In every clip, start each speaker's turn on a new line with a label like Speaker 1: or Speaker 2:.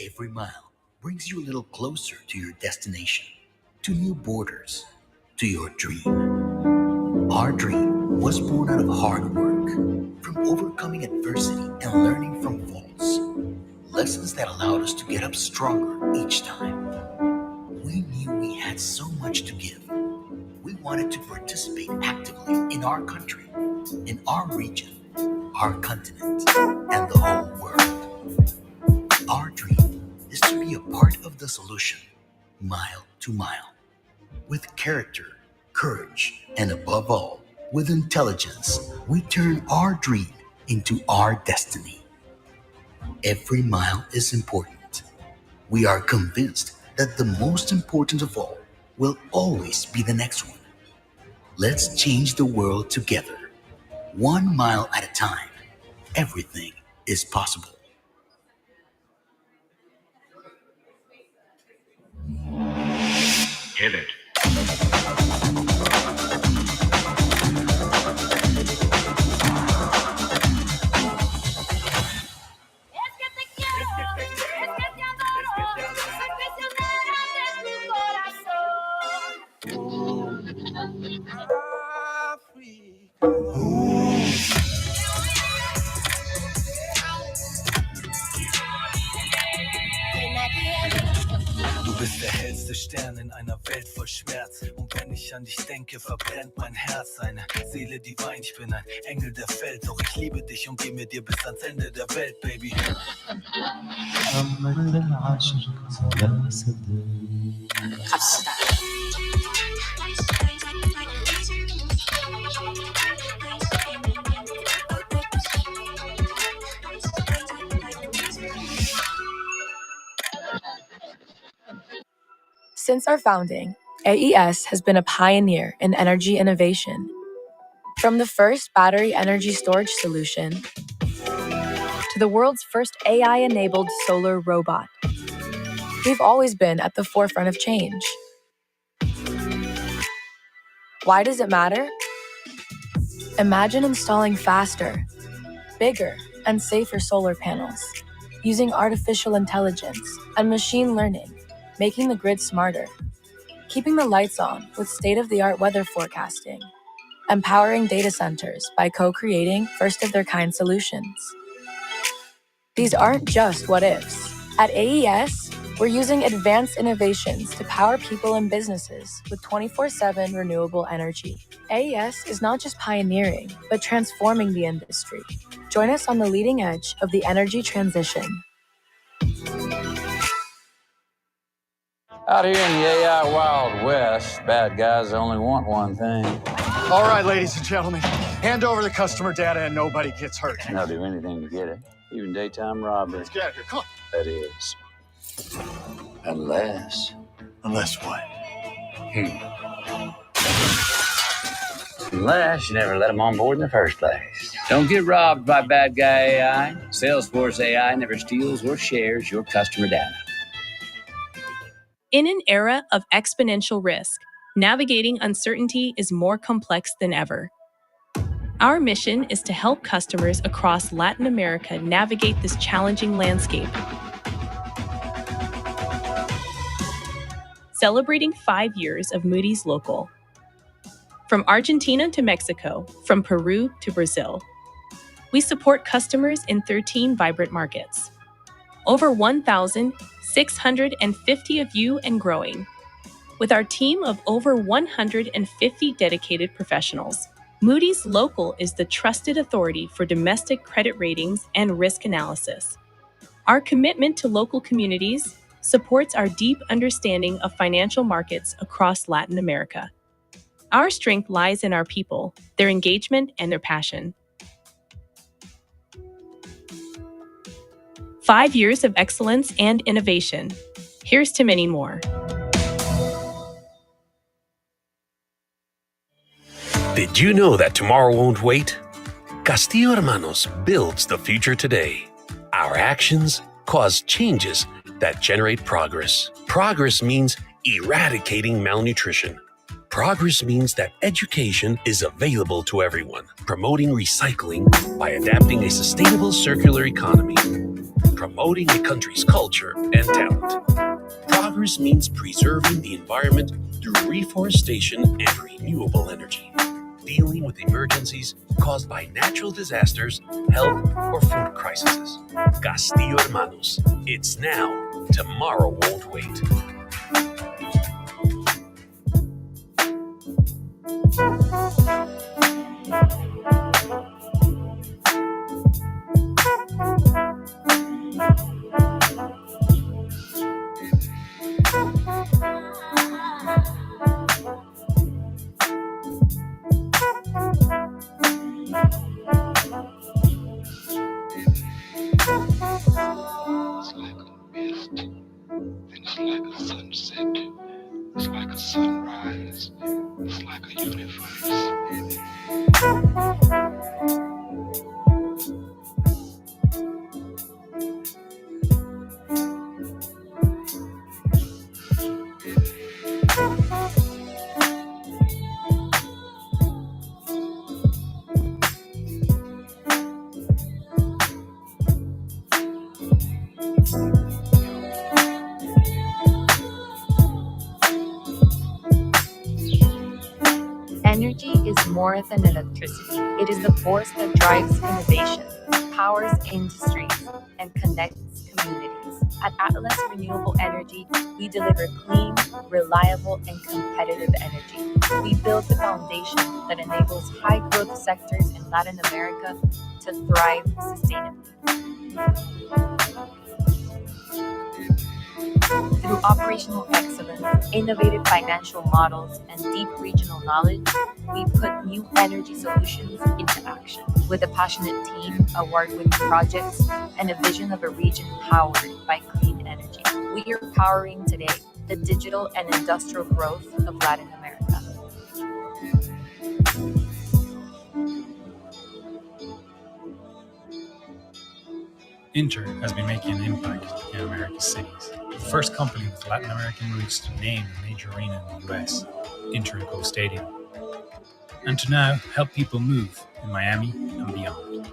Speaker 1: Every mile brings you a little closer to your destination, to new borders, to your dream. Our dream was born out of hard work, from overcoming adversity and learning from faults. Lessons that allowed us to get up stronger each time. We knew we had so much to give. We wanted to participate actively in our country, in our region, our continent, and the whole world. Our dream is to be a part of the solution, mile to mile, with character, courage, and above all, with intelligence. We turn our dream into our destiny. Every mile is important. We are convinced that the most important of all will always be the next one. Let's change the world together. 1 mile at a time. Everything is possible.
Speaker 2: Hit it.
Speaker 3: Du bist der hellste Stern in einer Welt voll Schmerz. Und wenn ich an dich denke, verbrennt mein Herz. Eine Seele, die weint, ich bin ein Engel, der fällt. Doch ich liebe dich und geh mit dir bis ans Ende der Welt, Baby.
Speaker 4: Since our founding, AES has been a pioneer in energy innovation. From the first battery energy storage solution to the world's first AI-enabled solar robot, we've always been at the forefront of change. Why does it matter? Imagine installing faster, bigger, and safer solar panels, using artificial intelligence and machine learning, making the grid smarter, keeping the lights on with state-of-the-art weather forecasting, empowering data centers by co-creating first-of-their-kind solutions. These aren't just what-ifs. At AES, we're using advanced innovations to power people and businesses with 24/7 renewable energy. AES is not just pioneering, but transforming the industry. Join us on the leading edge of the energy transition.
Speaker 5: Out here in the AI Wild West, bad guys only want one thing.
Speaker 6: All right, ladies and gentlemen, hand over the customer data and nobody gets hurt.
Speaker 5: And they'll do anything to get it, even daytime robbery.
Speaker 6: Let's get out of here, come on.
Speaker 5: That is. Unless.
Speaker 6: Unless what?
Speaker 5: Unless you never let them on board in the first place. Don't get robbed by bad guy AI. Salesforce AI never steals or shares your customer data.
Speaker 7: In an era of exponential risk,
Speaker 2: navigating uncertainty is more complex than ever. Our mission is to help customers across Latin America navigate this challenging landscape. Celebrating 5 years of Moody's Local. From Argentina to Mexico, from Peru to Brazil, we support customers in 13 vibrant markets. Over 1,650 of you and growing. With our team of over 150 dedicated professionals, Moody's Local is the trusted authority for domestic credit ratings and risk analysis. Our commitment to local communities supports our deep understanding of financial markets across Latin America. Our strength lies in our people, their engagement, and their passion. 5 years of excellence and innovation. Here's to many more.
Speaker 7: Did you know that tomorrow won't wait? Castillo Hermanos builds the future today. Our actions cause changes that generate progress. Progress means eradicating malnutrition. Progress means that education is available to everyone, promoting recycling by adapting a sustainable circular economy, promoting a country's culture and talent. Progress means preserving the environment through reforestation and renewable energy, dealing with emergencies caused by natural disasters, health, or food crises. Castillo Hermanos. It's now. Tomorrow won't wait.
Speaker 8: It's like a mist, then it's like a sunset, it's like a sunrise, it's like a universe.
Speaker 9: Energy is more than electricity. It is the force that drives innovation, powers industries, and connects communities. At Atlas Renewable Energy, we deliver clean, reliable, and competitive energy. We build the foundation that enables high-growth sectors in Latin America to thrive sustainably. Through operational excellence, innovative financial models, and deep regional knowledge, we put new energy solutions into action. With a passionate team, award-winning projects, and a vision of a region powered by clean energy, we are powering today the digital and industrial growth of Latin America.
Speaker 10: Inter has been making an impact in America's cities. The first company with Latin American roots to name a major arena in the US, Inter Stadium, and to now help people move in Miami and beyond.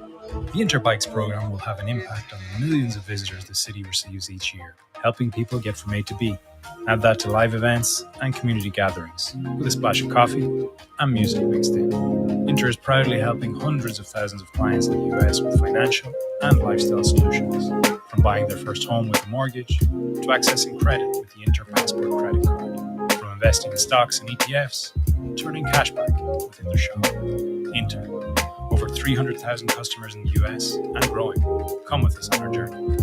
Speaker 10: The Interbikes program will have an impact on the millions of visitors the city receives each year, helping people get from A to B. Add that to live events and community gatherings, with a splash of coffee and music mixed in. Inter is proudly helping hundreds of thousands of clients in the US with financial and lifestyle solutions, from buying their first home with a mortgage to accessing credit with the Inter Passport credit card, from investing in stocks and ETFs to earning cashback within their shop. Inter, over 300,000 customers in the US and growing. Come with us on our journey.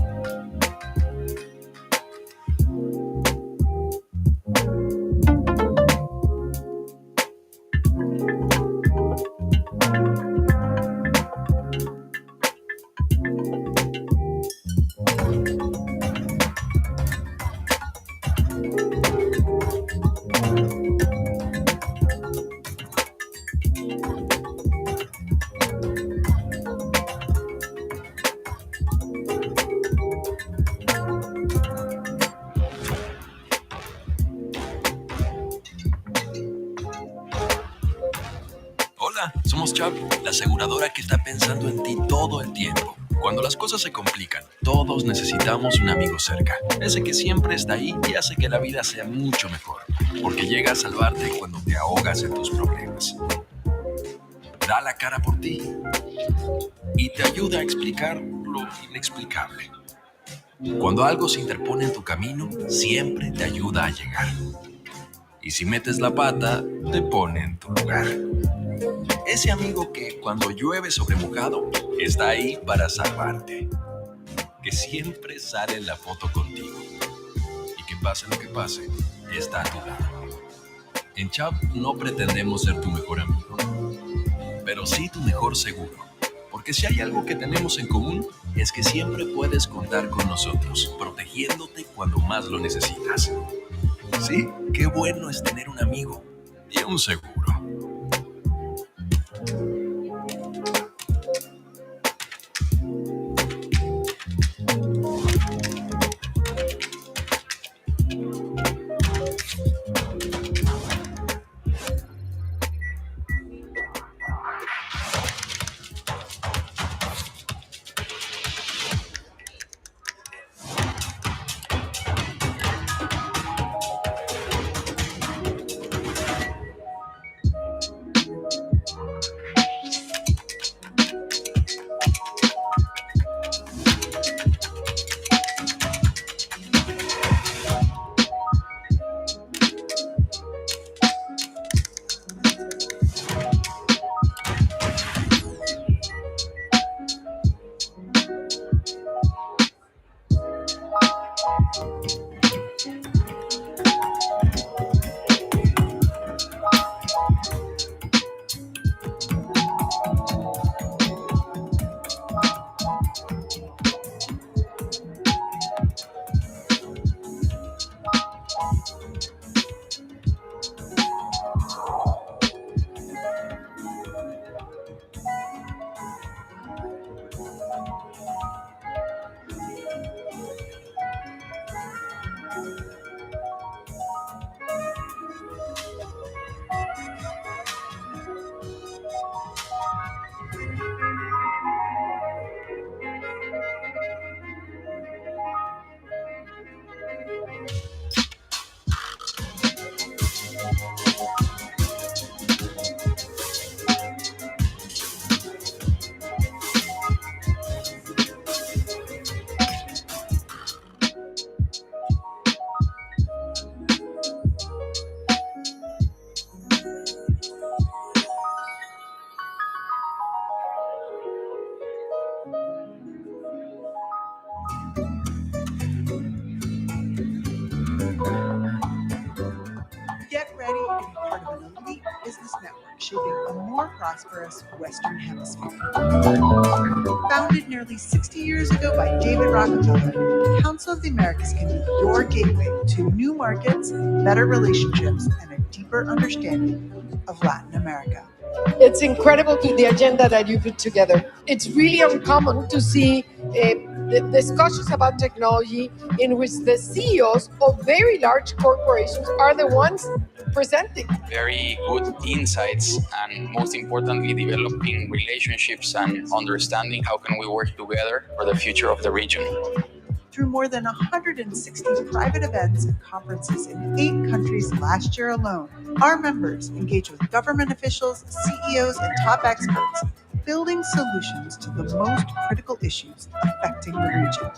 Speaker 11: Hola, somos Chubb, la aseguradora que está pensando en ti todo el tiempo. Cuando las cosas se complican, todos necesitamos un amigo cerca. Ese que siempre está ahí y hace que la vida sea mucho mejor. Porque llega a salvarte cuando te ahogas en tus problemas. Da la cara por ti y te ayuda a explicar lo inexplicable. Cuando algo se interpone en tu camino, siempre te ayuda a llegar. Y si metes la pata, te pone en tu lugar. Ese amigo que cuando llueve sobre mojado, está ahí para salvarte. Que siempre sale en la foto contigo. Y que pase lo que pase, está a tu lado. En Chubb no pretendemos ser tu mejor amigo, pero sí tu mejor seguro. Porque si hay algo que tenemos en común, es que siempre puedes contar con nosotros, protegiéndote cuando más lo necesitas. Sí, qué bueno es tener un amigo y un seguro.
Speaker 12: Get ready to be part of an elite business network shaping a more prosperous Western Hemisphere. Founded nearly 60 years ago by David Rockefeller, the Council of the Americas can be your gateway to new markets, better relationships, and a deeper understanding of Latin America.
Speaker 13: It's incredible the agenda that you put together. It's really uncommon to see the discussions about technology in which the CEOs of very large corporations are the ones presenting.
Speaker 14: Very good insights, and most importantly, developing relationships and understanding how can we work together for the future of the region.
Speaker 12: Through more than 160 private events and conferences in 8 countries last year alone, our members engage with government officials, CEOs, and top experts, building solutions to the most critical issues affecting the region.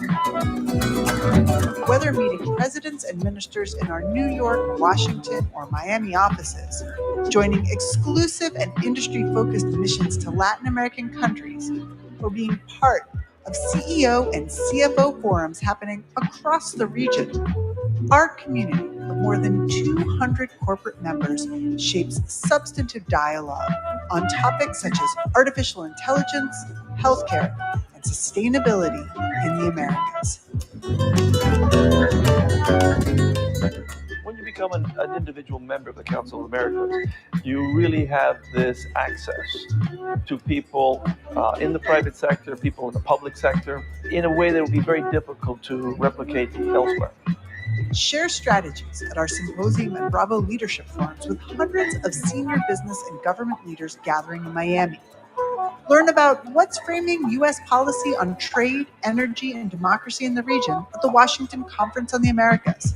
Speaker 12: Whether meeting presidents and ministers in our New York, Washington, or Miami offices, joining exclusive and industry-focused missions to Latin American countries, or being part of CEO and CFO forums happening across the region, our community of more than 200 corporate members shapes substantive dialogue on topics such as artificial intelligence, healthcare, and sustainability in the Americas.
Speaker 15: When you become an individual member of the Council of Americas, you really have this access to people in the private sector, people in the public sector, in a way that would be very difficult to replicate elsewhere.
Speaker 12: Share strategies at our symposium and Bravo leadership forums with hundreds of senior business and government leaders gathering in Miami. Learn about what's framing U.S. policy on trade, energy, and democracy in the region at the Washington Conference on the Americas.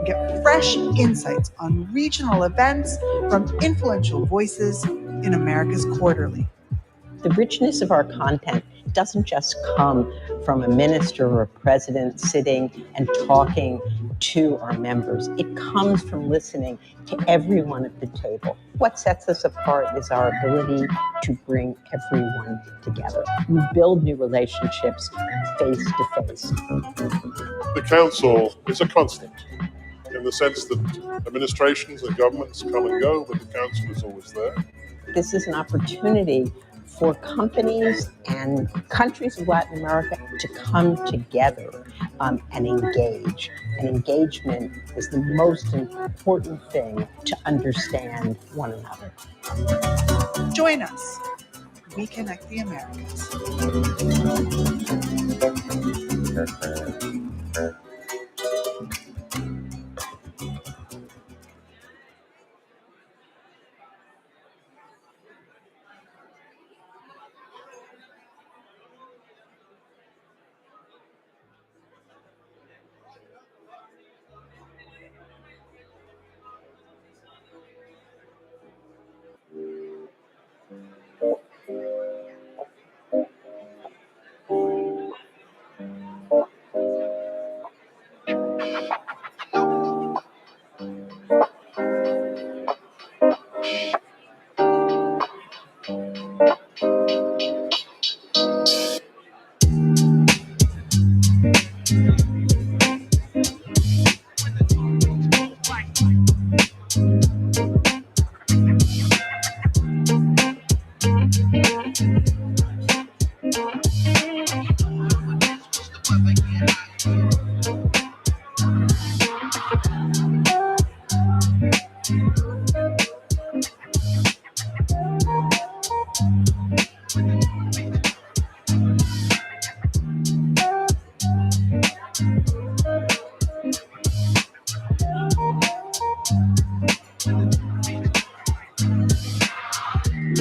Speaker 12: Get fresh insights on regional events from influential voices in Americas Quarterly.
Speaker 16: The richness of our content doesn't just come from a minister or a president sitting and talking to our members. It comes from listening to everyone at the table. What sets us apart is our ability to bring everyone together. We build new relationships face to face.
Speaker 17: The council is a constant in the sense that administrations and governments come and go, but the council is always there.
Speaker 16: This is an opportunity for companies and countries of Latin America to come together and engage. And engagement is the most important thing to understand one another.
Speaker 12: Join us. We connect the Americas.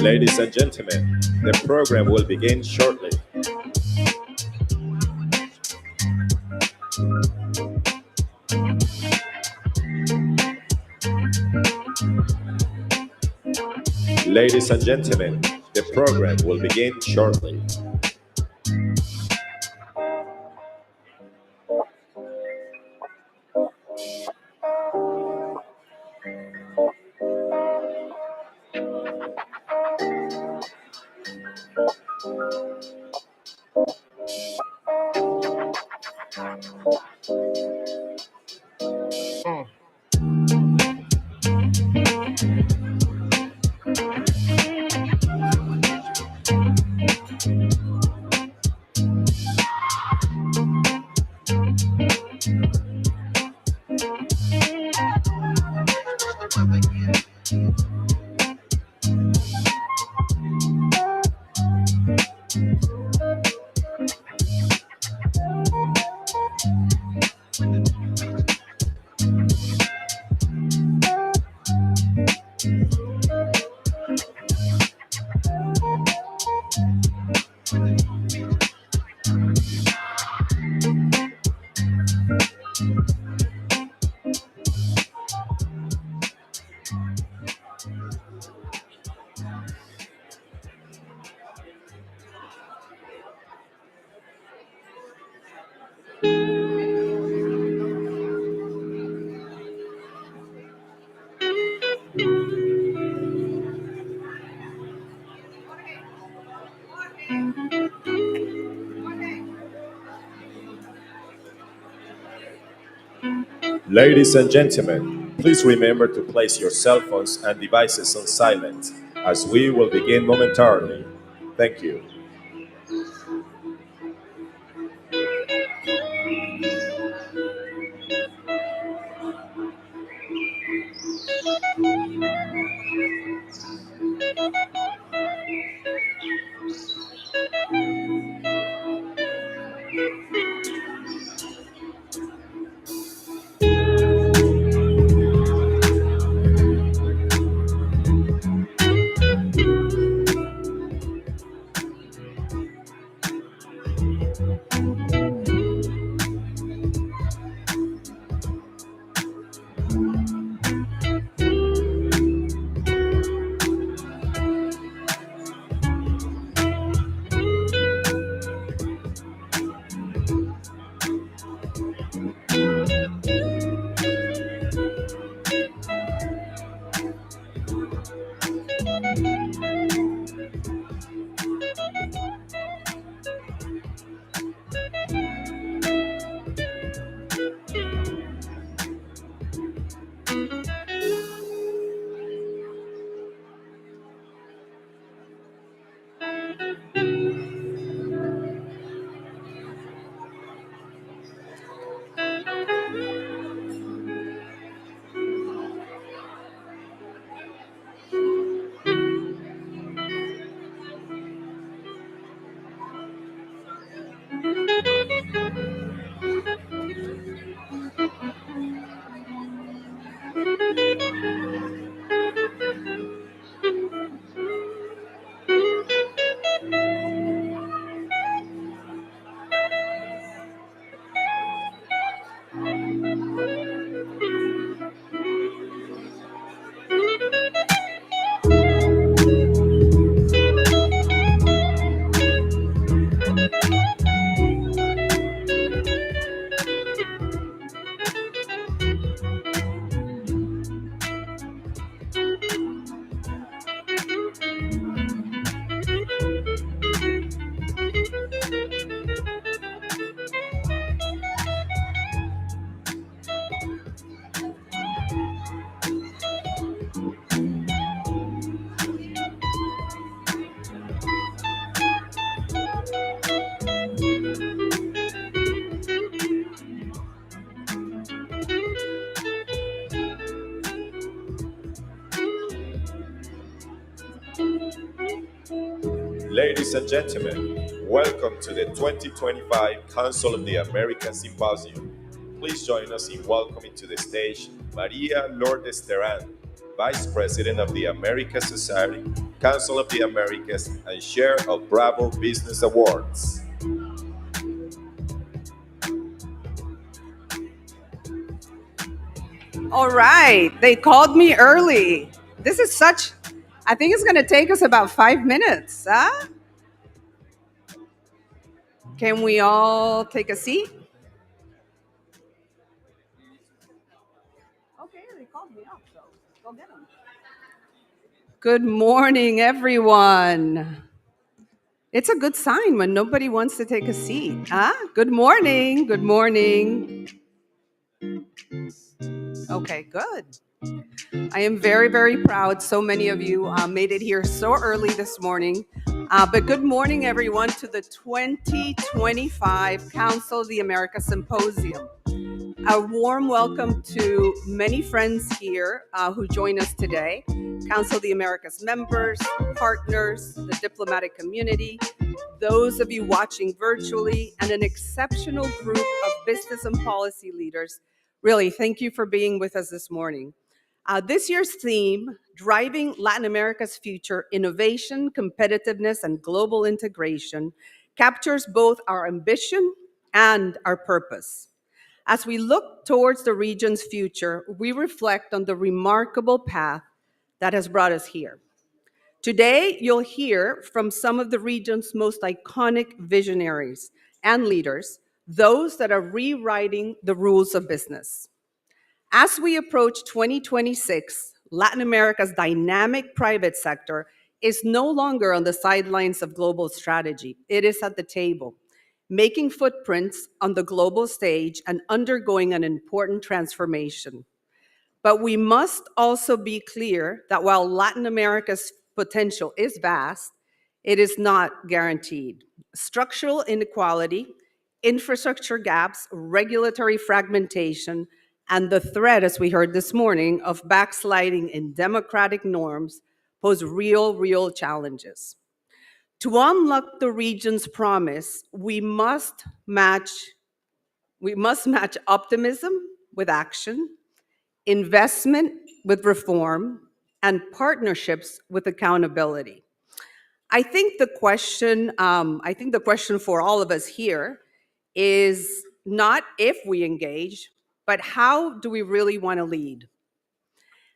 Speaker 18: Ladies and gentlemen, the program will begin shortly. Ladies and gentlemen, the program will begin shortly. Ladies and gentlemen, please remember to place your cell phones and devices on silent, as we will begin momentarily. Thank you. Ladies and gentlemen, welcome to the 2025 Council of the Americas Symposium. Please join us in welcoming to the stage Maria Lourdes Terán, Vice President of the Americas Society, Council of the Americas, and Chair of BRAVOBiz Awards.
Speaker 19: All right, they called me early. This is I think it's going to take us about 5 minutes. Huh? Can we all take a seat? Okay, they called me up, so go get them. Good morning, everyone. It's a good sign when nobody wants to take a seat. Huh? Good morning. Good morning. Okay, good. I am very, very proud. So many of you made it here so early this morning. But good morning, everyone, to the 2025 Council of the Americas Symposium. A warm welcome to many friends here who join us today. Council of the Americas members, partners, the diplomatic community, those of you watching virtually, and an exceptional group of business and policy leaders. Really, thank you for being with us this morning. This year's theme, Driving Latin America's Future, Innovation, Competitiveness, and Global Integration, captures both our ambition and our purpose. As we look towards the region's future, we reflect on the remarkable path that has brought us here. Today, you'll hear from some of the region's most iconic visionaries and leaders, those that are rewriting the rules of business. As we approach 2026, Latin America's dynamic private sector is no longer on the sidelines of global strategy. It is at the table, making footprints on the global stage and undergoing an important transformation. But we must also be clear that while Latin America's potential is vast, it is not guaranteed. Structural inequality, infrastructure gaps, regulatory fragmentation, and the threat, as we heard this morning, of backsliding in democratic norms pose real challenges. To unlock the region's promise, we must match optimism with action, investment with reform, and partnerships with accountability. I think the question for all of us here is not if we engage, but how do we really want to lead?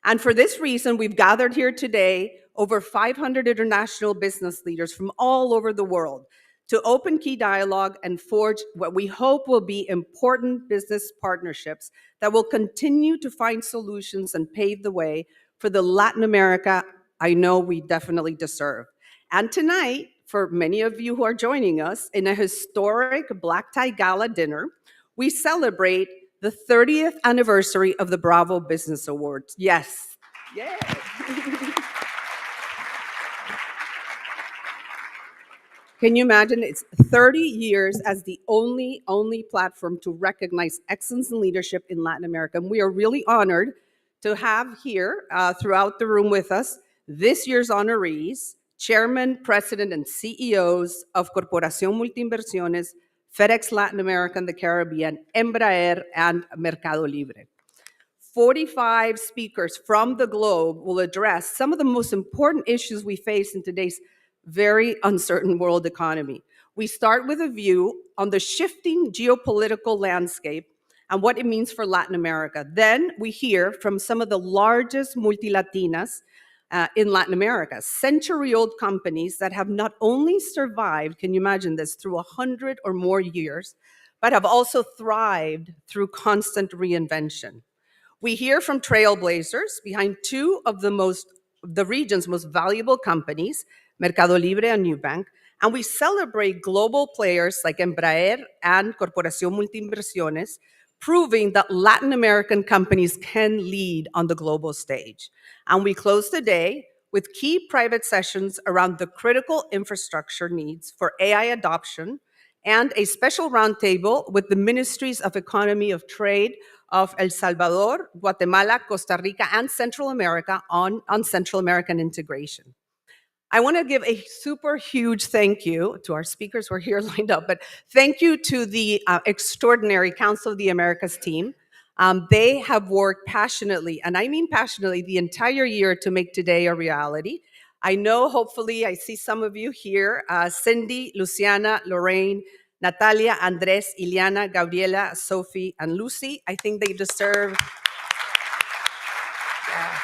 Speaker 19: And for this reason, we've gathered here today over 500 international business leaders from all over the world to open key dialogue and forge what we hope will be important business partnerships that will continue to find solutions and pave the way for the Latin America I know we definitely deserve. And tonight, for many of you who are joining us in a historic black tie gala dinner, we celebrate the 30th anniversary of the BRAVObiz Awards. Yes. Yeah. Can you imagine? It's 30 years as the only platform to recognize excellence in leadership in Latin America. And we are really honored to have here throughout the room with us this year's honorees, Chairman, President, and CEOs of Corporación Multinversiones, FedEx Latin America and the Caribbean, Embraer, and Mercado Libre. 45 speakers from the globe will address some of the most important issues we face in today's very uncertain world economy. We start with a view on the shifting geopolitical landscape and what it means for Latin America. Then we hear from some of the largest multilatinas in Latin America, century-old companies that have not only survived, can you imagine this, through 100 or more years, but have also thrived through constant reinvention. We hear from trailblazers behind two of the region's most valuable companies, Mercado Libre and Nubank, and we celebrate global players like Embraer and Corporación Multinversiones, proving that Latin American companies can lead on the global stage. And we close the day with key private sessions around the critical infrastructure needs for AI adoption and a special roundtable with the Ministries of Economy of Trade of El Salvador, Guatemala, Costa Rica, and Central America on Central American integration. I want to give a super huge thank you to our speakers who are here lined up, but thank you to the extraordinary Council of the Americas team. They have worked passionately, and I mean passionately, the entire year to make today a reality. I know, hopefully, I see some of you here, Cindy, Luciana, Lorraine, Natalia, Andres, Iliana, Gabriela, Sophie, and Lucy. I think they deserve... Yes.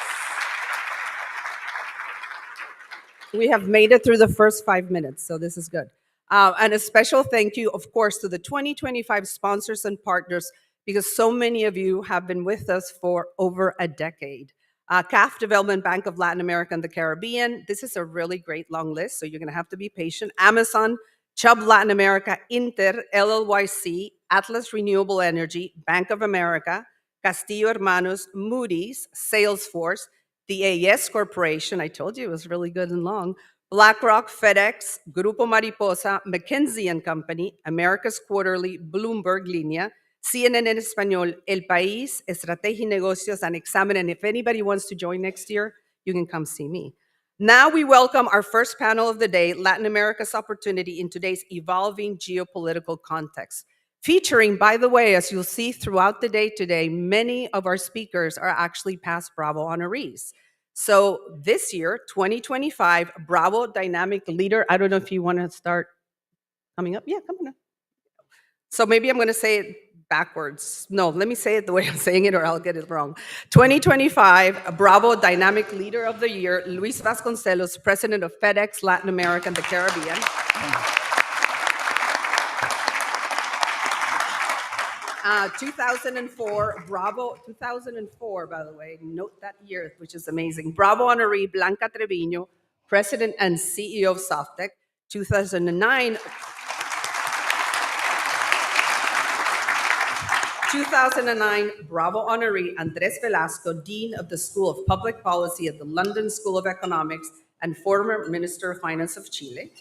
Speaker 19: We have made it through the first 5 minutes, so this is good. And a special thank you, of course, to the 2025 sponsors and partners, because so many of you have been with us for over a decade. CAF Development Bank of Latin America and the Caribbean. This is a really great long list, so you're going to have to be patient. Amazon, Chubb Latin America, Inter, LLYC, Atlas Renewable Energy, Bank of America, Castillo Hermanos, Moody's, Salesforce, the AES Corporation, I told you it was really good and long, BlackRock, FedEx, Grupo Mariposa, McKinsey & Company, Americas Quarterly, Bloomberg Línea, CNN en Español, El País, Estrategia y Negocios, and Examen. And if anybody wants to join next year, you can come see me. Now we welcome our first panel of the day, Latin America's Opportunity in Today's Evolving Geopolitical Context. Featuring, by the way, as you'll see throughout the day today, many of our speakers are actually past Bravo honorees. So this year, 2025, Bravo Dynamic Leader, I don't know if you want to start coming up. Yeah, come on up. So maybe I'm going to say it backwards. No, let me say it the way I'm saying it or I'll get it wrong. 2025, Bravo Dynamic Leader of the Year, Luis Vasconcelos, President of FedEx Latin America and the Caribbean. 2004, Bravo, 2004, by the way, note that year, which is amazing. Bravo honoree Blanca Treviño, President and CEO of Softec. 2009, 2009, Bravo honoree Andres Velasco, Dean of the School of Public Policy at the London School of Economics and former Minister of Finance of Chile.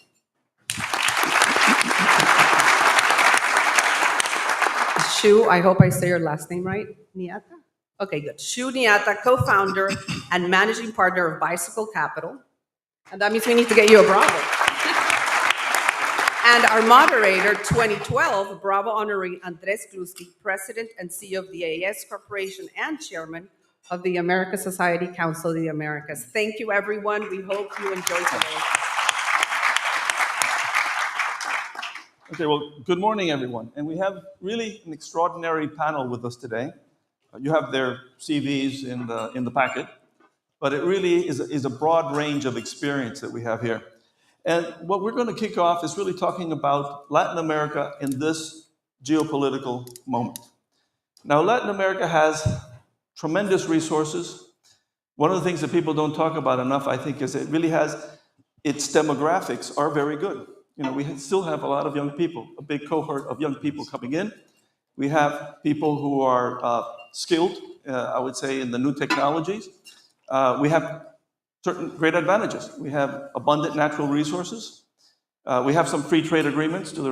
Speaker 19: Shu, I hope I say your last name right, Niata? Okay, good. Shu Niata, co-founder and managing partner of Bicycle Capital. And that means we need to get you a Bravo. And our moderator, 2012, Bravo honoree Andres Gluski, President and CEO of the AES Corporation and Chairman of the American Society Council of the Americas. Thank you, everyone. We hope you enjoy today.
Speaker 15: Okay, well, good morning, everyone. And we have really an extraordinary panel with us today. You have their CVs in the packet, but it really is a broad range of experience that we have here. And what we're going to kick off is really talking about Latin America in this geopolitical moment. Now, Latin America has tremendous resources. One of the things that people don't talk about enough, I think, is it really has, its demographics are very good. You know, we still have a lot of young people, a big cohort of young people coming in. We have people who are skilled, I would say, in the new technologies. We have certain great advantages. We have abundant natural resources. We have some free trade agreements to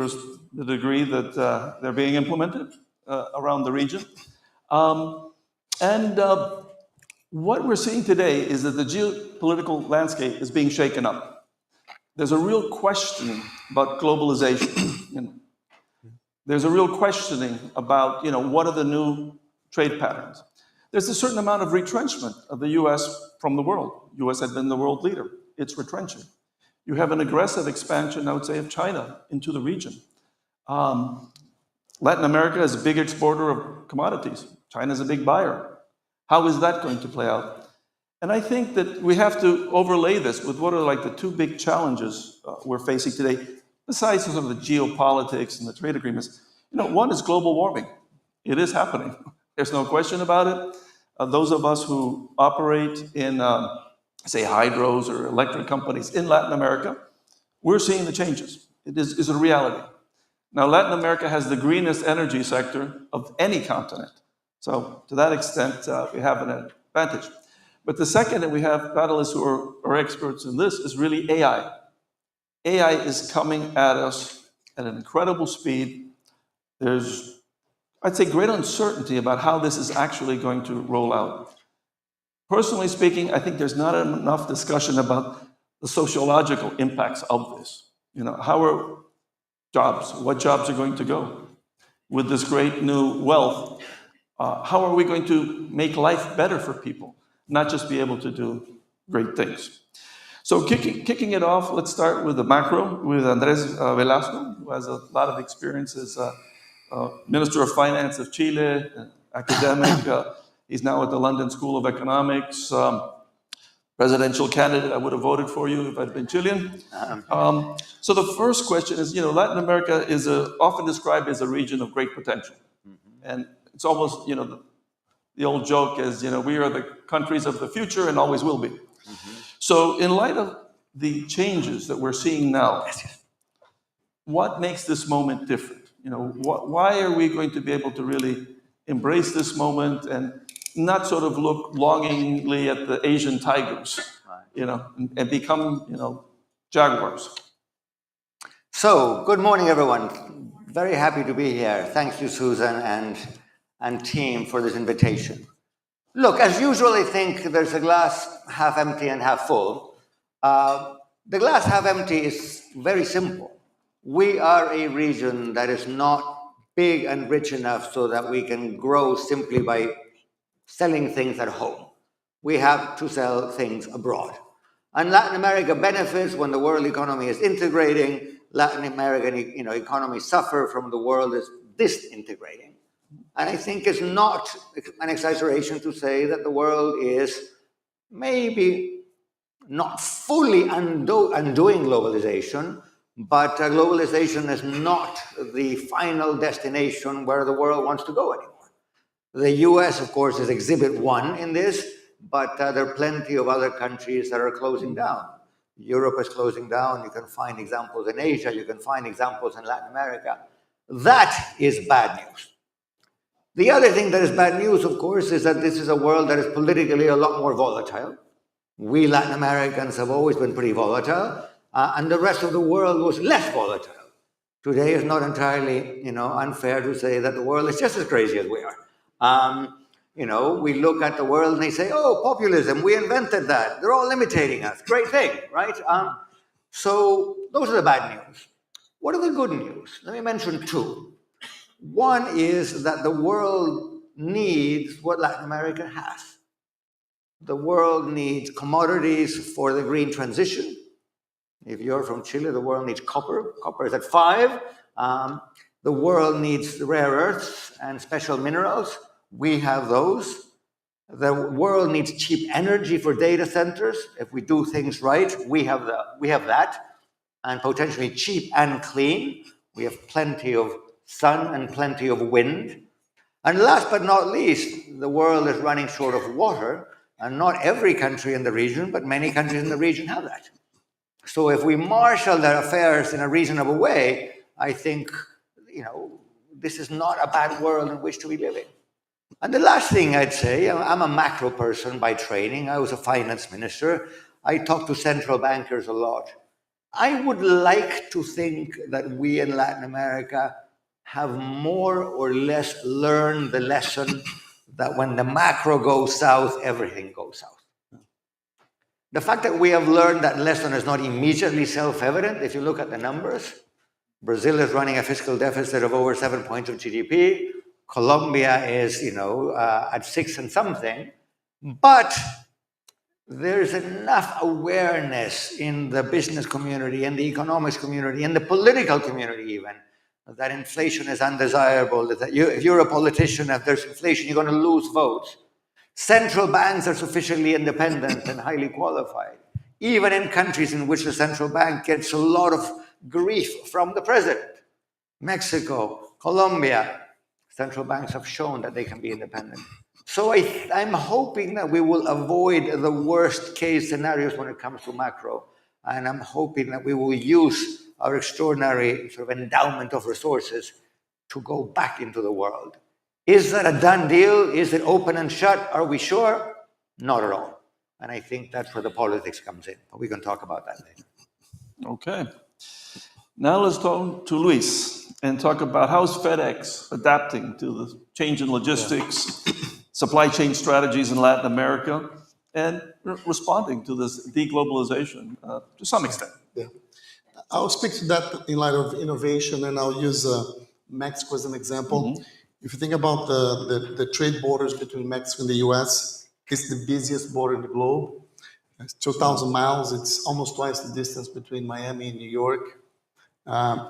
Speaker 15: the degree that they're being implemented around the region. What we're seeing today is that the geopolitical landscape is being shaken up. There's a real questioning about globalization. There's a real questioning about, what are the new trade patterns. There's a certain amount of retrenchment of the U.S. from the world. The U.S. had been the world leader. It's retrenching. You have an aggressive expansion, I would say, of China into the region. Latin America is a big exporter of commodities. China is a big buyer. How is that going to play out? And I think that we have to overlay this with what are like the two big challenges we're facing today, besides sort of the geopolitics and the trade agreements. One is global warming. It is happening. There's no question about it. Those of us who operate in, say, hydros or electric companies in Latin America, we're seeing the changes. It is a reality. Now, Latin America has the greenest energy sector of any continent. So to that extent, we have an advantage. But the second that we have panelists who are experts in this is really AI. AI is coming at us at an incredible speed. There's, I'd say, great uncertainty about how this is actually going to roll out. Personally speaking, I think there's not enough discussion about the sociological impacts of this. How are jobs? What jobs are going to go? With this great new wealth, how are we going to make life better for people, not just be able to do great things? So kicking it off, let's start with the macro, with Andres Velasco, who has a lot of experience as Minister of Finance of Chile, academic. He's now at the London School of Economics, presidential candidate. I would have voted for you if I'd been Chilean. So the first question is, Latin America is often described as a region of great potential. And it's almost, the old joke is, we are the countries of the future and always will be. So in light of the changes that we're seeing now, what makes this moment different? Why are we going to be able to really embrace this moment and not sort of look longingly at the Asian tigers, and become, jaguars?
Speaker 20: So, good morning, everyone. Very happy to be here. Thank you, Susan and team, for this invitation. Look, as usual, I think there's a glass half empty and half full. The glass half empty is very simple. We are a region that is not big and rich enough so that we can grow simply by selling things at home. We have to sell things abroad. And Latin America benefits when the world economy is integrating. Latin American economies suffer from the world is disintegrating. And I think it's not an exaggeration to say that the world is maybe not fully undoing globalization, but globalization is not the final destination where the world wants to go anymore. The US, of course, is exhibit one in this, but there are plenty of other countries that are closing down. Europe is closing down. You can find examples in Asia. You can find examples in Latin America. That is bad news. The other thing that is bad news, of course, is that this is a world that is politically a lot more volatile. We Latin Americans have always been pretty volatile, and the rest of the world was less volatile. Today is not entirely, unfair to say that the world is just as crazy as we are. We look at the world and they say, oh, populism, we invented that. They're all imitating us. Great thing, right? So those are the bad news. What are the good news? Let me mention two. One is that the world needs what Latin America has. The world needs commodities for the green transition. If you're from Chile, the world needs copper. Copper is at 5. The world needs rare earths and special minerals. We have those. The world needs cheap energy for data centers. If we do things right, we have that. And potentially cheap and clean. We have plenty of sun and plenty of wind. And last but not least, the world is running short of water. And not every country in the region, but many countries in the region have that. So if we marshal their affairs in a reasonable way, I think, this is not a bad world in which to be living. And the last thing I'd say, I'm a macro person by training. I was a finance minister. I talk to central bankers a lot. I would like to think that we in Latin America have more or less learned the lesson that when the macro goes south, everything goes south. The fact that we have learned that lesson is not immediately self-evident. If you look at the numbers, Brazil is running a fiscal deficit of over 7 points of GDP. Colombia is, at 6 and something. But there's enough awareness in the business community, in the economics community, in the political community even, that inflation is undesirable, that if you're a politician, if there's inflation, you're going to lose votes. Central banks are sufficiently independent and highly qualified, even in countries in which the central bank gets a lot of grief from the president. Mexico, Colombia, central banks have shown that they can be independent. So I'm hoping that we will avoid the worst case scenarios when it comes to macro, and I'm hoping that we will use our extraordinary sort of endowment of resources to go back into the world. Is that a done deal? Is it open and shut? Are we sure? Not at all. And I think that's where the politics comes in. But we can talk about that later.
Speaker 15: Okay. Now let's talk to Luis and talk about how is FedEx adapting to the change in logistics, supply chain strategies in Latin America, and responding to this deglobalization to some extent.
Speaker 21: Yeah. I'll speak to that in light of innovation, and I'll use Mexico as an example. If you think about the trade borders between Mexico and the US, it's the busiest border in the globe. It's 2,000 miles. It's almost twice the distance between Miami and New York.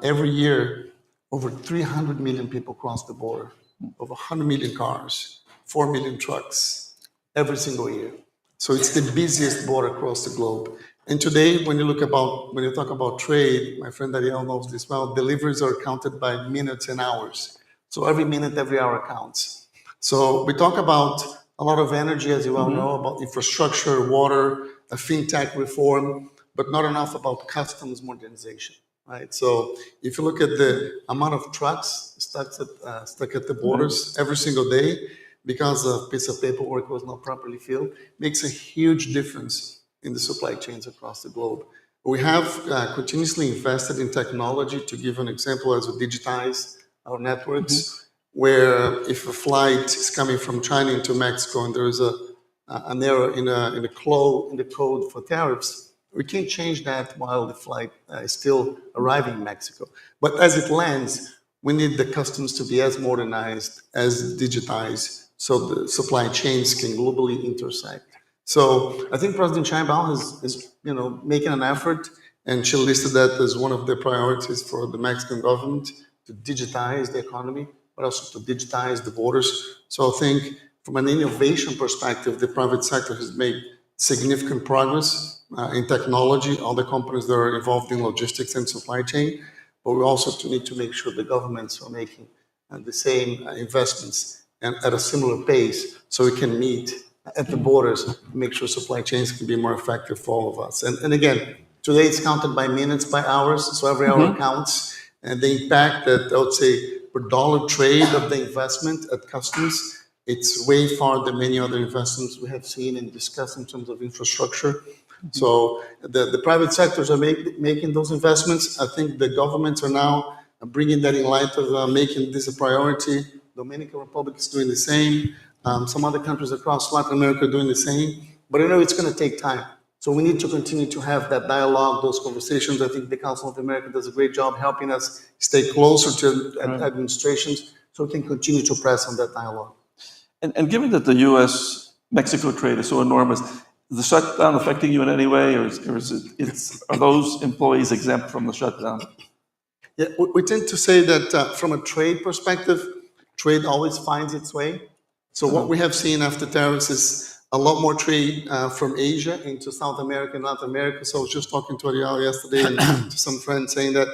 Speaker 21: Every year, over 300 million people cross the border, over 100 million cars, 4 million trucks, every single year. So it's the busiest border across the globe. And today, when you talk about trade, my friend Ariel knows this well, deliveries are counted by minutes and hours. So every minute, every hour counts. So we talk about a lot of energy, as you well know, about infrastructure, water, a fintech reform, but not enough about customs modernization, right? So if you look at the amount of trucks stuck at the borders every single day, because a piece of paperwork was not properly filled, makes a huge difference in the supply chains across the globe. We have continuously invested in technology. To give an example, as we digitize our networks, where if a flight is coming from China into Mexico and there is an error in the code for tariffs, we can't change that while the flight is still arriving in Mexico. But as it lands, we need the customs to be as modernized, as digitized, so the supply chains can globally intersect. So I think President Sheinbaum is making an effort, and she listed that as one of the priorities for the Mexican government, to digitize the economy, but also to digitize the borders. So I think from an innovation perspective, the private sector has made significant progress in technology, all the companies that are involved in logistics and supply chain, but we also need to make sure the governments are making the same investments and at a similar pace, so we can meet at the borders, make sure supply chains can be more effective for all of us. And again, today it's counted by minutes, by hours, so every hour counts. And the impact that I would say per dollar trade of the investment at customs, it's way far than many other investments we have seen and discussed in terms of infrastructure. So the private sectors are making those investments. I think the governments are now bringing that in light of making this a priority. Dominican Republic is doing the same. Some other countries across Latin America are doing the same. But I know it's going to take time. So we need to continue to have that dialogue, those conversations. I think the Council of America does a great job helping us stay closer to administrations so we can continue to press on that dialogue.
Speaker 15: And given that the U.S.-Mexico trade is so enormous, is the shutdown affecting you in any way, or are those employees exempt from the shutdown?
Speaker 21: Yeah, we tend to say that from a trade perspective, trade always finds its way. So what we have seen after tariffs is a lot more trade from Asia into South America and Latin America. So I was just talking to Ariel yesterday and to some friends saying that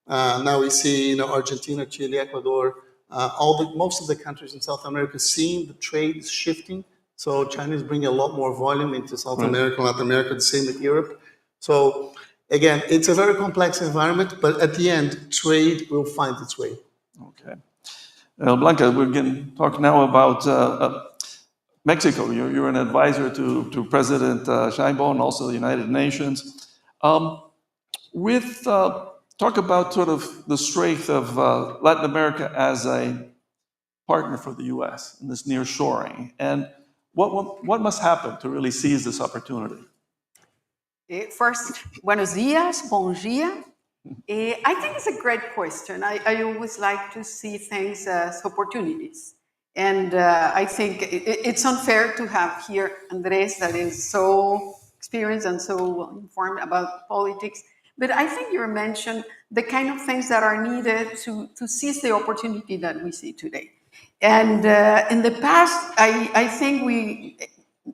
Speaker 21: now we see Argentina, Chile, Ecuador, most of the countries in South America seeing the trade shifting. So China is bringing a lot more volume into South America and Latin America, the same with Europe. So again, it's a very complex environment, but at the end, trade will find its way.
Speaker 15: Okay. Blanca, we're going to talk now about Mexico. You're an advisor to President Sheinbaum and also the United Nations. Talk about sort of the strength of Latin America as a partner for the U.S. in this nearshoring, and what must happen to really seize this opportunity?
Speaker 19: First, buenos dias, bon dia. I think it's a great question. I always like to see things as opportunities. And I think it's unfair to have here Andres that is so experienced and so informed about politics. But I think you mentioned the kind of things that are needed to seize the opportunity that we see today. And in the past, I think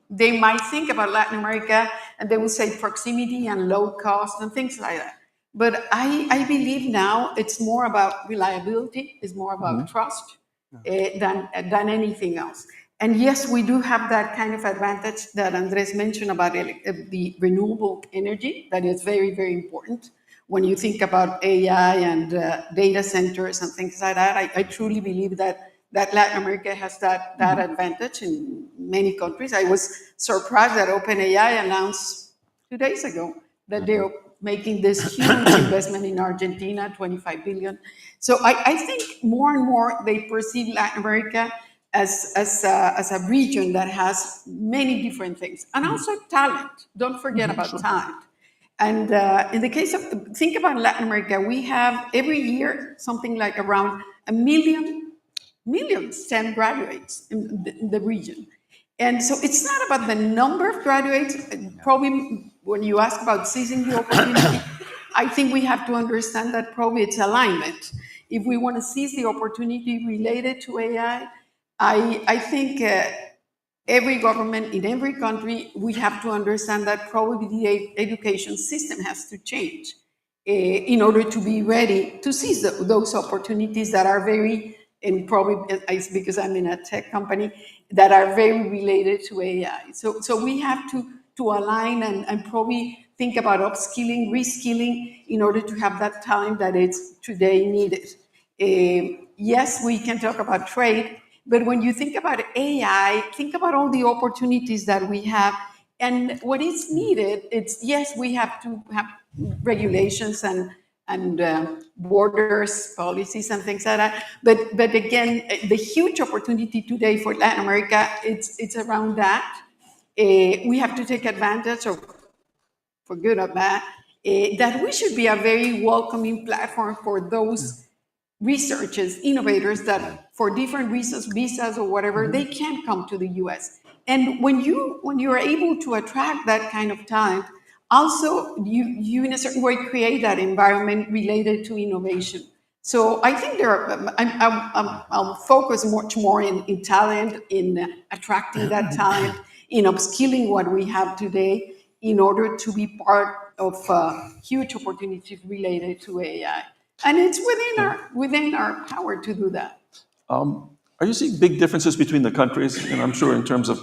Speaker 19: they might think about Latin America and they would say proximity and low cost and things like that. But I believe now it's more about reliability, it's more about trust than anything else. And yes, we do have that kind of advantage that Andres mentioned about the renewable energy that is very, very important. When you think about AI and data centers and things like that, I truly believe that Latin America has that advantage in many countries. I was surprised that OpenAI announced 2 days ago that they're making this huge investment in Argentina, 25 billion. So I think more and more they perceive Latin America
Speaker 13: as a region that has many different things, and also talent. Don't forget about talent. And in the case of, think about Latin America, we have every year something like around 1 million STEM graduates in the region. And so it's not about the number of graduates. Probably when you ask about seizing the opportunity, I think we have to understand that probably it's alignment. If we want to seize the opportunity related to AI, I think every government in every country, we have to understand that probably the education system has to change in order to be ready to seize those opportunities that are very, and probably because I'm in a tech company, that are very related to AI. So we have to align and probably think about upskilling, reskilling in order to have that talent that is today needed. Yes, we can talk about trade, but when you think about AI, think about all the opportunities that we have. And what is needed, it's, yes, we have to have regulations and borders, policies, and things like that. But again, the huge opportunity today for Latin America, it's around that. We have to take advantage of, for good or bad, that we should be a very welcoming platform for those researchers, innovators that for different reasons, visas or whatever, they can't come to the US. And when you're able to attract that kind of talent, also you in a certain way create that environment related to innovation. So I think I'll focus much more in talent, in attracting that talent, in upskilling what we have today in order to be part of huge opportunities related to AI. And it's within our power to do that.
Speaker 15: Are you seeing big differences between the countries? And I'm sure in terms of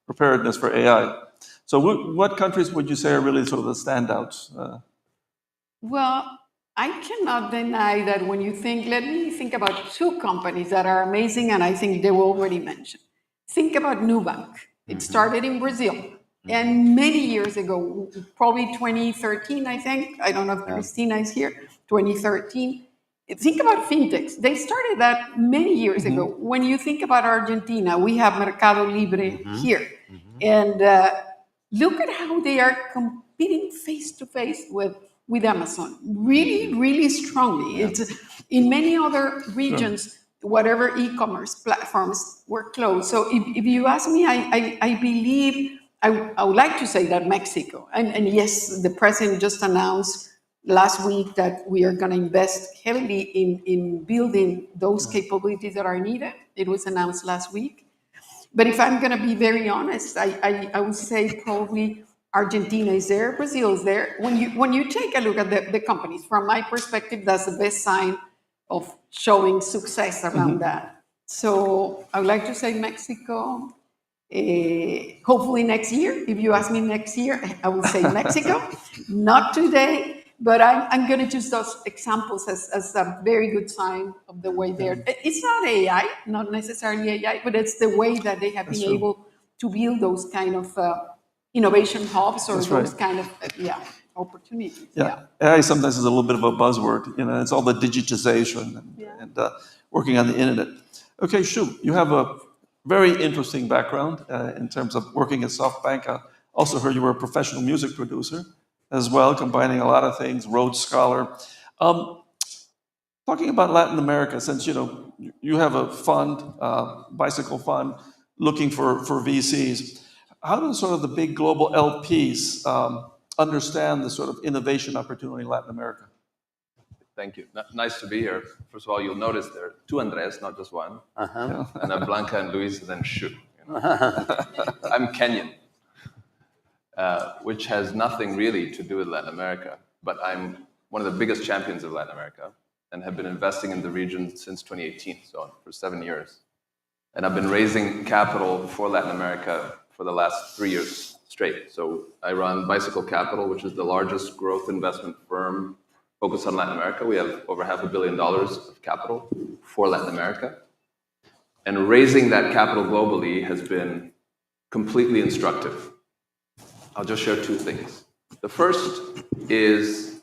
Speaker 15: preparedness for AI. So what countries would you say are really sort of the standouts?
Speaker 13: Well, I cannot deny that when you think, let me think about two companies that are amazing, and I think they were already mentioned. Think about Nubank. It started in Brazil. And many years ago, probably 2013, I think, I don't know if Christina is here, 2013. Think about fintechs. They started that many years ago. When you think about Argentina, we have Mercado Libre here. And look at how they are competing face-to-face with Amazon, really, really strongly. It's in many other regions, whatever e-commerce platforms were closed. So if you ask me, I believe, I would like to say that Mexico, and yes, the president just announced last week that we are going to invest heavily in building those capabilities that are needed. It was announced last week. But if I'm going to be very honest, I would say probably Argentina is there, Brazil is there. When you take a look at the companies, from my perspective, that's the best sign of showing success around that. So I would like to say Mexico. Hopefully next year. If you ask me next year, I will say Mexico. Not today, but I'm going to use those examples as a very good sign of the way they're. It's not AI, not necessarily AI, but it's the way that they have been able to build those kind of innovation hubs or those kind of opportunities.
Speaker 15: AI sometimes is a little bit of a buzzword. You know, it's all the digitization and working on the internet. Okay, Shu, you have a very interesting background in terms of working at SoftBank. I also heard you were a professional music producer as well, combining a lot of things, Rhodes Scholar. Talking about Latin America, since you have a fund, bicycle fund, looking for VCs, how do sort of the big global LPs understand the sort of innovation opportunity in Latin America?
Speaker 1: Thank you. Nice to be here. First of all, you'll notice there are two Andres, not just one. And then Blanca and Luis, and then Shu. I'm Kenyan, which has nothing really to do with Latin America, but I'm one of the biggest champions of Latin America and have been investing in the region since 2018, so for 7 years. And I've been raising capital for Latin America for the last 3 years straight. So I run Bicycle Capital, which is the largest growth investment firm focused on Latin America. We have over $500 million of capital for Latin America. And raising that capital globally has been completely instructive. I'll just share two things. The first is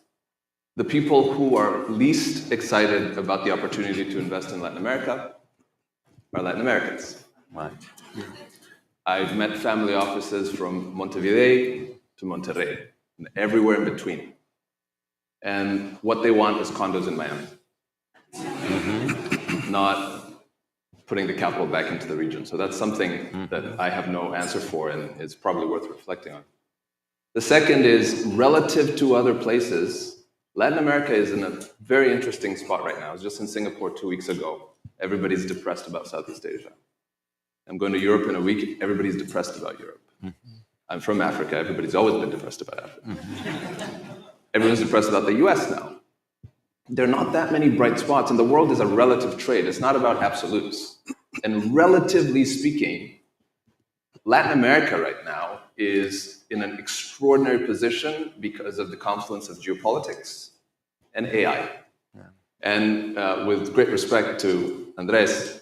Speaker 1: the people who are least excited about the opportunity to invest in Latin America are Latin Americans.
Speaker 20: Right.
Speaker 1: I've met family offices from Montevideo to Monterrey, and everywhere in between. And what they want is condos in Miami, not putting the capital back into the region. So that's something that I have no answer for, and it's probably worth reflecting on. The second is, relative to other places, Latin America is in a very interesting spot right now. I was just in Singapore 2 weeks ago. Everybody's depressed about Southeast Asia. I'm going to Europe in a week. Everybody's depressed about Europe. I'm from Africa. Everybody's always been depressed about Africa. Everyone's depressed about the US now. There are not that many bright spots, and the world is a relative trade. It's not about absolutes. And relatively speaking, Latin America right now is in an extraordinary position because of the confluence of geopolitics and AI. And with great respect to Andres,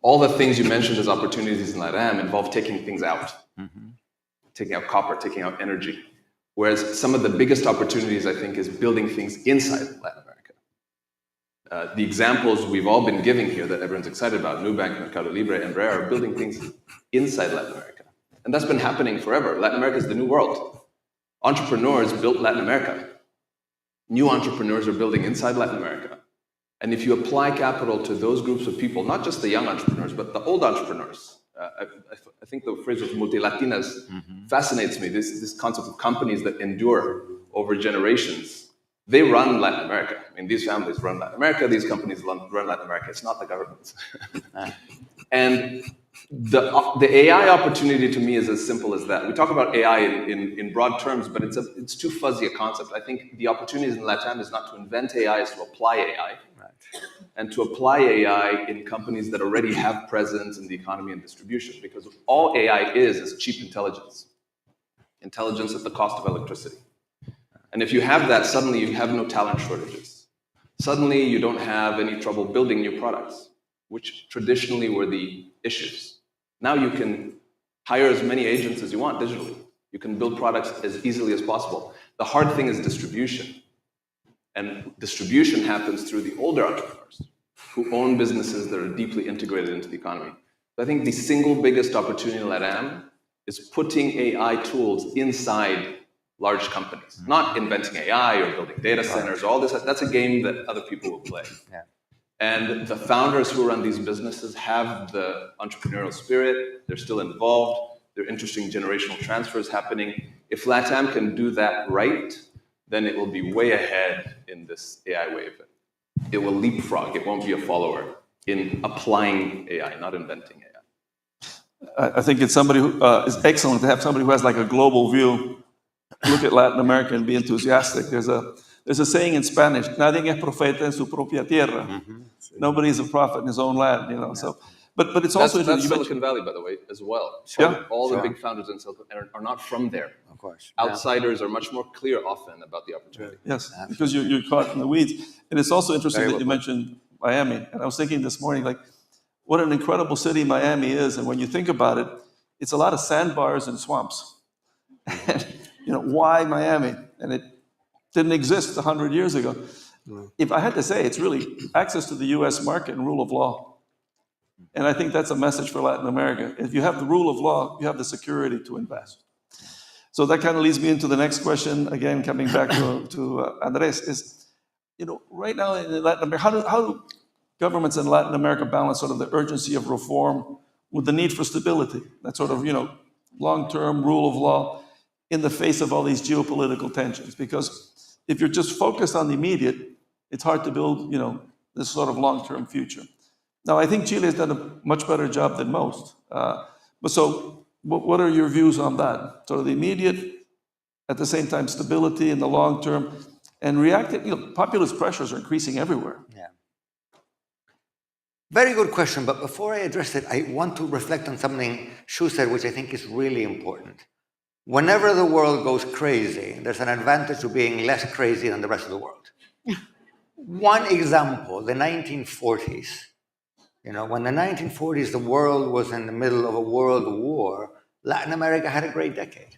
Speaker 1: all the things you mentioned as opportunities in LATAM involve taking things out, taking out copper, taking out energy. Whereas some of the biggest opportunities, I think, is building things inside Latin America. The examples we've all been giving here that everyone's excited about, Nubank, Mercado Libre, and Embraer, are building things inside Latin America. And that's been happening forever. Latin America is the new world. Entrepreneurs built Latin America. New entrepreneurs are building inside Latin America. And if you apply capital to those groups of people, not just the young entrepreneurs, but the old entrepreneurs, I think the phrase of multilatinas fascinates me, this concept of companies that endure over generations. They run Latin America. I mean, these families run Latin America, these companies run Latin America. It's not the governments. And the AI opportunity to me is as simple as that. We talk about AI in broad terms, but it's too fuzzy a concept. I think the opportunities in LATAM is not to invent AI, it's to apply AI. And to apply AI in companies that already have presence in the economy and distribution, because all AI is cheap intelligence. Intelligence at the cost of electricity. And if you have that, suddenly you have no talent shortages. Suddenly you don't have any trouble building new products, which traditionally were the issues. Now you can hire as many agents as you want digitally. You can build products as easily as possible. The hard thing is distribution. And distribution happens through the older entrepreneurs who own businesses that are deeply integrated into the economy. So I think the single biggest opportunity in LATAM is putting AI tools inside large companies, not inventing AI or building data centers, all this. That's a game that other people will play.
Speaker 20: Yeah.
Speaker 1: And the founders who run these businesses have the entrepreneurial spirit, they're still involved, there are interesting generational transfers happening. If LATAM can do that right, then it will be way ahead in this AI wave. It will leapfrog, it won't be a follower in applying AI, not inventing AI.
Speaker 15: I think it's somebody who is excellent to have somebody who has like a global view, look at Latin America and be enthusiastic. There's a saying in Spanish, nadie es profeta en su propia tierra. Nobody is a prophet in his own land, you know. So, but it's also
Speaker 1: that's Silicon Valley, by the way, as well.
Speaker 15: Yeah.
Speaker 1: All the big founders in Silicon Valley are not from there.
Speaker 20: Of course.
Speaker 1: Outsiders are much more clear often about the opportunity.
Speaker 15: Yes, because you're caught in the weeds. And it's also interesting that you mentioned Miami. And I was thinking this morning, like, what an incredible city Miami is. And when you think about it, it's a lot of sandbars and swamps. And, you know, why Miami? And it didn't exist 100 years ago. If I had to say, it's really access to the US market and rule of law. And I think that's a message for Latin America. If you have the rule of law, you have the security to invest. So that kind of leads me into the next question, again, coming back to Andres, is, you know, right now in Latin America, how do governments in Latin America balance sort of the urgency of reform with the need for stability, that sort of, you know, long-term rule of law in the face of all these geopolitical tensions? Because if you're just focused on the immediate, it's hard to build, you know, this sort of long-term future. Now, I think Chile has done a much better job than most. But so what are your views on that? Sort of the immediate, at the same time, stability in the long term, and reactive, you know, populist pressures are increasing everywhere.
Speaker 20: Yeah. Very good question, but before I address it, I want to reflect on something Shu said, which I think is really important. Whenever the world goes crazy, there's an advantage to being less crazy than the rest of the world. One example, the 1940s. You know, when the 1940s, the world was in the middle of a world war, Latin America had a great decade.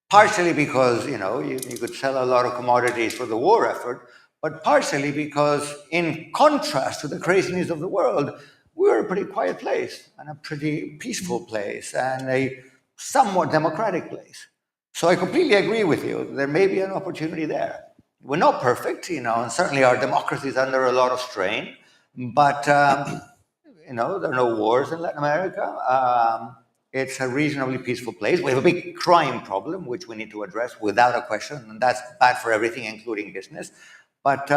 Speaker 20: Partially because, you know, you could sell a lot of commodities for the war effort, but partially because, in contrast to the craziness of the world, we're a pretty quiet place and a pretty peaceful place and a somewhat democratic place. So I completely agree with you. There may be an opportunity there. We're not perfect, and certainly our democracy is under a lot of strain, but, there are no wars in Latin America. It's a reasonably peaceful place. We have a big crime problem, which we need to address without a question, and that's bad for everything, including business. But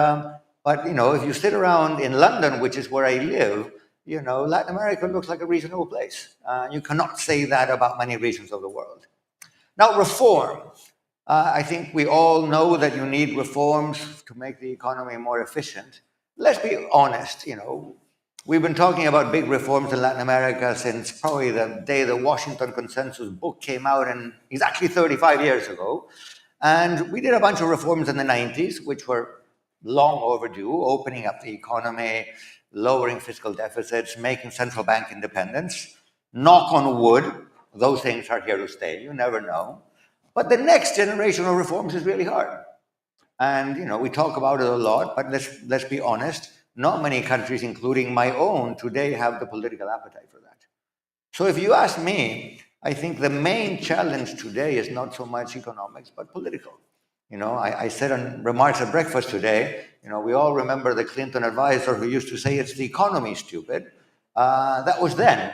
Speaker 20: if you sit around in London, which is where I live, Latin America looks like a reasonable place. You cannot say that about many regions of the world. Now, reform. I think we all know that you need reforms to make the economy more efficient. Let's be honest, we've been talking about big reforms in Latin America since probably the day the Washington Consensus book came out exactly 35 years ago. And we did a bunch of reforms in the 90s, which were long overdue, opening up the economy, lowering fiscal deficits, making central bank independence. Knock on wood, those things are here to stay. You never know. But the next generation of reforms is really hard. And, we talk about it a lot, but let's be honest, not many countries, including my own, today have the political appetite for that. So if you ask me, I think the main challenge today is not so much economics, but political. I said in remarks at breakfast today, we all remember the Clinton advisor who used to say it's the economy, stupid. That was then.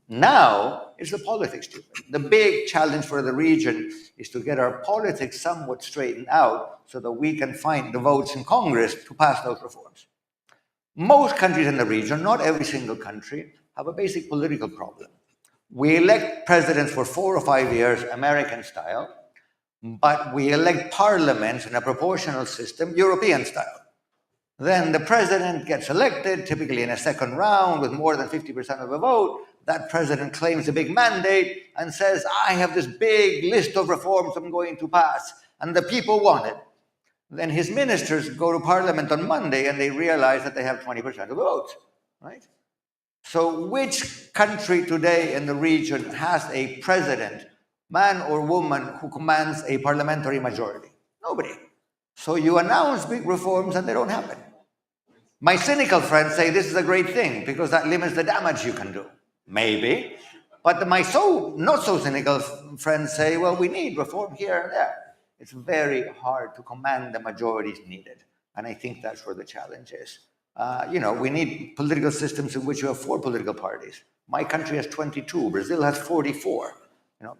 Speaker 20: Now, it's the politics, stupid. The big challenge for the region is to get our politics somewhat straightened out so that we can find the votes in Congress to pass those reforms. Most countries in the region, not every single country, have a basic political problem. We elect presidents for 4 or 5 years, American style, but we elect parliaments in a proportional system, European style. Then the president gets elected, typically in a second round with more than 50% of the vote. That president claims a big mandate and says, I have this big list of reforms I'm going to pass, and the people want it. Then his ministers go to parliament on Monday and they realize that they have 20% of the votes, right? So which country today in the region has a president, man or woman, who commands a parliamentary majority? Nobody. So you announce big reforms and they don't happen. My cynical friends say this is a great thing because that limits the damage you can do. Maybe. But my not so cynical friends say, well, we need reform here and there. It's very hard to command the majorities needed. And I think that's where the challenge is. We need political systems in which you have 4 political parties. My country has 22. Brazil has 44.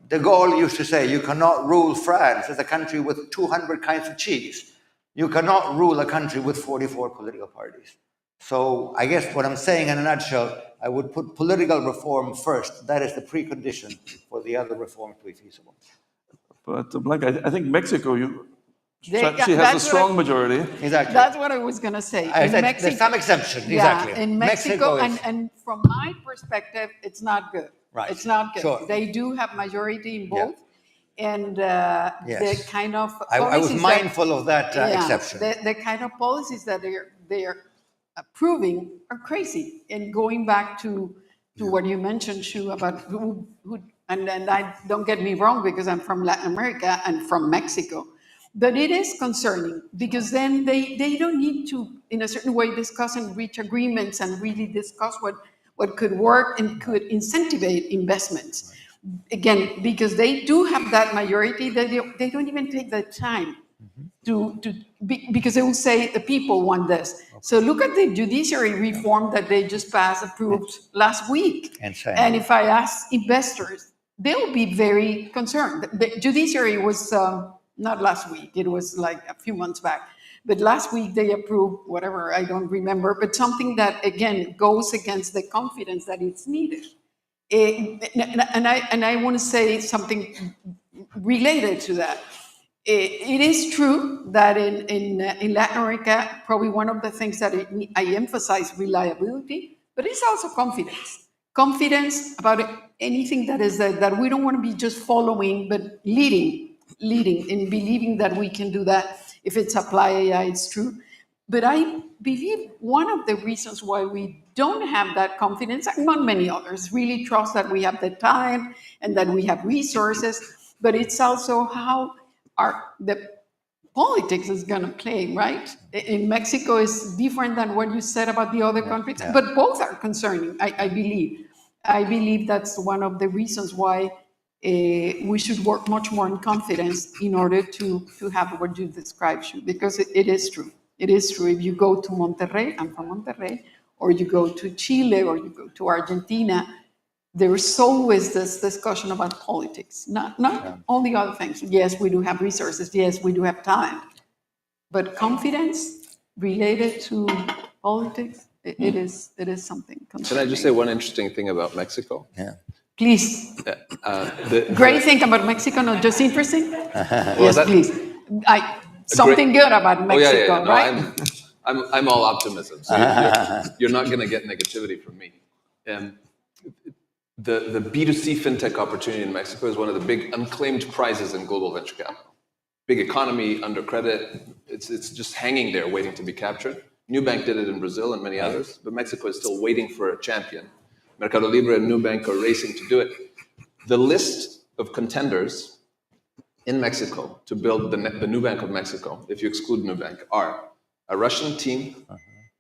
Speaker 20: De Gaulle used to say, you cannot rule France as a country with 200 kinds of cheese. You cannot rule a country with 44 political parties. So I guess what I'm saying in a nutshell, I would put political reform first. That is the precondition for the other reforms to be feasible.
Speaker 15: But Blanca, I think Mexico, she has a strong majority.
Speaker 20: Exactly.
Speaker 13: That's what I was going to say.
Speaker 20: There's some exceptions, exactly.
Speaker 13: Yeah, in Mexico, and from my perspective, it's not good.
Speaker 20: Right.
Speaker 13: It's not good.
Speaker 20: Sure.
Speaker 13: They do have majority in both.
Speaker 20: Yeah.
Speaker 13: And
Speaker 20: yes.
Speaker 13: the kind of
Speaker 20: I was mindful of that exception.
Speaker 13: The kind of policies that they're approving are crazy. And going back to what you mentioned, Shu, about who and I don't get me wrong, because I'm from Latin America and from Mexico, but it is concerning because then they don't need to, in a certain way, discuss and reach agreements and really discuss what could work and could incentivize investments. Again, because they do have that majority, they don't even take the time because they will say the people want this. So look at the judiciary reform that they just approved last week. And if I ask investors, they'll be very concerned. The judiciary was not last week, it was like a few months back. But last week they approved whatever, I don't remember, but something that again goes against the confidence that it's needed. And I want to say something related to that. It is true that in Latin America, probably one of the things that I emphasize reliability, but it's also confidence. Confidence about anything that is that we don't want to be just following, but leading and believing that we can do that. If it's apply AI, it's true. But I believe one of the reasons why we don't have that confidence, among many others, really trust that we have the time and that we have resources, but it's also how the politics is going to play, right? In Mexico is different than what you said about the other countries, but both are concerning, I believe. I believe that's one of the reasons why we should work much more in confidence in order to have what you described, because it is true. It is true. If you go to Monterrey, I'm from Monterrey, or you go to Chile, or you go to Argentina, there is always this discussion about politics, not all the other things. Yes, we do have resources. Yes, we do have talent. But confidence related to politics, it is something concerning.
Speaker 1: Can I just say one interesting thing about Mexico?
Speaker 20: Yeah.
Speaker 13: Please. Great thing about Mexico, not just interesting? Yes, please. Something good about Mexico,
Speaker 1: No,
Speaker 13: right?
Speaker 1: I'm all optimism. So you're not going to get negativity from me. The B2C fintech opportunity in Mexico is one of the big unclaimed prizes in global venture capital. Big economy, under credit, it's just hanging there waiting to be captured. Nubank did it in Brazil and many others, but Mexico is still waiting for a champion. Mercado Libre and Nubank are racing to do it. The list of contenders in Mexico to build the Nubank of Mexico, if you exclude Nubank, are a Russian team,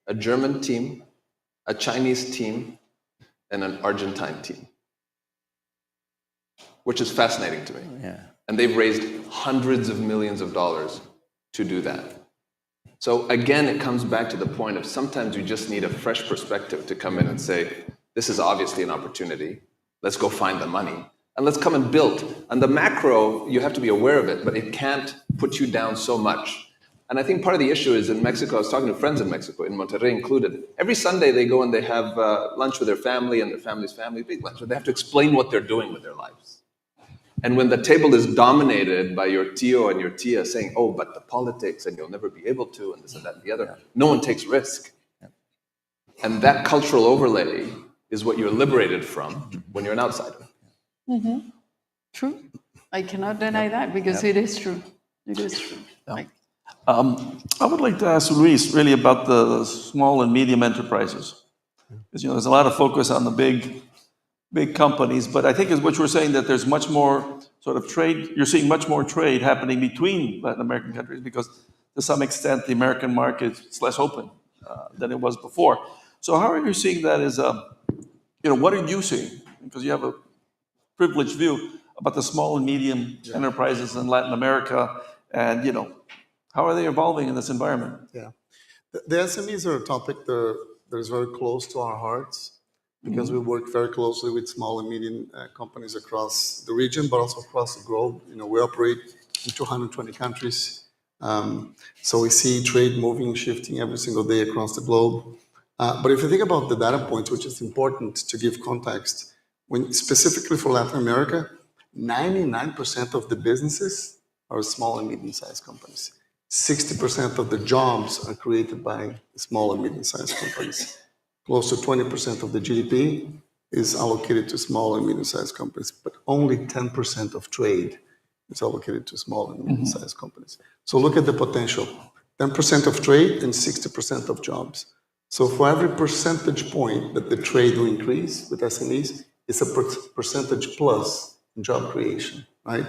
Speaker 1: a German team, a Chinese team, and an Argentine team, which is fascinating to me.
Speaker 20: Yeah.
Speaker 1: And they've raised hundreds of millions of dollars to do that. So again, it comes back to the point of sometimes you just need a fresh perspective to come in and say, this is obviously an opportunity. Let's go find the money and let's come and build. And the macro, you have to be aware of it, but it can't put you down so much. And I think part of the issue is in Mexico, I was talking to friends in Mexico, in Monterrey included. Every Sunday they go and they have lunch with their family and their family's family, big lunch, where they have to explain what they're doing with their lives. And when the table is dominated by your tío and your tía saying, oh, but the politics and you'll never be able to, and this and that and the other, no one takes risk. And that cultural overlay is what you're liberated from when you're an outsider.
Speaker 13: Mm-hmm. True. I cannot deny that because it is true. It is true.
Speaker 15: I would like to ask Luis really about the small and medium enterprises. Because there's a lot of focus on the big companies, but I think is what you were saying that there's much more sort of trade, you're seeing much more trade happening between Latin American countries because to some extent the American market is less open than it was before. So how are you seeing that as what are you seeing? Because you have a privileged view about the small and medium enterprises in Latin America and, how are they evolving in this environment?
Speaker 21: Yeah. The SMEs are a topic that is very close to our hearts because we work very closely with small and medium companies across the region, but also across the globe. We operate in 220 countries. So we see trade moving, shifting every single day across the globe. But if you think about the data points, which is important to give context, specifically for Latin America, 99% of the businesses are small and medium-sized companies. 60% of the jobs are created by small and medium-sized companies. Close to 20% of the GDP is allocated to small and medium-sized companies, but only 10% of trade is allocated to small and medium-sized companies. So look at the potential. 10% of trade and 60% of jobs. So for every percentage point that the trade will increase with SMEs, it's a percentage plus in job creation, right?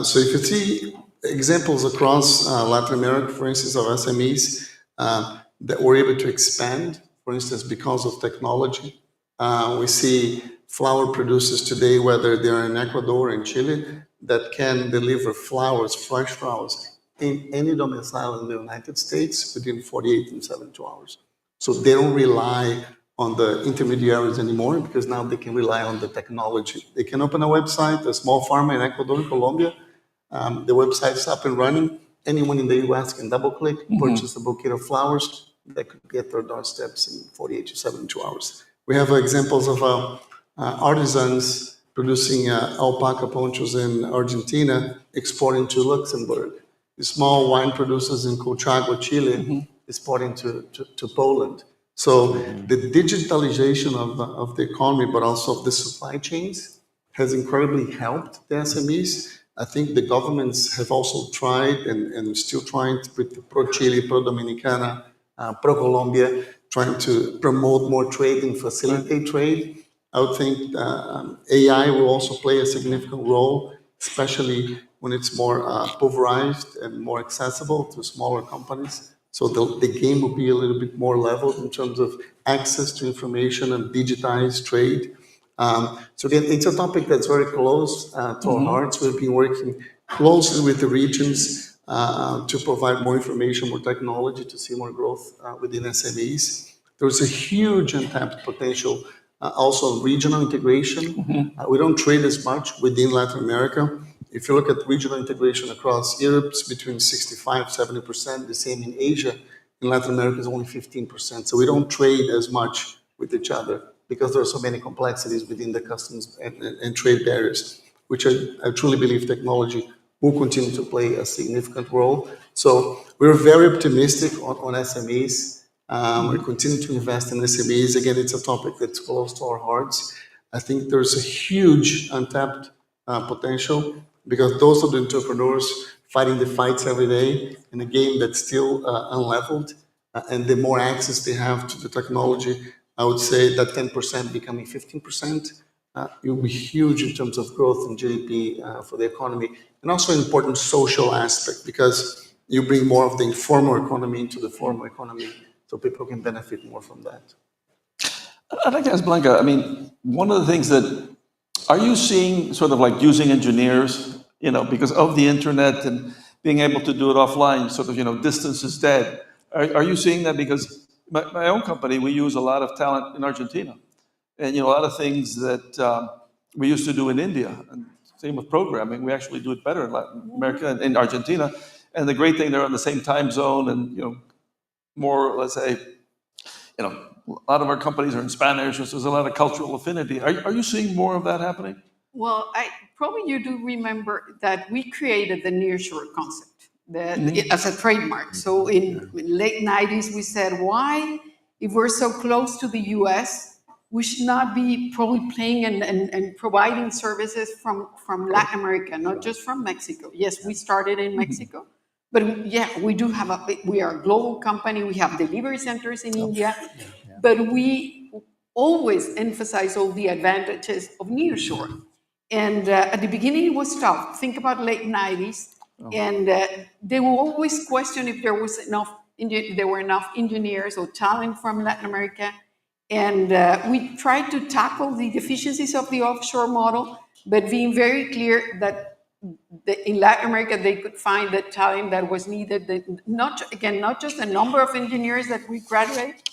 Speaker 21: So if you see examples across Latin America, for instance, of SMEs that were able to expand, for instance, because of technology. We see flower producers today, whether they're in Ecuador or in Chile, that can deliver flowers, fresh flowers, in any domicile in the United States within 48 and 72 hours. So they don't rely on the intermediaries anymore because now they can rely on the technology. They can open a website, a small farmer in Ecuador and Colombia, the website is up and running. Anyone in the US can double-click, purchase a bouquet of flowers that could get their doorsteps in 48 to 72 hours. We have examples of artisans producing alpaca ponchos in Argentina, exporting to Luxembourg. The small wine producers in Colchagua, Chile, exporting to Poland. So the digitalization of the economy, but also of the supply chains, has incredibly helped the SMEs. I think the governments have also tried and still trying with Pro-Chile, Pro-Dominicana, Pro-Colombia, trying to promote more trade and facilitate trade. I would think AI will also play a significant role, especially when it's more pulverized and more accessible to smaller companies. So the game will be a little bit more leveled in terms of access to information and digitized trade. So again, it's a topic that's very close to our hearts. We've been working closely with the regions to provide more information, more technology, to see more growth within SMEs. There's a huge untapped potential also in regional integration. We don't trade as much within Latin America. If you look at regional integration across Europe, it's between 65-70%. The same in Asia. In Latin America, is only 15%. So we don't trade as much with each other because there are so many complexities within the customs and trade barriers, which I truly believe technology will continue to play a significant role. So we're very optimistic on SMEs. We continue to invest in SMEs. Again, it's a topic that's close to our hearts. I think there's a huge untapped potential because those are the entrepreneurs fighting the fights every day in a game that's still unleveled. And the more access they have to the technology, I would say that 10% becoming 15%, it will be huge in terms of growth in GDP for the economy, and also an important social aspect because you bring more of the informal economy into the formal economy, so people can benefit more from that.
Speaker 15: I'd like to ask Blanca, I mean, one of the things that, are you seeing sort of like using engineers, because of the internet and being able to do it offline, sort of, distance is dead. Are you seeing that? Because my own company, we use a lot of talent in Argentina. And, a lot of things that we used to do in India, and same with programming, we actually do it better in Latin America and in Argentina. And the great thing, they're on the same time zone and, more, let's say, a lot of our companies are in Spanish, so there's a lot of cultural affinity. Are you seeing more of that happening?
Speaker 13: Well, probably you do remember that we created the nearshore concept as a trademark. So in late 90s, we said, why, if we're so close to the US, we should not be probably playing and providing services from Latin America, not just from Mexico. Yes, we started in Mexico, but yeah, we are a global company. We have delivery centers in India, but we always emphasize all the advantages of nearshore. And at the beginning, it was tough. Think about late 90s, and they will always question if there were enough engineers or talent from Latin America. And we tried to tackle the deficiencies of the offshore model, but being very clear that in Latin America, they could find the talent that was needed. Not just the number of engineers that we graduate,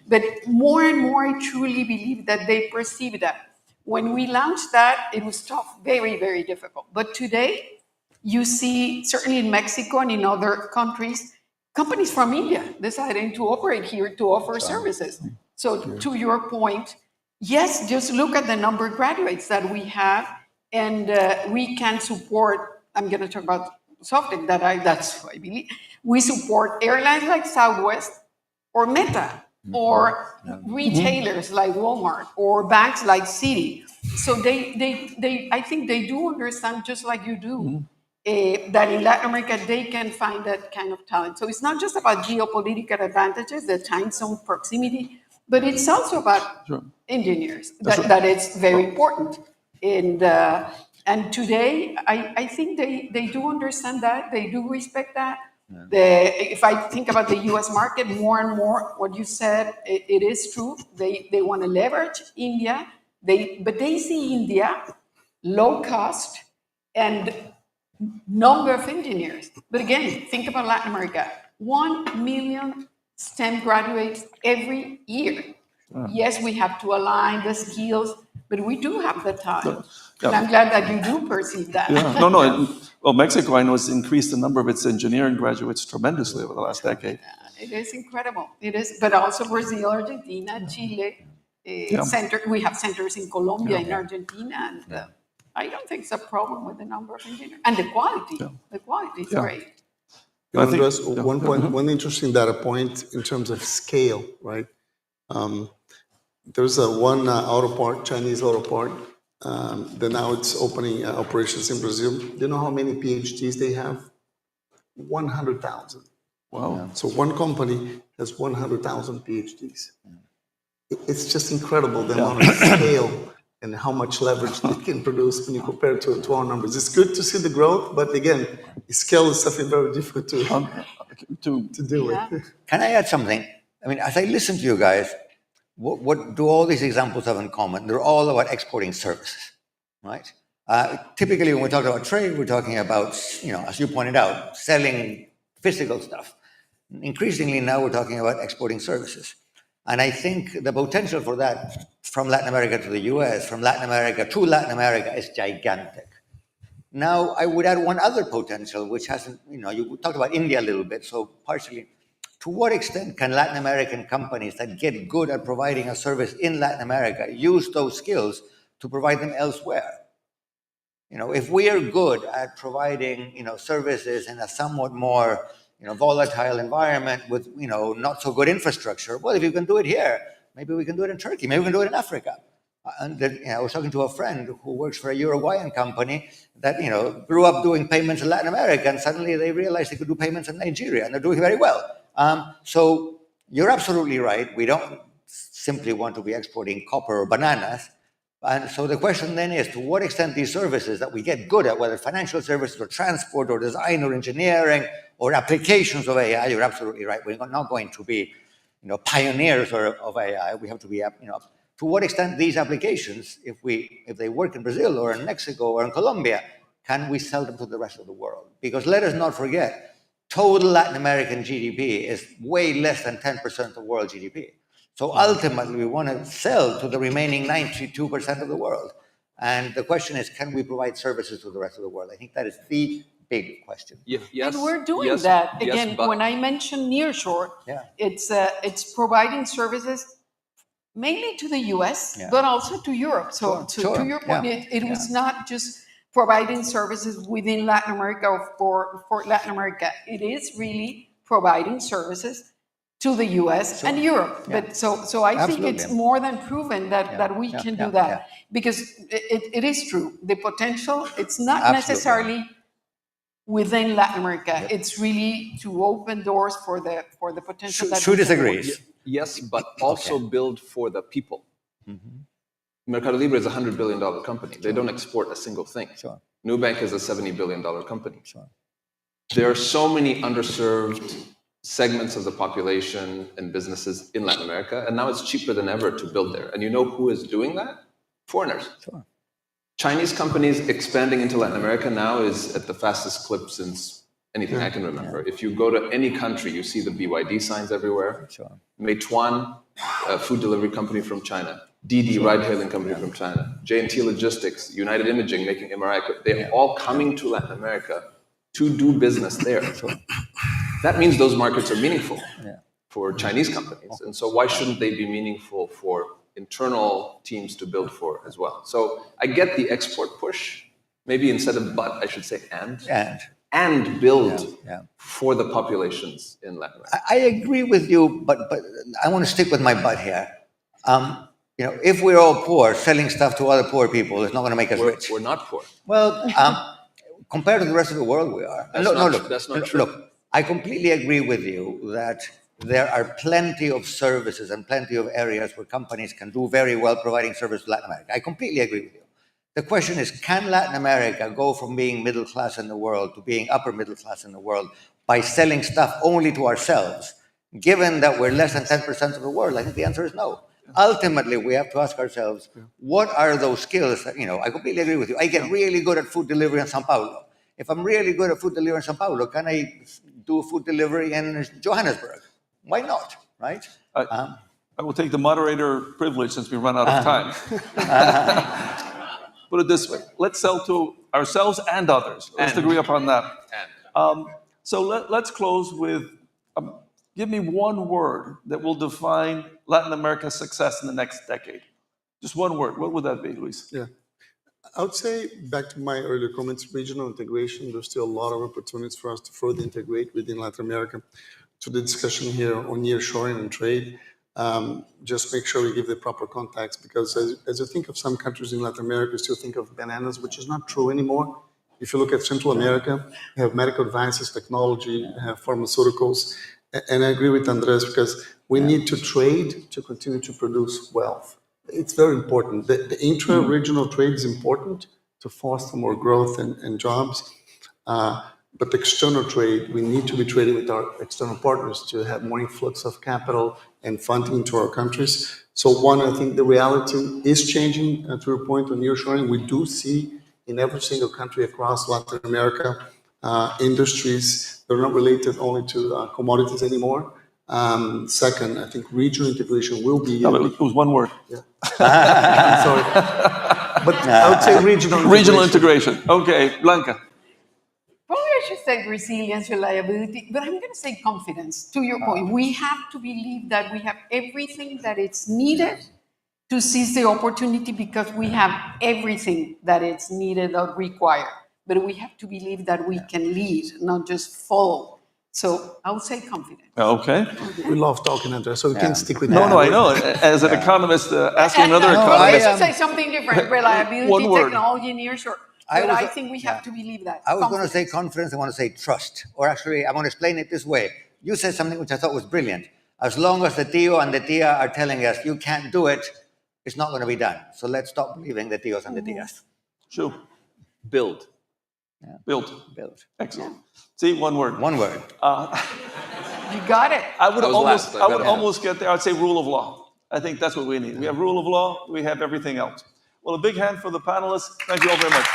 Speaker 13: but more and more, I truly believe that they perceive that. When we launched that, it was tough, very, very difficult. But today, you see, certainly in Mexico and in other countries, companies from India deciding to operate here to offer services. So to your point, yes, just look at the number of graduates that we have, and we can support, I'm going to talk about Softec, that's what I believe. We support airlines like Southwest or Meta, or retailers like Walmart, or banks like Citi. So I think they do understand, just like you do, that in Latin America, they can find that kind of talent. So it's not just about geopolitical advantages, the time zone proximity, but it's also about engineers. That is very important. And today, I think they do understand that, they do respect that. If I think about the US market, more and more, what you said, it is true. They want to leverage India, but they see India, low cost, and number of engineers. But again, think about Latin America, 1 million STEM graduates every year. Yes, we have to align the skills, but we do have the time. And I'm glad that you do perceive that.
Speaker 15: Well, Mexico, I know, has increased the number of its engineering graduates tremendously over the last decade.
Speaker 13: It is incredible. It is, but also Brazil, Argentina, Chile. We have centers in Colombia, in Argentina, and I don't think it's a problem with the number of engineers. And the quality. The quality is great.
Speaker 21: Andres, one interesting data point in terms of scale, right? There's one Chinese auto part, that now it's opening operations in Brazil. Do you know how many PhDs they have? 100,000.
Speaker 15: Wow.
Speaker 21: So one company has 100,000 PhDs. It's just incredible, the amount of scale and how much leverage it can produce when you compare it to our numbers. It's good to see the growth, but again, scale is something very difficult to deal with.
Speaker 20: Can I add something? I mean, as I listen to you guys, what do all these examples have in common? They're all about exporting services, right? Typically, when we talk about trade, we're talking about, as you pointed out, selling physical stuff. Increasingly now, we're talking about exporting services. And I think the potential for that from Latin America to the US, from Latin America to Latin America is gigantic. Now, I would add one other potential, which hasn't, you talked about India a little bit, so partially. To what extent can Latin American companies that get good at providing a service in Latin America use those skills to provide them elsewhere? If we are good at providing, services in a somewhat more, volatile environment with, not so good infrastructure, well, if you can do it here, maybe we can do it in Turkey, maybe we can do it in Africa. And I was talking to a friend who works for a Uruguayan company that, grew up doing payments in Latin America, and suddenly they realized they could do payments in Nigeria, and they're doing very well. So you're absolutely right. We don't simply want to be exporting copper or bananas. And so the question then is, to what extent these services that we get good at, whether financial services or transport or design or engineering or applications of AI, you're absolutely right. We're not going to be, pioneers of AI. We have to be, to what extent these applications, if they work in Brazil or in Mexico or in Colombia, can we sell them to the rest of the world? Because let us not forget, total Latin American GDP is way less than 10% of world GDP. So ultimately, we want to sell to the remaining 92% of the world. And the question is, can we provide services to the rest of the world? I think that is the big question.
Speaker 3: Yes, and we're doing that. Again, when I mention nearshore, it's providing services mainly to the US, but also to Europe. So to your point, it was not just providing services within Latin America or for Latin America. It is really providing services to the US and Europe. But so I think it's more than proven that we can do that. Because it is true. The potential, it's not necessarily within Latin America. It's really to open doors for the potential.
Speaker 20: Shu disagrees.
Speaker 1: Yes, but also build for the people. Mercado Libre is a $100 billion company. They don't export a single thing. Nubank is a $70 billion company. There are so many underserved segments of the population and businesses in Latin America, and now it's cheaper than ever to build there. And you know who is doing that? Foreigners. Chinese companies expanding into Latin America now is at the fastest clip since anything I can remember. If you go to any country, you see the BYD signs everywhere. Meituan, a food delivery company from China. Didi, ride-hailing company from China. J&T Logistics, United Imaging, making MRI. They're all coming to Latin America to do business there. That means those markets are meaningful for Chinese companies. And so why shouldn't they be meaningful for internal teams to build for as well? So I get the export push. Maybe instead of but, I should say and build for the populations in Latin America.
Speaker 20: I agree with you, but I want to stick with my but here. If we're all poor, selling stuff to other poor people is not going to make us rich.
Speaker 1: We're not poor.
Speaker 20: Well, compared to the rest of the world, we are.
Speaker 1: That's not true.
Speaker 20: Look, I completely agree with you that there are plenty of services and plenty of areas where companies can do very well providing service to Latin America. I completely agree with you. The question is, can Latin America go from being middle class in the world to being upper middle class in the world by selling stuff only to ourselves? Given that we're less than 10% of the world, I think the answer is no. Ultimately, we have to ask ourselves, what are those skills that, I completely agree with you. I get really good at food delivery in Sao Paulo. If I'm really good at food delivery in Sao Paulo, can I do food delivery in Johannesburg? Why not, right?
Speaker 15: I will take the moderator privilege since we run out of time. Put it this way, let's sell to ourselves and others. Let's agree upon that. So let's close with, give me one word that will define Latin America's success in the next decade. Just one word. What would that be, Luis?
Speaker 21: Yeah. I would say, back to my earlier comments, regional integration. There's still a lot of opportunities for us to further integrate within Latin America. To the discussion here on nearshoring and trade, just make sure we give the proper context, because as you think of some countries in Latin America, you still think of bananas, which is not true anymore. If you look at Central America, you have medical advances, technology, you have pharmaceuticals. And I agree with Andres, because we need to trade to continue to produce wealth. it's very important. The intra-regional trade is important to foster more growth and jobs. But the external trade, we need to be trading with our external partners to have more influx of capital and funding into our countries. So one, I think the reality is changing. To your point on nearshoring, we do see in every single country across Latin America industries that are not related only to commodities anymore. Second, I think regional integration will be...
Speaker 15: No, but it was one word.
Speaker 21: Yeah. I'm sorry. But I would say regional integration.
Speaker 15: Regional integration. Okay, Blanca.
Speaker 3: Probably I should say resilience, reliability, but I'm going to say confidence. To your point, we have to believe that we have everything that it's needed to seize the opportunity because we have everything that it's needed or required. But we have to believe that we can lead, not just follow. So I would say confidence.
Speaker 15: Okay.
Speaker 21: We love talking, Andrea, so we can stick with
Speaker 15: that.
Speaker 21: No,
Speaker 15: I know. As an economist, asking another
Speaker 3: economist.
Speaker 15: economist.
Speaker 3: I should say something different. Reliability, technology, nearshore. But I think we have to believe that.
Speaker 20: I was going to say confidence, I want to say trust. Or actually, I want to explain it this way. You said something which I thought was brilliant. As long as the tío and the tía are telling us you can't do it, it's not going to be done. So let's stop believing the tíos and the tías.
Speaker 15: Sure.
Speaker 1: Build.
Speaker 20: Yeah.
Speaker 15: Build. Excellent. See, one word.
Speaker 20: One word.
Speaker 3: You got it.
Speaker 15: I would almost get there. I'd say rule of law. I think that's what we need. We have rule of law. We have everything else. Well, a big hand for the panelists. Thank you all very much.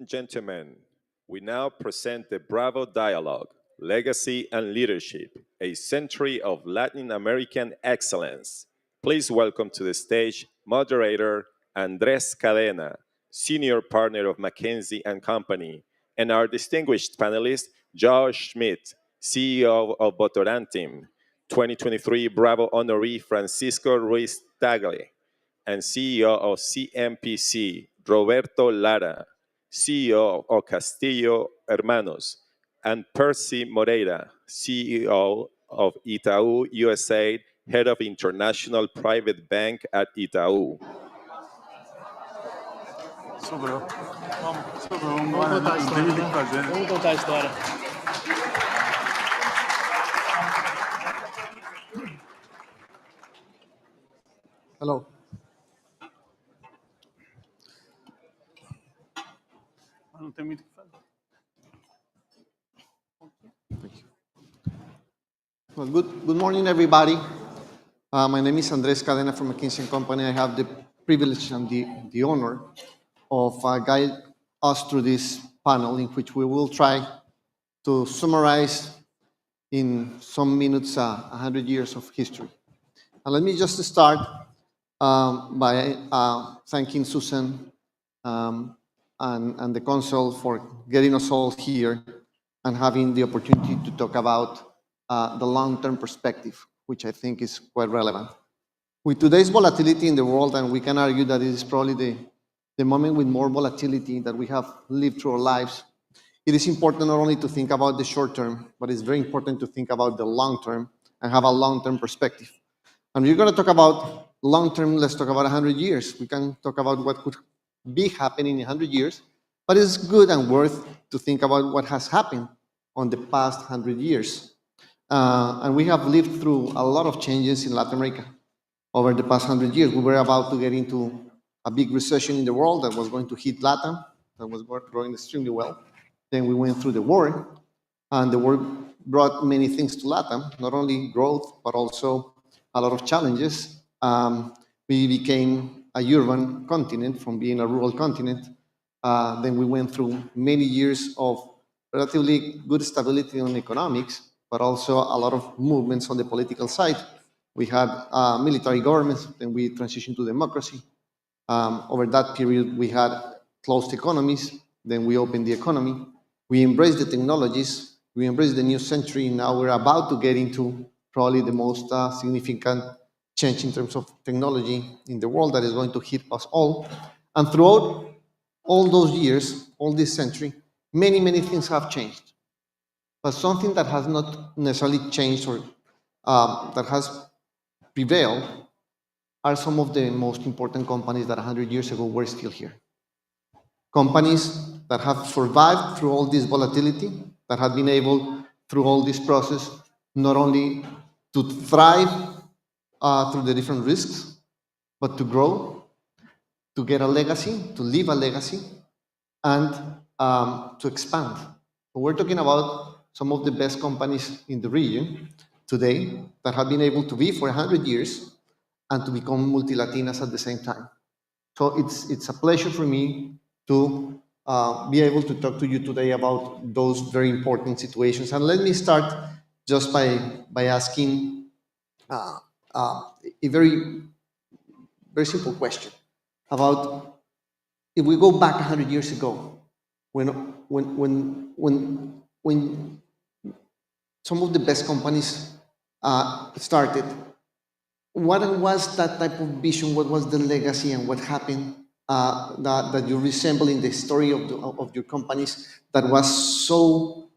Speaker 18: Gentlemen, we now present the Bravo Dialogue, Legacy and Leadership, a century of Latin American excellence. Please welcome to the stage moderator Andrés Cadena, senior partner of McKinsey & Company, and our distinguished panelist, Josh Schmidt, CEO of Votorantim, 2023 Bravo honoree Francisco Ruiz Tagle, and CEO of CMPC, Roberto Lara, CEO of Castillo Hermanos, and Percy Moreira, CEO of Itaú USA, Head of International Private Bank at Itaú.
Speaker 4: Vamos contar a história.
Speaker 21: Hello.
Speaker 4: Não tem muito o que fazer.
Speaker 22: Well, good morning, everybody. My name is Andrés Cadena from McKinsey & Company. I have the privilege and the honor of guide us through this panel in which we will try to summarize in some minutes 100 years of history. And let me just start by thanking Susan and the Council for getting us all here and having the opportunity to talk about the long-term perspective, which I think is quite relevant. With today's volatility in the world, and we can argue that it is probably the moment with more volatility that we have lived through our lives, it is important not only to think about the short term, but it's very important to think about the long term and have a long-term perspective. And we're going to talk about long term, let's talk about 100 years. We can talk about what could be happening in 100 years, but it's good and worth to think about what has happened on the past 100 years. And we have lived through a lot of changes in Latin America over the past 100 years. We were about to get into a big recession in the world that was going to hit Latin, that was growing extremely well. Then we went through the war, and the war brought many things to Latin, not only growth, but also a lot of challenges. We became a urban continent from being a rural continent. Then we went through many years of relatively good stability on economics, but also a lot of movements on the political side. We had military governments, then we transitioned to democracy. Over that period, we had closed economies, then we opened the economy. We embraced the technologies, we embraced the new century, and now we're about to get into probably the most significant change in terms of technology in the world that is going to hit us all. And throughout all those years, all this century, many, many things have changed. But something that has not necessarily changed or that has prevailed are some of the most important companies that 100 years ago were still here. Companies that have survived through all this volatility, that have been able through all this process, not only to thrive through the different risks, but to grow, to get a legacy, to leave a legacy, and to expand. So we're talking about some of the best companies in the region today that have been able to be for 100 years and to become multi-Latinas at the same time. So it's a pleasure for me to be able to talk to you today about those very important situations. And let me start just by asking a very simple question about if we go back 100 years ago, when some of the best companies started, what was that type of vision? What was the legacy, and what happened that you resemble in the story of your companies that was so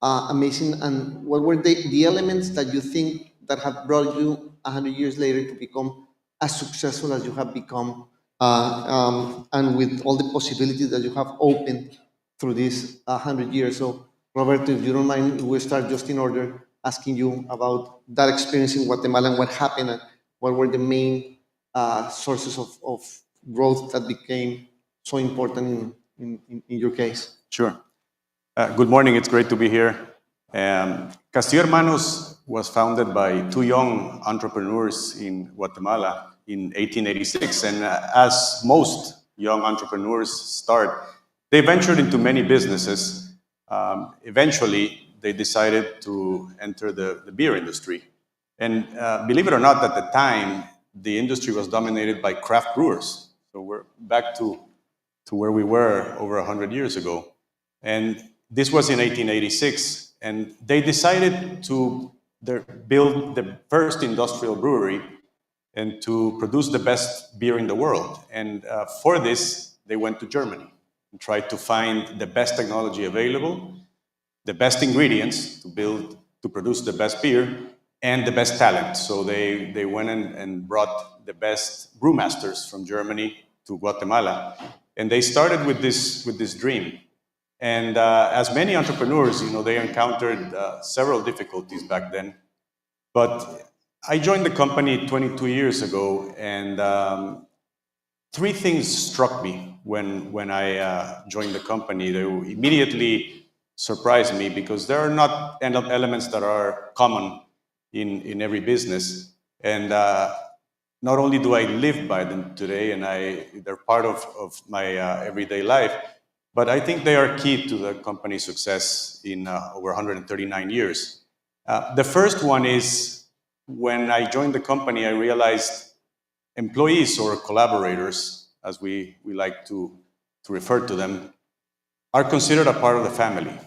Speaker 22: amazing? And what were the elements that you think that have brought you 100 years later to become as successful as you have become, and with all the possibilities that you have opened through these 100 years? So, Roberto, if you don't mind, we'll start just in order, asking you about that experience in Guatemala and what happened, and what were the main sources of growth that became so important in your case?
Speaker 5: Sure. Good morning. It's great to be here. Castillo Hermanos was founded by two young entrepreneurs in Guatemala in 1886. And as most young entrepreneurs start, they ventured into many businesses. Eventually, they decided to enter the beer industry. And believe it or not, at the time, the industry was dominated by craft brewers. So we're back to where we were over 100 years ago. And this was in 1886. And they decided to build the first industrial brewery and to produce the best beer in the world. And for this, they went to Germany and tried to find the best technology available, the best ingredients to produce the best beer, and the best talent. So they went and brought the best brewmasters from Germany to Guatemala. And they started with this dream. And as many entrepreneurs, they encountered several difficulties back then. But I joined the company 22 years ago, and three things struck me when I joined the company. They immediately surprised me because there are not elements that are common in every business. And not only do I live by them today, and they're part of my everyday life, but I think they are key to the company's success in over 139 years. The first one is, when I joined the company, I realized employees, or collaborators, as we like to refer to them, are considered a part of the family.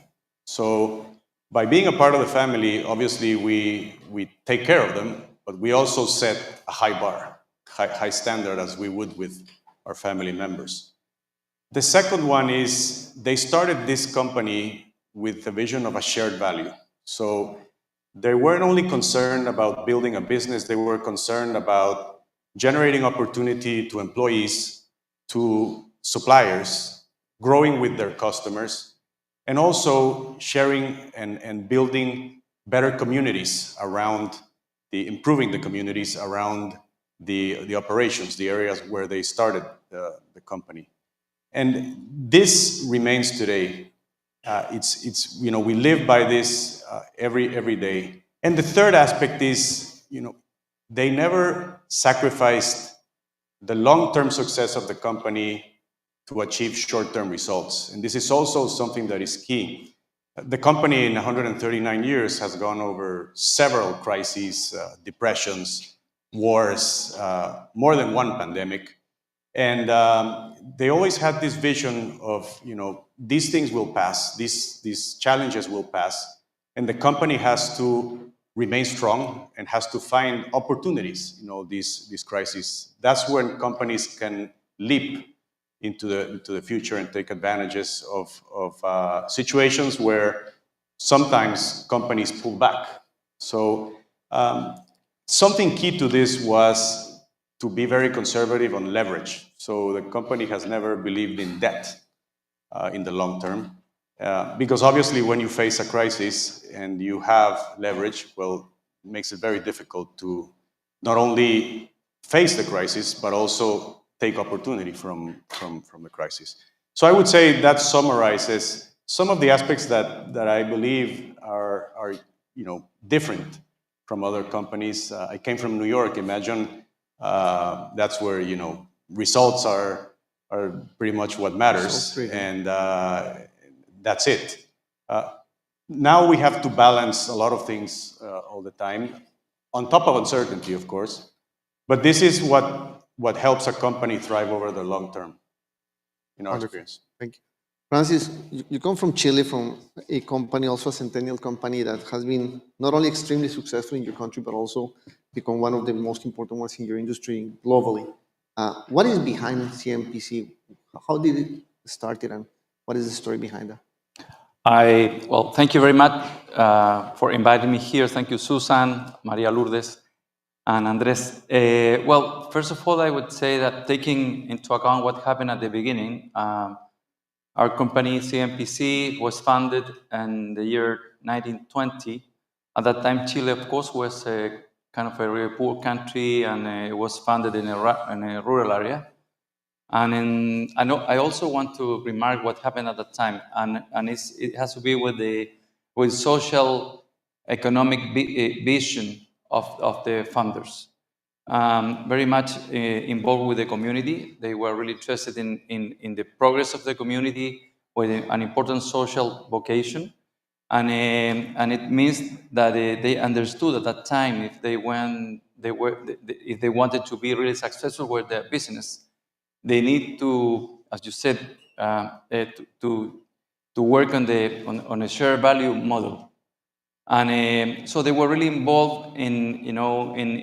Speaker 5: So by being a part of the family, obviously we take care of them, but we also set a high bar, high standard, as we would with our family members. The second one is, they started this company with the vision of a shared value. So they weren't only concerned about building a business, they were concerned about generating opportunity to employees, to suppliers, growing with their customers, and also sharing and building better communities around improving the communities around the operations, the areas where they started the company. And this remains today. We live by this every day. And the third aspect is, they never sacrificed the long-term success of the company to achieve short-term results. And this is also something that is key. The company in 139 years has gone over several crises, depressions, wars, more than one pandemic. And they always had this vision of, these things will pass, these challenges will pass, and the company has to remain strong and has to find opportunities, these crises. That's when companies can leap into the future and take advantages of situations where sometimes companies pull back. So something key to this was to be very conservative on leverage. So the company has never believed in debt. in the long term. Because obviously when you face a crisis and you have leverage, well, it makes it very difficult to not only face the crisis, but also take opportunity from the crisis. So I would say that summarizes some of the aspects that I believe are different from other companies. I came from New York. Imagine that's where results are pretty much what matters, and that's it. Now we have to balance a lot of things all the time, on top of uncertainty, of course. But this is what helps a company thrive over the long term, in our experience.
Speaker 22: Thank you. Francis, you come from Chile, from a company, also a centennial company that has been not only extremely successful in your country, but also become one of the most important ones in your industry globally. What is behind CMPC? How did it start, and what is the story behind that?
Speaker 2: Well, thank you very much for inviting me here. Thank you, Susan, Maria Lourdes, and Andres. Well, first of all, I would say that taking into account what happened at the beginning, our company, CMPC, was founded in the year 1920. At that time, Chile, of course, was a kind of a very poor country, and it was founded in a rural area. And I also want to remark what happened at that time, and it has to be with social, economic vision of the founders. Very much involved with the community. They were really interested in the progress of the community with an important social vocation. And it means that they understood at that time if they wanted to be really successful with their business, they need to, as you said, to work on a shared value model. And so they were really involved in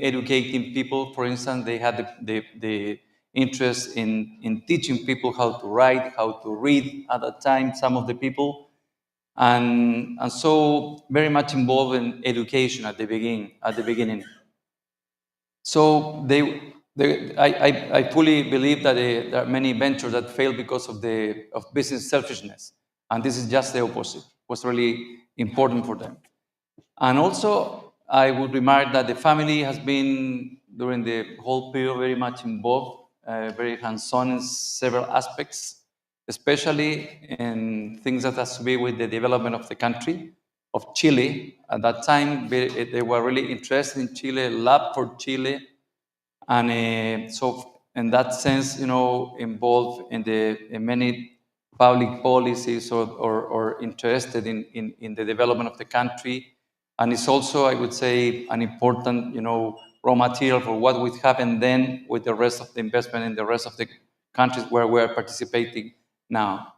Speaker 2: educating people. For instance, they had the interest in teaching people how to write, how to read at that time, some of the people. And so very much involved in education at the beginning. So I fully believe that there are many ventures that fail because of business selfishness. And this is just the opposite. It was really important for them. And also, I would remark that the family has been, during the whole period, very much involved, very hands-on in several aspects, especially in things that has to do with the development of the country, of Chile. At that time, they were really interested in Chile, love for Chile, and so in that sense, involved in many public policies or interested in the development of the country. And it's also, I would say, an important, raw material for what would happen then with the rest of the investment in the rest of the countries where we are participating now.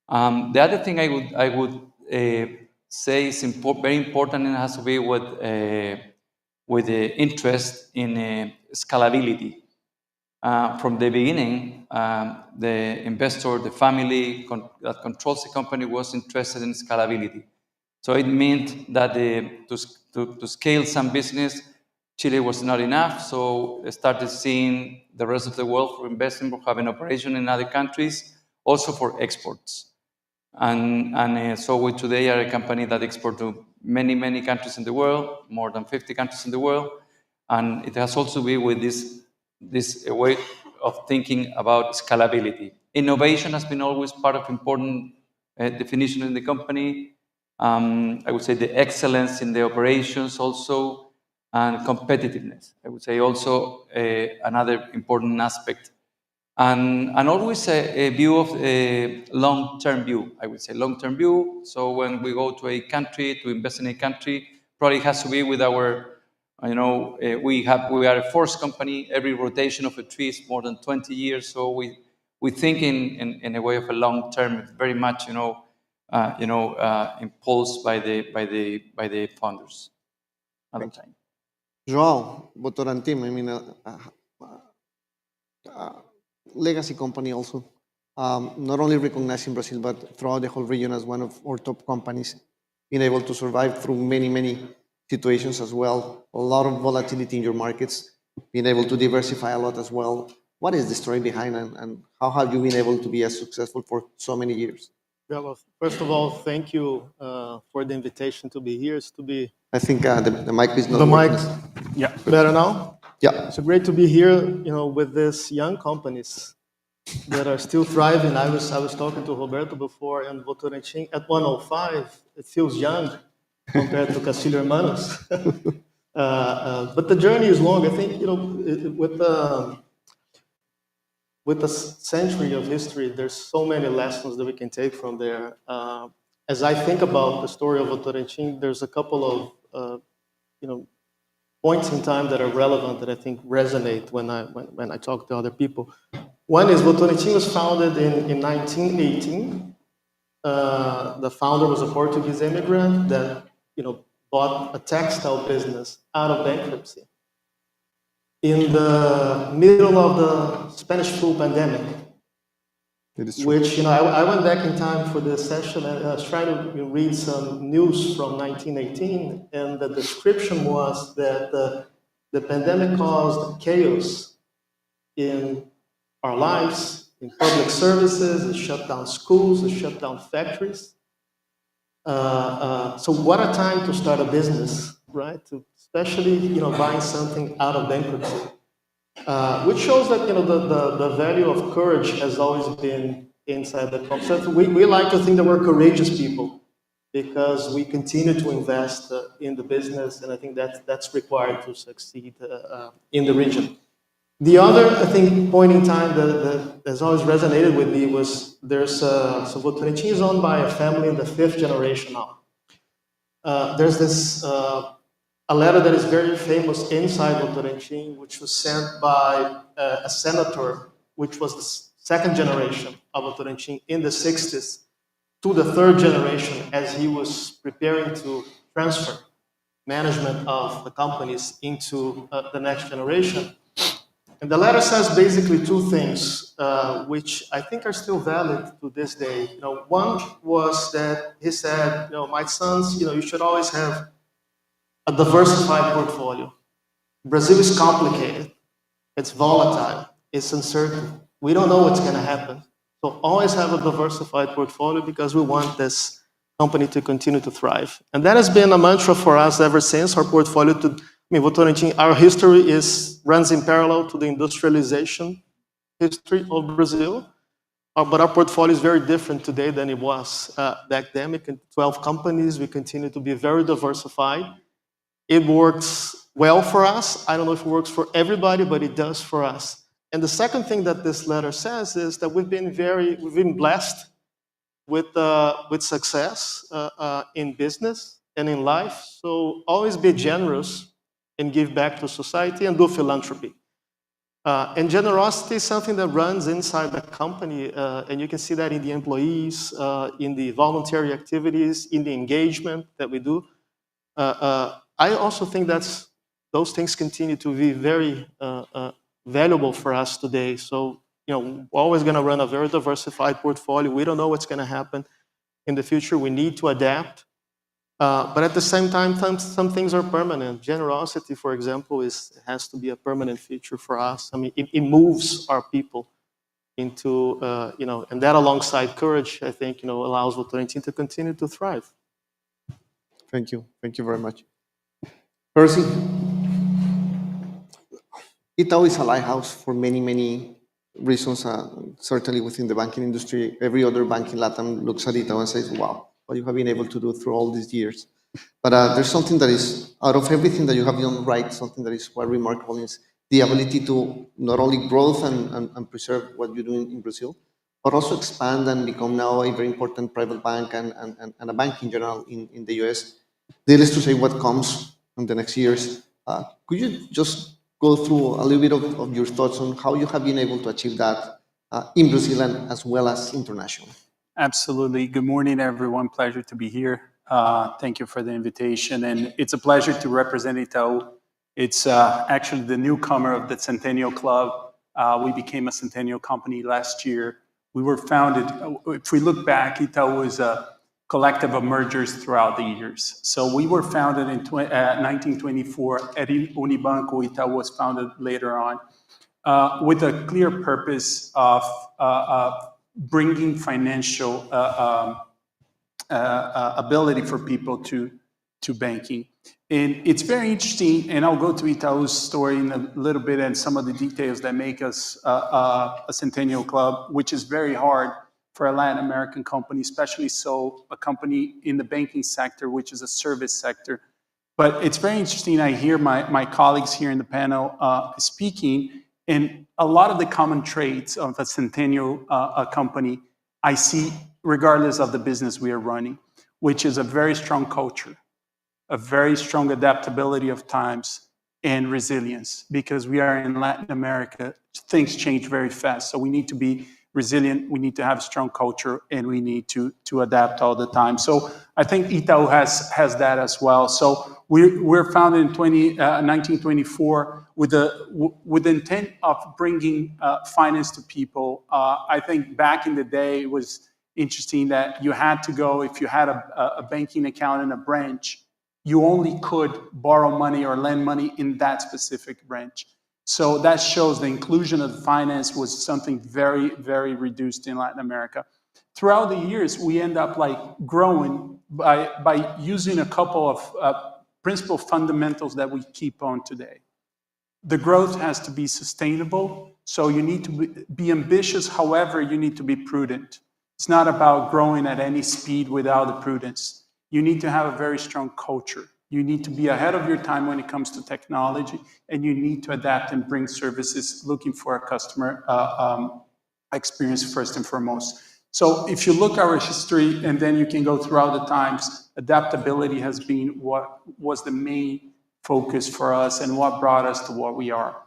Speaker 2: The other thing I would say is very important, and it has to be with the interest in scalability. From the beginning, the investor, the family that controls the company was interested in scalability. So it meant that to scale some business, Chile was not enough. So they started seeing the rest of the world for investing, for having operation in other countries, also for exports. And so we today are a company that exports to many, many countries in the world, more than 50 countries in the world. And it has also to be with this way of thinking about scalability. Innovation has been always part of important definition in the company. I would say the excellence in the operations also, and competitiveness. I would say also another important aspect. And always a view of a long-term view, I would say long-term view. So when we go to a country, to invest in a country, probably has to be with our, we are a forest company. Every rotation of a tree is more than 20 years. So we think in a way of a long-term. It's very much, impulsed by the founders at the time.
Speaker 22: João, Votorantim, I mean, legacy company also, not only recognized in Brazil, but throughout the whole region as one of our top companies, being able to survive through many, many situations as well. A lot of volatility in your markets, being able to diversify a lot as well. What is the story behind and how have you been able to be as successful for so many years?
Speaker 4: Yeah, well, first of all, thank you for the invitation to be here. It's to be.
Speaker 22: I think the mic is not
Speaker 4: the mic.
Speaker 22: working.
Speaker 4: Yeah, better now.
Speaker 22: Yeah.
Speaker 4: It's great to be here. With these young companies that are still thriving. I was talking to Roberto before, and Votorantim at 105, it feels young compared to Castillo Hermanos. But the journey is long. I think with a century of history, there's so many lessons that we can take from there. As I think about the story of Votorantim, there's a couple of points in time that are relevant that I think resonate when I talk to other people. One is Votorantim was founded in 1918. The founder was a Portuguese immigrant that bought a textile business out of bankruptcy. In the middle of the Spanish flu pandemic, which I went back in time for this session and I was trying to read some news from 1918, and the description was that the pandemic caused chaos in our lives, in public services, it shut down schools, it shut down factories. So what a time to start a business, right? Especially buying something out of bankruptcy, which shows that the value of courage has always been inside the company. So we like to think that we're courageous people because we continue to invest in the business, and I think that's required to succeed in the region. The other, I think, point in time that has always resonated with me was so Votorantim is owned by a family in the 5th generation now. There's this a letter that is very famous inside Votorantim, which was sent by a senator, which was the 2nd generation of Votorantim in the 60s, to the 3rd generation as he was preparing to transfer management of the companies into the next generation. And the letter says basically two things, which I think are still valid to this day. One was that he said, my sons, you should always have a diversified portfolio. Brazil is complicated. It's volatile. It's uncertain. We don't know what's going to happen. So always have a diversified portfolio because we want this company to continue to thrive. And that has been a mantra for us ever since. Our portfolio Votorantim, our history runs in parallel to the industrialization history of Brazil, but our portfolio is very different today than it was back then. We can 12 companies, we continue to be very diversified. It works well for us. I don't know if it works for everybody, but it does for us. And the second thing that this letter says is that we've been blessed with success in business and in life. So always be generous and give back to society and do philanthropy. And generosity is something that runs inside the company, and you can see that in the employees, in the voluntary activities, in the engagement that we do. I also think those things continue to be very valuable for us today. So, we're always going to run a very diversified portfolio. We don't know what's going to happen in the future. We need to adapt. But at the same time, some things are permanent. Generosity, for example, has to be a permanent feature for us. I mean, it moves our people into, and that alongside courage, I think, allows Votorantim to continue to thrive.
Speaker 22: Thank you. Thank you very much. Percy, Itaú is a lighthouse for many, many reasons, certainly within the banking industry. Every other bank in Latin looks at Itaú and says, wow, what you have been able to do through all these years. But there's something that is, out of everything that you have done right, something that is quite remarkable is the ability to not only growth and preserve what you're doing in Brazil, but also expand and become now a very important private bank and a bank in general in the US. Needless to say what comes in the next years. Could you just go through a little bit of your thoughts on how you have been able to achieve that in Brazil and as well as internationally?
Speaker 10: Absolutely. Good morning, everyone. Pleasure to be here. Thank you for the invitation. And it's a pleasure to represent Itaú. It's actually the newcomer of the Centennial Club. We became a Centennial company last year. We were founded, if we look back, Itaú is a collective of mergers throughout the years. So we were founded in 1924 at Unibanco. Itaú was founded later on.
Speaker 6: with a clear purpose of bringing financial ability for people to banking. And it's very interesting, and I'll go to Itaú's story in a little bit and some of the details that make us a Centennial Club, which is very hard for a Latin American company, especially so a company in the banking sector, which is a service sector. But it's very interesting. I hear my colleagues here in the panel speaking, and a lot of the common traits of a Centennial company I see regardless of the business we are running, which is a very strong culture, a very strong adaptability of times, and resilience. Because we are in Latin America, things change very fast. So we need to be resilient, we need to have a strong culture, and we need to adapt all the time. So I think Itaú has that as well. So we're founded in 1924 with the intent of bringing finance to people. I think back in the day, it was interesting that you had to go, if you had a banking account in a branch, you only could borrow money or lend money in that specific branch. So that shows the inclusion of finance was something very, very reduced in Latin America. Throughout the years, we end up like growing by using a couple of principal fundamentals that we keep on today. The growth has to be sustainable, so you need to be ambitious, however, you need to be prudent. It's not about growing at any speed without the prudence. You need to have a very strong culture. You need to be ahead of your time when it comes to technology, and you need to adapt and bring services looking for a customer experience first and foremost. So if you look at our history, and then you can go throughout the times, adaptability has been what was the main focus for us and what brought us to what we are.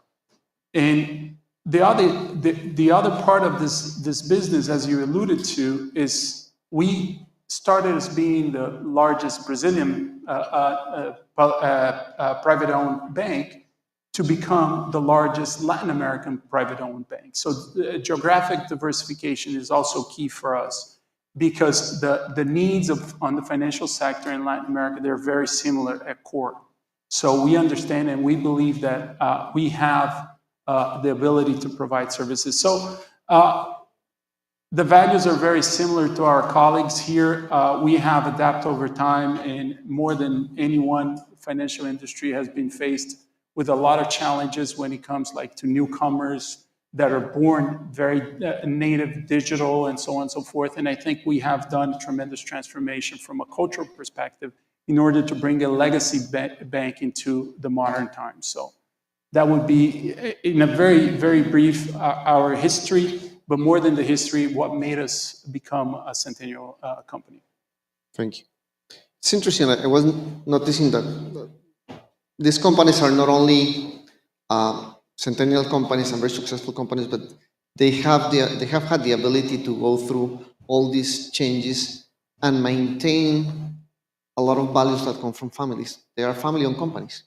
Speaker 6: And the other part of this business, as you alluded to, is we started as being the largest Brazilian private-owned bank to become the largest Latin American private-owned bank. So geographic diversification is also key for us because the needs on the financial sector in Latin America, they're very similar at core. So we understand and we believe that we have the ability to provide services. So the values are very similar to our colleagues here. We have adapted over time, and more than anyone, financial industry has been faced with a lot of challenges when it comes like to newcomers that are born very native digital and so on and so forth. And I think we have done a tremendous transformation from a cultural perspective in order to bring a legacy bank into the modern times. So that would be, in a very, very brief, our history, but more than the history, what made us become a Centennial company.
Speaker 22: Thank you. It's interesting. I was noticing that these companies are not only Centennial companies and very successful companies, but they have had the ability to go through all these changes and maintain a lot of values that come from families. They are family-owned companies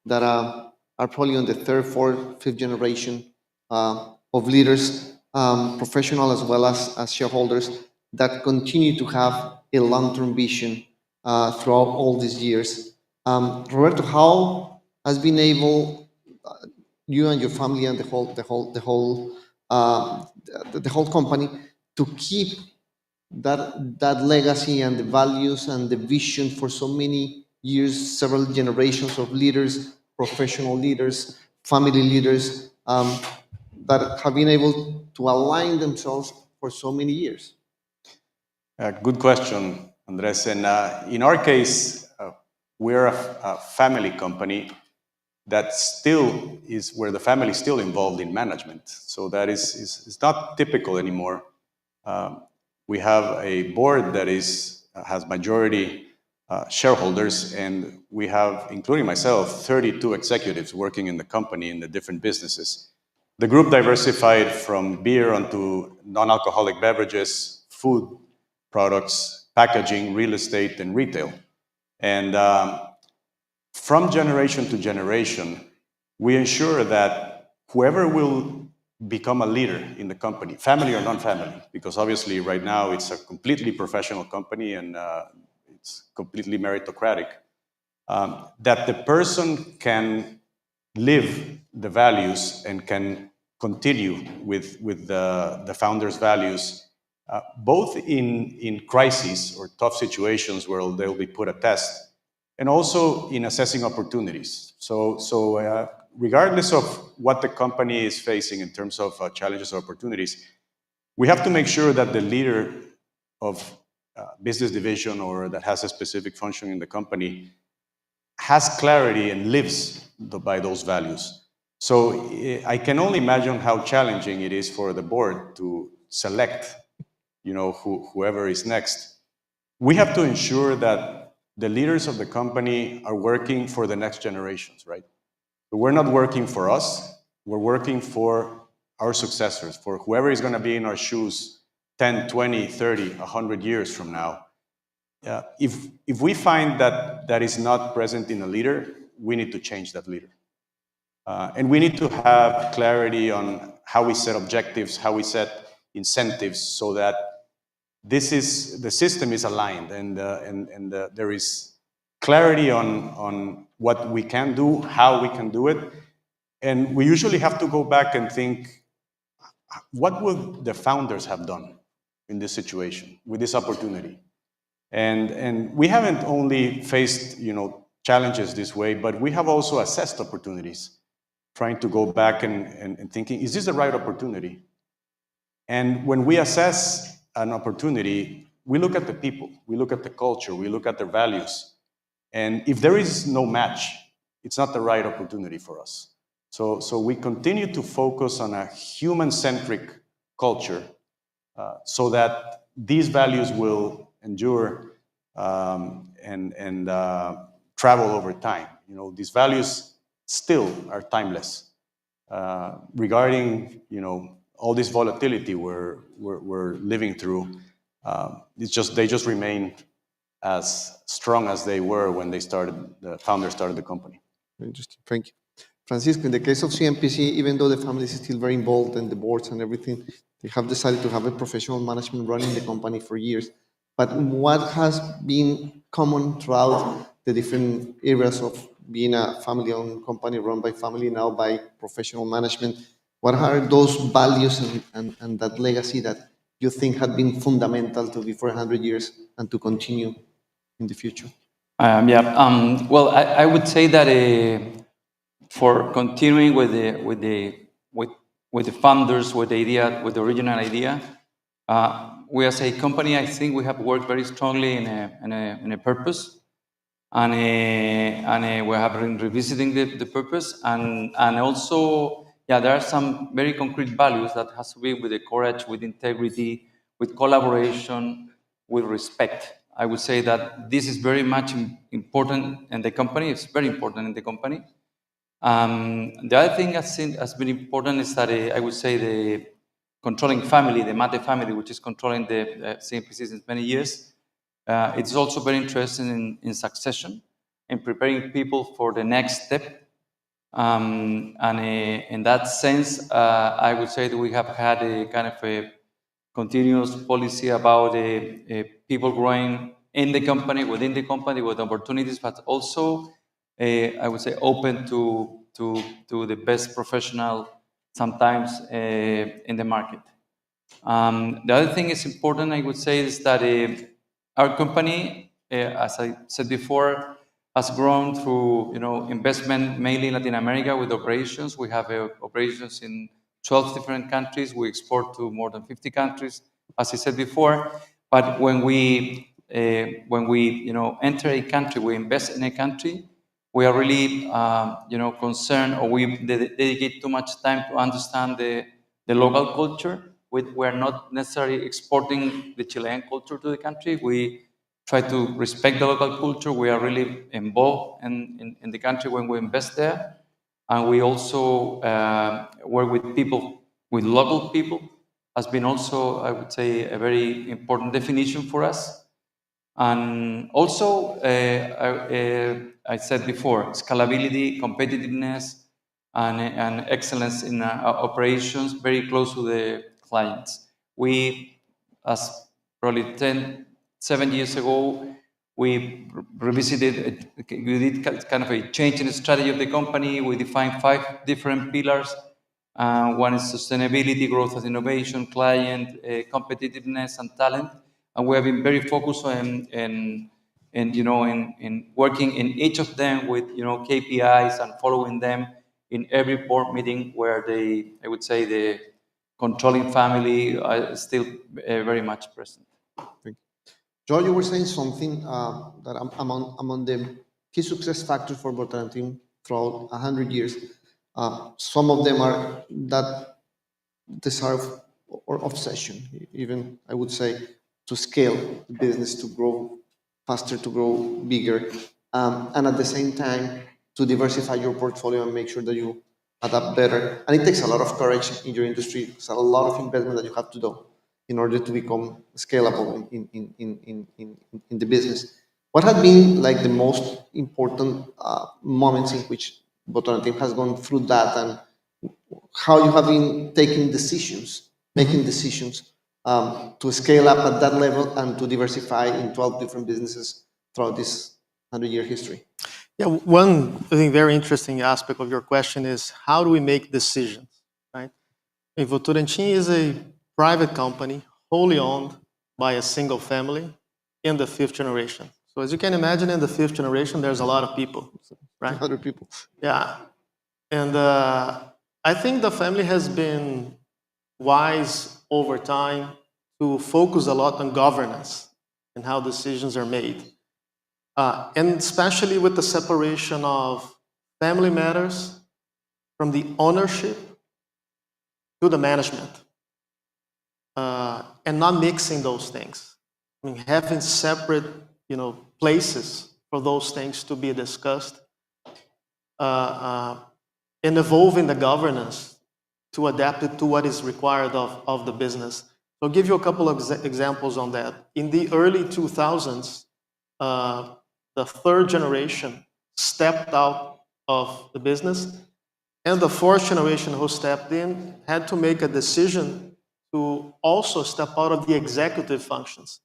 Speaker 22: that are probably on the third, fourth, fifth generation of leaders, professional as well as shareholders, that continue to have a long-term vision throughout all these years. Roberto, how has been able, you and your family and the whole company, to keep that legacy and the values and the vision for so many years, several generations of leaders, professional leaders, family leaders, that have been able to align themselves for so many years?
Speaker 5: Good question, Andres. And in our case, we're a family company that still is where the family is still involved in management. So that is not typical anymore. We have a board that has majority shareholders, and we have, including myself, 32 executives working in the company in the different businesses. The group diversified from beer onto non-alcoholic beverages, food products, packaging, real estate, and retail. And from generation to generation, we ensure that whoever will become a leader in the company, family or non-family, because obviously right now it's a completely professional company and it's completely meritocratic, that the person can live the values and can continue with the founders' values, both in crises or tough situations where they'll be put a test, and also in assessing opportunities. So regardless of what the company is facing in terms of challenges or opportunities, we have to make sure that the leader of business division or that has a specific function in the company has clarity and lives by those values. So I can only imagine how challenging it is for the board to select, whoever is next. We have to ensure that the leaders of the company are working for the next generations, right? So we're not working for us, we're working for our successors, for whoever is going to be in our shoes 10, 20, 30, 100 years from now. If we find that that is not present in a leader, we need to change that leader. And we need to have clarity on how we set objectives, how we set incentives, so that the system is aligned and there is clarity on what we can do, how we can do it. And we usually have to go back and think, what would the founders have done in this situation, with this opportunity? And we haven't only faced, challenges this way, but we have also assessed opportunities, trying to go back and thinking, is this the right opportunity? And when we assess an opportunity, we look at the people, we look at the culture, we look at their values. And if there is no match, it's not the right opportunity for us. So we continue to focus on a human-centric culture so that these values will endure and travel over time. These values still are timeless. Regarding, all this volatility we're living through, they just remain as strong as they were when the founders started the company.
Speaker 22: Interesting, thank you. Francisco, in the case of CMPC, even though the family is still very involved in the boards and everything, they have decided to have a professional management running the company for years. But what has been common throughout the different areas of being a family-owned company run by family, now by professional management? What are those values and that legacy that you think had been fundamental to be for 100 years and to continue in the future?
Speaker 2: Well, I would say that for continuing with the founders, with the idea, with the original idea, we as a company, I think we have worked very strongly in a purpose, and we have been revisiting the purpose, and also, there are some very concrete values that has to be with the courage, with integrity, with collaboration, with respect. I would say that this is very much important in the company. It's very important in the company. The other thing has been important is that I would say the controlling family, the Mate family, which is controlling the CMPC since many years, it's also very interested in succession, in preparing people for the next step. And in that sense, I would say that we have had a kind of a continuous policy about people growing in the company, within the company, with opportunities, but also I would say open to the best professional sometimes in the market. The other thing is important, I would say, is that our company, as I said before, has grown through investment mainly in Latin America with operations. We have operations in 12 different countries. We export to more than 50 countries, as I said before. But when we enter a country, we invest in a country, we are really concerned, or we dedicate too much time to understand the local culture. We are not necessarily exporting the Chilean culture to the country. We try to respect the local culture. We are really involved in the country when we invest there. And we also work with people, with local people, has been also, I would say, a very important definition for us. And also, I said before, scalability, competitiveness, and excellence in operations, very close to the clients. We, as probably 7 years ago, we revisited, we did kind of a change in the strategy of the company. We defined 5 different pillars One is sustainability, growth and innovation, client, competitiveness, and talent. And we have been very focused in working in each of them with KPIs and following them in every board meeting where I would say the controlling family is still very much present.
Speaker 22: Thank you. Joel, you were saying something that among the key success factors for Votorantim throughout 100 years, some of them are that desire or obsession, even I would say, to scale the business, to grow faster, to grow bigger, and at the same time to diversify your portfolio and make sure that you adapt better. And it takes a lot of courage in your industry. It's a lot of investment that you have to do in order to become scalable in the business. What have been like the most important moments in which Votorantim has gone through that, and how you have been taking decisions, making decisions to scale up at that level and to diversify in 12 different businesses throughout this 100-year history?
Speaker 4: Yeah, one I think very interesting aspect of your question is how do we make decisions, right? Votorantim is a private company, wholly owned by a single family in the 5th generation. So as you can imagine, in the 5th generation, there's a lot of people, right?
Speaker 22: 100 people.
Speaker 4: Yeah. And I think the family has been wise over time to focus a lot on governance and how decisions are made. And especially with the separation of family matters from the ownership to the management. And not mixing those things. I mean, having separate, places for those things to be discussed. And evolving the governance to adapt it to what is required of the business. So I'll give you a couple of examples on that. In the early 2000s, the 3rd generation stepped out of the business, and the 4th generation who stepped in had to make a decision to also step out of the executive functions,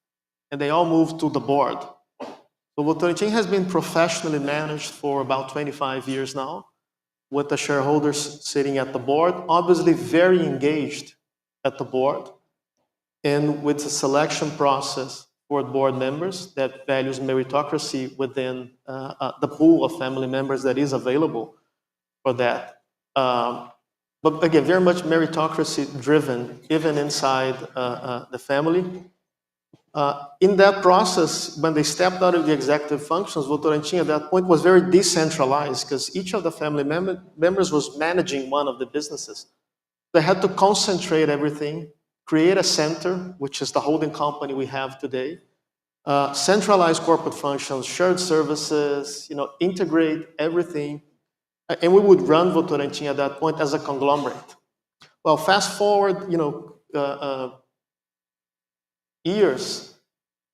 Speaker 4: and they all moved to the board. So Votorantim has been professionally managed for about 25 years now, with the shareholders sitting at the board, obviously very engaged at the board, and with the selection process for board members that values meritocracy within the pool of family members that is available for that. But again, very much meritocracy driven, even inside the family. In that process, when they stepped out of the executive functions, Votorantim at that point was very decentralized because each of the family members was managing one of the businesses. They had to concentrate everything, create a center, which is the holding company we have today, centralize corporate functions, shared services, integrate everything. And we would run Votorantim at that point as a conglomerate. Well, fast forward, years,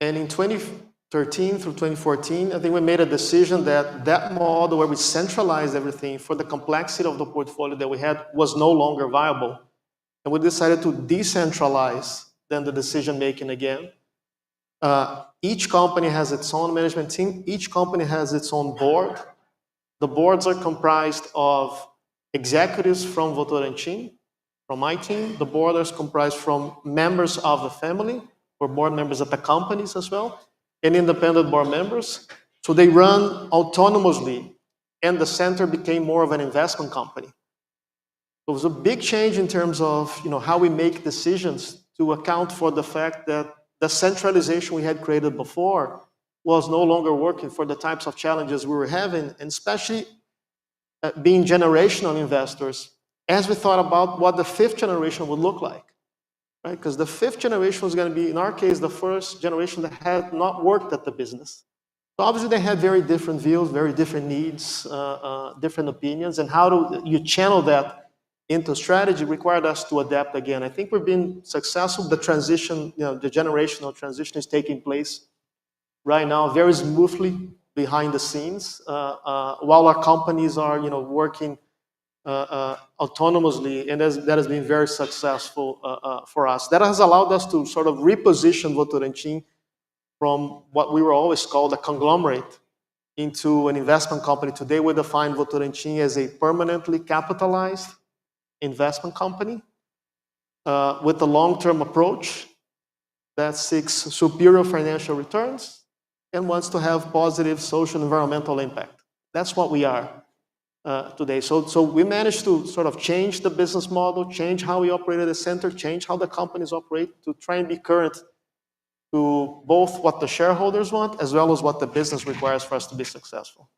Speaker 4: and in 2013 through 2014, I think we made a decision that model where we centralized everything for the complexity of the portfolio that we had was no longer viable. And we decided to decentralize then the decision-making again. Each company has its own management team. Each company has its own board. The boards are comprised of executives from Votorantim, from my team. The board is comprised from members of the family, or board members at the companies as well, and independent board members. So they run autonomously, and the center became more of an investment company. It was a big change in terms of how we make decisions to account for the fact that the centralization we had created before was no longer working for the types of challenges we were having, and especially being generational investors, as we thought about what the 5th generation would look like. Right? Because the 5th generation was going to be, in our case, the first generation that had not worked at the business. So obviously they had very different views, very different needs, different opinions, and how do you channel that into strategy required us to adapt again. I think we've been successful. The transition, the generational transition is taking place right now very smoothly behind the scenes, while our companies are, working autonomously, and that has been very successful for us. That has allowed us to sort of reposition Votorantim from what we were always called a conglomerate into an investment company. Today we define Votorantim as a permanently capitalized investment company with a long-term approach that seeks superior financial returns and wants to have positive social environmental impact. That's what we are today. So we managed to sort of change the business model, change how we operate at the center, change how the companies operate to try and be current to both what the shareholders want as well as what the business requires for us to be successful.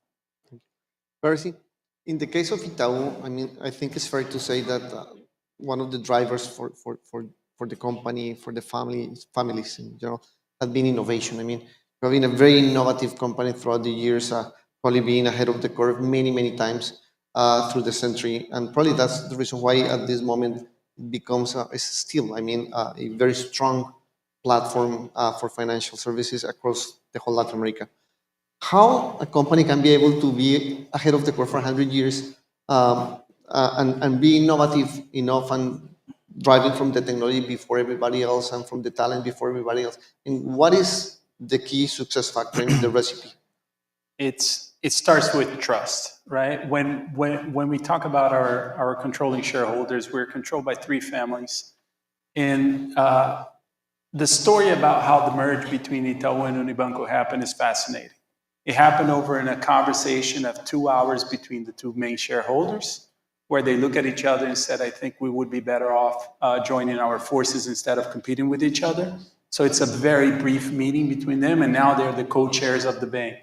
Speaker 22: Percy, in the case of Itaú, I mean, I think it's fair to say that one of the drivers for the company, for the families in general, has been innovation. I mean, we've been a very innovative company throughout the years, probably being ahead of the curve many times through the century. And probably that's the reason why at this moment it becomes still, I mean, a very strong platform for financial services across the whole Latin America. How a company can be able to be ahead of the curve for 100 years and be innovative enough and driving from the technology before everybody else and from the talent before everybody else? And what is the key success factor in the recipe?
Speaker 6: It starts with trust, right? When we talk about our controlling shareholders, we're controlled by 3 families. And the story about how the merge between Itaú and Unibanco happened is fascinating. It happened over in a conversation of 2 hours between the 2 main shareholders, where they look at each other and said, I think we would be better off joining our forces instead of competing with each other. So it's a very brief meeting between them, and now they're the co-chairs of the bank.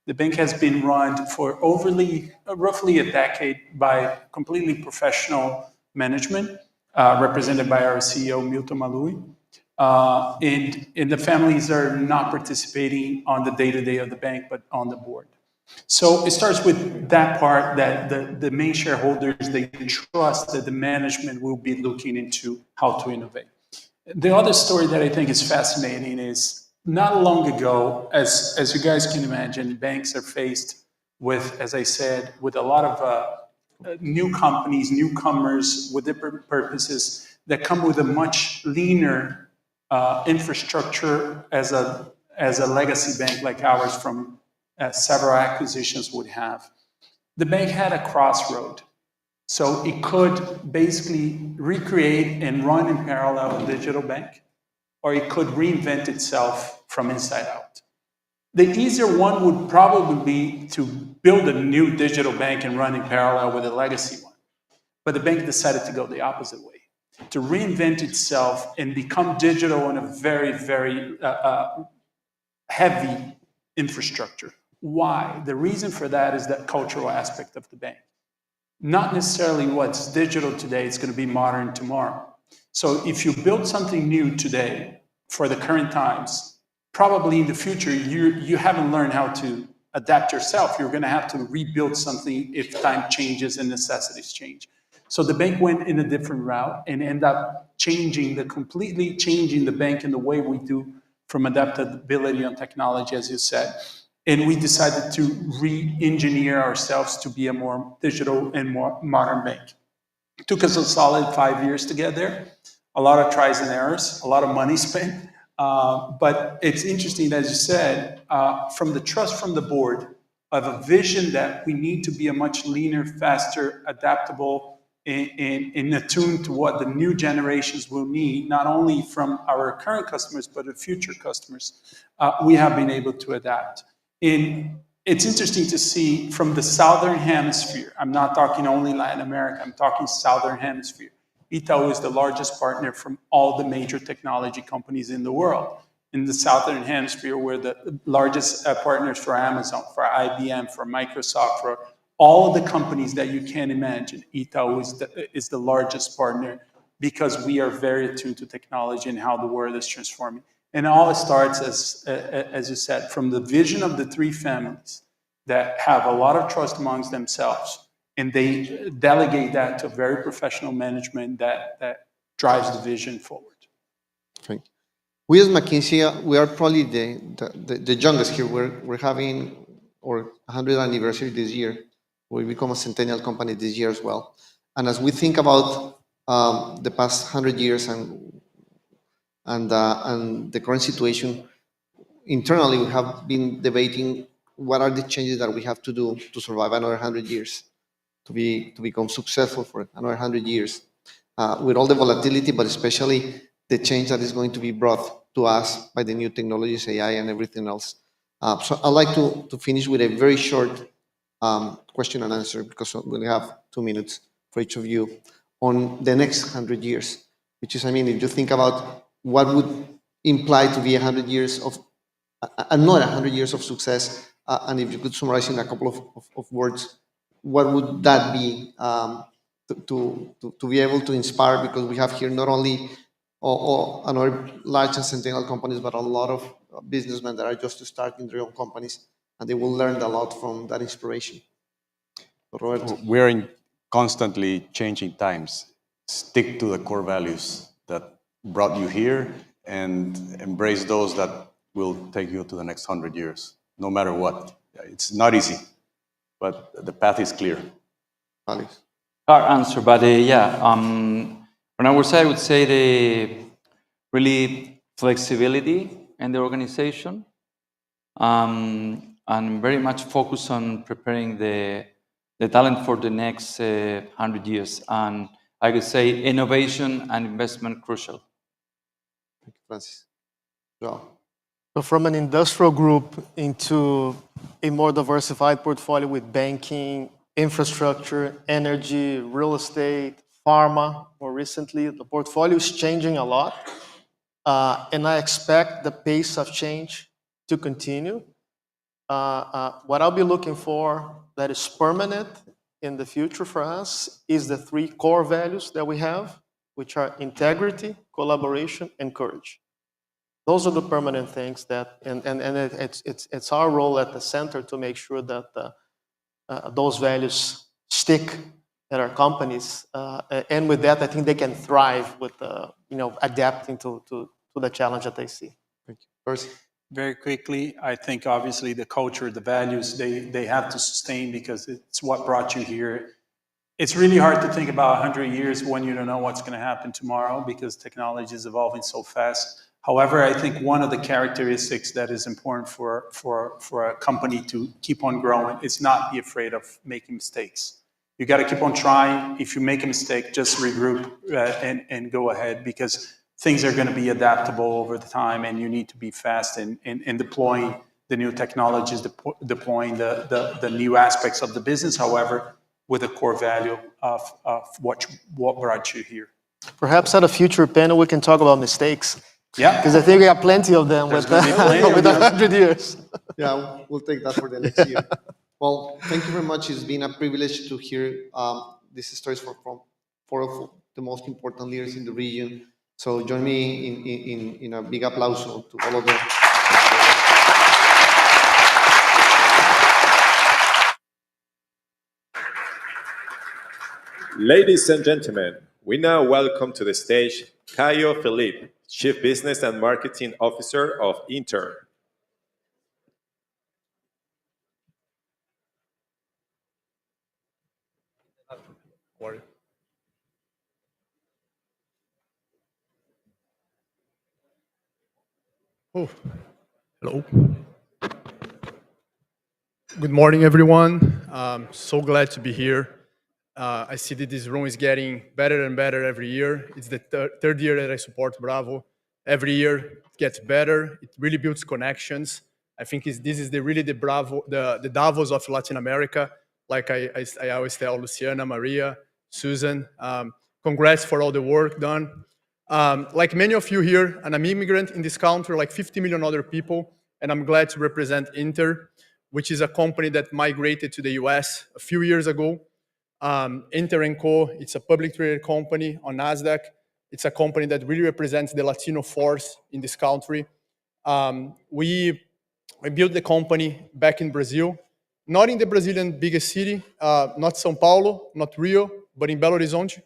Speaker 6: The bank has been run for roughly a decade by completely professional management, represented by our CEO, Milton Malui. And the families are not participating on the day-to-day of the bank, but on the board. So it starts with that part that the main shareholders, they trust that the management will be looking into how to innovate. The other story that I think is fascinating is not long ago, as you guys can imagine, banks are faced with, as I said, with a lot of new companies, newcomers with different purposes that come with a much leaner infrastructure as a legacy bank like ours from several acquisitions would have. The bank had a crossroad. So it could basically recreate and run in parallel a digital bank, or it could reinvent itself from inside out. The easier one would probably be to build a new digital bank and run in parallel with a legacy one. But the bank decided to go the opposite way, to reinvent itself and become digital in a very, very heavy infrastructure. Why? The reason for that is that cultural aspect of the bank. Not necessarily what's digital today, it's going to be modern tomorrow. So if you build something new today for the current times, probably in the future, you haven't learned how to adapt yourself. You're going to have to rebuild something if time changes and necessities change. So the bank went in a different route and ended up completely changing the bank in the way we do from adaptability on technology, as you said. And we decided to re-engineer ourselves to be a more digital and more modern bank. It took us a solid 5 years to get there. A lot of tries and errors, a lot of money spent. But it's interesting, as you said, from the trust from the board of a vision that we need to be a much leaner, faster, adaptable, and attuned to what the new generations will need, not only from our current customers, but the future customers, we have been able to adapt. And it's interesting to see from the Southern Hemisphere, I'm not talking only Latin America, I'm talking Southern Hemisphere. Itaú is the largest partner from all the major technology companies in the world. In the Southern Hemisphere, we're the largest partners for Amazon, for IBM, for Microsoft, for all of the companies that you can imagine. Itaú is the largest partner because we are very attuned to technology and how the world is transforming. And all starts, as you said, from the vision of the 3 families that have a lot of trust amongst themselves, and they delegate that to very professional management that drives the vision forward.
Speaker 22: Thank you. We as McKinsey, we are probably the youngest here. We're having our 100th anniversary this year. We become a centennial company this year as well. And as we think about the past 100 years and the current situation, internally we have been debating what are the changes that we have to do to survive another 100 years, to become successful for another 100 years. with all the volatility, but especially the change that is going to be brought to us by the new technologies, AI, and everything else. So I'd like to finish with a very short question and answer, because we only have 2 minutes for each of you, on the next 100 years, which is, I mean, if you think about what would imply to be 100 years of, not 100 years of success, and if you could summarize in a couple of words, what would that be to be able to inspire? Because we have here not only another large and centennial companies, but a lot of businessmen that are just starting their own companies, and they will learn a lot from that inspiration. Roberto.
Speaker 5: We're in constantly changing times. Stick to the core values that brought you here and embrace those that will take you to the next 100 years, no matter what. It's not easy, but the path is clear.
Speaker 22: Alex?
Speaker 2: Hard answer, but on our side, I would say the really flexibility in the organization, and very much focus on preparing the talent for the next 100 years. And I would say innovation and investment crucial.
Speaker 22: Thank you, Francis. João?
Speaker 4: So from an industrial group into a more diversified portfolio with banking, infrastructure, energy, real estate, pharma, more recently, the portfolio is changing a lot. And I expect the pace of change to continue. What I'll be looking for that is permanent in the future for us is the 3 core values that we have, which are integrity, collaboration, and courage. Those are the permanent things that, and it's our role at the center to make sure that those values stick at our companies. And with that, I think they can thrive with, adapting to the challenge that they see.
Speaker 22: Thank you. First.
Speaker 6: Very quickly, I think obviously the culture, the values, they have to sustain because it's what brought you here. It's really hard to think about 100 years when you don't know what's going to happen tomorrow because technology is evolving so fast. However, I think one of the characteristics that is important for a company to keep on growing is not be afraid of making mistakes. You got to keep on trying. If you make a mistake, just regroup and go ahead because things are going to be adaptable over the time and you need to be fast in deploying the new technologies, deploying the new aspects of the business, however, with a core value of what brought you here.
Speaker 4: Perhaps at a future panel, we can talk about mistakes.
Speaker 6: Yeah.
Speaker 4: Because I think we have plenty of them with 100 years.
Speaker 22: Yeah, we'll take that for the next year. Well, thank you very much. It's been a privilege to hear these stories from four of the most important leaders in the region. So join me in a big applause to all of them.
Speaker 18: Ladies and gentlemen, we now welcome to the stage Caio Felipe, Chief Business and Marketing Officer of Inter.
Speaker 7: Oh, hello. Good morning, everyone. So glad to be here. I see that this room is getting better and better every year. It's the third year that I support Bravo. Every year it gets better. It really builds connections. I think this is really the Bravo, the Davos of Latin America. Like I always tell Luciana, Maria, Susan, congrats for all the work done. Like many of you here, I'm an immigrant in this country, like 50 million other people, and I'm glad to represent Inter, which is a company that migrated to the US a few years ago. Inter & Co, it's a public traded company on NASDAQ. It's a company that really represents the Latino force in this country. We built the company back in Brazil, not in the Brazilian biggest city, not São Paulo, not Rio, but in Belo Horizonte.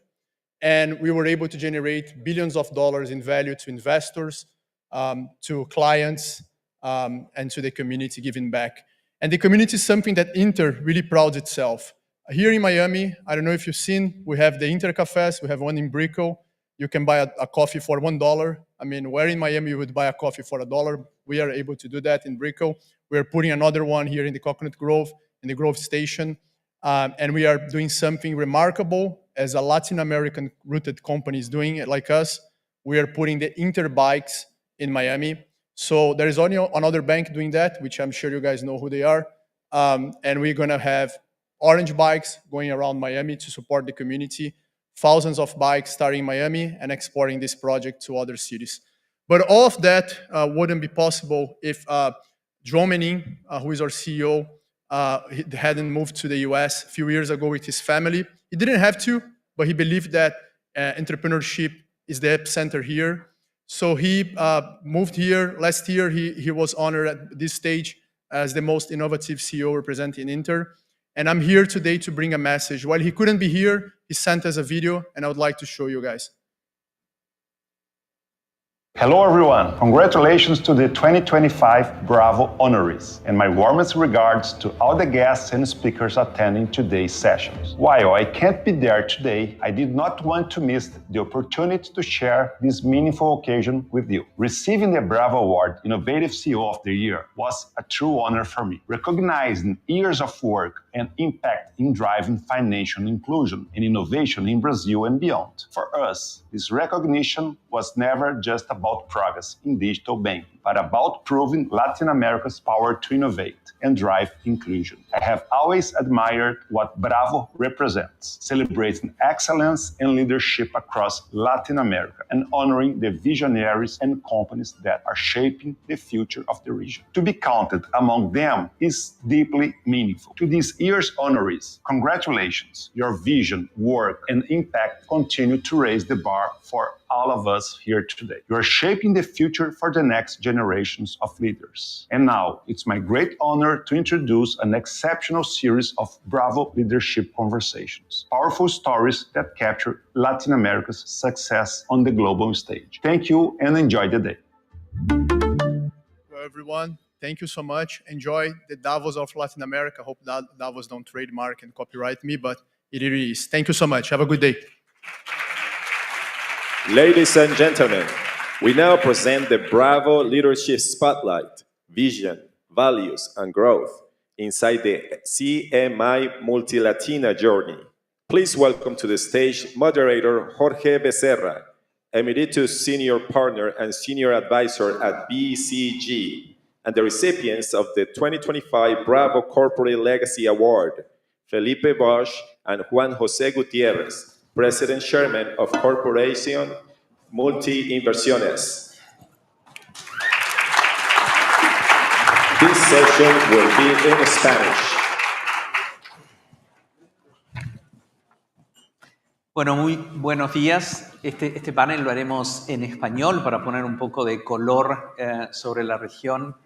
Speaker 7: And we were able to generate billions of dollars in value to investors, to clients, and to the community giving back. And the community is something that Inter really prouds itself. Here in Miami, I don't know if you've seen, we have the Inter Cafés. We have one in Brickell. You can buy a coffee for $1. I mean, where in Miami you would buy a coffee for $1? We are able to do that in Brickell. We're putting another one here in the Coconut Grove, in the Grove Station. And we are doing something remarkable as a Latin American rooted company is doing it like us. We are putting the Interbikes in Miami. So there is only another bank doing that, which I'm sure you guys know who they are. And we're going to have orange bikes going around Miami to support the community, thousands of bikes starting in Miami and exporting this project to other cities. But all of that wouldn't be possible if João Menin, who is our CEO, he hadn't moved to the US a few years ago with his family. He didn't have to, but he believed that entrepreneurship is the epicenter here. So he moved here. Last year, he was honored at this stage as the most innovative CEO representing Inter. And I'm here today to bring a message. While he couldn't be here, he sent us a video, and I would like to show you guys.
Speaker 8: Hello everyone, congratulations to the 2025 Bravo honorees, and my warmest regards to all the guests and speakers attending today's sessions. While I can't be there today, I did not want to miss the opportunity to share this meaningful occasion with you. Receiving the Bravo Award Innovative CEO of the Year was a true honor for me, recognizing years of work and impact in driving financial inclusion and innovation in Brazil and beyond. For us, this recognition was never just about progress in digital banking, but about proving Latin America's power to innovate and drive inclusion. I have always admired what Bravo represents, celebrating excellence and leadership across Latin America and honoring the visionaries and companies that are shaping the future of the region. To be counted among them is deeply meaningful. To this year's honorees, congratulations. Your vision, work, and impact continue to raise the bar for all of us here today. You are shaping the future for the next generations of leaders. And now, it's my great honor to introduce an exceptional series of Bravo Leadership Conversations, powerful stories that capture Latin America's success on the global stage. Thank you and enjoy the day.
Speaker 7: Hello, everyone. Thank you so much. Enjoy the Davos of Latin America. Hope that Davos don't trademark and copyright me, but it really is. Thank you so much. Have a good day.
Speaker 18: Ladies and gentlemen, we now present the Bravo Leadership Spotlight, Vision, Values, and Growth inside the CMI Multilatina Journey. Please welcome to the stage moderator Jorge Becerra, Emeritus Senior Partner and Senior Advisor at BCG, and the recipients of the 2025 Bravo Corporate Legacy Award, Felipe Bosch and Juan José Gutiérrez, President Chairman of Corporación Multi Inversiones. This session will be in Spanish.
Speaker 9: Bueno, muy buenos días. Este panel lo haremos en español para poner un poco de color sobre la región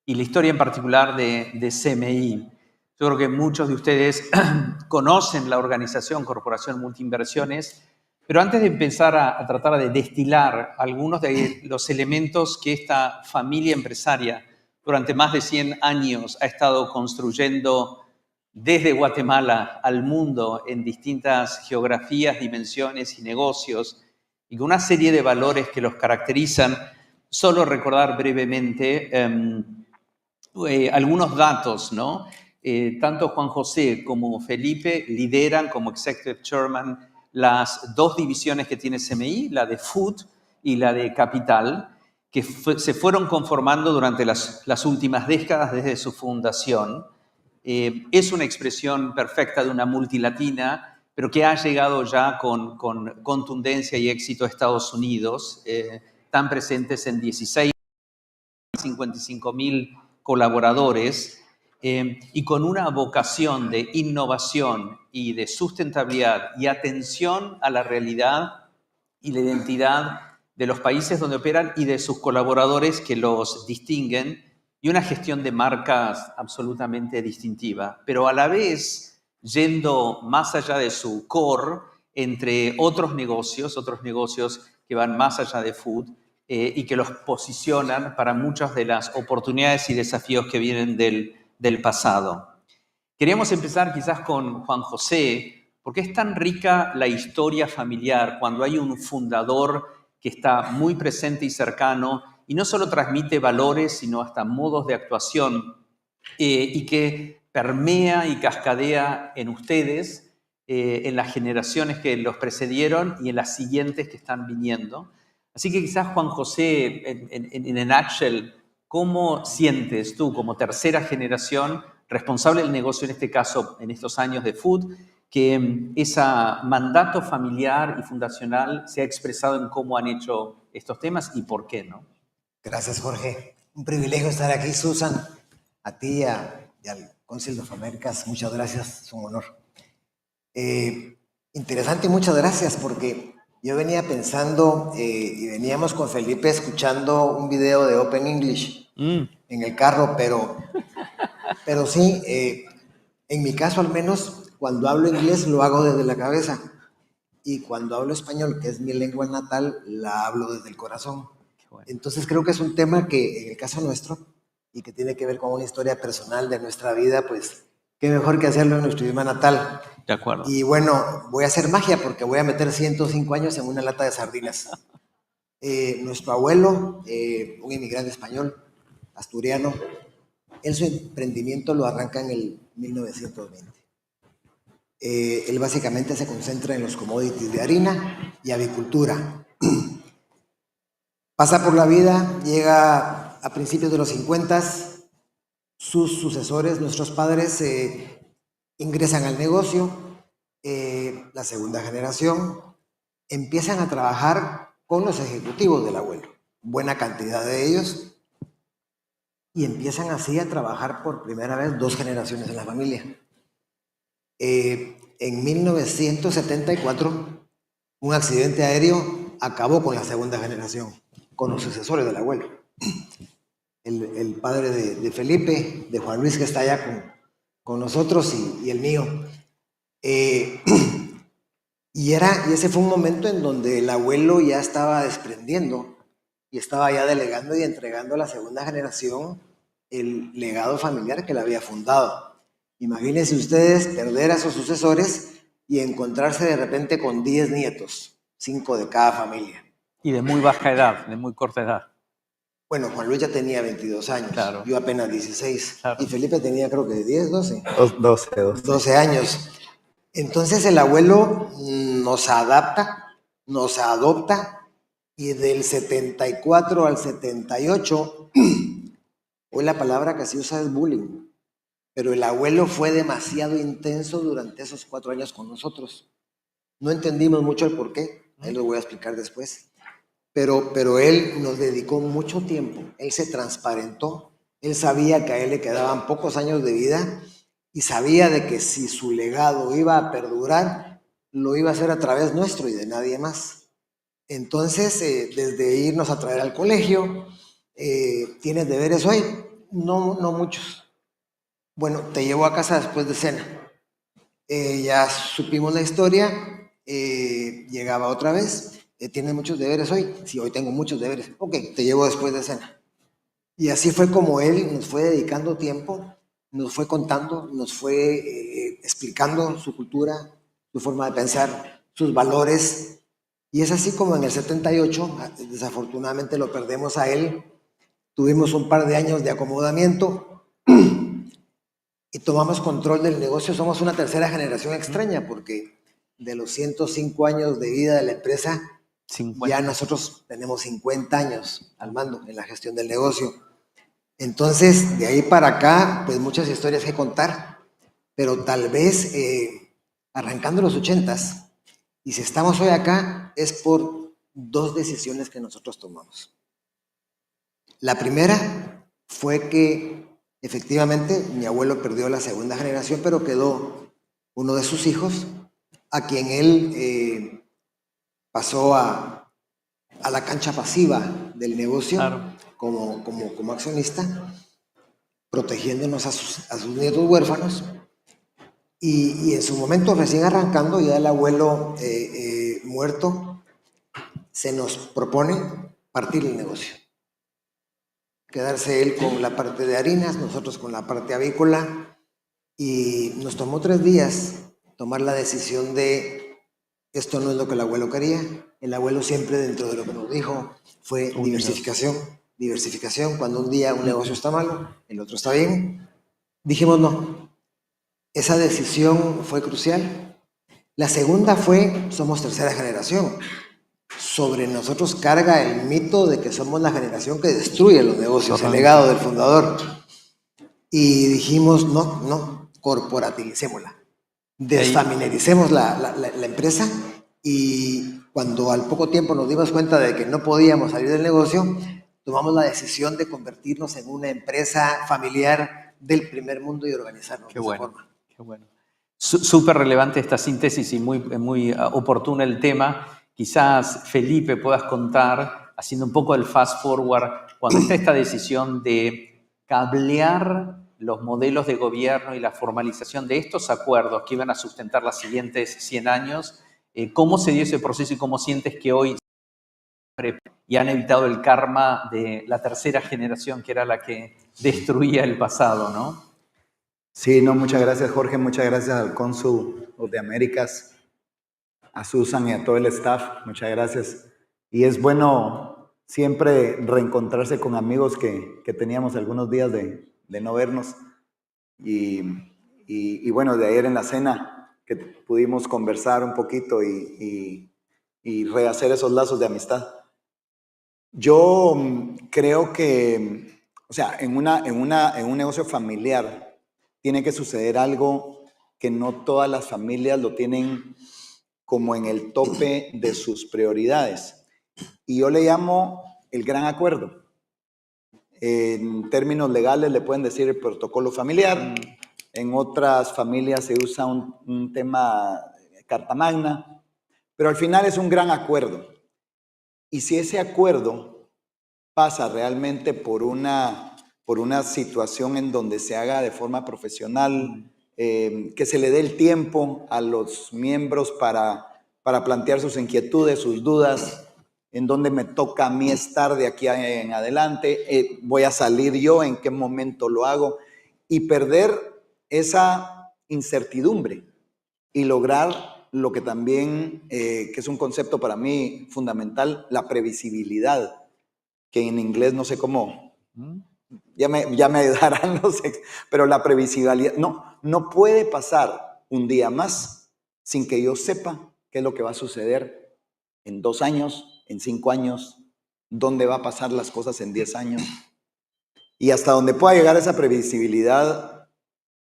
Speaker 9: y la historia en particular de CMI. Yo creo que muchos de ustedes conocen la organización Corporación Multiinversiones, pero antes de empezar a tratar de destilar algunos de los elementos que esta familia empresaria durante más de 100 años ha estado construyendo desde Guatemala al mundo en distintas geografías, dimensiones y negocios, y con una serie de valores que los caracterizan, solo recordar brevemente algunos datos, ¿no? Tanto Juan José como Felipe lideran como Executive Chairman las dos divisiones que tiene CMI, la de Food y la de Capital, que se fueron conformando durante las últimas décadas desde su fundación. Es una expresión perfecta de una multilatina, pero que ha llegado ya con contundencia y éxito a Estados Unidos, tan presentes en 16, 55,000 colaboradores, y con una vocación de innovación y de sustentabilidad y atención a la realidad y la identidad de los países donde operan y de sus colaboradores que los distinguen, y una gestión de marcas absolutamente distintiva, pero a la vez yendo más allá de su core entre otros negocios que van más allá de food y que los posicionan para muchas de las oportunidades y desafíos que vienen del pasado. Queríamos empezar quizás con Juan José, porque es tan rica la historia familiar cuando hay un fundador que está muy presente y cercano y no solo transmite valores, sino hasta modos de actuación y que permea y cascadea en ustedes, en las generaciones que los precedieron y en las siguientes que están viniendo. Así que quizás, Juan José, en a nutshell, ¿cómo sientes tú como tercera generación responsable del negocio, en este caso, en estos años de Food, que ese mandato familiar y fundacional se ha expresado en cómo han hecho estos temas y por qué, ¿no?
Speaker 11: Gracias, Jorge. Un privilegio estar aquí, Susan. A ti y al Council of Americas, muchas gracias, es un honor. Interesante, muchas gracias, porque yo venía pensando y veníamos con Felipe escuchando un video de Open English en el carro, pero sí, en mi caso al menos, cuando hablo inglés lo hago desde la cabeza y cuando hablo español, que es mi lengua natal, la hablo desde el corazón. Entonces creo que es un tema que en el caso nuestro y que tiene que ver con una historia personal de nuestra vida, pues qué mejor que hacerlo en nuestro idioma natal.
Speaker 9: De acuerdo.
Speaker 11: Y bueno, voy a hacer magia porque voy a meter 105 años en una lata de sardinas. Nuestro abuelo, un inmigrante español, asturiano, él su emprendimiento lo arranca en el 1920. Él básicamente se concentra en los commodities de harina y avicultura. Pasa por la vida, llega a principios de los 50, sus sucesores, nuestros padres, ingresan al negocio, la segunda generación, empiezan a trabajar con los ejecutivos del abuelo, buena cantidad de ellos, y empiezan así a trabajar por primera vez 2 generaciones en la familia. En 1974, un accidente aéreo acabó con la segunda generación, con los sucesores del abuelo. El padre de Felipe, de Juan Luis, que está allá con nosotros, y el mío. Y ese fue un momento en donde el abuelo ya estaba desprendiendo y estaba ya delegando y entregando a la segunda generación el legado familiar que él había fundado. Imagínense ustedes perder a sus sucesores y encontrarse de repente con 10 nietos, 5 de cada familia.
Speaker 9: Y de muy baja edad, de muy corta edad.
Speaker 11: Bueno, Juan Luis ya tenía 22 años, claro. Yo apenas 16, claro. Y Felipe tenía creo que 10, 12. 12 años. Entonces el abuelo nos adapta, nos adopta, y del 74 al 78, hoy la palabra que se usa es bullying, pero el abuelo fue demasiado intenso durante esos 4 años con nosotros. No entendimos mucho el porqué, él lo voy a explicar después. Pero él nos dedicó mucho tiempo, él se transparentó, él sabía que a él le quedaban pocos años de vida y sabía de que si su legado iba a perdurar, lo iba a hacer a través nuestro y de nadie más. Entonces, desde irnos a traer al colegio, ¿tienes deberes hoy? No muchos. Bueno, te llevo a casa después de cena. Ya supimos la historia, llegaba otra vez. ¿Tienes muchos deberes hoy? Sí, hoy tengo muchos deberes. Ok, te llevo después de cena. Y así fue como él nos fue dedicando tiempo, nos fue contando, nos fue explicando su cultura, su forma de pensar, sus valores. Y es así como en el 78, desafortunadamente lo perdemos a él, tuvimos un par de años de acomodamiento y tomamos control del negocio. Somos una tercera generación extraña porque de los 105 años de vida de la empresa, 50. Ya nosotros tenemos 50 años al mando en la gestión del negocio. Entonces, de ahí para acá, pues muchas historias que contar, pero tal vez arrancando los 80s, y si estamos hoy acá, es por 2 decisiones que nosotros tomamos. La primera fue que efectivamente mi abuelo perdió la segunda generación, pero quedó uno de sus hijos, a quien él pasó a la cancha pasiva del negocio, claro, como accionista, protegiéndonos a sus nietos huérfanos. Y en su momento, recién arrancando, ya el abuelo muerto, se nos propone partir el negocio. Quedarse él con la parte de harinas, nosotros con la parte avícola, y nos tomó 3 días tomar la decisión de esto no es lo que el abuelo quería. El abuelo siempre, dentro de lo que nos dijo, fue diversificación, diversificación. Cuando un día un negocio está malo, el otro está bien, dijimos no. Esa decisión fue crucial. La segunda fue, somos tercera generación. Sobre nosotros carga el mito de que somos la generación que destruye los negocios, el legado del fundador. Y dijimos, no, corporativicémosla. Desfamiliaricemos la empresa, y cuando al poco tiempo nos dimos cuenta de que no podíamos salir del negocio, tomamos la decisión de convertirnos en una empresa familiar del primer mundo y organizarnos de esa forma.
Speaker 9: Qué bueno. Súper relevante esta síntesis y muy oportuna el tema. Quizás, Felipe, puedas contar, haciendo un poco el fast forward, cuando está esta decisión de cablear los modelos de gobierno y la formalización de estos acuerdos que iban a sustentar los siguientes 100 años, ¿cómo se dio ese proceso y cómo sientes que hoy y han evitado el karma de la tercera generación, que era la que destruía el pasado, ¿no?
Speaker 14: Sí, no, muchas gracias, Jorge. Muchas gracias al cónsul de Américas, a Susan y a todo el staff. Muchas gracias. Y es bueno siempre reencontrarse con amigos que teníamos algunos días de no vernos. Y bueno, de ayer en la cena que pudimos conversar un poquito y rehacer esos lazos de amistad. Yo creo que, o sea, en un negocio familiar tiene que suceder algo que no todas las familias lo tienen como en el tope de sus prioridades. Y yo le llamo el gran acuerdo. En términos legales le pueden decir el protocolo familiar. En otras familias se usa un tema carta magna. Pero al final es un gran acuerdo. Y si ese acuerdo pasa realmente por una situación en donde se haga de forma profesional, que se le dé el tiempo a los miembros para plantear sus inquietudes, sus dudas, en dónde me toca a mí estar de aquí en adelante, voy a salir yo, en qué momento lo hago, y perder esa incertidumbre y lograr lo que también, que es un concepto para mí fundamental, la previsibilidad, que en inglés no sé cómo, ya me ayudarán los pero la previsibilidad, no puede pasar un día más sin que yo sepa qué es lo que va a suceder en 2 años, en 5 años, dónde va a pasar las cosas en 10 años. Y hasta donde pueda llegar esa previsibilidad,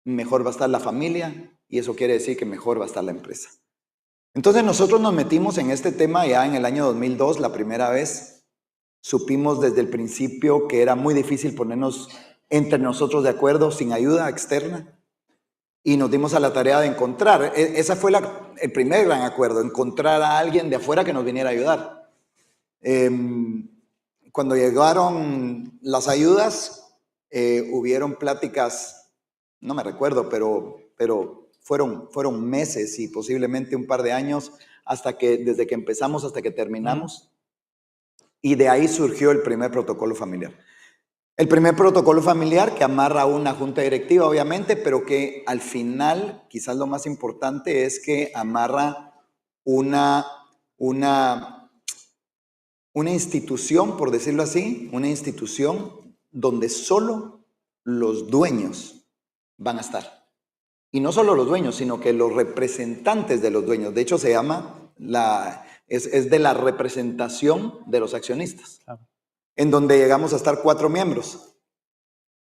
Speaker 14: mejor va a estar la familia, y eso quiere decir que mejor va a estar la empresa. Entonces nosotros nos metimos en este tema ya en el año 2002, la primera vez. Supimos desde el principio que era muy difícil ponernos entre nosotros de acuerdo sin ayuda externa, y nos dimos a la tarea de encontrar. Esa fue el primer gran acuerdo, encontrar a alguien de afuera que nos viniera a ayudar. Cuando llegaron las ayudas, hubieron pláticas, no me recuerdo, pero fueron meses y posiblemente un par de años desde que empezamos hasta que terminamos. Y de ahí surgió el primer protocolo familiar. El primer protocolo familiar que amarra a una junta directiva, obviamente, pero que al final, quizás lo más importante es que amarra una institución, por decirlo así, una institución donde solo los dueños van a estar. Y no solo los dueños, sino que los representantes de los dueños. De hecho, se llama, es de la representación de los accionistas, en donde llegamos a estar 4 miembros.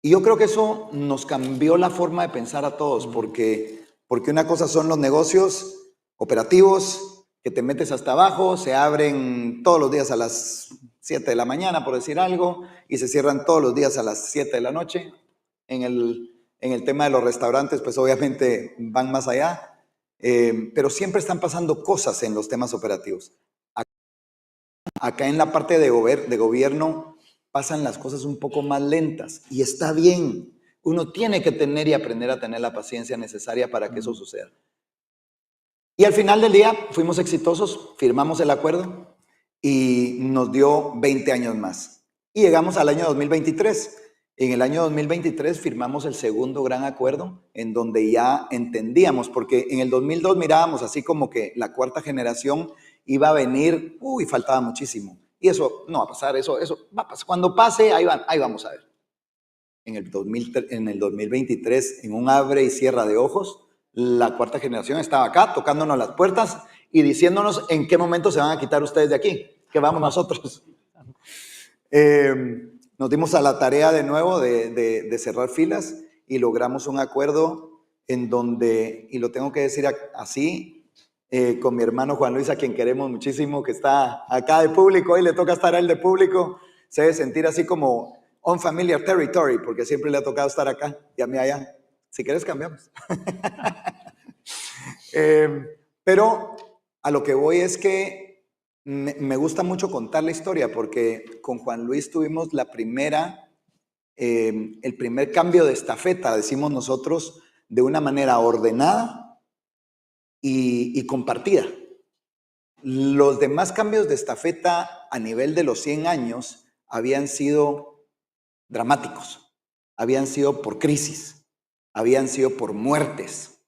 Speaker 14: Y yo creo que eso nos cambió la forma de pensar a todos, porque una cosa son los negocios operativos, que te metes hasta abajo, se abren todos los días a las 7 de la mañana, por decir algo, y se cierran todos los días a las 7 de la noche. En el tema de los restaurantes, pues obviamente van más allá, pero siempre están pasando cosas en los temas operativos. Acá en la parte de gobierno pasan las cosas un poco más lentas, y está bien. Uno tiene que tener y aprender a tener la paciencia necesaria para que eso suceda. Y al final del día fuimos exitosos, firmamos el acuerdo y nos dio 20 años más. Y llegamos al año 2023. En el año 2023 firmamos el segundo gran acuerdo, en donde ya entendíamos, porque en el 2002 mirábamos así como que la cuarta generación iba a venir, faltaba muchísimo. Y eso no va a pasar, eso va a pasar. Cuando pase, ahí vamos a ver. En el 2023, en un abre y cierra de ojos, la cuarta generación estaba acá tocándonos las puertas y diciéndonos en qué momento se van a quitar ustedes de aquí, que vamos nosotros. Nos dimos a la tarea de nuevo de cerrar filas y logramos un acuerdo en donde, y lo tengo que decir así, con mi hermano Juan Luis, a quien queremos muchísimo, que está acá de público, hoy le toca estar a él de público, se debe sentir así como unfamiliar territory, porque siempre le ha tocado estar acá y a mí allá. Si quieres cambiamos. Pero a lo que voy es que me gusta mucho contar la historia, porque con Juan Luis tuvimos el primer cambio de estafeta, decimos nosotros, de una manera ordenada y compartida. Los demás cambios de estafeta a nivel de los 100 años habían sido dramáticos, habían sido por crisis, habían sido por muertes.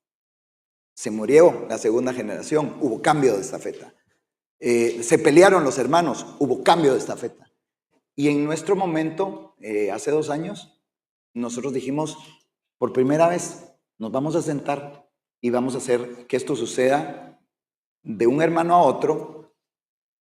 Speaker 14: Se murió la segunda generación, hubo cambio de estafeta. Se pelearon los hermanos, hubo cambio de estafeta. Y en nuestro momento, hace 2 años, nosotros dijimos, por primera vez nos vamos a sentar y vamos a hacer que esto suceda de un hermano a otro,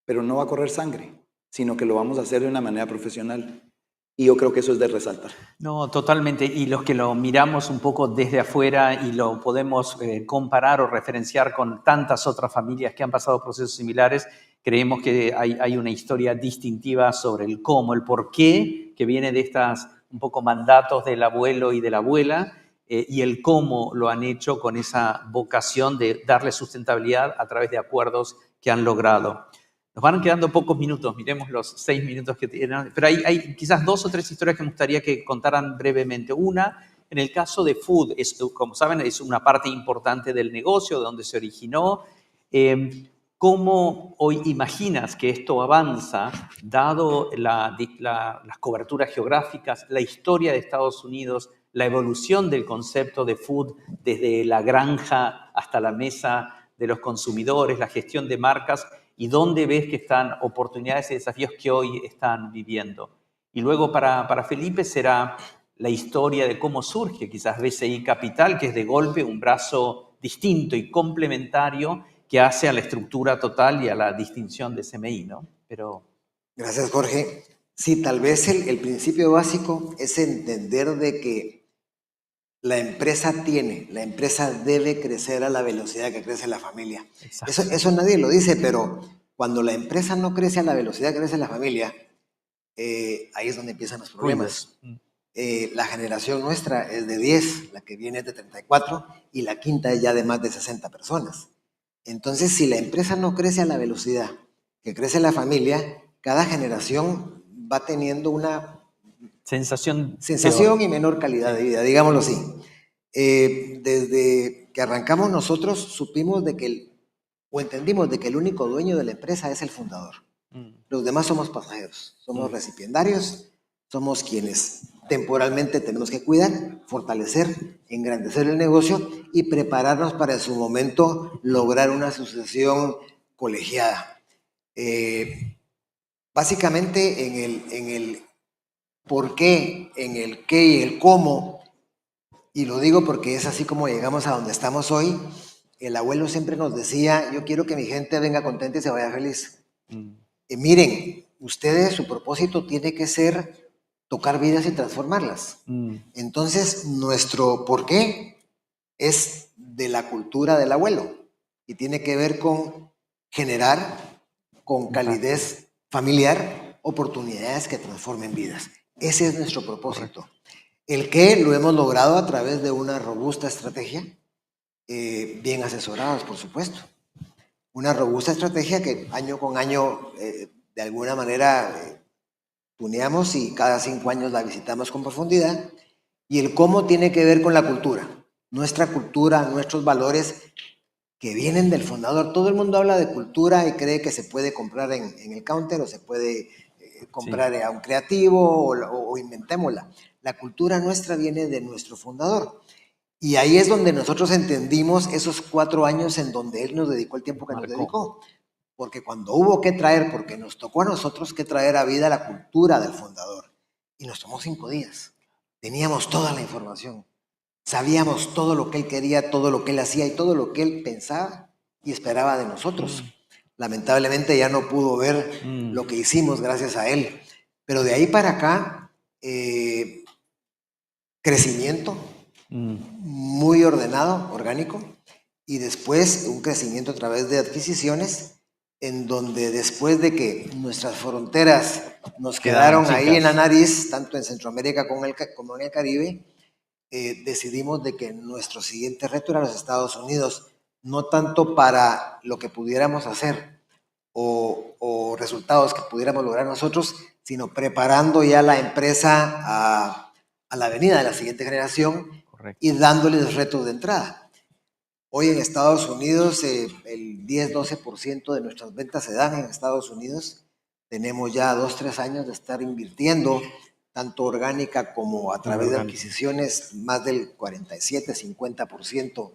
Speaker 14: pero no va a correr sangre, sino que lo vamos a hacer de una manera profesional. Y yo creo que eso es de resaltar.
Speaker 9: No, totalmente. Y los que lo miramos un poco desde afuera y lo podemos comparar o referenciar con tantas otras familias que han pasado procesos similares, creemos que hay una historia distintiva sobre el cómo, el por qué, que viene de estas un poco mandatos del abuelo y de la abuela, y el cómo lo han hecho con esa vocación de darle sustentabilidad a través de acuerdos que han logrado. Nos van quedando pocos minutos, miremos los 6 minutos que tienen, pero hay quizás 2 o 3 historias que me gustaría que contaran brevemente. Una, en el caso de Food, como saben, es una parte importante del negocio, de donde se originó. ¿Cómo hoy imaginas que esto avanza, dado las coberturas geográficas, la historia de Estados Unidos, la evolución del concepto de food desde la granja hasta la mesa de los consumidores, la gestión de marcas, y dónde ves que están oportunidades y desafíos que hoy están viviendo? Y luego para Felipe será la historia de cómo surge quizás BCI Capital, que es de golpe un brazo distinto y complementario que hace a la estructura total y a la distinción de CMI, ¿no? Pero...
Speaker 11: Gracias, Jorge. Sí, tal vez el principio básico es entender de que la empresa debe crecer a la velocidad que crece la familia. Eso nadie lo dice, pero cuando la empresa no crece a la velocidad que crece la familia, ahí es donde empiezan los problemas. La generación nuestra es de 10, la que viene es de 34 y la quinta es ya de más de 60 personas. Entonces, si la empresa no crece a la velocidad que crece la familia, cada generación va teniendo una sensación y menor calidad de vida, digámoslo así. Desde que arrancamos nosotros supimos entendimos de que el único dueño de la empresa es el fundador. Los demás somos pasajeros, somos recipiendarios, somos quienes temporalmente tenemos que cuidar, fortalecer, engrandecer el negocio y prepararnos para en su momento lograr una sucesión colegiada. Básicamente en el por qué, en el qué y el cómo, y lo digo porque es así como llegamos a donde estamos hoy. El abuelo siempre nos decía, yo quiero que mi gente venga contenta y se vaya feliz. Miren, ustedes, su propósito tiene que ser tocar vidas y transformarlas. Entonces, nuestro por qué es de la cultura del abuelo y tiene que ver con generar con calidez familiar oportunidades que transformen vidas. Ese es nuestro propósito. El qué lo hemos logrado a través de una robusta estrategia, bien asesorados, por supuesto. Una robusta estrategia que año con año, de alguna manera, tuneamos y cada 5 años la visitamos con profundidad. Y el cómo tiene que ver con la cultura. Nuestra cultura, nuestros valores que vienen del fundador. Todo el mundo habla de cultura y cree que se puede comprar en el counter o se puede comprar a un creativo o inventémosla. La cultura nuestra viene de nuestro fundador. Y ahí es donde nosotros entendimos esos 4 años en donde él nos dedicó el tiempo que nos dedicó. Porque cuando hubo que traer, porque nos tocó a nosotros que traer a vida la cultura del fundador. Y nos tomó 5 días. Teníamos toda la información. Sabíamos todo lo que él quería, todo lo que él hacía y todo lo que él pensaba y esperaba de nosotros. Lamentablemente ya no pudo ver lo que hicimos gracias a él. Pero de ahí para acá, crecimiento muy ordenado, orgánico, y después un crecimiento a través de adquisiciones, en donde después de que nuestras fronteras nos quedaron ahí en la nariz, tanto en Centroamérica como en el Caribe, decidimos de que nuestro siguiente reto era los Estados Unidos, no tanto para lo que pudiéramos hacer o resultados que pudiéramos lograr nosotros, sino preparando ya la empresa a la venida de la siguiente generación. Correcto. Y dándoles retos de entrada. Hoy en Estados Unidos el 10-12% de nuestras ventas se dan en Estados Unidos. Tenemos ya 2-3 años de estar invirtiendo, tanto orgánica como a través de adquisiciones, más del 47-50%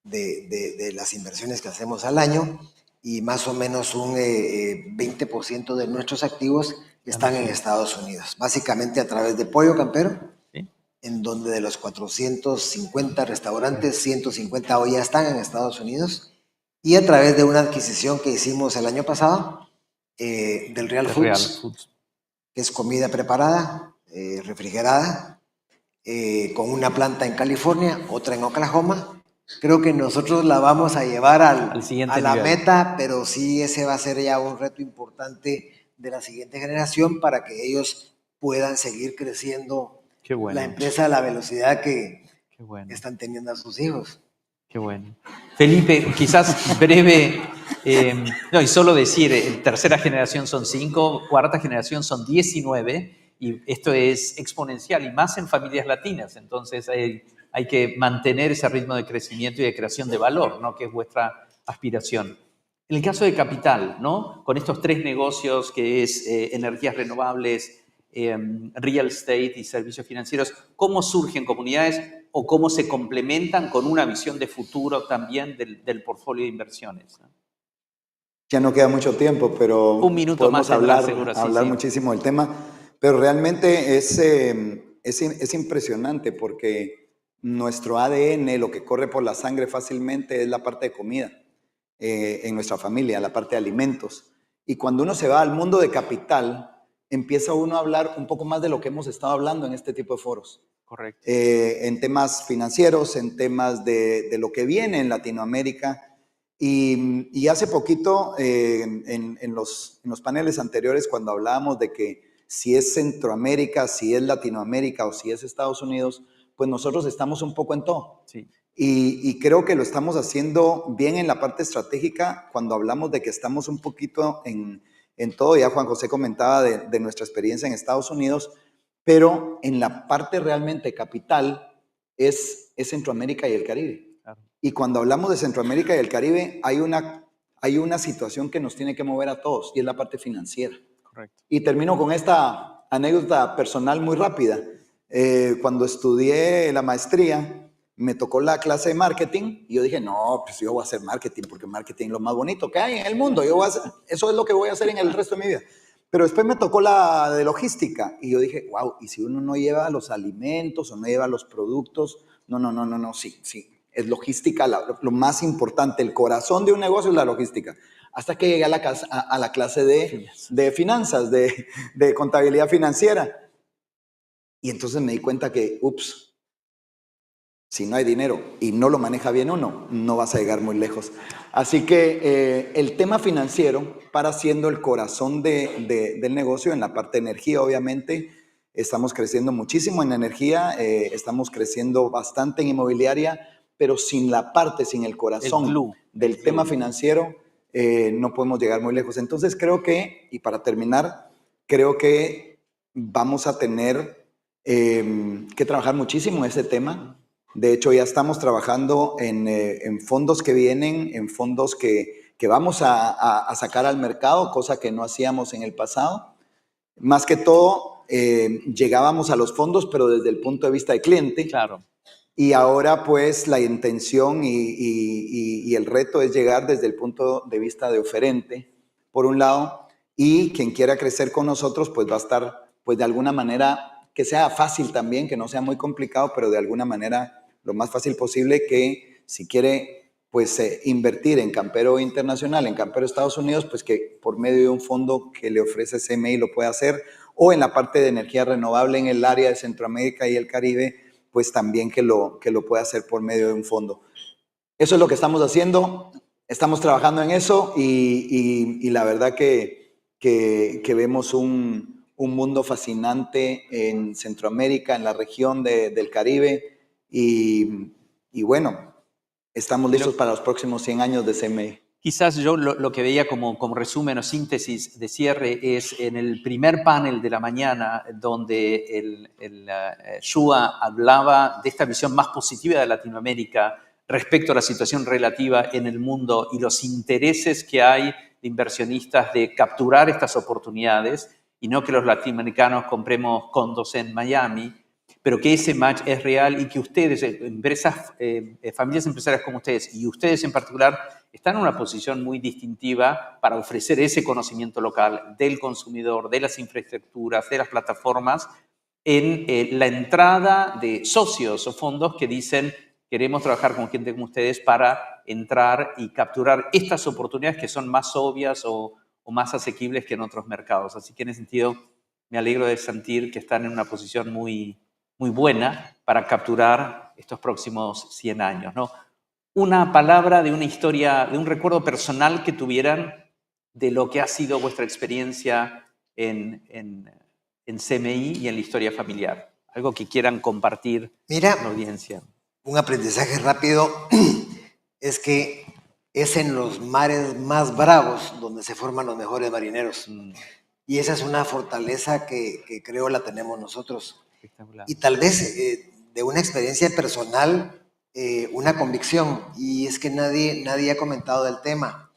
Speaker 11: de las inversiones que hacemos al año, y más o menos un 20% de nuestros activos están en Estados Unidos, básicamente a través de Pollo Campero, en donde de los 450 restaurantes, 150 hoy ya están en Estados Unidos, y a través de una adquisición que hicimos el año pasado del Real Foods, que es comida preparada, refrigerada, con una planta en California, otra en Oklahoma. Creo que nosotros la vamos a llevar a la meta, pero sí ese va a ser ya un reto importante de la siguiente generación para que ellos puedan seguir creciendo la empresa a la velocidad que están teniendo a sus hijos.
Speaker 9: Qué bueno. Felipe, quizás breve, no, y solo decir, tercera generación son 5, cuarta generación son 19, y esto es exponencial, y más en familias latinas, entonces hay que mantener ese ritmo de crecimiento y de creación de valor, ¿no? Que es vuestra aspiración. En el caso de capital, ¿no? Con estos 3 negocios que es energías renovables, real estate y servicios financieros, ¿cómo surgen comunidades o cómo se complementan con una visión de futuro también del portfolio de inversiones?
Speaker 14: Ya no queda mucho tiempo, pero
Speaker 9: un minuto
Speaker 14: podemos
Speaker 9: más
Speaker 14: hablar
Speaker 9: sí.
Speaker 14: muchísimo del tema, pero realmente es impresionante porque nuestro ADN, lo que corre por la sangre fácilmente es la parte de comida en nuestra familia, la parte de alimentos. Y cuando uno se va al mundo de capital, empieza uno a hablar un poco más de lo que hemos estado hablando en este tipo de foros.
Speaker 9: Correcto.
Speaker 14: En temas financieros, en temas de lo que viene en Latinoamérica. Y hace poquito, en los paneles anteriores, cuando hablábamos de que si es Centroamérica, si es Latinoamérica o si es Estados Unidos, pues nosotros estamos un poco en todo.
Speaker 9: Sí.
Speaker 14: Y creo que lo estamos haciendo bien en la parte estratégica cuando hablamos de que estamos un poquito en todo. Ya Juan José comentaba de nuestra experiencia en Estados Unidos, pero en la parte realmente capital es Centroamérica y el Caribe. Claro. Y cuando hablamos de Centroamérica y el Caribe, hay una situación que nos tiene que mover a todos, y es la parte financiera.
Speaker 9: Correcto.
Speaker 14: Y termino con esta anécdota personal muy rápida. Cuando estudié la maestría, me tocó la clase de marketing y yo dije, no, pues yo voy a hacer marketing porque marketing es lo más bonito que hay en el mundo. Eso es lo que voy a hacer en el resto de mi vida. Pero después me tocó la de logística y yo dije, wow, ¿y si uno no lleva los alimentos o no lleva los productos? No, sí, es logística lo más importante. El corazón de un negocio es la logística. Hasta que llegué a la clase de finanzas, de contabilidad financiera. Y entonces me di cuenta que, si no hay dinero y no lo maneja bien uno, no vas a llegar muy lejos. Así que el tema financiero para siendo el corazón del negocio en la parte de energía, obviamente. Estamos creciendo muchísimo en energía, estamos creciendo bastante en inmobiliaria, pero sin el corazón del tema financiero, no podemos llegar muy lejos. Entonces creo que, y para terminar, creo que vamos a tener que trabajar muchísimo en ese tema. De hecho, ya estamos trabajando en fondos que vienen, en fondos que vamos a sacar al mercado, cosa que no hacíamos en el pasado. Más que todo, llegábamos a los fondos, pero desde el punto de vista del cliente.
Speaker 9: Claro.
Speaker 14: Y ahora, pues, la intención y el reto es llegar desde el punto de vista de oferente, por un lado, y quien quiera crecer con nosotros, pues va a estar, pues, de alguna manera, que sea fácil también, que no sea muy complicado, pero de alguna manera lo más fácil posible, que si quiere pues invertir en campero internacional, en campero Estados Unidos, pues que por medio de un fondo que le ofrece CMI lo puede hacer, o en la parte de energía renovable en el área de Centroamérica y el Caribe, pues también que lo puede hacer por medio de un fondo. Eso es lo que estamos haciendo, estamos trabajando en eso y la verdad que vemos un mundo fascinante en Centroamérica, en la región del Caribe y bueno, estamos listos para los próximos 100 años de CMI.
Speaker 9: Quizás yo lo que veía como resumen o síntesis de cierre es en el primer panel de la mañana donde Shua hablaba de esta visión más positiva de Latinoamérica respecto a la situación relativa en el mundo y los intereses que hay de inversionistas de capturar estas oportunidades y no que los latinoamericanos compremos condos en Miami, pero que ese match es real y que ustedes, empresas, familias empresarias como ustedes y ustedes en particular, están en una posición muy distintiva para ofrecer ese conocimiento local del consumidor, de las infraestructuras, de las plataformas, en la entrada de socios o fondos que dicen queremos trabajar con gente como ustedes para entrar y capturar estas oportunidades que son más obvias o más asequibles que en otros mercados. Así que en ese sentido me alegro de sentir que están en una posición muy buena para capturar estos próximos 100 años, ¿no? Una palabra de una historia, de un recuerdo personal que tuvieran de lo que ha sido vuestra experiencia en CMI y en la historia familiar. Algo que quieran compartir con la audiencia.
Speaker 11: Un aprendizaje rápido es que es en los mares más bravos donde se forman los mejores marineros. Y esa es una fortaleza que creo la tenemos nosotros. Y tal vez de una experiencia personal, una convicción, y es que nadie ha comentado del tema.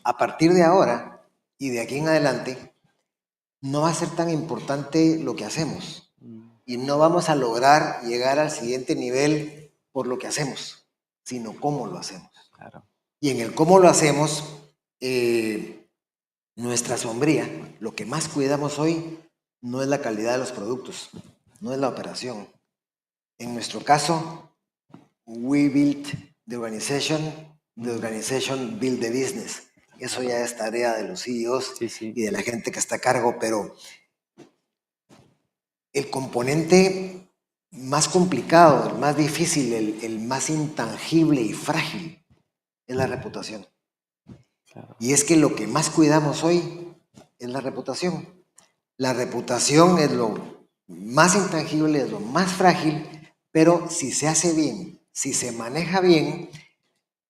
Speaker 11: A partir de ahora y de aquí en adelante, no va a ser tan importante lo que hacemos. Y no vamos a lograr llegar al siguiente nivel por lo que hacemos, sino cómo lo hacemos.
Speaker 9: Claro.
Speaker 11: Y en el cómo lo hacemos, nuestra sombría, lo que más cuidamos hoy, no es la calidad de los productos, no es la operación. En nuestro caso, we built the organization built the business. Eso ya es tarea de los CEOs y de la gente que está a cargo, pero el componente más complicado, el más difícil, el más intangible y frágil es la reputación. Claro. Y es que lo que más cuidamos hoy es la reputación. La reputación es lo más intangible, es lo más frágil, pero si se hace bien, si se maneja bien,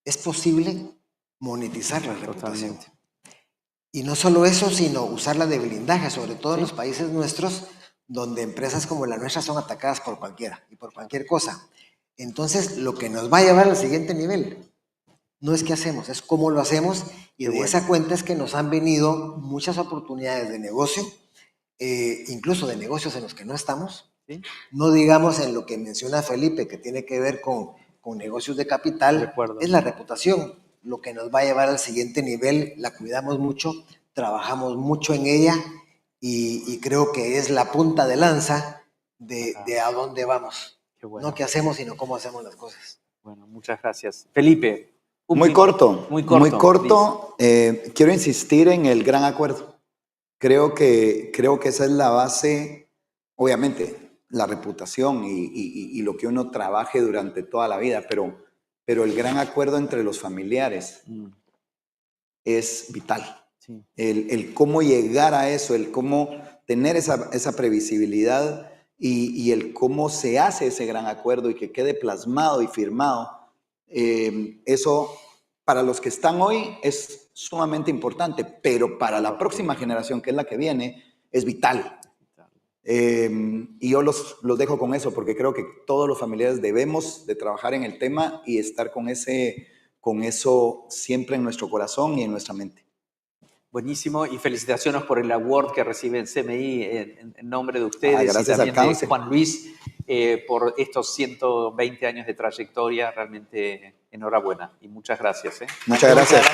Speaker 11: es posible monetizar la reputación. Y no solo eso, sino usarla de blindaje, sobre todo en los países nuestros, donde empresas como la nuestra son atacadas por cualquiera y por cualquier cosa. Entonces, lo que nos va a llevar al siguiente nivel no es qué hacemos, es cómo lo hacemos, y de esa cuenta es que nos han venido muchas oportunidades de negocio, incluso de negocios en los que no estamos. No digamos en lo que menciona Felipe, que tiene que ver con negocios de capital, es la reputación. Lo que nos va a llevar al siguiente nivel, la cuidamos mucho, trabajamos mucho en ella, y creo que es la punta de lanza de a dónde vamos. Bueno. No qué hacemos, sino cómo hacemos las cosas.
Speaker 9: Bueno, muchas gracias. Felipe.
Speaker 14: Muy corto. Quiero insistir en el gran acuerdo. Creo que esa es la base, obviamente, la reputación y lo que uno trabaje durante toda la vida, pero el gran acuerdo entre los familiares es vital. Sí. El cómo llegar a eso, el cómo tener esa previsibilidad y el cómo se hace ese gran acuerdo y que quede plasmado y firmado, eso para los que están hoy es sumamente importante, pero para la próxima generación, que es la que viene, es vital. Y yo los dejo con eso, porque creo que todos los familiares debemos de trabajar en el tema y estar con eso siempre en nuestro corazón y en nuestra mente.
Speaker 9: Buenísimo, y felicitaciones por el award que reciben CMI en nombre de ustedes.
Speaker 14: Gracias
Speaker 9: y también
Speaker 14: al Council.
Speaker 9: de Juan Luis por estos 120 años de trayectoria. Realmente enhorabuena y muchas gracias.
Speaker 14: Muchas gracias.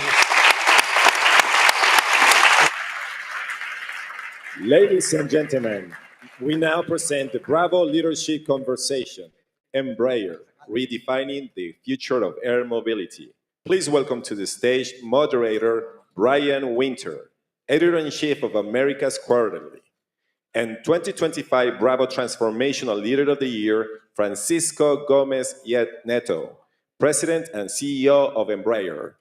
Speaker 18: Ladies and gentlemen, we now present the Bravo Leadership Conversation, Embraer. Redefining the Future of Air Mobility. Please welcome to the stage moderator Brian Winter, editor-in-chief of Americas Quarterly, and 2025 Bravo Transformational Leader of the Year, Francisco Gomez Neto, President and CEO of Embraer.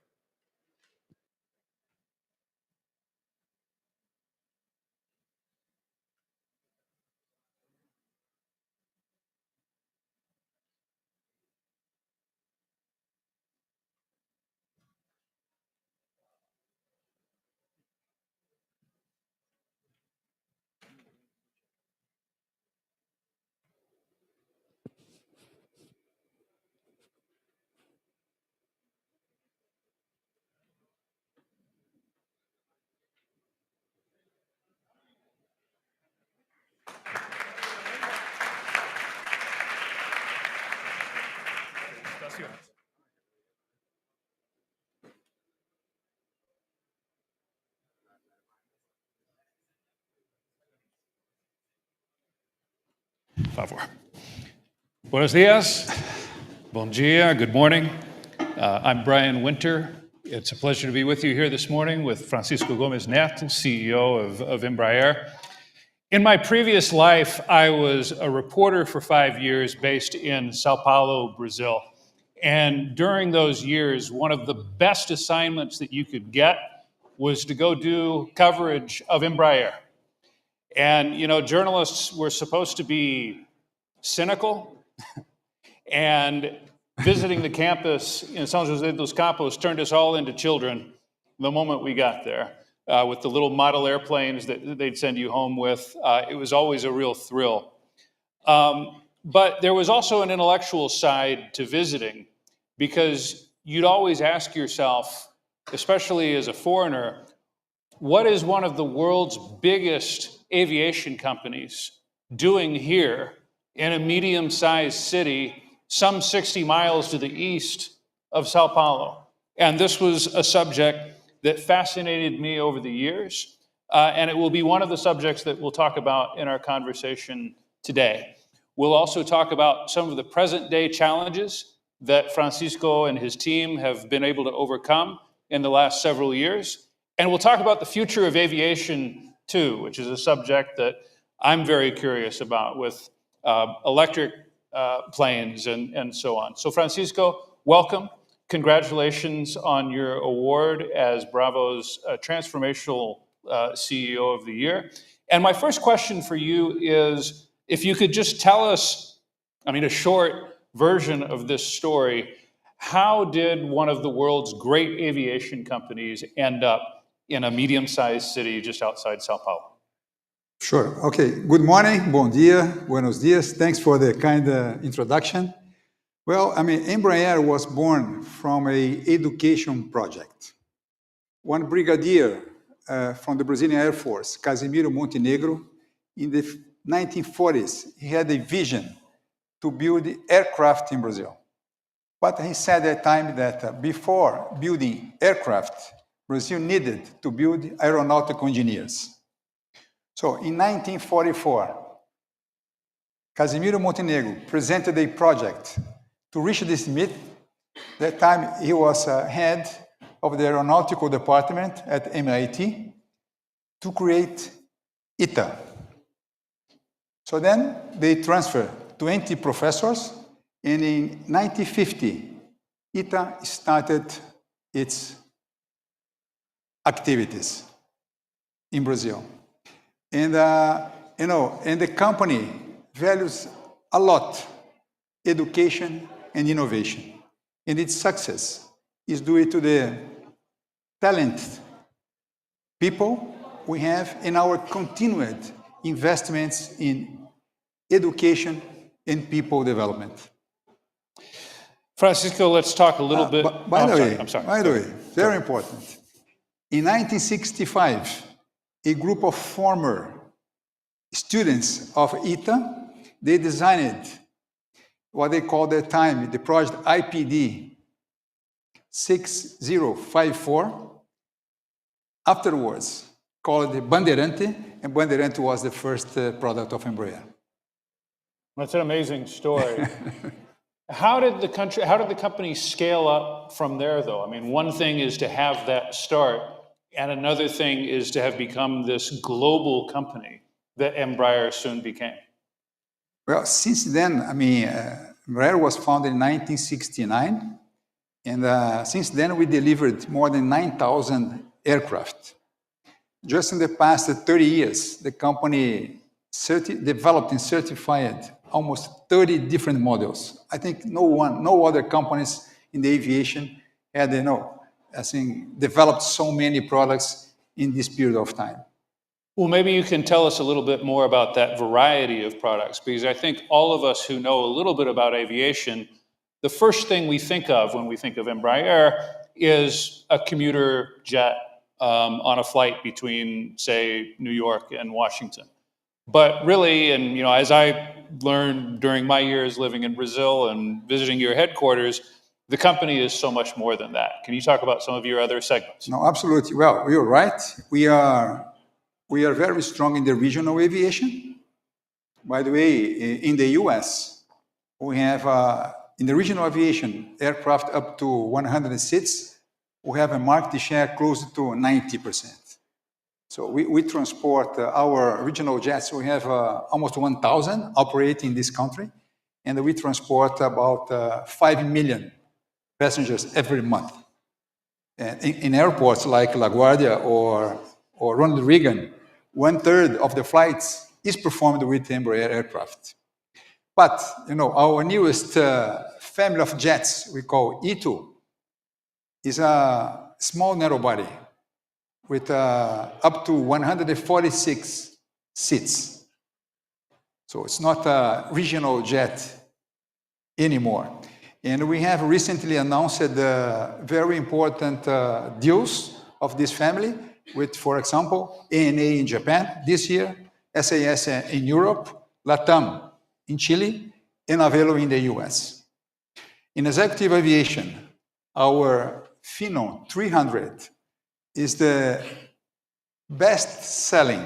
Speaker 16: Favor. Buenos dias. Bon dia. Good morning. I'm Brian Winter. It's a pleasure to be with you here this morning with Francisco Gomez Neto, CEO of Embraer. In my previous life, I was a reporter for 5 years based in Sao Paulo, Brazil. And during those years, one of the best assignments that you could get was to go do coverage of Embraer. And, you know, journalists were supposed to be cynical, and visiting the campus in São José dos Campos turned us all into children the moment we got there with the little model airplanes that they'd send you home with. It was always a real thrill. But there was also an intellectual side to visiting, because you'd always ask yourself, especially as a foreigner, what is one of the world's biggest aviation companies doing here in a medium-sized city some 60 miles to the east of Sao Paulo? And this was a subject that fascinated me over the years, and it will be one of the subjects that we'll talk about in our conversation today. We'll also talk about some of the present-day challenges that Francisco and his team have been able to overcome in the last several years. And we'll talk about the future of aviation, too, which is a subject that I'm very curious about, with electric planes and so on. So Francisco, welcome. Congratulations on your award as Bravo's Transformational CEO of the Year. And my first question for you is, if you could just tell us, a short version of this story, how did one of the world's great aviation companies end up in a medium-sized city just outside Sao Paulo?
Speaker 17: Sure. Okay. Good morning. Bom dia. Buenos dias. Thanks for the kind introduction. Well, Embraer was born from an education project. One brigadier from the Brazilian Air Force, Casimiro Montenegro, in the 1940s, he had a vision to build aircraft in Brazil. But he said at the time that before building aircraft, Brazil needed to build aeronautical engineers. So in 1944, Casimiro Montenegro presented a project to Richard Smith. That time he was head of the aeronautical department at MIT, to create ITA. So then they transferred 20 professors, and in 1950, ITA started its activities in Brazil. And, and the company values a lot education and innovation. And its success is due to the talent people we have in our continued investments in education and people development.
Speaker 16: Francisco, let's talk a little bit.
Speaker 17: By the way, very important. In 1965, a group of former students of ITA, they designed what they called at the time the project IPD 6054, afterwards called the Bandeirante, and Bandeirante was the first product of Embraer.
Speaker 16: That's an amazing story. How did the company scale up from there, though? I mean, one thing is to have that start, and another thing is to have become this global company that Embraer soon became.
Speaker 17: Well, since then, I mean, Embraer was founded in 1969, and since then we delivered more than 9,000 aircraft. Just in the past 30 years, the company developed and certified almost 30 different models. I think no other companies in the aviation had, developed so many products in this period of time.
Speaker 16: Well, maybe you can tell us a little bit more about that variety of products, because I think all of us who know a little bit about aviation, the first thing we think of when we think of Embraer is a commuter jet on a flight between, say, New York and Washington. But really, and as I learned during my years living in Brazil and visiting your headquarters, the company is so much more than that. Can you talk about some of your other segments?
Speaker 17: No, absolutely. Well, you're right. We are very strong in the regional aviation. By the way, in the US, we have, in the regional aviation, aircraft up to 100 seats, we have a market share close to 90%. So we transport our regional jets. We have almost 1,000 operating in this country, and we transport about 5 million passengers every month. And in airports like LaGuardia or Ronald Reagan, 1/3 of the flights is performed with Embraer aircraft. But our newest family of jets, we call E2, is a small narrow body with up to 146 seats. So it's not a regional jet anymore. And we have recently announced very important deals of this family with, for example, ANA in Japan this year, SAS in Europe, LATAM in Chile, and Avelo in the US. In executive aviation, our Phenom 300 is the best-selling,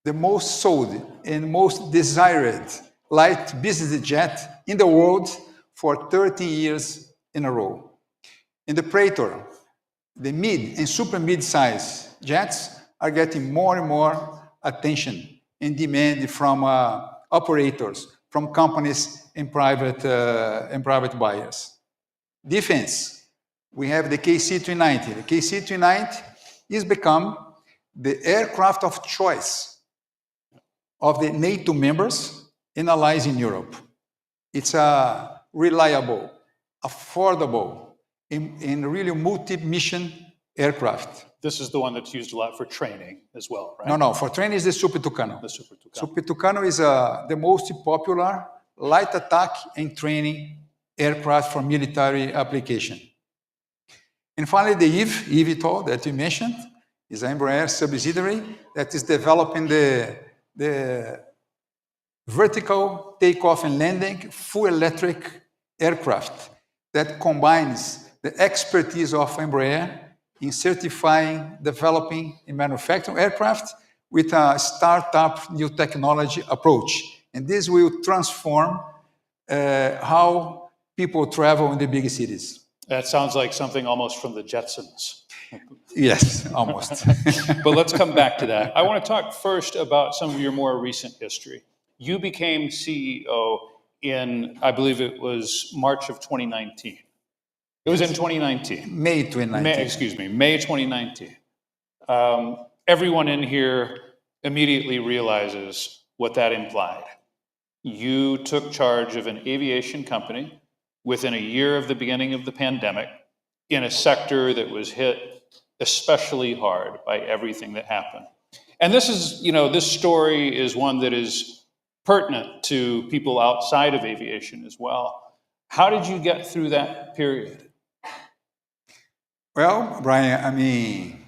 Speaker 17: the most sold, and most desired light business jet in the world for 13 years in a row. In the Praetor, the mid and super mid-size jets are getting more and more attention and demand from operators, from companies and private buyers. Defense, we have the KC-390. The KC-390 has become the aircraft of choice of the NATO members and allies in Europe. It's a reliable, affordable, and really multi-mission aircraft.
Speaker 16: This is the one that's used a lot for training as well, right?
Speaker 17: No, for training is the Super Tucano.
Speaker 16: The Super Tucano.
Speaker 17: Super Tucano is the most popular light attack and training aircraft for military application. And finally, the eVTOL that you mentioned is an Embraer subsidiary that is developing the vertical takeoff and landing full electric aircraft that combines the expertise of Embraer in certifying, developing, and manufacturing aircraft with a startup new technology approach. And this will transform how people travel in the big cities.
Speaker 16: That sounds like something almost from the Jetsons.
Speaker 17: Yes, almost.
Speaker 16: But let's come back to that. I want to talk first about some of your more recent history. You became CEO in, I believe it was March of 2019. It was in 2019.
Speaker 17: May 2019.
Speaker 16: May 2019. Everyone in here immediately realizes what that implied. You took charge of an aviation company within a year of the beginning of the pandemic in a sector that was hit especially hard by everything that happened. And this is, this story is one that is pertinent to people outside of aviation as well. How did you get through that period?
Speaker 17: Well, Brian,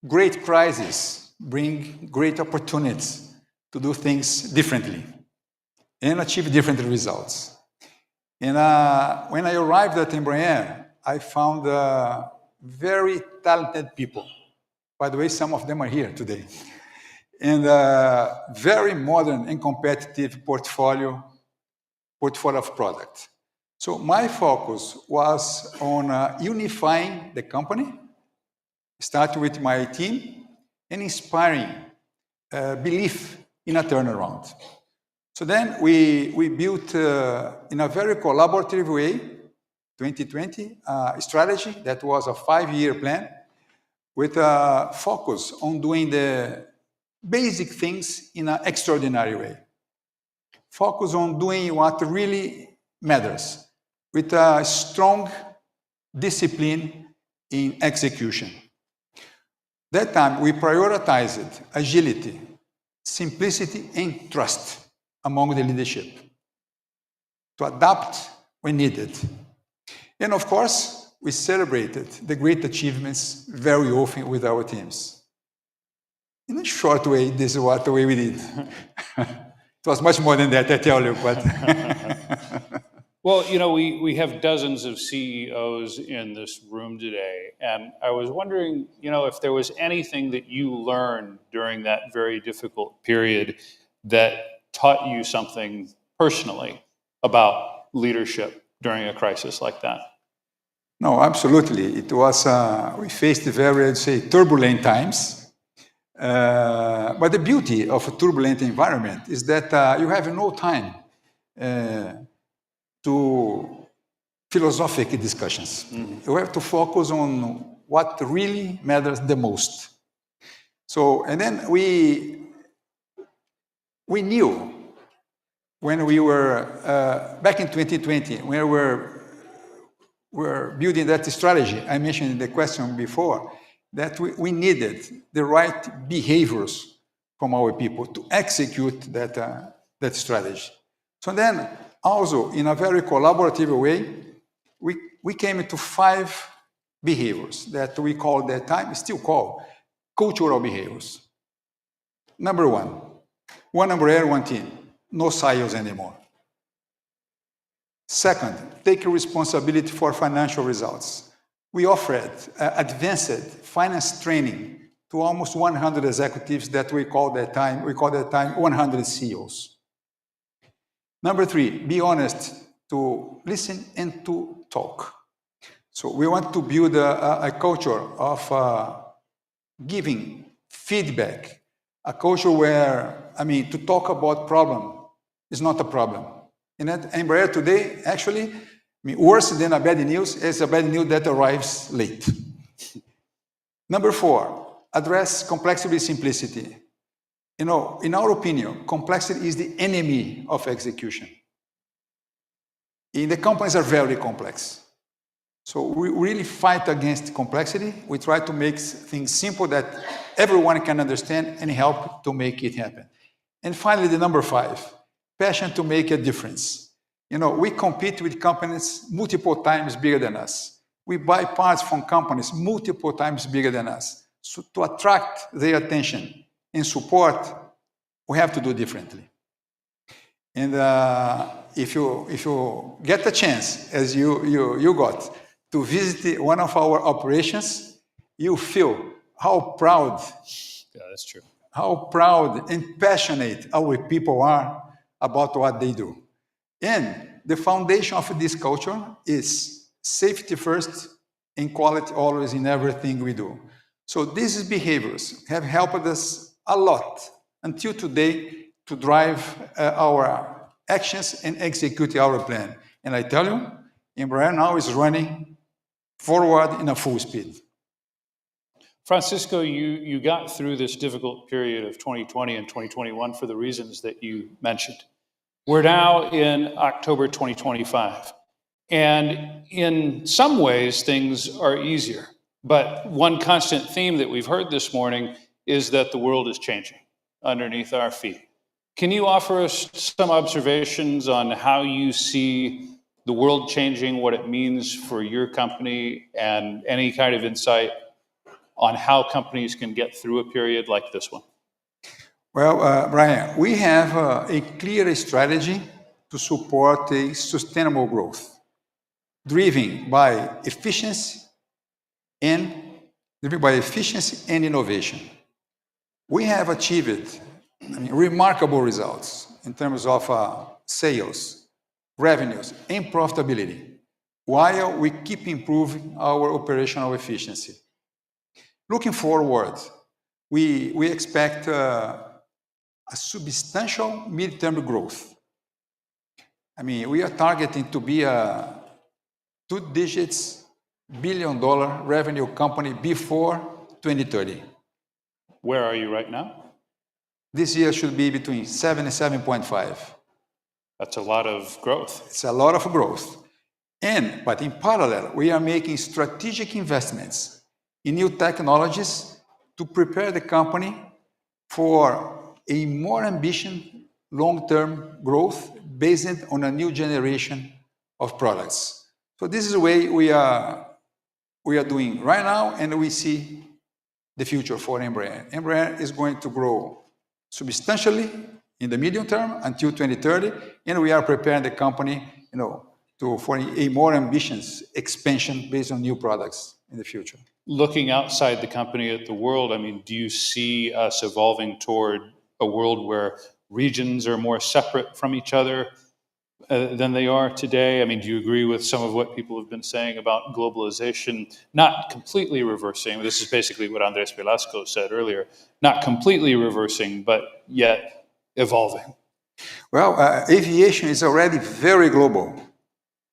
Speaker 17: great crises bring great opportunities to do things differently and achieve different results. And when I arrived at Embraer, I found very talented people. By the way, some of them are here today. And very modern and competitive portfolio of products. So my focus was on unifying the company, starting with my team, and inspiring belief in a turnaround. So then we built, in a very collaborative way, 2020 strategy that was a 5-year plan with a focus on doing the basic things in an extraordinary way. Focus on doing what really matters with a strong discipline in execution. That time, we prioritized agility, simplicity, and trust among the leadership to adapt when needed. And of course, we celebrated the great achievements very often with our teams. In a short way, this is what the way we did. It was much more than that, I tell you, but...
Speaker 16: Well, you know, we have dozens of CEOs in this room today, and I was wondering, you know, if there was anything that you learned during that very difficult period that taught you something personally about leadership during a crisis like that.
Speaker 17: No, absolutely. It was, we faced very, I'd say, turbulent times. But the beauty of a turbulent environment is that you have no time to philosophic discussions. You have to focus on what really matters the most. So, and then we knew when we were, back in 2020, when we were building that strategy, I mentioned in the question before, that we needed the right behaviors from our people to execute that strategy. So then, also, in a very collaborative way, we came into 5 behaviors that we call that time, still call, cultural behaviors. Number 1, one umbrella, one team, no silos anymore. Second, take responsibility for financial results. We offered advanced finance training to almost 100 executives that we call that time 100 CEOs. Number 3, be honest to listen and to talk. So we want to build a culture of giving feedback, a culture where, I mean, to talk about problem is not a problem. And at Embraer today, actually, I mean, worse than a bad news is a bad news that arrives late. Number 4, address complexity with simplicity. You know, in our opinion, complexity is the enemy of execution. The companies are very complex. So we really fight against complexity. We try to make things simple that everyone can understand and help to make it happen. And finally, the number 5, passion to make a difference. You know, we compete with companies multiple times bigger than us. We buy parts from companies multiple times bigger than us. So to attract their attention and support, we have to do differently. And if you get a chance, as you got, to visit one of our operations, you feel how proud,
Speaker 16: yeah, that's true,
Speaker 17: how proud and passionate our people are about what they do. And the foundation of this culture is safety first and quality always in everything we do. So these behaviors have helped us a lot until today to drive our actions and execute our plan. And I tell you, Embraer now is running forward in a full speed.
Speaker 16: Francisco, you got through this difficult period of 2020 and 2021 for the reasons that you mentioned. We're now in October 2025. And in some ways, things are easier. But one constant theme that we've heard this morning is that the world is changing underneath our feet. Can you offer us some observations on how you see the world changing, what it means for your company, and any kind of insight on how companies can get through a period like this one?
Speaker 17: Well, Brian, we have a clear strategy to support a sustainable growth, driven by efficiency and innovation. We have achieved remarkable results in terms of sales, revenues and profitability, while we keep improving our operational efficiency. Looking forward, we expect a substantial midterm growth. I mean, we are targeting to be a two-digit billion-dollar revenue company before 2030.
Speaker 16: Where are you right now?
Speaker 17: This year should be between 7 and 7.5.
Speaker 16: That's a lot of growth.
Speaker 17: It's a lot of growth. But in parallel, we are making strategic investments in new technologies to prepare the company for a more ambitious long-term growth based on a new generation of products. So this is the way we are doing right now, and we see the future for Embraer. Embraer is going to grow substantially in the medium term until 2030, and we are preparing the company, for a more ambitious expansion based on new products in the future.
Speaker 16: Looking outside the company at the world, I mean, do you see us evolving toward a world where regions are more separate from each other than they are today? I mean, do you agree with some of what people have been saying about globalization, not completely reversing? This is basically what Andres Velasco said earlier, not completely reversing, but yet evolving.
Speaker 17: Well, aviation is already very global,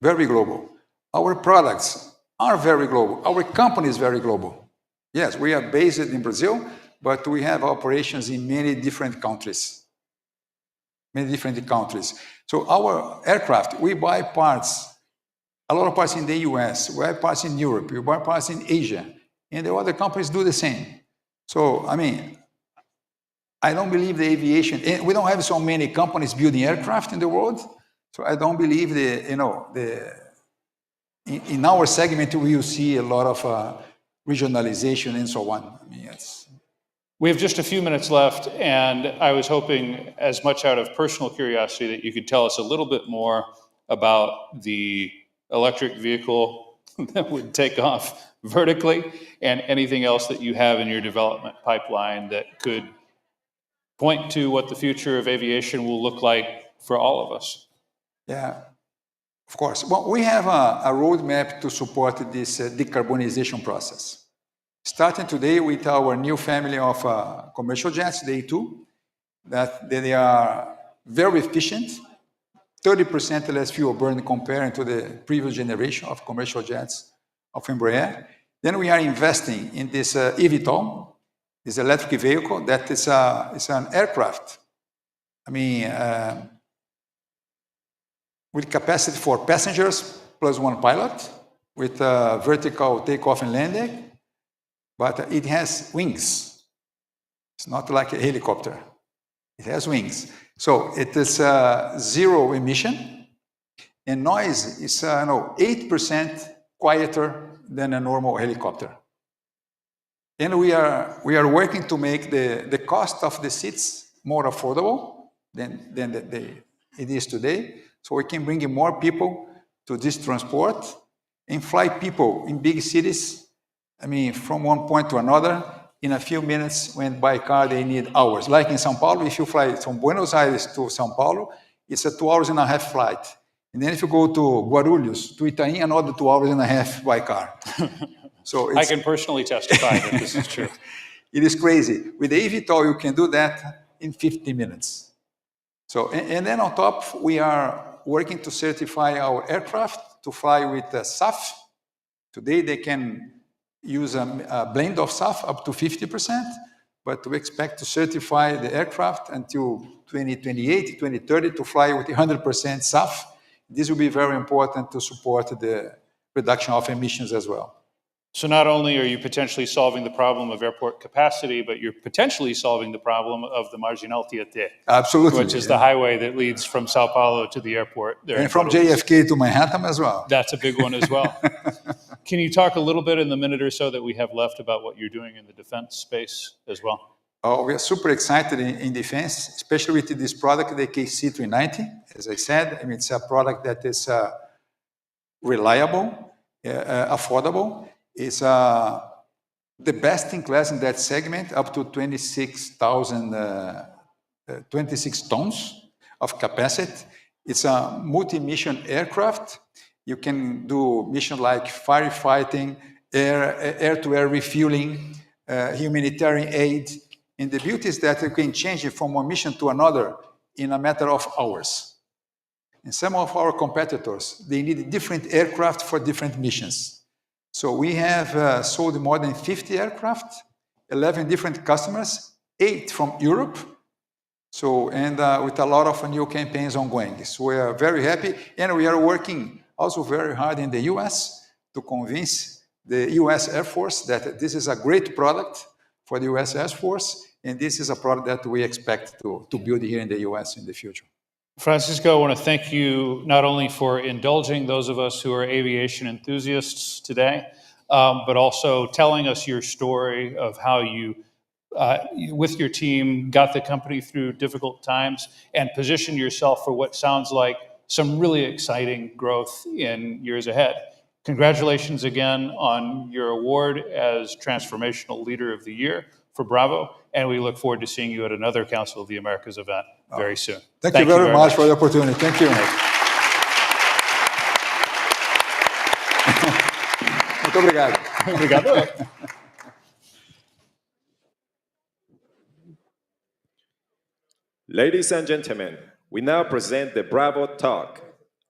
Speaker 17: very global. Our products are very global. Our company is very global. Yes, we are based in Brazil, but we have operations in many different countries. So our aircraft, we buy parts, a lot of parts in the US, we buy parts in Europe, we buy parts in Asia, and the other companies do the same. So, I mean, I don't believe the aviation, and we don't have so many companies building aircraft in the world, so I don't believe in our segment we will see a lot of regionalization and so on. I mean,
Speaker 16: we have just a few minutes left, and I was hoping, as much out of personal curiosity, that you could tell us a little bit more about the electric vehicle that would take off vertically, and anything else that you have in your development pipeline that could point to what the future of aviation will look like for all of us.
Speaker 17: Yeah, of course. Well, we have a roadmap to support this decarbonization process. Starting today with our new family of commercial jets, the A2, that they are very efficient, 30% less fuel burn compared to the previous generation of commercial jets of Embraer. Then we are investing in this eVTOL, this electric vehicle that is an aircraft. I mean, with capacity for passengers plus one pilot, with vertical takeoff and landing. But it has wings. It's not like a helicopter. It has wings. So it is zero emission, and noise is 8% quieter than a normal helicopter. And we are working to make the cost of the seats more affordable than it is today, so we can bring in more people to this transport and fly people in big cities. I mean, from one point to another in a few minutes, when by car they need hours. Like in São Paulo, if you fly from Buenos Aires to São Paulo, it's a 2 hours and a half flight. And then if you go to Guarulhos, to Itaim, another 2 hours and a half by car. So
Speaker 16: I can personally testify that this is true.
Speaker 17: It is crazy. With the eVTOL, you can do that in 50 minutes. So, and then on top, we are working to certify our aircraft to fly with SAF. Today, they can use a blend of SAF up to 50%, but we expect to certify the aircraft until 2028, 2030 to fly with 100% SAF. This will be very important to support the reduction of emissions as well.
Speaker 16: So not only are you potentially solving the problem of airport capacity, but you're potentially solving the problem of the Marginal Tietê.
Speaker 17: Absolutely.
Speaker 16: Which is the highway that leads from Sao Paulo to the airport.
Speaker 17: And from JFK to Manhattan as well.
Speaker 16: That's a big one as well. Can you talk a little bit in the minute or so that we have left about what you're doing in the defense space as well?
Speaker 17: Oh, we are super excited in defense, especially with this product, the KC-390. As I said, I mean, it's a product that is reliable, affordable. It's the best in class in that segment, up to 26 tons of capacity. It's a multi-mission aircraft. You can do missions like firefighting, air-to-air refueling, humanitarian aid. And the beauty is that you can change it from one mission to another in a matter of hours. And some of our competitors, they need different aircraft for different missions. So we have sold more than 50 aircraft, 11 different customers, 8 from Europe. So, and with a lot of new campaigns ongoing. So we are very happy, and we are working also very hard in the US to convince the US Air Force that this is a great product for the US Air Force, and this is a product that we expect to build here in the US in the future.
Speaker 16: Francisco, I want to thank you not only for indulging those of us who are aviation enthusiasts today, but also telling us your story of how you, with your team, got the company through difficult times and positioned yourself for what sounds like some really exciting growth in years ahead. Congratulations again on your award as Transformational Leader of the Year for Bravo, and we look forward to seeing you at another Council of the Americas event very soon.
Speaker 17: Thank you very much for the opportunity. Thank you. Muito obrigado.
Speaker 16: Obrigado.
Speaker 18: Ladies and gentlemen, we now present the Bravo Talk,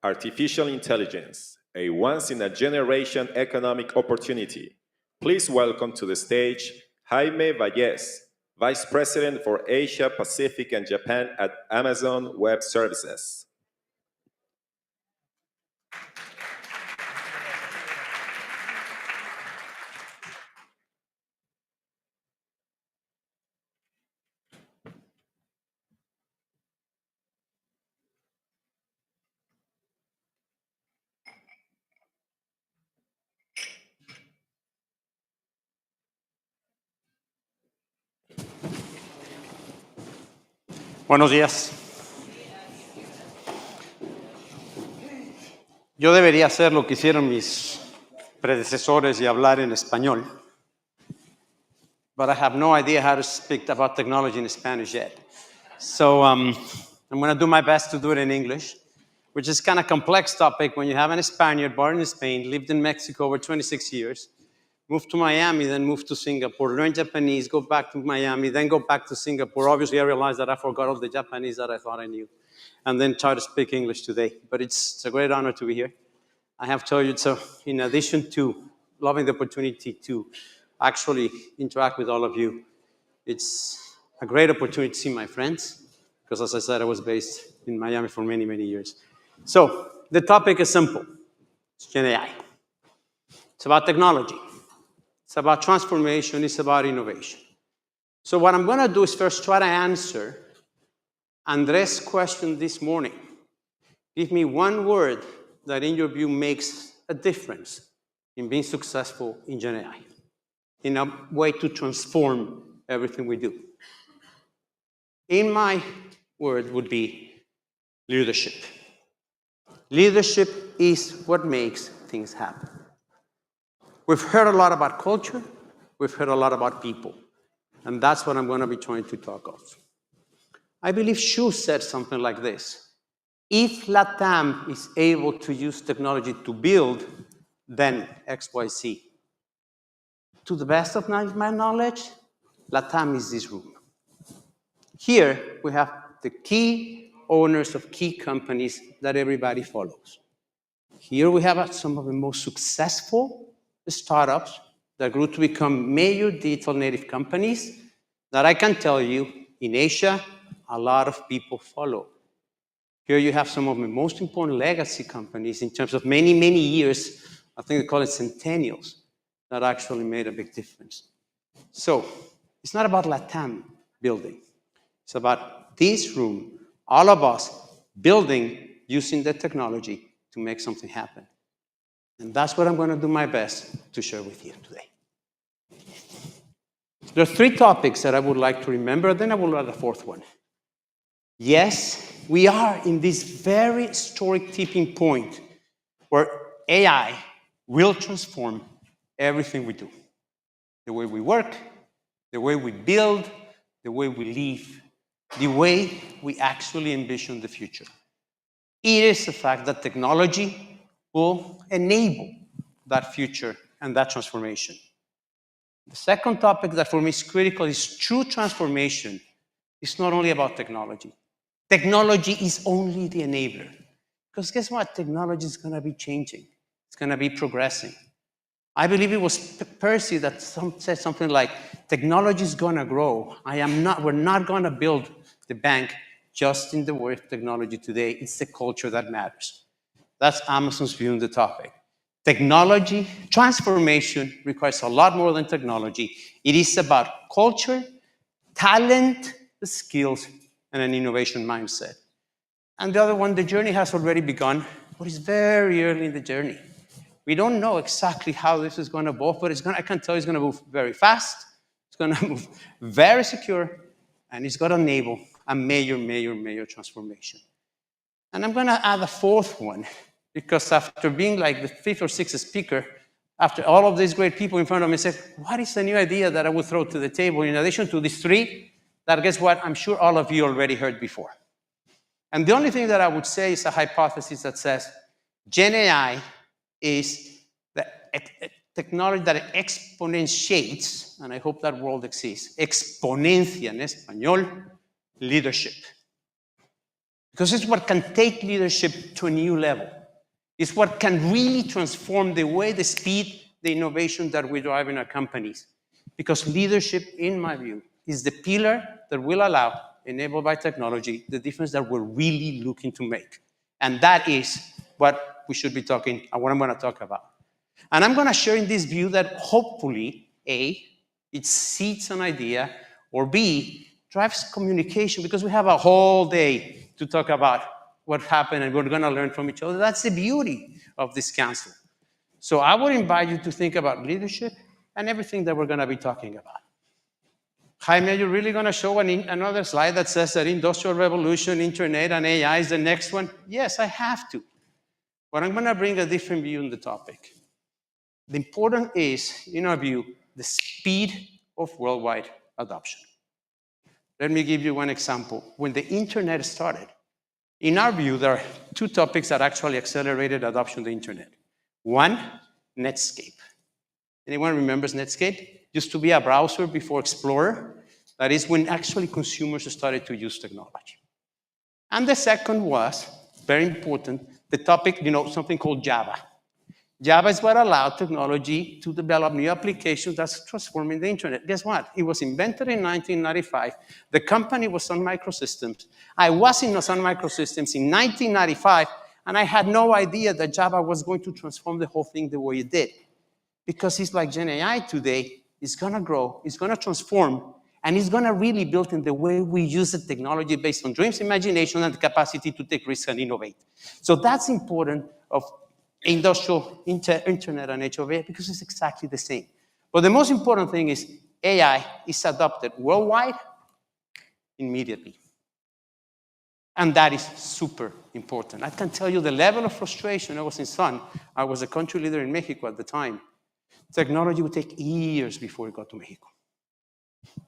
Speaker 18: Artificial Intelligence, a once-in-a-generation economic opportunity. Please welcome to the stage Jaime Valles, Vice President for Asia, Pacific, and Japan at Amazon Web Services.
Speaker 12: Buenos días. Yo debería hacer lo que hicieron mis predecesores y hablar en español, but I have no idea how to speak about technology in Spanish yet. So I'm going to do my best to do it in English, which is kind of complex topic when you have an Spaniard born in Spain, lived in Mexico over 26 years, moved to Miami, then moved to Singapore, learned Japanese, go back to Miami, then go back to Singapore. Obviously, I realized that I forgot all the Japanese that I thought I knew, and then try to speak English today. But it's a great honor to be here. I have to tell you, so in addition to loving the opportunity to actually interact with all of you, it's a great opportunity to see my friends, because as I said, I was based in Miami for many, many years. So the topic is simple. It's Gen AI. It's about technology. It's about transformation. It's about innovation. So what I'm going to do is first try to answer Andres' question this morning. Give me one word that, in your view, makes a difference in being successful in Gen AI, in a way to transform everything we do. In my word would be leadership. Leadership is what makes things happen. We've heard a lot about culture. We've heard a lot about people. And that's what I'm going to be trying to talk of. I believe Shu said something like this. If LATAM is able to use technology to build, then XYZ. To the best of my knowledge, LATAM is this room. Here, we have the key owners of key companies that everybody follows. Here we have some of the most successful startups that grew to become major digital native companies that I can tell you in Asia, a lot of people follow. Here you have some of the most important legacy companies in terms of many, many years, I think they call it centennials, that actually made a big difference. So it's not about LATAM building. It's about this room, all of us building using the technology to make something happen. And that's what I'm going to do my best to share with you today. There are 3 topics that I would like to remember, then I will add a 4th one. Yes, we are in this very historic tipping point where AI will transform everything we do. The way we work, the way we build, the way we live, the way we actually envision the future. It is the fact that technology will enable that future and that transformation. The second topic that for me is critical is true transformation. It's not only about technology. Technology is only the enabler. Because guess what? Technology is going to be changing. It's going to be progressing. I believe it was Percy that said something like, technology is going to grow. We're not going to build the bank just in the world of technology today. It's the culture that matters. That's Amazon's view on the topic. Technology, transformation requires a lot more than technology. It is about culture, talent, the skills, and an innovation mindset. And the other one, the journey has already begun, but it's very early in the journey. We don't know exactly how this is going to evolve, but I can tell you it's going to move very fast, it's going to move very secure, and it's going to enable a major, major, major transformation. And I'm going to add a fourth one, because after being like the fifth or sixth speaker, after all of these great people in front of me said, what is the new idea that I would throw to the table in addition to these three, that guess what, I'm sure all of you already heard before. And the only thing that I would say is a hypothesis that says Gen AI is the technology that exponentiates, and I hope that word exists, exponencia en español, leadership. Because it's what can take leadership to a new level. It's what can really transform the way, the speed, the innovation that we drive in our companies. Because leadership, in my view, is the pillar that will allow, enabled by technology, the difference that we're really looking to make. And that is what we should be talking, and what I'm going to talk about. And I'm going to share in this view that hopefully, A, it seeds an idea, or B, drives communication, because we have a whole day to talk about what happened and we're going to learn from each other. That's the beauty of this council. So I would invite you to think about leadership and everything that we're going to be talking about. Jaime, you're really going to show another slide that says that industrial revolution, internet, and AI is the next one? Yes, I have to. But I'm going to bring a different view on the topic. The important is, in our view, the speed of worldwide adoption. Let me give you one example. When the internet started, in our view, there are two topics that actually accelerated adoption of the internet. One, Netscape. Anyone remembers Netscape? Used to be a browser before Explorer. That is when actually consumers started to use technology. And the second was, very important, the topic, something called Java. Java is what allowed technology to develop new applications that's transforming the internet. Guess what? It was invented in 1995. The company was Sun Microsystems. I was in Sun Microsystems in 1995, and I had no idea that Java was going to transform the whole thing the way it did. Because it's like Gen AI today, it's going to grow, it's going to transform, and it's going to really build in the way we use the technology based on dreams, imagination, and the capacity to take risks and innovate. So that's important of industrial internet and HOV, because it's exactly the same. But the most important thing is AI is adopted worldwide immediately. And that is super important. I can tell you the level of frustration. I was in Sun. I was a country leader in Mexico at the time. Technology would take years before it got to Mexico.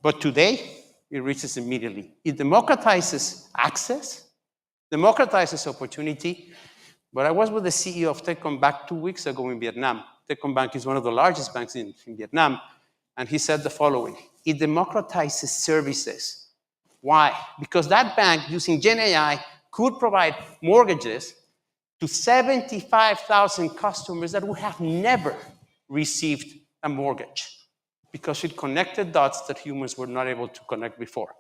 Speaker 12: But today, it reaches immediately. It democratizes access, democratizes opportunity. But I was with the CEO of Techcombank 2 weeks ago in Vietnam. Techcombank is one of the largest banks in Vietnam. And he said the following: it democratizes services. Why? Because that bank, using Gen AI, could provide mortgages to 75,000 customers that would have never received a mortgage, because it connected dots that humans were not able to connect before.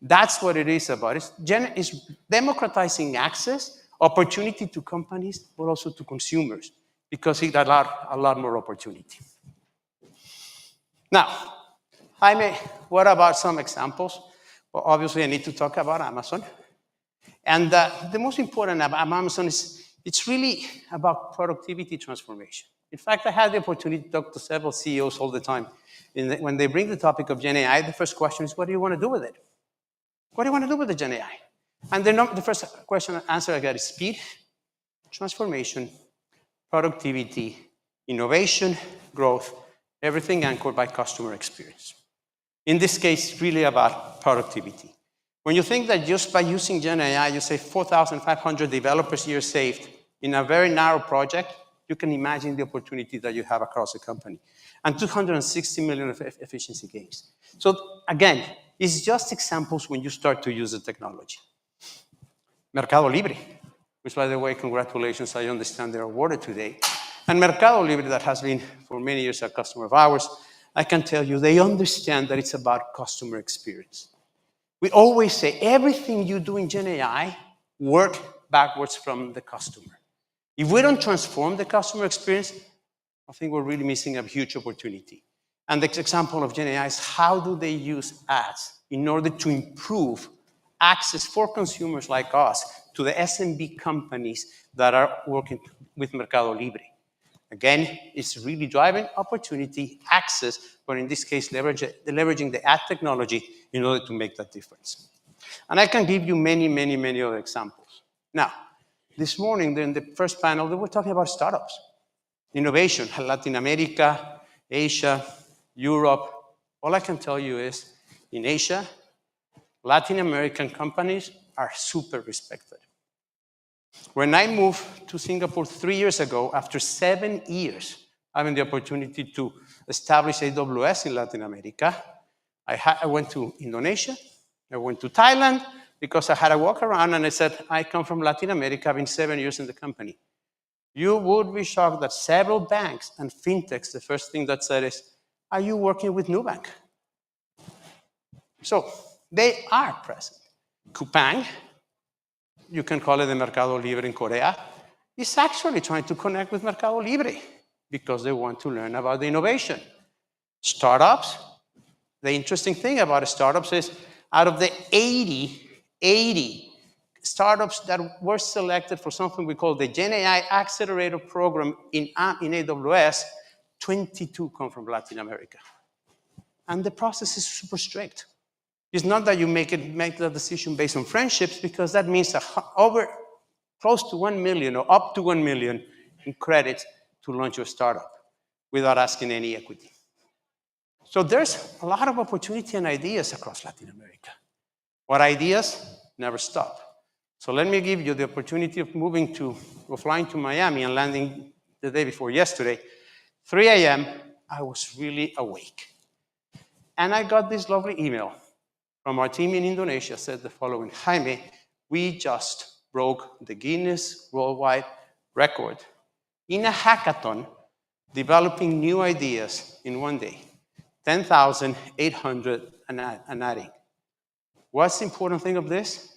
Speaker 12: That's what it is about. It's democratizing access, opportunity to companies, but also to consumers, because it allowed a lot more opportunity. Now, Jaime, what about some examples? Well, obviously, I need to talk about Amazon. And the most important about Amazon is it's really about productivity transformation. In fact, I had the opportunity to talk to several CEOs all the time. When they bring the topic of Gen AI, the first question is, what do you want to do with it? What do you want to do with the Gen AI? And the first answer I get is speed, transformation, productivity, innovation, growth, everything anchored by customer experience. In this case, it's really about productivity. When you think that just by using Gen AI, you save 4,500 developers years saved in a very narrow project, you can imagine the opportunity that you have across the company. And 260 million of efficiency gains. So again, it's just examples when you start to use the technology. Mercado Libre, which by the way, congratulations, I understand they're awarded today. And Mercado Libre, that has been for many years a customer of ours, I can tell you they understand that it's about customer experience. We always say everything you do in Gen AI, work backwards from the customer. If we don't transform the customer experience, I think we're really missing a huge opportunity. And the example of Gen AI is how do they use ads in order to improve access for consumers like us to the SMB companies that are working with Mercado Libre. Again, it's really driving opportunity, access, but in this case, leveraging the ad technology in order to make that difference. And I can give you many, many, many other examples. Now, this morning, in the first panel, they were talking about startups, innovation, Latin America, Asia, Europe. All I can tell you is, in Asia, Latin American companies are super respected. When I moved to Singapore 3 years ago, after 7 years having the opportunity to establish AWS in Latin America, I went to Indonesia, I went to Thailand, because I had a walk around and I said, I come from Latin America, I've been 7 years in the company. You would be shocked that several banks and fintechs, the first thing that said is, are you working with Nubank? So they are present. Coupang, you can call it the Mercado Libre in Korea, is actually trying to connect with Mercado Libre because they want to learn about the innovation. Startups, the interesting thing about startups is out of the 80 startups that were selected for something we call the Gen AI Accelerator Program in AWS, 22 come from Latin America. And the process is super strict. It's not that you make the decision based on friendships, because that means over close to 1 million or up to 1 million in credits to launch your startup without asking any equity. So there's a lot of opportunity and ideas across Latin America. What ideas never stop. So let me give you the opportunity of flying to Miami and landing the day before yesterday. 3 a.m., I was really awake. And I got this lovely email from our team in Indonesia, said the following: Jaime, we just broke the Guinness Worldwide Record in a hackathon developing new ideas in 1 day. 10,800 and adding. What's the important thing of this?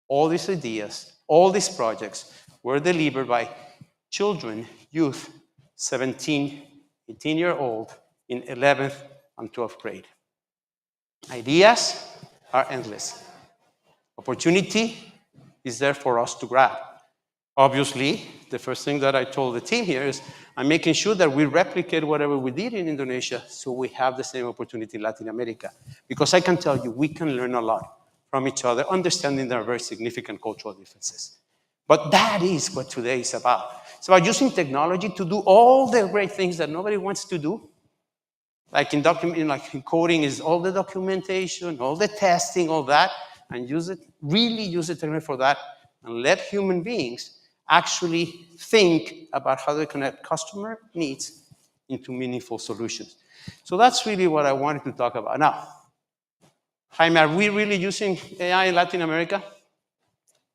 Speaker 12: All these ideas, all these projects were delivered by children, youth, 17, 18-year-old in 11th and 12th grade. Ideas are endless. Opportunity is there for us to grab. Obviously, the first thing that I told the team here is I'm making sure that we replicate whatever we did in Indonesia so we have the same opportunity in Latin America. Because I can tell you, we can learn a lot from each other, understanding there are very significant cultural differences. But that is what today is about. It's about using technology to do all the great things that nobody wants to do. Like in coding is all the documentation, all the testing, all that, and really use the technology for that, and let human beings actually think about how they connect customer needs into meaningful solutions. So that's really what I wanted to talk about. Now, Jaime, are we really using AI in Latin America?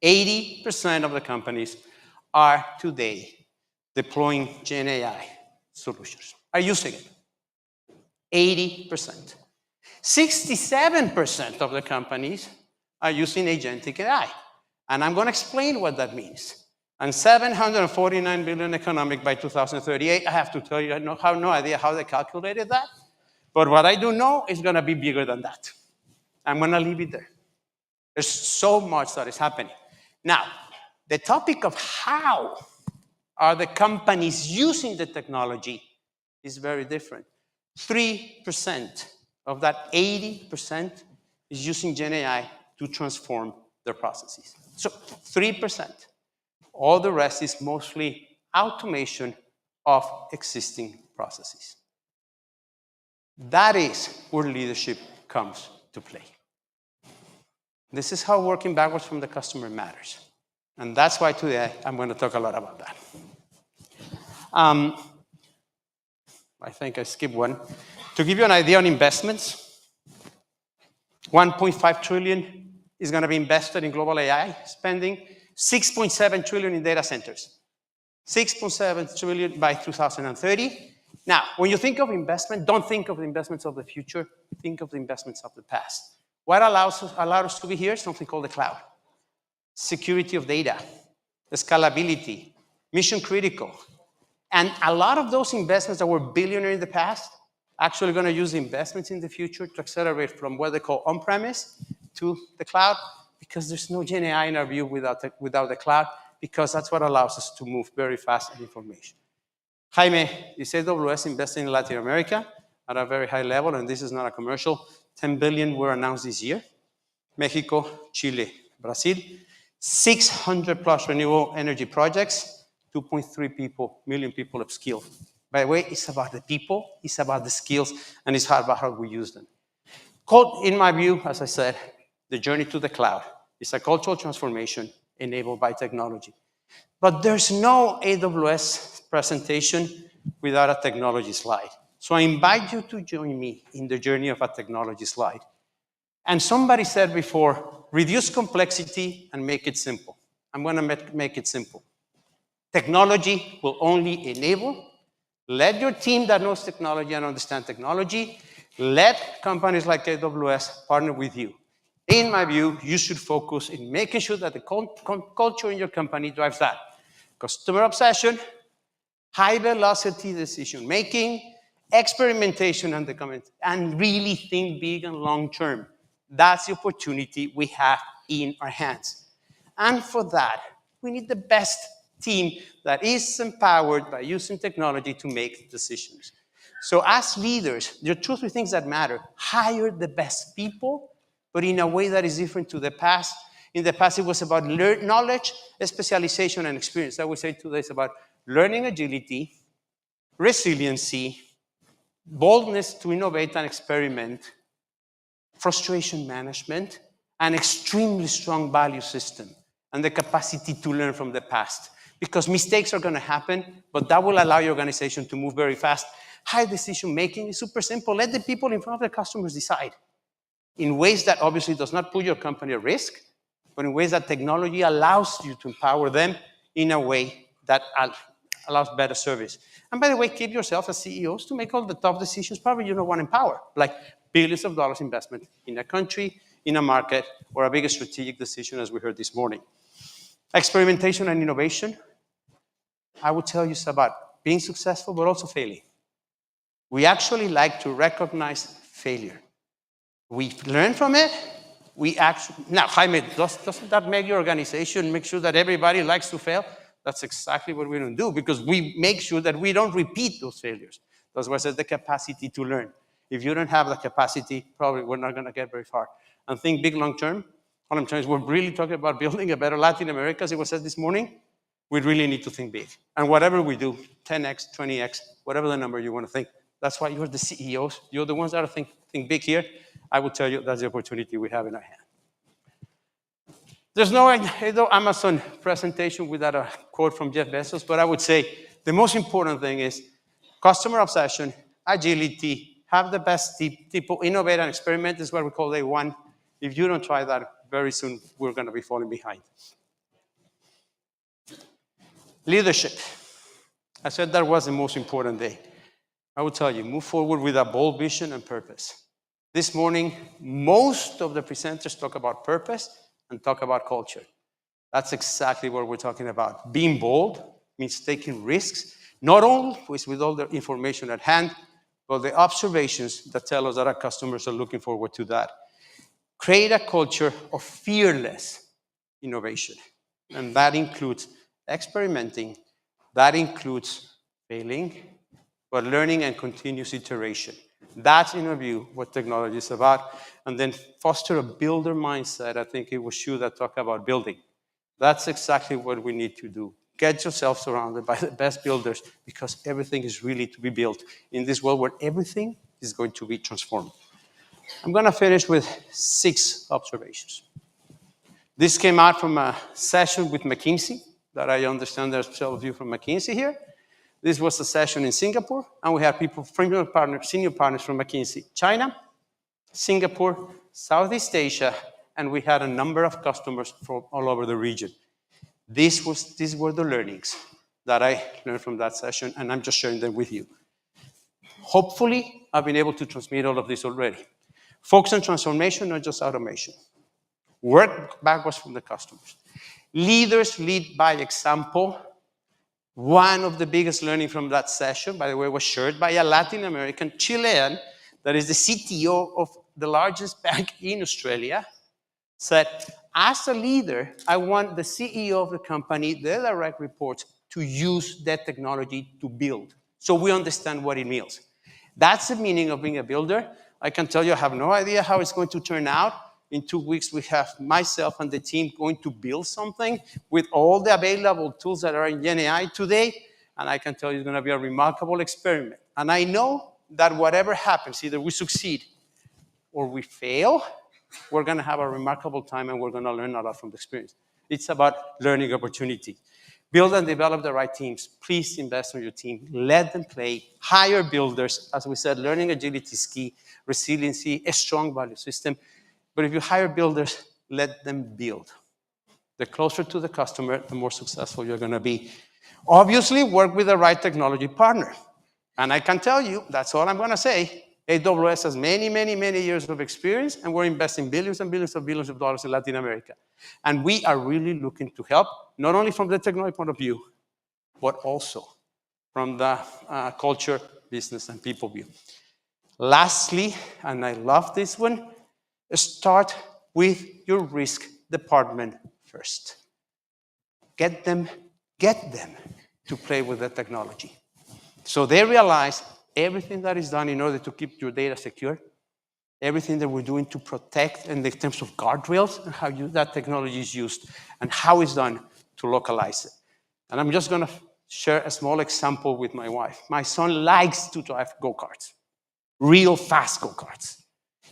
Speaker 12: 80% of the companies are today deploying Gen AI solutions, are using it. 80%. 67% of the companies are using agentic AI. And I'm going to explain what that means. And 749 billion economic by 2038. I have to tell you, I have no idea how they calculated that. But what I do know is going to be bigger than that. I'm going to leave it there. There's so much that is happening. Now, the topic of how are the companies using the technology is very different. 3% of that 80% is using Gen AI to transform their processes. So 3%. All the rest is mostly automation of existing processes. That is where leadership comes to play. This is how working backwards from the customer matters. And that's why today I'm going to talk a lot about that. I think I skipped one. To give you an idea on investments, 1.5 trillion is going to be invested in global AI spending, 6.7 trillion in data centers, 6.7 trillion by 2030. Now, when you think of investment, don't think of the investments of the future, think of the investments of the past. What allowed us to be here is something called the cloud. Security of data, scalability, mission critical. And a lot of those investments that were billionaire in the past actually going to use investments in the future to accelerate from what they call on-premise to the cloud, because there's no Gen AI in our view without the cloud, because that's what allows us to move very fast in information. Jaime, is AWS investing in Latin America at a very high level, and this is not a commercial. 10 billion were announced this year. Mexico, Chile, Brazil. 600 plus renewable energy projects, 2.3 million people upskilled. By the way, it's about the people, it's about the skills, and it's about how we use them. In my view, as I said, the journey to the cloud is a cultural transformation enabled by technology. But there's no AWS presentation without a technology slide. So I invite you to join me in the journey of a technology slide. And somebody said before, reduce complexity and make it simple. I'm going to make it simple. Technology will only enable. Let your team that knows technology and understand technology, let companies like AWS partner with you. In my view, you should focus in making sure that the culture in your company drives that. Customer obsession, high velocity decision making, experimentation and really think big and long term. That's the opportunity we have in our hands. And for that, we need the best team that is empowered by using technology to make decisions. So as leaders, there are two or three things that matter. Hire the best people, but in a way that is different to the past. In the past, it was about knowledge, specialization, and experience. I would say today it's about learning agility, resiliency, boldness to innovate and experiment, frustration management, an extremely strong value system, and the capacity to learn from the past. Because mistakes are going to happen, but that will allow your organization to move very fast. High decision making is super simple. Let the people in front of the customers decide in ways that obviously does not put your company at risk, but in ways that technology allows you to empower them in a way that allows better service. And by the way, keep yourself as CEOs to make all the tough decisions probably you don't want to empower, like billions of dollars investment in a country, in a market, or a bigger strategic decision as we heard this morning. Experimentation and innovation, I would tell you it's about being successful, but also failing. We actually like to recognize failure. We learn from it. Now, Jaime, doesn't that make your organization make sure that everybody likes to fail? That's exactly what we don't do, because we make sure that we don't repeat those failures. That's why I said the capacity to learn. If you don't have the capacity, probably we're not going to get very far. And think big long term. All I'm saying is we're really talking about building a better Latin America, as it was said this morning. We really need to think big. And whatever we do, 10x, 20x, whatever the number you want to think, that's why you're the CEOs. You're the ones that are think big here. I will tell you that's the opportunity we have in our hand. There's no Amazon presentation without a quote from Jeff Bezos, but I would say the most important thing is customer obsession, agility, have the best people, innovate and experiment is what we call day one. If you don't try that, very soon we're going to be falling behind. Leadership. I said that was the most important day. I will tell you, move forward with a bold vision and purpose. This morning, most of the presenters talk about purpose and talk about culture. That's exactly what we're talking about. Being bold means taking risks, not only with all the information at hand, but the observations that tell us that our customers are looking forward to that. Create a culture of fearless innovation. And that includes experimenting, that includes failing, but learning and continuous iteration. That's, in our view, what technology is about. And then foster a builder mindset. I think it was you that talked about building. That's exactly what we need to do. Get yourself surrounded by the best builders, because everything is really to be built in this world where everything is going to be transformed. I'm going to finish with 6 observations. This came out from a session with McKinsey, that I understand there's several of you from McKinsey here. This was a session in Singapore, and we had people, senior partners from McKinsey, China, Singapore, Southeast Asia, and we had a number of customers from all over the region. These were the learnings that I learned from that session, and I'm just sharing them with you. Hopefully, I've been able to transmit all of this already. Focus on transformation, not just automation. Work backwards from the customers. Leaders lead by example. One of the biggest learning from that session, by the way, was shared by a Latin American Chilean that is the CTO of the largest bank in Australia, said, as a leader, I want the CEO of the company, the direct reports, to use that technology to build. So we understand what it means. That's the meaning of being a builder. I can tell you, I have no idea how it's going to turn out. In 2 weeks, we have myself and the team going to build something with all the available tools that are in GenAI today. And I can tell you it's going to be a remarkable experiment. And I know that whatever happens, either we succeed or we fail, we're going to have a remarkable time and we're going to learn a lot from the experience. It's about learning opportunity. Build and develop the right teams. Please invest in your team. Let them play. Hire builders. As we said, learning agility is key. Resiliency, a strong value system. But if you hire builders, let them build. The closer to the customer, the more successful you're going to be. Obviously, work with the right technology partner. And I can tell you, that's all I'm going to say. AWS has many, many, many years of experience, and we're investing billions and billions of dollars in Latin America. And we are really looking to help, not only from the technology point of view, but also from the culture, business, and people view. Lastly, and I love this one, start with your risk department first. Get them to play with the technology. So they realize everything that is done in order to keep your data secure, everything that we're doing to protect in the terms of guardrails and how that technology is used and how it's done to localize it. And I'm just going to share a small example with my wife. My son likes to drive go-karts, real fast go-karts.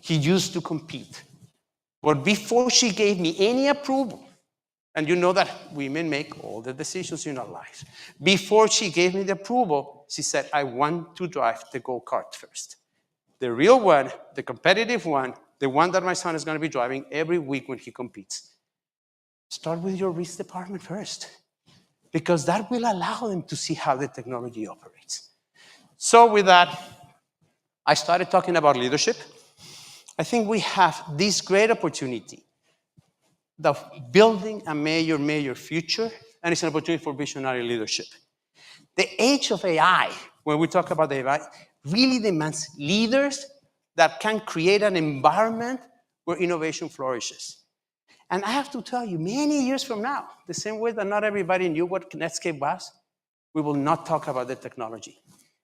Speaker 12: He used to compete. But before she gave me any approval, and you know that women make all the decisions in our lives. Before she gave me the approval, she said, I want to drive the go-kart first. The real one, the competitive one, the one that my son is going to be driving every week when he competes. Start with your risk department first, because that will allow them to see how the technology operates. So with that, I started talking about leadership. I think we have this great opportunity of building a major future, and it's an opportunity for visionary leadership. The age of AI, when we talk about AI, really demands leaders that can create an environment where innovation flourishes. And I have to tell you, many years from now, the same way that not everybody knew what Netscape was, we will not talk about the technology.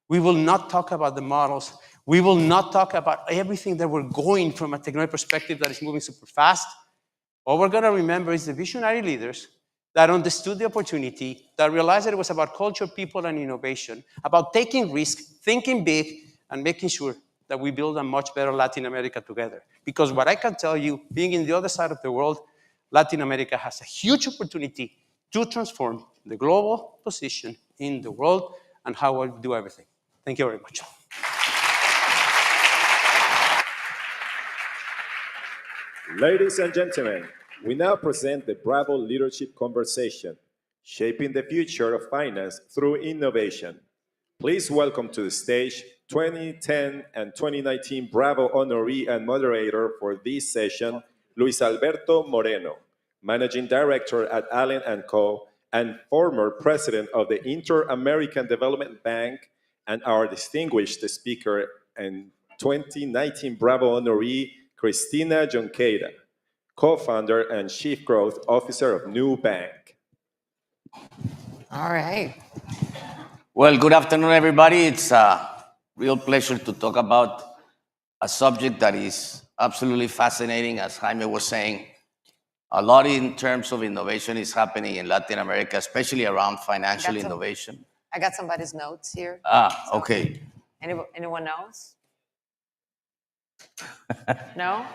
Speaker 12: We will not talk about the models. We will not talk about everything that we're going from a technology perspective that is moving super fast. All we're going to remember is the visionary leaders that understood the opportunity, that realized that it was about culture, people, and innovation, about taking risks, thinking big, and making sure that we build a much better Latin America together. Because what I can tell you, being in the other side of the world, Latin America has a huge opportunity to transform the global position in the world and how we do everything. Thank you very much.
Speaker 18: Ladies and gentlemen, we now present the Bravo Leadership Conversation, Shaping the Future of Finance Through Innovation. Please welcome to the stage 2010 and 2019 Bravo honoree and moderator for this session, Luis Alberto Moreno, Managing Director at Allen & Co. and former President of the Inter-American Development Bank, and our distinguished speaker and 2019 Bravo honoree, Cristina Junqueira, co-founder and Chief Growth Officer of New Bank.
Speaker 13: All right. Well, good afternoon, everybody. It's a real pleasure to talk about a subject that is absolutely fascinating. As Jaime was saying, a lot in terms of innovation is happening in Latin America, especially around financial innovation.
Speaker 19: I got somebody's notes here.
Speaker 13: Okay.
Speaker 19: Anyone knows? No?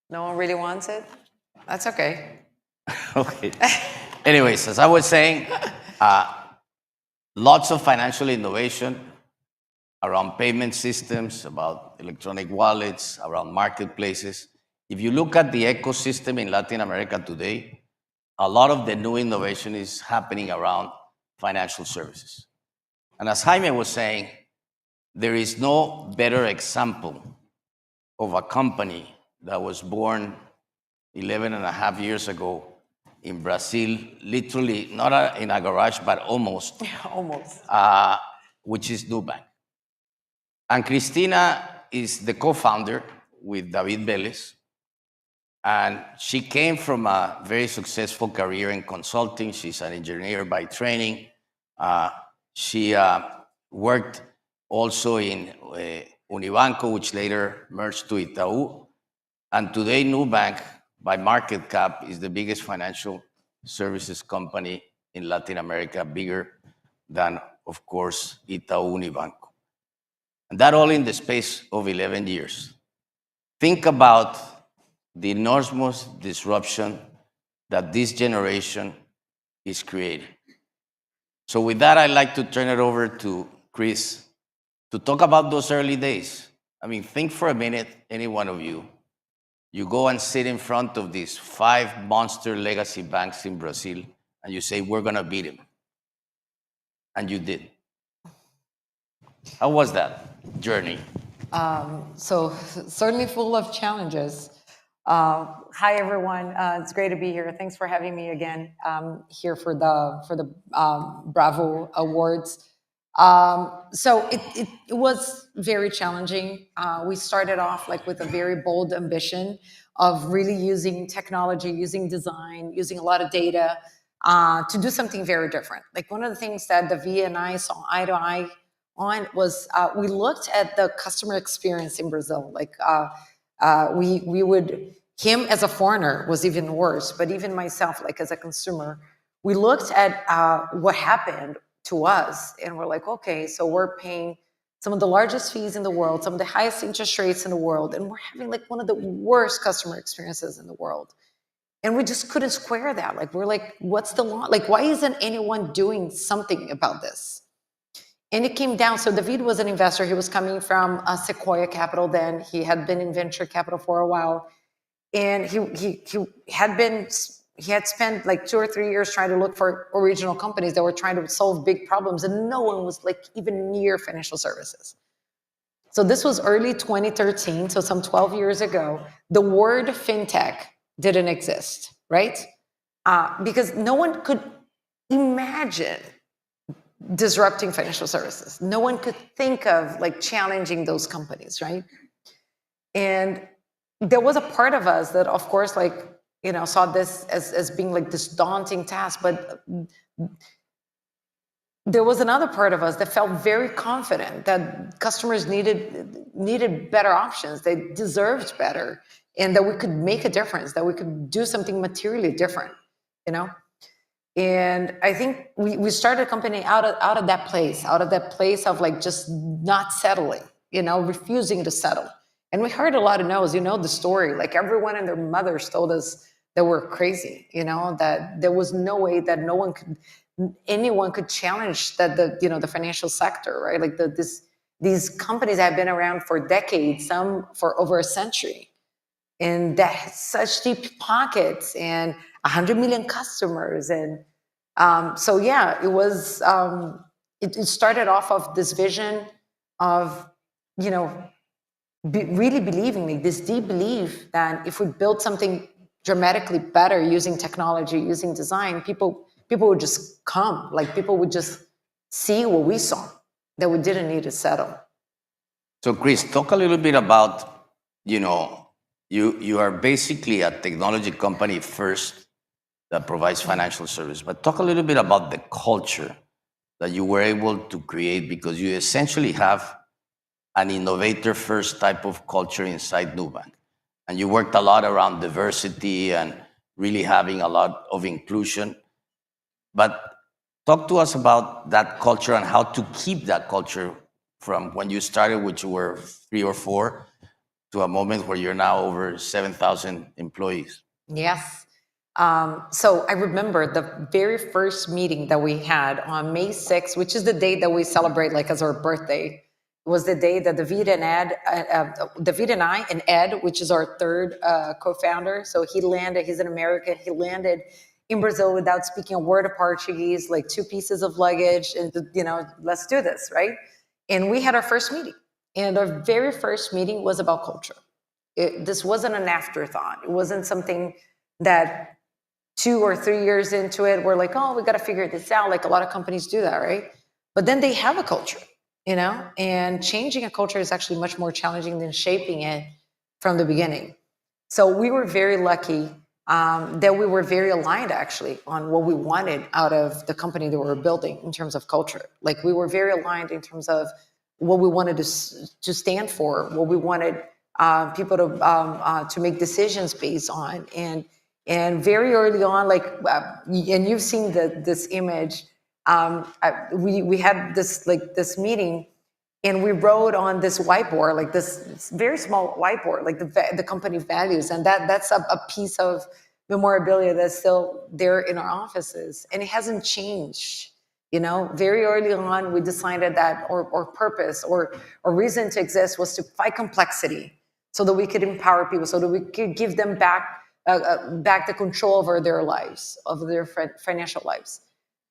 Speaker 19: No one really wants it? That's okay.
Speaker 13: Okay. Anyways, as I was saying, lots of financial innovation around payment systems, about electronic wallets, around marketplaces. If you look at the ecosystem in Latin America today, a lot of the new innovation is happening around financial services. And as Jaime was saying, there is no better example of a company that was born 11 and a half years ago in Brazil, literally not in a garage, but almost.
Speaker 19: Almost.
Speaker 13: Which is Nubank. And Cristina is the co-founder with David Vélez. And she came from a very successful career in consulting. She's an engineer by training. She worked also in Unibanco, which later merged to Itaú. And today, Nubank, by market cap, is the biggest financial services company in Latin America, bigger than, of course, Itaú Unibanco. And that all in the space of 11 years. Think about the enormous disruption that this generation is creating. So with that, I'd like to turn it over to Chris to talk about those early days. I mean, think for a minute, any one of you. You go and sit in front of these 5 monster legacy banks in Brazil, and you say, we're going to beat them. And you did. How was that journey?
Speaker 19: So certainly full of challenges. Hi, everyone. It's great to be here. Thanks for having me again here for the Bravo Awards. So it was very challenging. We started off with a very bold ambition of really using technology, using design, using a lot of data to do something very different. One of the things that Davi and I saw eye to eye on was we looked at the customer experience in Brazil. Him as a foreigner was even worse, but even myself, as a consumer, we looked at what happened to us, and we're like, okay, so we're paying some of the largest fees in the world, some of the highest interest rates in the world, and we're having one of the worst customer experiences in the world. And we just couldn't square that. We're like, what's the law? Why isn't anyone doing something about this? And it came down, so David was an investor. He was coming from Sequoia Capital then. He had been in venture capital for a while. And he had spent 2 or 3 years trying to look for original companies that were trying to solve big problems, and no one was even near financial services. So this was early 2013, so some 12 years ago. The word fintech didn't exist, right? Because no one could imagine disrupting financial services. No one could think of challenging those companies, right? And there was a part of us that, of course, saw this as being this daunting task, but there was another part of us that felt very confident that customers needed better options. They deserved better, and that we could make a difference, that we could do something materially different, And I think we started a company out of that place of just not settling, refusing to settle. And we heard a lot of no's, the story. Everyone and their mothers told us that we're crazy, that there was no way that anyone could challenge the financial sector, right? These companies have been around for decades, some for over a century, and that has such deep pockets and 100 million customers. And so, yeah, it was, it started off of this vision of, really believing, this deep belief that if we build something dramatically better using technology, using design, people would just come. People would just see what we saw, that we didn't need to settle.
Speaker 13: So, Chris, talk a little bit about, you are basically a technology company first that provides financial service, but talk a little bit about the culture that you were able to create, because you essentially have an innovator-first type of culture inside Nubank. And you worked a lot around diversity and really having a lot of inclusion. But talk to us about that culture and how to keep that culture from when you started, which were 3 or 4, to a moment where you're now over 7,000 employees.
Speaker 19: Yes. So I remember the very first meeting that we had on May 6th, which is the day that we celebrate like as our birthday. It was the day that David and I and Ed, which is our third co-founder. So he landed, he's an American. He landed in Brazil without speaking a word of Portuguese, like 2 pieces of luggage and, let's do this, right? And we had our first meeting. And our very first meeting was about culture. This wasn't an afterthought. It wasn't something that 2 or 3 years into it, we're like, oh, we got to figure this out. Like a lot of companies do that, right? But then they have a culture, and changing a culture is actually much more challenging than shaping it from the beginning. So we were very lucky that we were very aligned actually on what we wanted out of the company that we were building in terms of culture. Like we were very aligned in terms of what we wanted to stand for, what we wanted people to make decisions based on. And very early on, and you've seen this image, we had this meeting, and we wrote on this whiteboard, like this very small whiteboard, like the company values, and that's a piece of memorabilia that's still there in our offices, and it hasn't changed. Very early on, we decided that our purpose or reason to exist was to fight complexity, so that we could empower people, so that we could give them back the control over their lives, of their financial lives.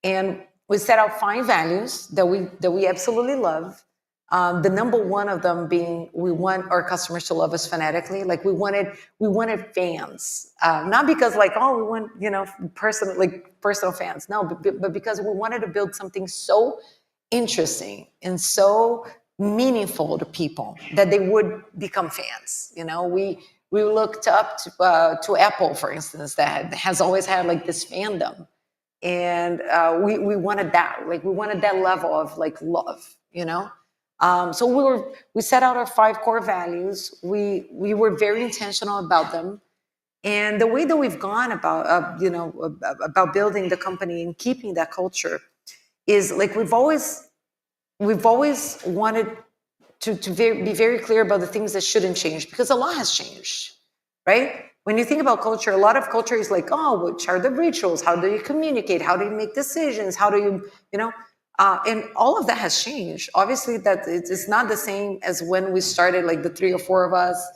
Speaker 19: And we set out 5 values that we absolutely love. The number one of them being, we want our customers to love us phonetically. Like we wanted fans, not because we want personal fans. No, but because we wanted to build something so interesting and so meaningful to people that they would become fans. We looked up to Apple, for instance, that has always had this fandom, and we wanted that. We wanted that level of love. So we set out our 5 core values. We were very intentional about them, and the way that we've gone about building the company and keeping that culture is we've always wanted to be very clear about the things that shouldn't change, because a lot has changed, right? When you think about culture, a lot of culture is which are the rituals? How do you communicate? How do you make decisions? How do you, and all of that has changed. Obviously, that it's not the same as when we started, the 3 or 4 of us,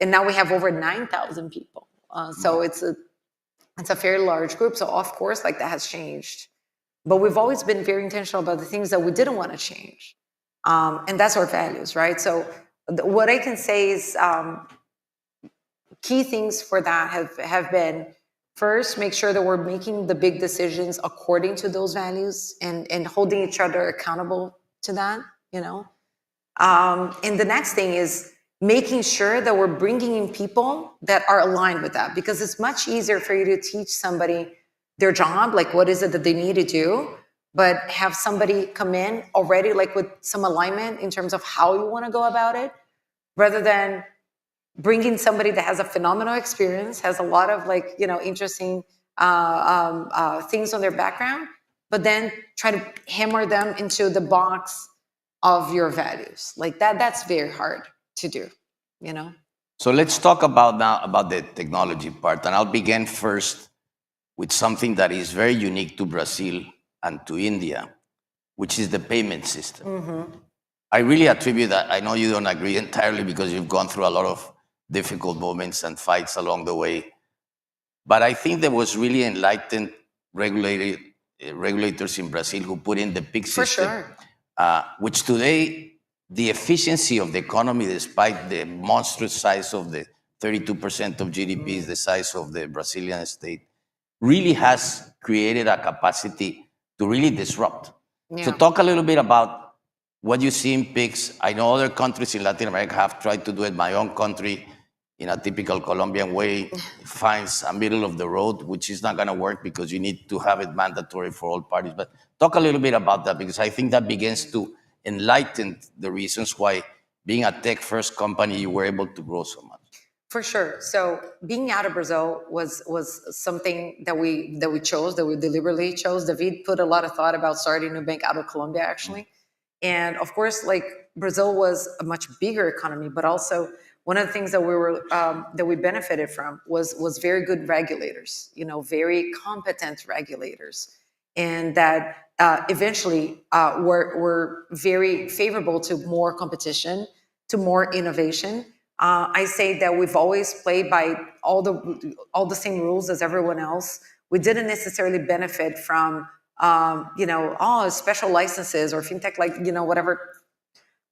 Speaker 19: and now we have over 9,000 people. So it's a fairly large group. So of course, that has changed. But we've always been very intentional about the things that we didn't want to change. And that's our values, right? So what I can say is key things for that have been, first, make sure that we're making the big decisions according to those values and holding each other accountable to that, And the next thing is making sure that we're bringing in people that are aligned with that, because it's much easier for you to teach somebody their job, what is it that they need to do, but have somebody come in already with some alignment in terms of how you want to go about it, rather than bringing somebody that has a phenomenal experience, has a lot of interesting things on their background, but then try to hammer them into the box of your values. That's very hard to do,
Speaker 13: So let's talk about the technology part, and I'll begin first with something that is very unique to Brazil and to India, which is the payment system.
Speaker 19: Mm-hmm.
Speaker 13: I really attribute that. I know you don't agree entirely because you've gone through a lot of difficult moments and fights along the way. But I think there was really enlightened regulators in Brazil who put in the PIX system,
Speaker 19: for sure.
Speaker 13: Which today, the efficiency of the economy, despite the monstrous size of the 32% of GDP is the size of the Brazilian state, really has created a capacity to really disrupt.
Speaker 19: Yeah.
Speaker 13: So talk a little bit about what you see in PIX. I know other countries in Latin America have tried to do it. My own country, in a typical Colombian way, finds a middle of the road, which is not going to work because you need to have it mandatory for all parties. But talk a little bit about that, because I think that begins to enlighten the reasons why, being a tech-first company, you were able to grow so much.
Speaker 19: For sure. So being out of Brazil was something that we chose, that we deliberately chose. David put a lot of thought about starting a bank out of Colombia, actually. And of course, Brazil was a much bigger economy, but also one of the things that we benefited from was very good regulators, very competent regulators, and that eventually were very favorable to more competition, to more innovation. I say that we've always played by all the same rules as everyone else. We didn't necessarily benefit from special licenses or fintech, whatever.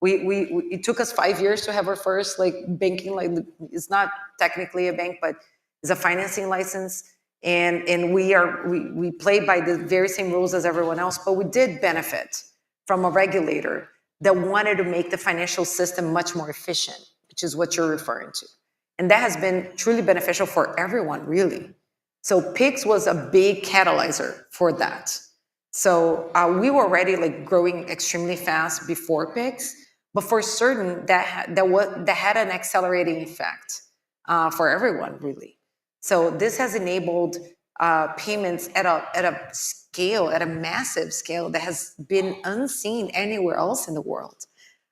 Speaker 19: It took us 5 years to have our first banking, it's not technically a bank, but it's a financing license. And we played by the very same rules as everyone else, but we did benefit from a regulator that wanted to make the financial system much more efficient, which is what you're referring to. And that has been truly beneficial for everyone, really. So PIX was a big catalyzer for that. So we were already growing extremely fast before PIX, but for certain that had an accelerating effect for everyone, really. So this has enabled payments at a massive scale that has been unseen anywhere else in the world.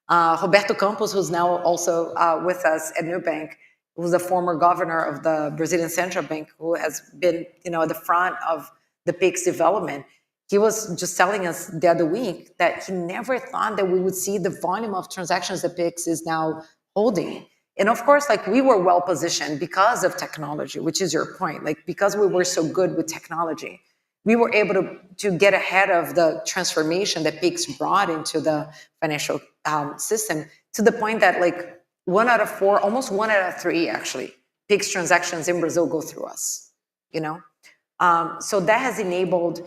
Speaker 19: Roberto Campos, who's now also with us at Nubank, who's the former governor of the Brazilian Central Bank, who has been at the front of the PIX development. He was just telling us the other week that he never thought that we would see the volume of transactions that PIX is now holding. And of course, we were well positioned because of technology, which is your point. Because we were so good with technology, we were able to get ahead of the transformation that PIX brought into the financial system, to the point that 1 out of 4, almost 1 out of 3, actually, PIX transactions in Brazil go through us. So that has enabled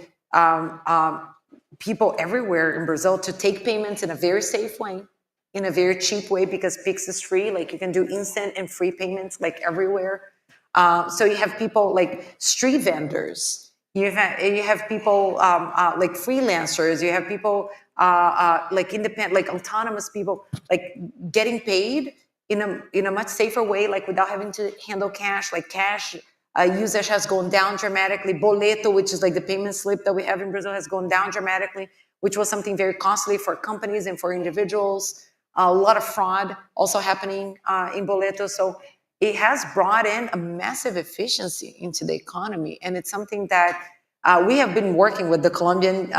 Speaker 19: people everywhere in Brazil to take payments in a very safe way, in a very cheap way, because PIX is free. You can do instant and free payments everywhere. So you have people street vendors. You have people freelancers. You have people independent, autonomous people, getting paid in a much safer way, without having to handle cash. Cash usage has gone down dramatically. Boleto, which is the payment slip that we have in Brazil, has gone down dramatically, which was something very costly for companies and for individuals. A lot of fraud also happening in Boleto. So it has brought in a massive efficiency into the economy. And it's something that we have been working with the Colombian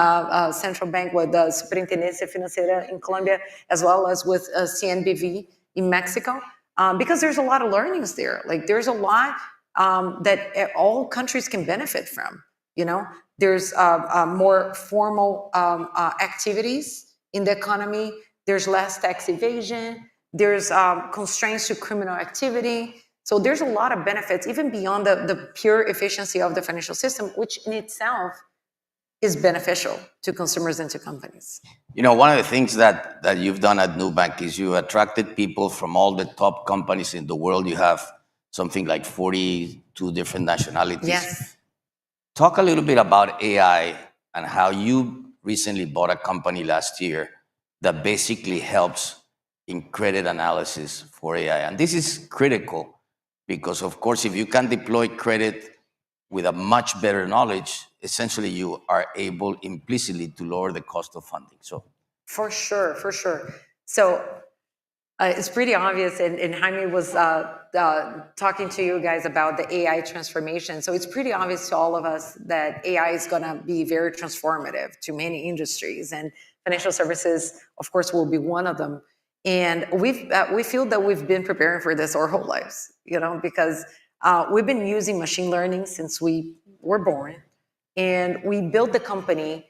Speaker 19: Central Bank, with the Superintendencia Financiera in Colombia, as well as with CNBV in Mexico, because there's a lot of learnings there. There's a lot that all countries can benefit from. There's more formal activities in the economy. There's less tax evasion. There's constraints to criminal activity. So there's a lot of benefits, even beyond the pure efficiency of the financial system, which in itself is beneficial to consumers and to companies.
Speaker 13: One of the things that you've done at Nubank is you attracted people from all the top companies in the world. You have something like 42 different nationalities.
Speaker 19: Yes.
Speaker 13: Talk a little bit about AI and how you recently bought a company last year that basically helps in credit analysis for AI. And this is critical because, of course, if you can deploy credit with a much better knowledge, essentially you are able implicitly to lower the cost of funding. So,
Speaker 19: for sure. So it's pretty obvious, and Jaime was talking to you guys about the AI transformation. So it's pretty obvious to all of us that AI is going to be very transformative to many industries, and financial services, of course, will be one of them. And we feel that we've been preparing for this our whole lives, because we've been using machine learning since we were born, and we built the company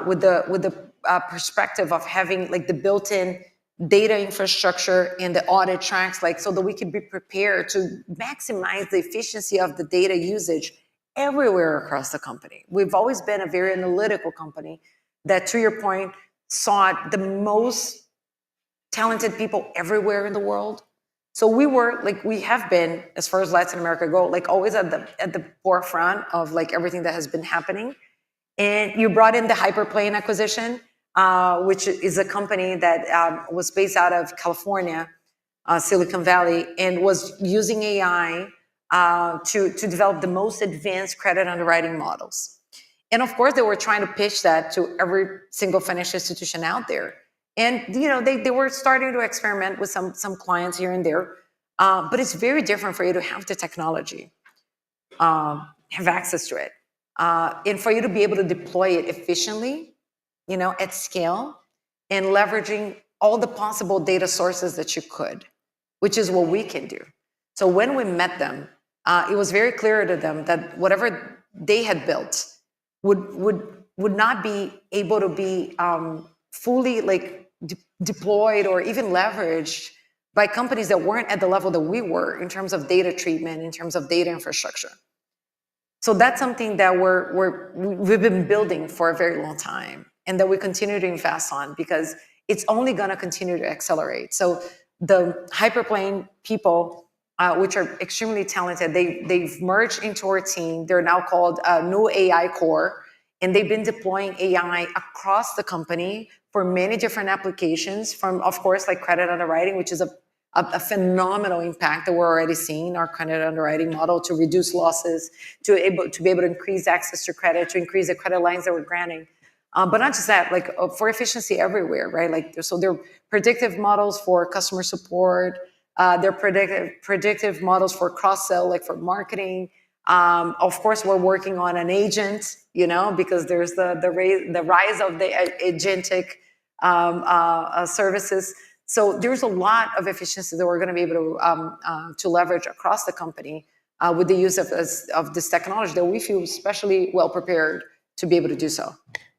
Speaker 19: with the perspective of having the built-in data infrastructure and the audit tracks, so that we can be prepared to maximize the efficiency of the data usage everywhere across the company. We've always been a very analytical company that, to your point, sought the most talented people everywhere in the world. So we have been, as far as Latin America go, always at the forefront of everything that has been happening. And you brought in the Hyperplane acquisition, which is a company that was based out of California, Silicon Valley, and was using AI to develop the most advanced credit underwriting models. And of course, they were trying to pitch that to every single financial institution out there. And they were starting to experiment with some clients here and there. But it's very different for you to have the technology, have access to it, and for you to be able to deploy it efficiently, at scale, and leveraging all the possible data sources that you could, which is what we can do. So when we met them, it was very clear to them that whatever they had built would not be able to be fully deployed or even leveraged by companies that weren't at the level that we were in terms of data treatment, in terms of data infrastructure. So that's something that we've been building for a very long time, and that we continue to invest on, because it's only going to continue to accelerate. So the Hyperplane people, which are extremely talented, they've merged into our team. They're now called New AI Core, and they've been deploying AI across the company for many different applications, from, of course, like credit underwriting, which is a phenomenal impact that we're already seeing, our credit underwriting model, to reduce losses, to be able to increase access to credit, to increase the credit lines that we're granting. But not just that, for efficiency everywhere, right? So they're predictive models for customer support. They're predictive models for cross-sell, like for marketing. Of course, we're working on an agent, because there's the rise of the agentic services. So there's a lot of efficiency that we're going to be able to leverage across the company with the use of this technology that we feel especially well prepared to be able to do so.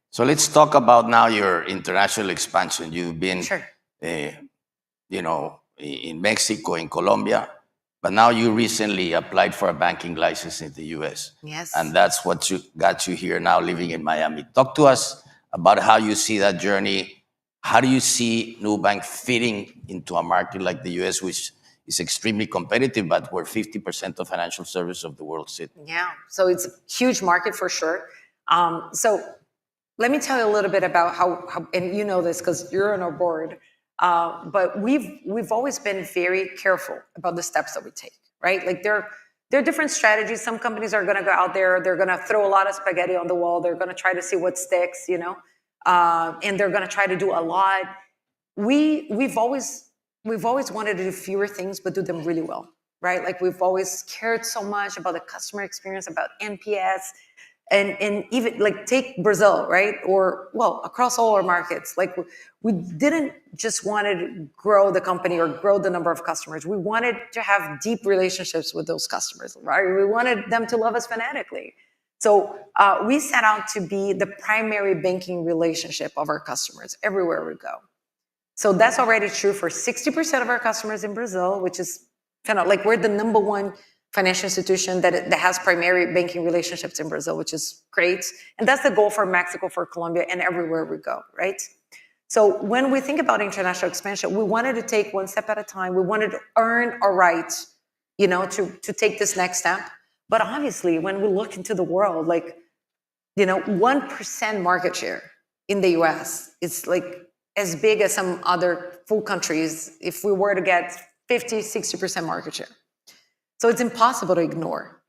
Speaker 13: So let's talk about now your international expansion. You've been,
Speaker 19: sure.
Speaker 13: In Mexico, in Colombia, but now you recently applied for a banking license in the US.
Speaker 19: Yes.
Speaker 13: And that's what got you here now living in Miami. Talk to us about how you see that journey. How do you see Nubank fitting into a market like the US, which is extremely competitive, but where 50% of financial services of the world sit?
Speaker 19: Yeah, so it's a huge market for sure. So let me tell you a little bit about how and you know this because you're on our board, but we've always been very careful about the steps that we take, right? Like there are different strategies. Some companies are going to go out there, they're going to throw a lot of spaghetti on the wall, they're going to try to see what sticks, and they're going to try to do a lot. We've always wanted to do fewer things but do them really well, right? Like we've always cared so much about the customer experience, about NPS. And even like take Brazil, right? Or across all our markets, like we didn't just want to grow the company or grow the number of customers. We wanted to have deep relationships with those customers, right? We wanted them to love us fanatically. So we set out to be the primary banking relationship of our customers everywhere we go. So that's already true for 60% of our customers in Brazil, which is kind of like we're the number one financial institution that has primary banking relationships in Brazil, which is great. And that's the goal for Mexico, for Colombia, and everywhere we go, right? So when we think about international expansion, we wanted to take one step at a time. We wanted to earn our right, to take this next step. But obviously, when we look into the world, 1% market share in the US is like as big as some other full countries if we were to get 50, 60% market share. So it's impossible to ignore.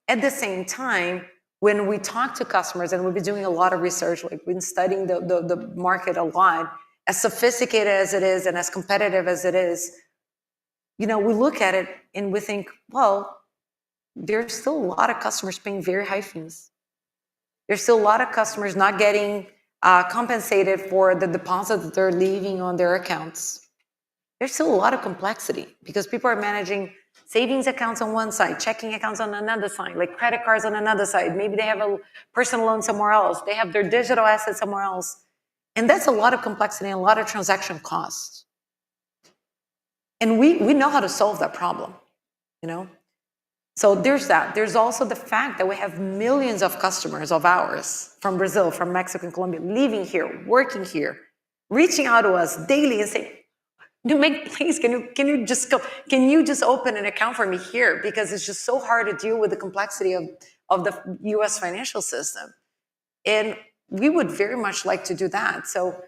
Speaker 19: At the same time, when we talk to customers, and we've been doing a lot of research, like we've been studying the market a lot, as sophisticated as it is and as competitive as it is, we look at it and we think, well, there's still a lot of customers paying very high fees. There's still a lot of customers not getting compensated for the deposit that they're leaving on their accounts. There's still a lot of complexity because people are managing savings accounts on one side, checking accounts on another side, like credit cards on another side. Maybe they have a personal loan somewhere else. They have their digital assets somewhere else. And that's a lot of complexity and a lot of transaction costs. And we know how to solve that problem, So there's that. There's also the fact that we have millions of customers of ours from Brazil, from Mexico and Colombia, living here, working here, reaching out to us daily and saying, Nubank, please, can you just open an account for me here? Because it's just so hard to deal with the complexity of the US financial system. And we would very much like to do that. So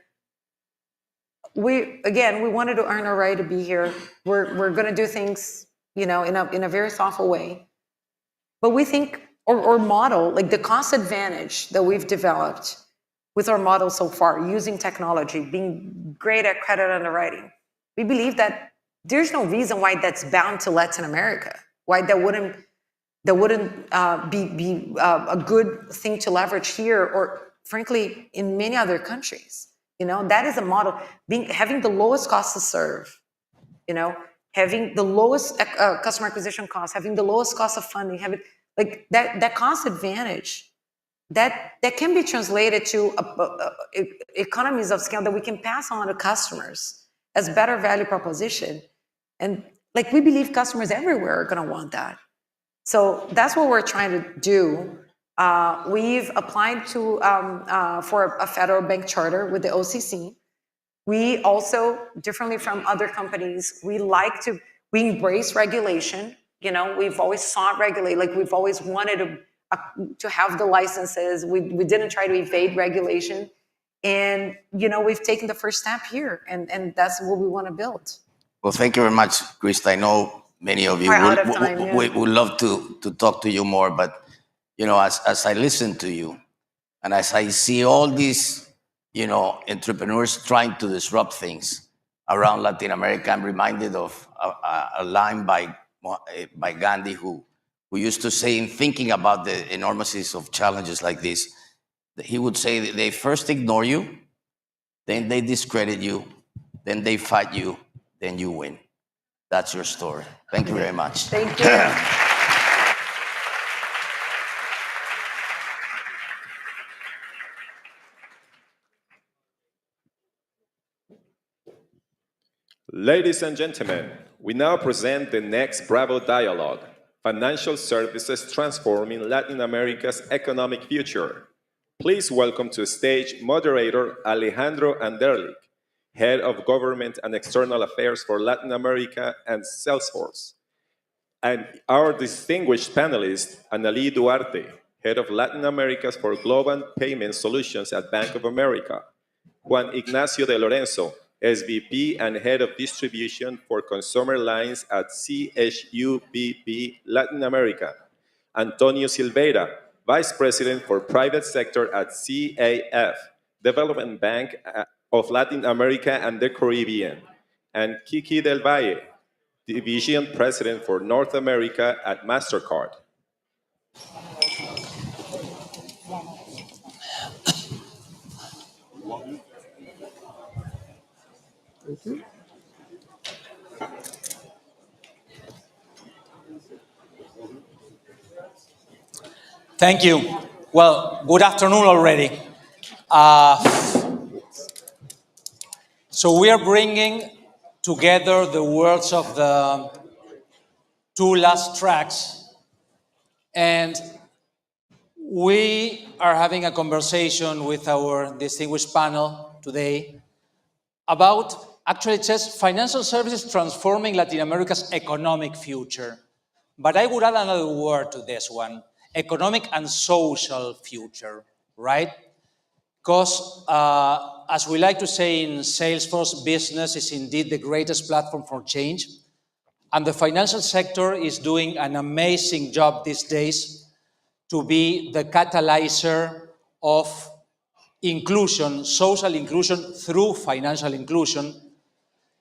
Speaker 19: we wanted to earn our right to be here. We're going to do things, in a very thoughtful way. But we think our model, like the cost advantage that we've developed with our model so far, using technology, being great at credit underwriting, we believe that there's no reason why that's bound to Latin America, why that wouldn't be a good thing to leverage here, or frankly, in many other countries. That is a model, having the lowest cost to serve, having the lowest customer acquisition cost, having the lowest cost of funding, having like that cost advantage, that can be translated to economies of scale that we can pass on to customers as better value proposition. And like, we believe customers everywhere are going to want that. So that's what we're trying to do. We've applied for a federal bank charter with the OCC. We also, differently from other companies, we embrace regulation. We've always sought regulate, like we've always wanted to have the licenses. We didn't try to evade regulation. And, we've taken the first step here, and that's what we want to build.
Speaker 13: Well, thank you very much, Krista. I know many of you would love to talk to you more, but, as I listen to you, and as I see all these, entrepreneurs trying to disrupt things around Latin America, I'm reminded of a line by Gandhi, who used to say, in thinking about the enormities of challenges like this, he would say, they first ignore you, then they discredit you, then they fight you, then you win. That's your story. Thank you very much.
Speaker 19: Thank you.
Speaker 18: Ladies and gentlemen, we now present the next Bravo Dialogue, Financial Services Transforming Latin America's Economic Future. Please welcome to the stage moderator Alejandro Anderlich, Head of Government and External Affairs for Latin America and Salesforce, and our distinguished panelist, Analí Duarte, Head of Latin America for Global Payment Solutions at Bank of America, Juan Ignacio de Lorenzo, SVP and Head of Distribution for Consumer Lines at CHUBB Latin America, Antonio Silveira, Vice President for Private Sector at CAF, Development Bank of Latin America and the Caribbean, and Kiki Del Valle, Division President for North America at MasterCard.
Speaker 1: Thank you. Well, good afternoon already. So we are bringing together the words of the two last tracks, and we are having a conversation with our distinguished panel today about, actually it says, financial services transforming Latin America's economic future. But I would add another word to this one, economic and social future, right? Because as we like to say in Salesforce, business is indeed the greatest platform for change. And the financial sector is doing an amazing job these days to be the catalyzer of inclusion, social inclusion through financial inclusion.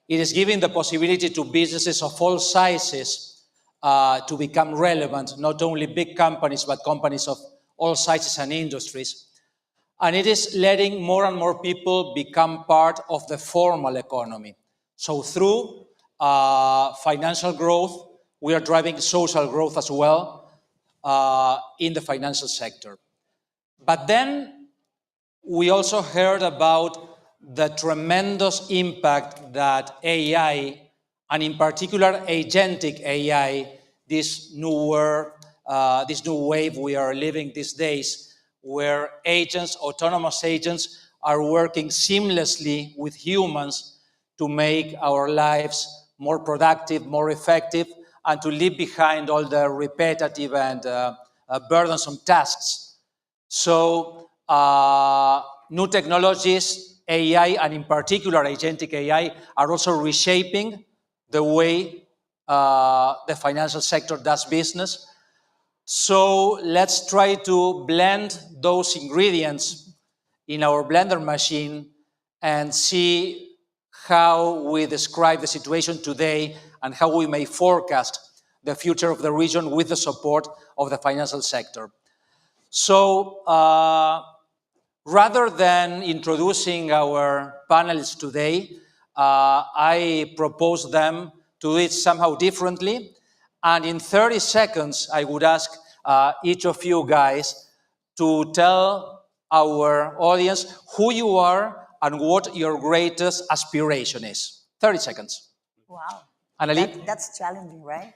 Speaker 1: It is giving the possibility to businesses of all sizes to become relevant, not only big companies, but companies of all sizes and industries. And it is letting more and more people become part of the formal economy. So through financial growth, we are driving social growth as well in the financial sector. But then we also heard about the tremendous impact that AI, and in particular agentic AI, this new wave we are living these days, where agents, autonomous agents, are working seamlessly with humans to make our lives more productive, more effective, and to leave behind all the repetitive and burdensome tasks. So new technologies, AI, and in particular agentic AI, are also reshaping the way the financial sector does business. So let's try to blend those ingredients in our blender machine and see how we describe the situation today and how we may forecast the future of the region with the support of the financial sector. So rather than introducing our panelists today, I propose them to do it somehow differently. And in 30 seconds, I would ask each of you guys to tell our audience who you are and what your greatest aspiration is. 30 seconds.
Speaker 3: Wow.
Speaker 1: Annalie?
Speaker 3: That's challenging, right?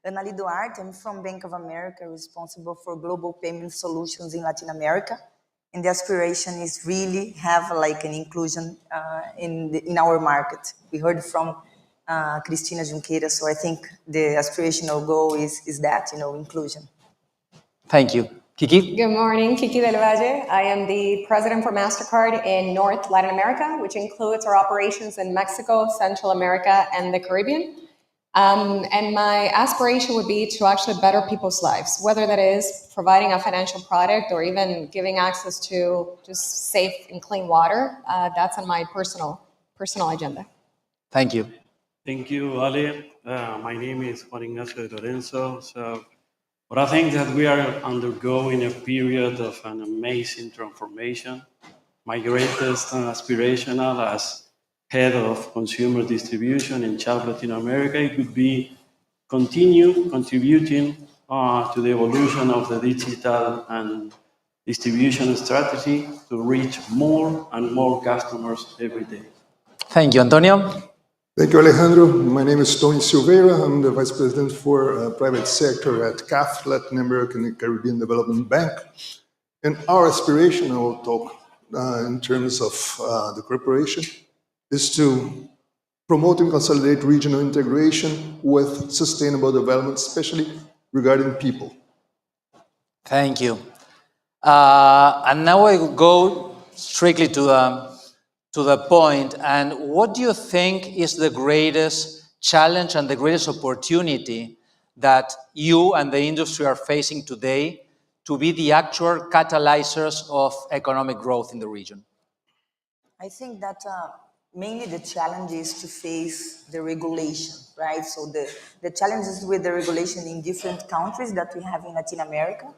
Speaker 3: Annalie Duarte, I'm from Bank of America, responsible for global payment solutions in Latin America. And the aspiration is really have like an inclusion in our market. We heard from Cristina Junqueira, so I think the aspirational goal is that, inclusion.
Speaker 1: Thank you. Kiki?
Speaker 20: Good morning, Kiki del Valle. I am the president for MasterCard in North Latin America, which includes our operations in Mexico, Central America, and the Caribbean. And my aspiration would be to actually better people's lives, whether that is providing a financial product or even giving access to just safe and clean water. That's on my personal agenda.
Speaker 1: Thank you.
Speaker 23: Thank you, Ali. My name is Juan Ignacio de Lorenzo. So, but I think that we are undergoing a period of an amazing transformation. My greatest aspiration as head of consumer distribution in South Latin America, it would be continue contributing to the evolution of the digital and distribution strategy to reach more and more customers every day.
Speaker 1: Thank you, Antonio.
Speaker 24: Thank you, Alejandro. My name is Tony Silveira. I'm the Vice President for Private Sector at CAF, Latin American and Caribbean Development Bank. And our aspiration, I will talk in terms of the corporation, is to promote and consolidate regional integration with sustainable development, especially regarding people.
Speaker 1: Thank you. And now I will go strictly to the point. And what do you think is the greatest challenge and the greatest opportunity that you and the industry are facing today to be the actual catalyzers of economic growth in the region?
Speaker 3: I think that mainly the challenge is to face the regulation, right? So the challenges with the regulation in different countries that we have in Latin America,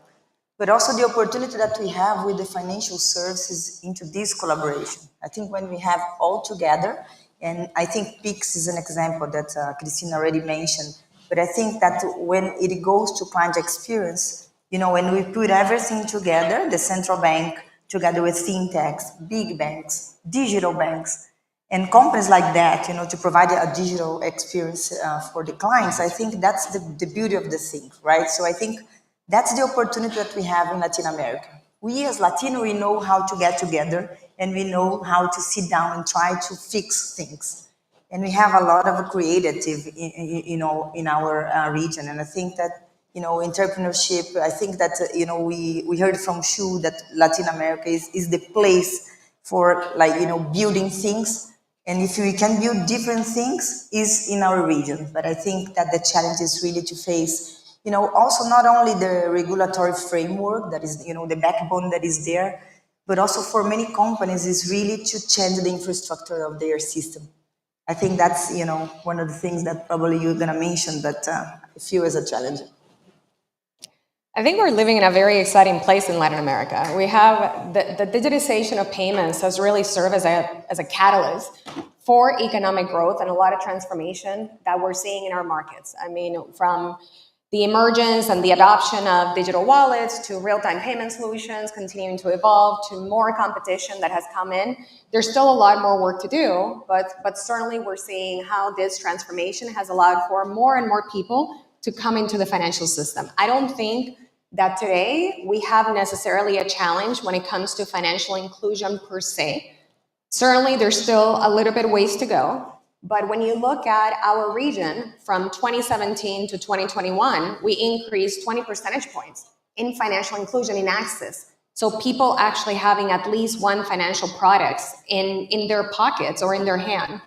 Speaker 3: but also the opportunity that we have with the financial services into this collaboration. I think when we have all together, and I think PIX is an example that Cristina already mentioned, but I think that when it goes to client experience, when we put everything together, the central bank, together with fintechs, big banks, digital banks, and companies like that, to provide a digital experience for the clients, I think that's the beauty of the thing, right? So I think that's the opportunity that we have in Latin America. We as Latino, we know how to get together and we know how to sit down and try to fix things. And we have a lot of creative, in our region. And I think that, entrepreneurship, I think that, we heard from Shu that Latin America is the place for building things. And if we can build different things, is in our region. But I think that the challenge is really to face also not only the regulatory framework that is, the backbone that is there, but also for many companies is really to change the infrastructure of their system. I think that's, one of the things that probably you're going to mention, but I feel as a challenge.
Speaker 20: I think we're living in a very exciting place in Latin America. We have the digitization of payments has really served as a catalyst for economic growth and a lot of transformation that we're seeing in our markets. I mean, from the emergence and the adoption of digital wallets to real-time payment solutions continuing to evolve to more competition that has come in. There's still a lot more work to do, but certainly we're seeing how this transformation has allowed for more and more people to come into the financial system. I don't think that today we have necessarily a challenge when it comes to financial inclusion per se. Certainly there's still a little bit of ways to go. But when you look at our region from 2017 to 2021, we increased 20 percentage points in financial inclusion in access. So people actually having at least one financial product in their pockets or in their hand.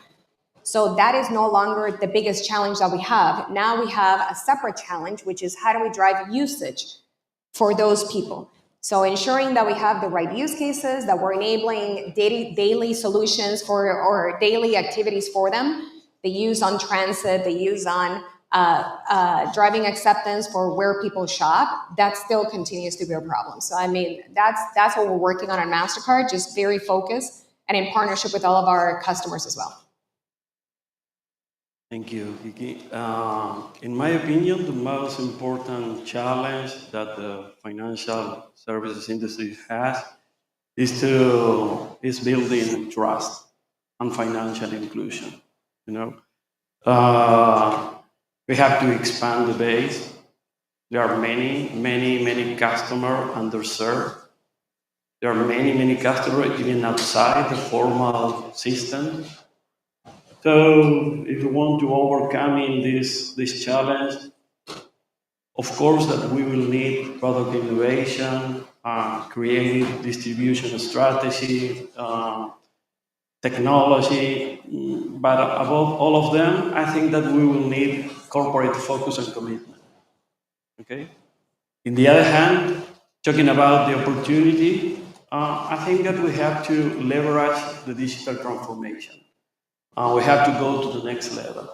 Speaker 20: So that is no longer the biggest challenge that we have. Now we have a separate challenge, which is how do we drive usage for those people? So ensuring that we have the right use cases, that we're enabling daily solutions or daily activities for them. They use on transit, they use on driving acceptance for where people shop. That still continues to be a problem. So I mean, that's what we're working on MasterCard, just very focused and in partnership with all of our customers as well.
Speaker 23: Thank you, Kiki. In my opinion, the most important challenge that the financial services industry has is building trust and financial inclusion. You know, we have to expand the base. There are many customers underserved. There are many customers even outside the formal system. So if we want to overcome this challenge, of course that we will need product innovation, creative distribution strategy, technology, but above all of them, I think that we will need corporate focus and commitment. Okay. In the other hand, talking about the opportunity, I think that we have to leverage the digital transformation. We have to go to the next level.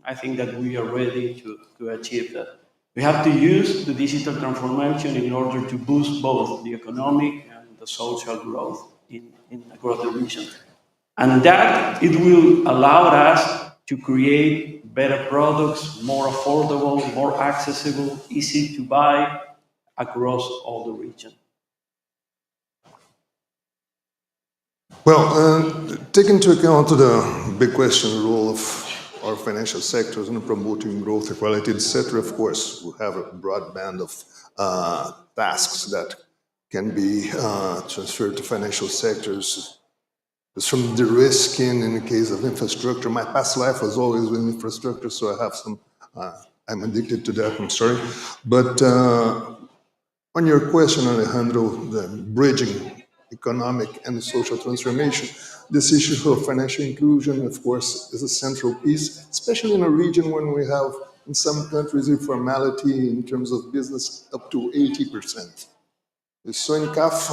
Speaker 23: I think that we are ready to achieve that. We have to use the digital transformation in order to boost both the economic and the social growth across the region. And that it will allow us to create better products, more affordable, more accessible, easy to buy across all the region.
Speaker 24: Well, take into account the big question, the role of our financial sectors in promoting growth, equality, etc. Of course, we have a broad band of tasks that can be transferred to financial sectors. It's from de-risking in the case of infrastructure. My past life was always with infrastructure, so I have some, I'm addicted to that, I'm sorry. But on your question, Alejandro, the bridging economic and social transformation, this issue of financial inclusion, of course, is a central piece, especially in a region when we have, in some countries, informality in terms of business up to 80%. So in CAF,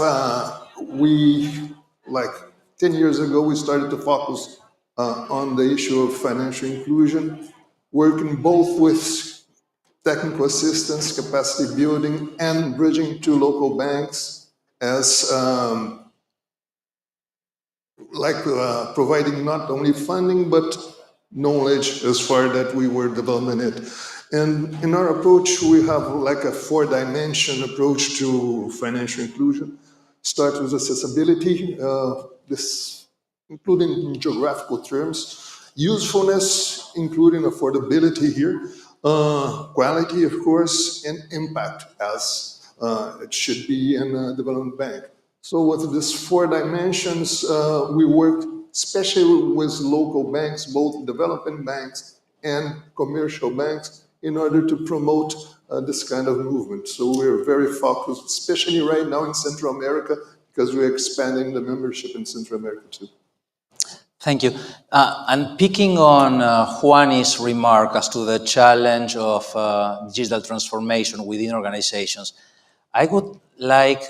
Speaker 24: like 10 years ago, we started to focus on the issue of financial inclusion, working both with technical assistance, capacity building, and bridging to local banks as providing not only funding, but knowledge as far that we were developing it. And in our approach, we have like a 4-dimension approach to financial inclusion. Start with accessibility, this including in geographical terms, usefulness, including affordability here, quality, of course, and impact, as it should be in a development bank. So with these 4 dimensions, we worked especially with local banks, both developing banks and commercial banks, in order to promote this kind of movement. So we're very focused, especially right now in Central America, because we're expanding the membership in Central America too.
Speaker 1: Thank you. And picking on Juani's remark as to the challenge of digital transformation within organizations, I would like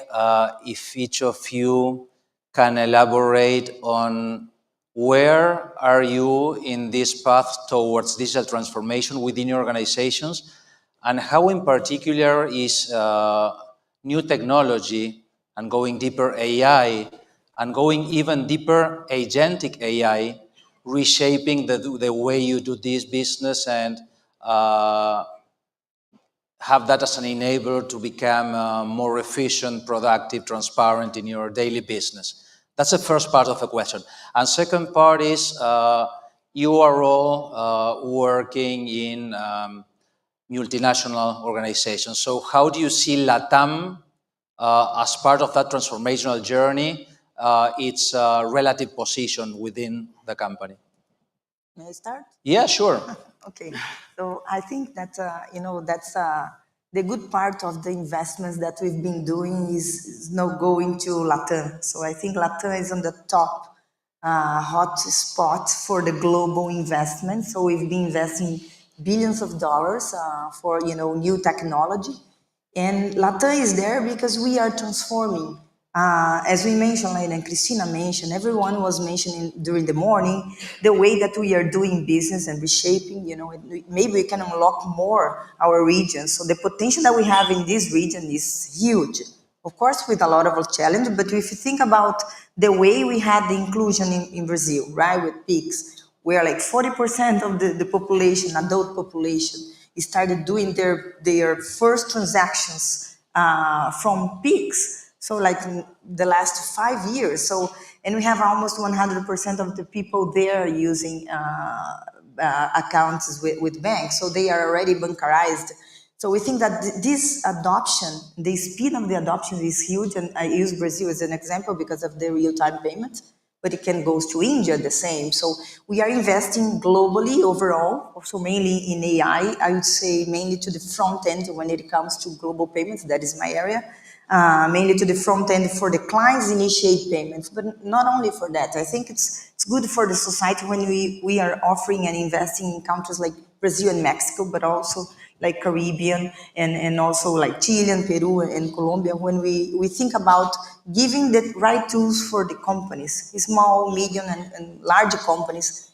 Speaker 1: if each of you can elaborate on where are you in this path towards digital transformation within your organizations, and how in particular is new technology and going deeper AI and going even deeper agentic AI reshaping the way you do this business and have that as an enabler to become more efficient, productive, transparent in your daily business? That's the first part of the question. And second part is, you are all working in multinational organizations. So how do you see LATAM as part of that transformational journey, its relative position within the company?
Speaker 3: May I start?
Speaker 1: Yeah, sure.
Speaker 3: Okay, so I think that, that's the good part of the investments that we've been doing is now going to LATAM. So I think LATAM is on the top hot spot for the global investment. So we've been investing billions of dollars for, new technology. And Latam is there because we are transforming. As we mentioned, like, and Christina mentioned, everyone was mentioning during the morning, the way that we are doing business and reshaping, maybe we can unlock more our region. So the potential that we have in this region is huge. Of course, with a lot of challenge, but if you think about the way we had the inclusion in Brazil, right, with pigs, where like 40% of the population, adult population, started doing their first transactions from pigs. So like in the last 5 years. So, and we have almost 100% of the people there using accounts with banks. So they are already bancarized. So we think that this adoption, the speed of the adoption is huge. And I use Brazil as an example because of the real-time payment, but it can go to India the same. So we are investing globally overall, also mainly in AI. I would say mainly to the front end when it comes to global payments. That is my area. Mainly to the front end for the clients initiate payments, but not only for that. I think it's good for the society when we are offering and investing in countries like Brazil and Mexico, but also like Caribbean and also like Chile and Peru and Colombia, when we think about giving the right tools for the companies, small, medium, and large companies,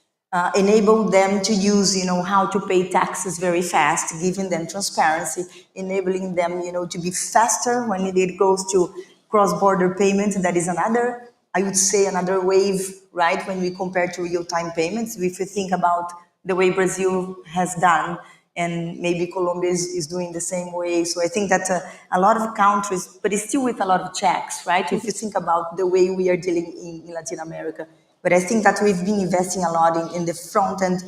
Speaker 3: enable them to use, how to pay taxes very fast, giving them transparency, enabling them, to be faster when it goes to cross-border payments. That is another, I would say, another wave, right, when we compare to real-time payments. If you think about the way Brazil has done, and maybe Colombia is doing the same way. So I think that a lot of countries, but it's still with a lot of checks, right? If you think about the way we are dealing in Latin America. But I think that we've been investing a lot in the front end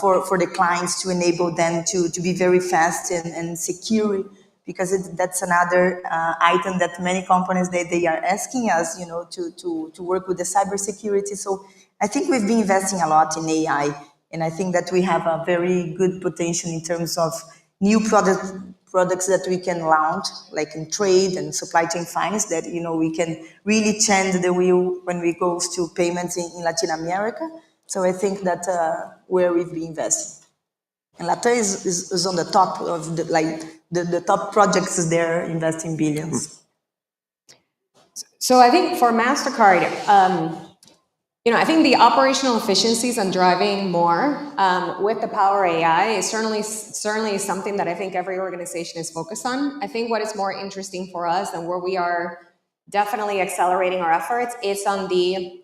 Speaker 3: for the clients to enable them to be very fast and secure, because that's another item that many companies, they are asking us, to work with the cybersecurity. So I think we've been investing a lot in AI. And I think that we have a very good potential in terms of new products that we can launch, like in trade and supply chain finance, that, we can really change the wheel when we go to payments in Latin America. So I think that where we've been investing. And Latam is on the top of the top projects is there, investing billions.
Speaker 20: So I think for MasterCard, I think the operational efficiencies and driving more with the power AI is certainly something that I think every organization is focused on. I think what is more interesting for us and where we are definitely accelerating our efforts is on the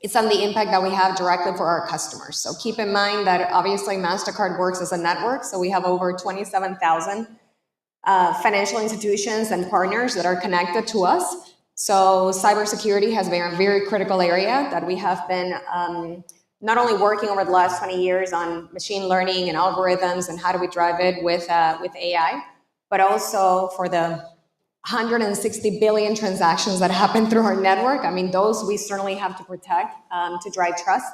Speaker 20: impact that we have directly for our customers. So keep in mind that obviously MasterCard works as a network. So we have over 27,000 financial institutions and partners that are connected to us. So cybersecurity has been a very critical area that we have been not only working over the last 20 years on machine learning and algorithms and how do we drive it with AI, but also for the 160 billion transactions that happen through our network. I mean, those we certainly have to protect to drive trust,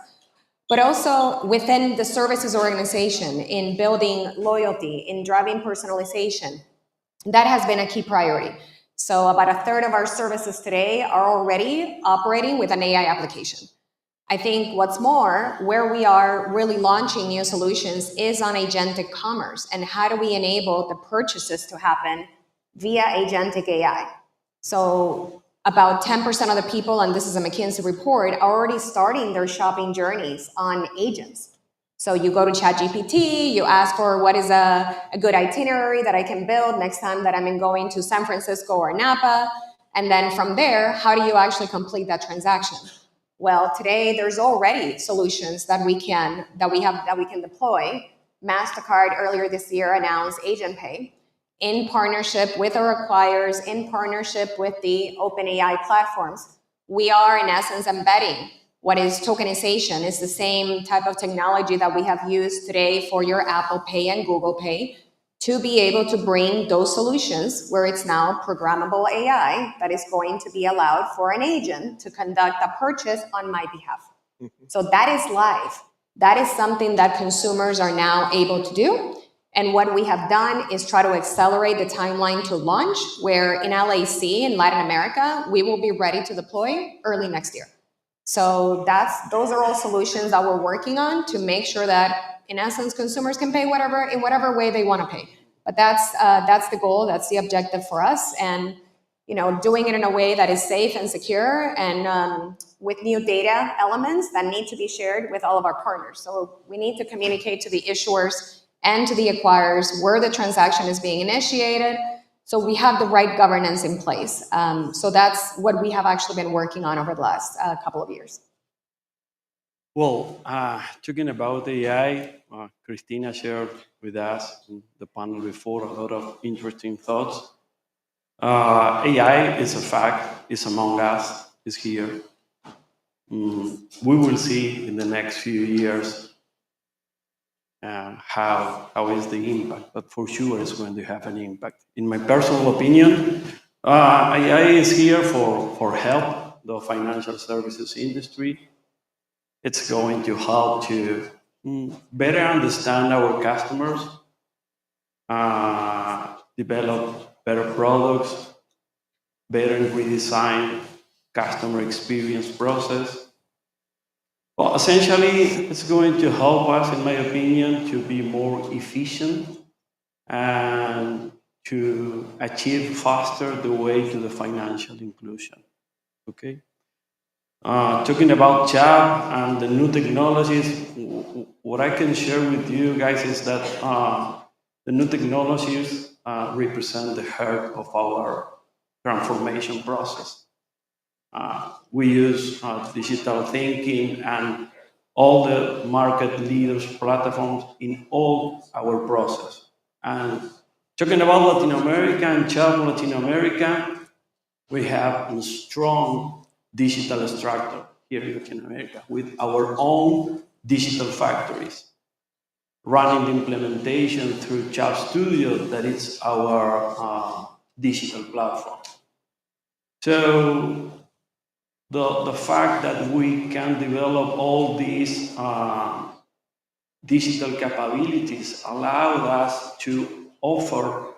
Speaker 20: but also within the services organization in building loyalty, in driving personalization. That has been a key priority. So about a third of our services today are already operating with an AI application. I think what's more, where we are really launching new solutions is on agentic commerce, and how do we enable the purchases to happen via agentic AI. So about 10% of the people, and this is a McKinsey report, are already starting their shopping journeys on agents. So you go to ChatGPT, you ask for what is a good itinerary that I can build next time that I'm going to San Francisco or Napa. And then from there, how do you actually complete that transaction? Well, today there's already solutions that we can deploy. MasterCard earlier this year announced Agent Pay in partnership with our acquirers, in partnership with the OpenAI platforms. We are in essence embedding what is tokenization. Is the same type of technology that we have used today for your Apple Pay and Google Pay to be able to bring those solutions where it's now programmable AI that is going to be allowed for an agent to conduct a purchase on my behalf. So that is live. That is something that consumers are now able to do. And what we have done is try to accelerate the timeline to launch, where in LAC, in Latin America, we will be ready to deploy early next year. So those are all solutions that we're working on to make sure that, in essence, consumers can pay in whatever way they want to pay. But that's the goal, that's the objective for us, and doing it in a way that is safe and secure, and with new data elements that need to be shared with all of our partners. So we need to communicate to the issuers and to the acquirers where the transaction is being initiated, so we have the right governance in place. So that's what we have actually been working on over the last couple of years.
Speaker 23: Well, talking about AI, Christina shared with us in the panel before a lot of interesting thoughts. AI is a fact, it's among us, it's here. We will see in the next few years how is the impact, but for sure it's going to have an impact. In my personal opinion, AI is here for help the financial services industry. It's going to help to better understand our customers, develop better products, better redesign customer experience process. Well, essentially, it's going to help us, in my opinion, to be more efficient and to achieve faster the way to the financial inclusion. Okay. Talking about CHAP and the new technologies, what I can share with you guys is that the new technologies represent the heart of our transformation process. We use digital thinking and all the market leaders' platforms in all our process. And talking about Latin America and CHAP Latin America, we have a strong digital structure here in Latin America with our own digital factories, running the implementation through CHAP Studio, that is our digital platform. So the fact that we can develop all these digital capabilities allowed us to offer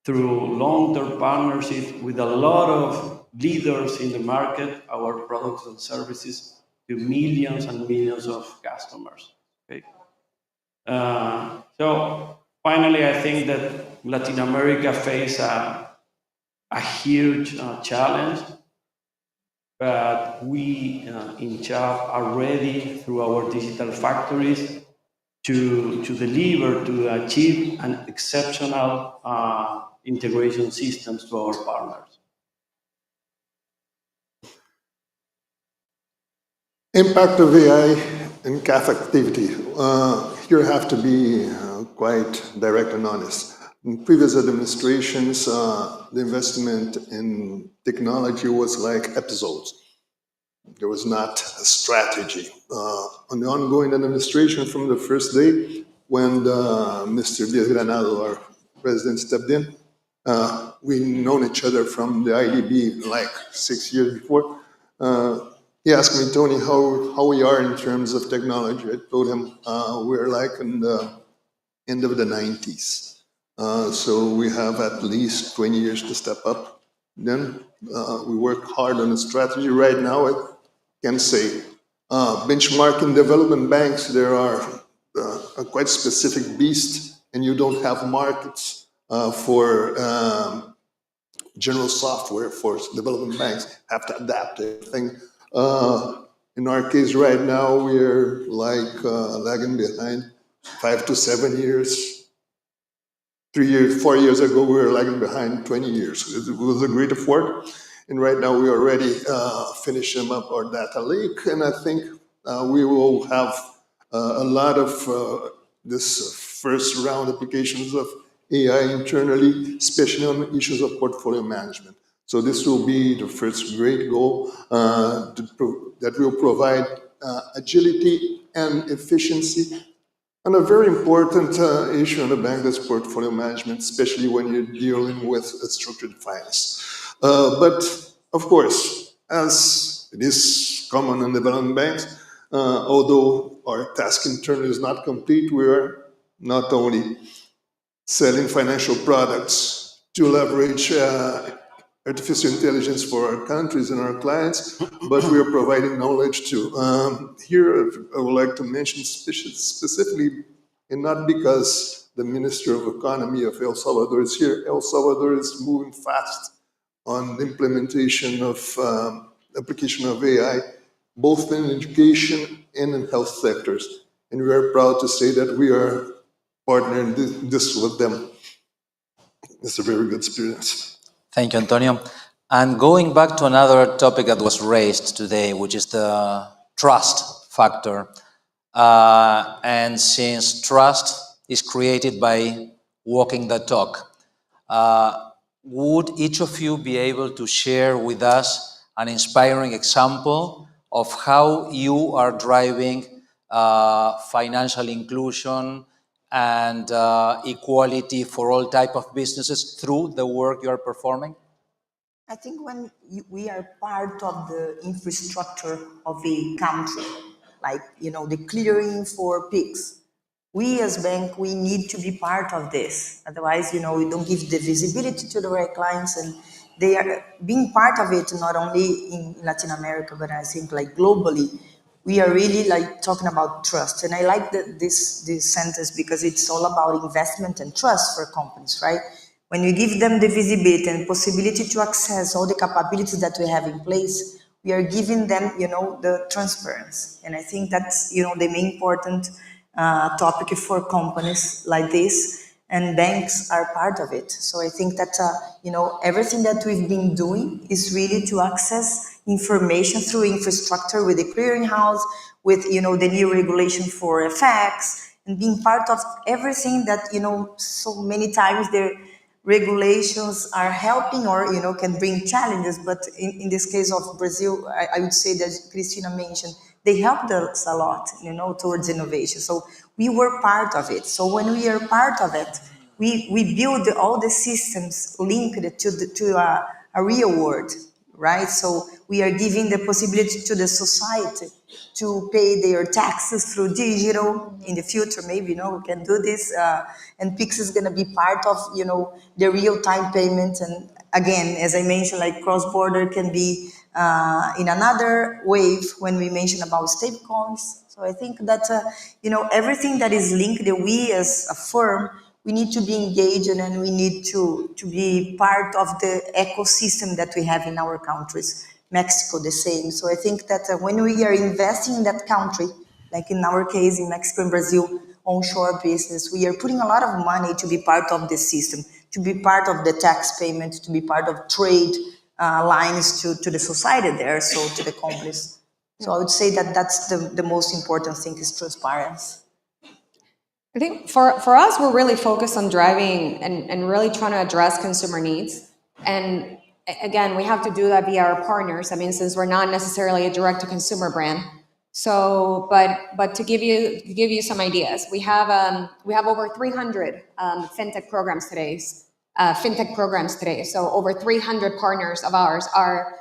Speaker 23: through long-term partnerships with a lot of leaders in the market, our products and services to millions and millions of customers. Okay? So finally, I think that Latin America faces a huge challenge, but we in CHAP are ready through our digital factories to deliver, to achieve an exceptional integration systems to our partners.
Speaker 24: Impact of AI in CAF activity. Here I have to be quite direct and honest. In previous administrations, the investment in technology was like episodes. There was not a strategy. On the ongoing administration from the first day, when Mr. Diaz-Granado, our president, stepped in, we known each other from the IDB like 6 years before. He asked me, Tony, how we are in terms of technology. I told him we're like in the end of the 90s. So we have at least 20 years to step up. Then we work hard on a strategy right now. I can say benchmarking development banks, there are a quite specific beast, and you don't have markets for general software for development banks. Have to adapt everything. In our case right now, we're like lagging behind 5 to 7 years. 3 years, 4 years ago, we were lagging behind 20 years. It was a great effort. And right now, we already finishing up our data lake. And I think we will have a lot of this first round applications of AI internally, especially on issues of portfolio management. So this will be the first great goal that will provide agility and efficiency. And a very important issue in the bank that's portfolio management, especially when you're dealing with structured finance. But of course, as it is common in development banks, although our task internally is not complete, we are not only selling financial products to leverage artificial intelligence for our countries and our clients, but we are providing knowledge too. Here, I would like to mention specifically And not because the Minister of Economy of El Salvador is here. El Salvador is moving fast on the implementation of application of AI, both in education and in health sectors. And we are proud to say that we are partnering this with them. It's a very good experience.
Speaker 1: Thank you, Antonio. And going back to another topic that was raised today, which is the trust factor. And since trust is created by walking the talk, would each of you be able to share with us an inspiring example of how you are driving financial inclusion and equality for all type of businesses through the work you are performing?
Speaker 3: I think when we are part of the infrastructure of a country, like, the clearing for pigs, we as bank, we need to be part of this. Otherwise, we don't give the visibility to the right clients, and they are being part of it, not only in Latin America, but I think like globally, we are really like talking about trust. And I like this sentence because it's all about investment and trust for companies, right? When you give them the visibility and possibility to access all the capabilities that we have in place, we are giving them, the transparency. And I think that's, the main important topic for companies like this, and banks are part of it. So I think that, everything that we've been doing is really to access information through infrastructure with the clearinghouse, with, the new regulation for FX, and being part of everything that, so many times the regulations are helping or, can bring challenges. But in this case of Brazil, I would say that Cristina mentioned, they helped us a lot, towards innovation. So we were part of it. So when we are part of it, we build all the systems linked to a real world, right? So we are giving the possibility to the society to pay their taxes through digital. In the future, maybe, we can do this. And Pix is going to be part of, the real-time payment. And again, as I mentioned, like cross-border can be in another wave when we mention about stablecoins. So I think that, everything that is linked, we as a firm, we need to be engaged, and we need to be part of the ecosystem that we have in our countries. Mexico, the same. So I think that when we are investing in that country, like in our case in Mexico and Brazil, onshore business, we are putting a lot of money to be part of the system, to be part of the tax payment, to be part of trade lines to the society there, so to the companies. So I would say that that's the most important thing is transparency.
Speaker 20: I think for us, we're really focused on driving and really trying to address consumer needs. And again, we have to do that via our partners. I mean, since we're not necessarily a direct-to-consumer brand. So, but to give you some ideas, we have over 300 fintech programs today. So over 300 partners of ours are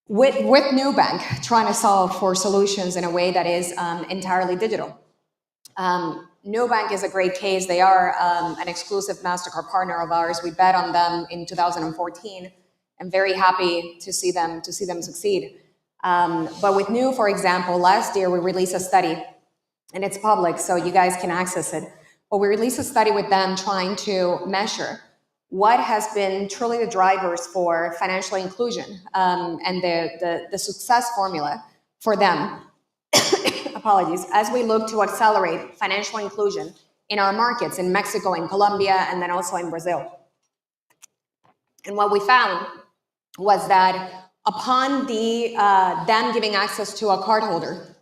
Speaker 20: with Nubank trying to solve for solutions in a way that is entirely digital. Nubank is a great case. They are an exclusive MasterCard partner of ours. We bet on them in 2014. I'm very happy to see them succeed. But with Nu, for example, last year we released a study, and it's public, so you guys can access it. But we released a study with them trying to measure what has been truly the drivers for financial inclusion and the success formula for them. Apologies, as we look to accelerate financial inclusion in our markets in Mexico, in Colombia, and then also in Brazil. And what we found was that upon them giving access to a cardholder,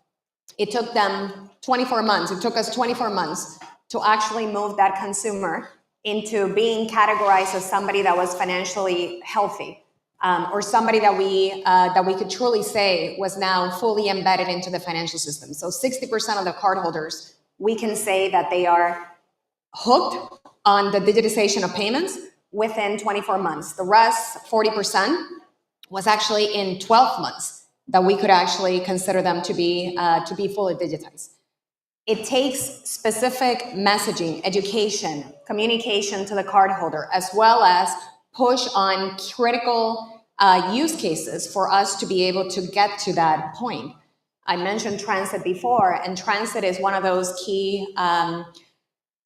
Speaker 20: it took them 24 months. It took us 24 months to actually move that consumer into being categorized as somebody that was financially healthy. Or somebody that we could truly say was now fully embedded into the financial system. So 60% of the cardholders, we can say that they are hooked on the digitization of payments within 24 months. The rest, 40%, was actually in 12 months that we could actually consider them to be fully digitized. It takes specific messaging, education, communication to the cardholder, as well as push on critical use cases for us to be able to get to that point. I mentioned transit before, and transit is one of those key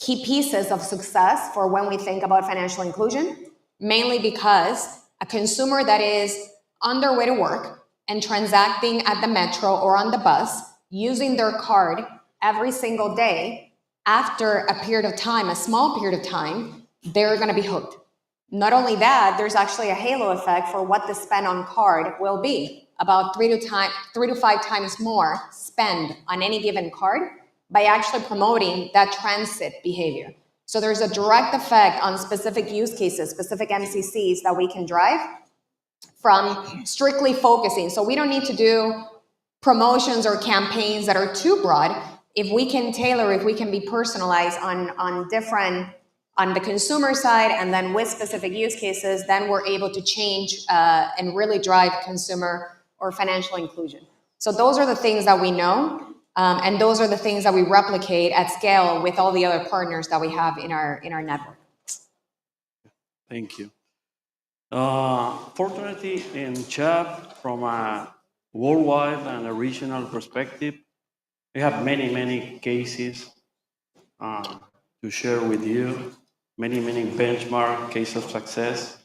Speaker 20: pieces of success for when we think about financial inclusion, mainly because a consumer that is on their way to work and transacting at the metro or on the bus using their card every single day, after a period of time, a small period of time, they're going to be hooked. Not only that, there's actually a halo effect for what the spend on card will be. About 3 to 5 times more spend on any given card by actually promoting that transit behavior. So there's a direct effect on specific use cases, specific MCCs that we can drive from strictly focusing. So we don't need to do promotions or campaigns that are too broad. If we can tailor, if we can be personalized on the consumer side and then with specific use cases, then we're able to change and really drive consumer or financial inclusion. So those are the things that we know, and those are the things that we replicate at scale with all the other partners that we have in our network.
Speaker 23: Thank you. Fortunately, in CHAP, from a worldwide and a regional perspective, we have many cases to share with you, many benchmark cases of success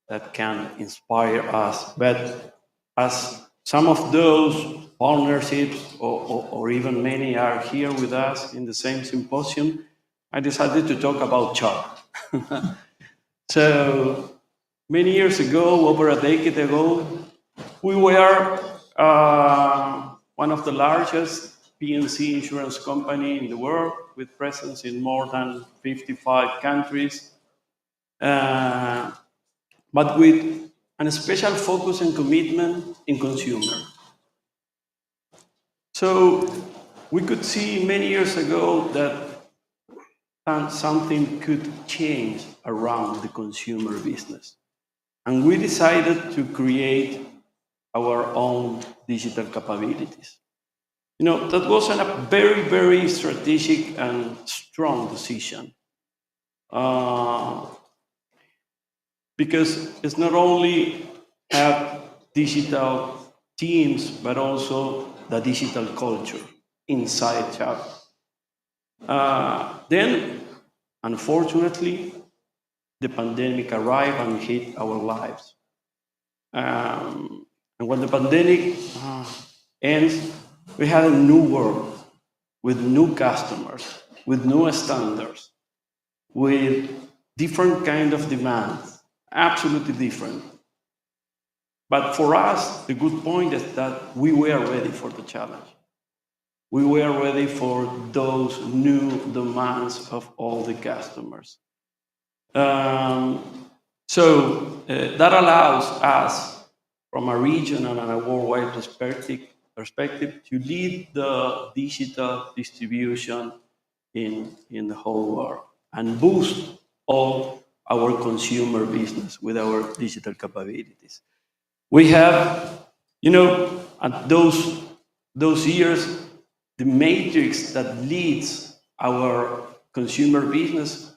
Speaker 23: that can inspire us. But as some of those partnerships, or even many are here with us in the same symposium, I decided to talk about CHAP. So many years ago, over a decade ago, we were one of the largest P&C insurance company in the world, with presence in more than 55 countries, but with a special focus and commitment in consumer. So we could see many years ago that something could change around the consumer business. And we decided to create our own digital capabilities. You know, that was a very strategic and strong decision. Because it's not only have digital teams, but also the digital culture inside CHAP. Then, unfortunately, the pandemic arrived and hit our lives. And when the pandemic ends, we had a new world with new customers, with new standards, with different kind of demands, absolutely different. But for us, the good point is that we were ready for the challenge. We were ready for those new demands of all the customers. So that allows us, from a regional and a worldwide perspective, to lead the digital distribution in the whole world and boost all our consumer business with our digital capabilities. We have, you know, at those years, the matrix that leads our consumer business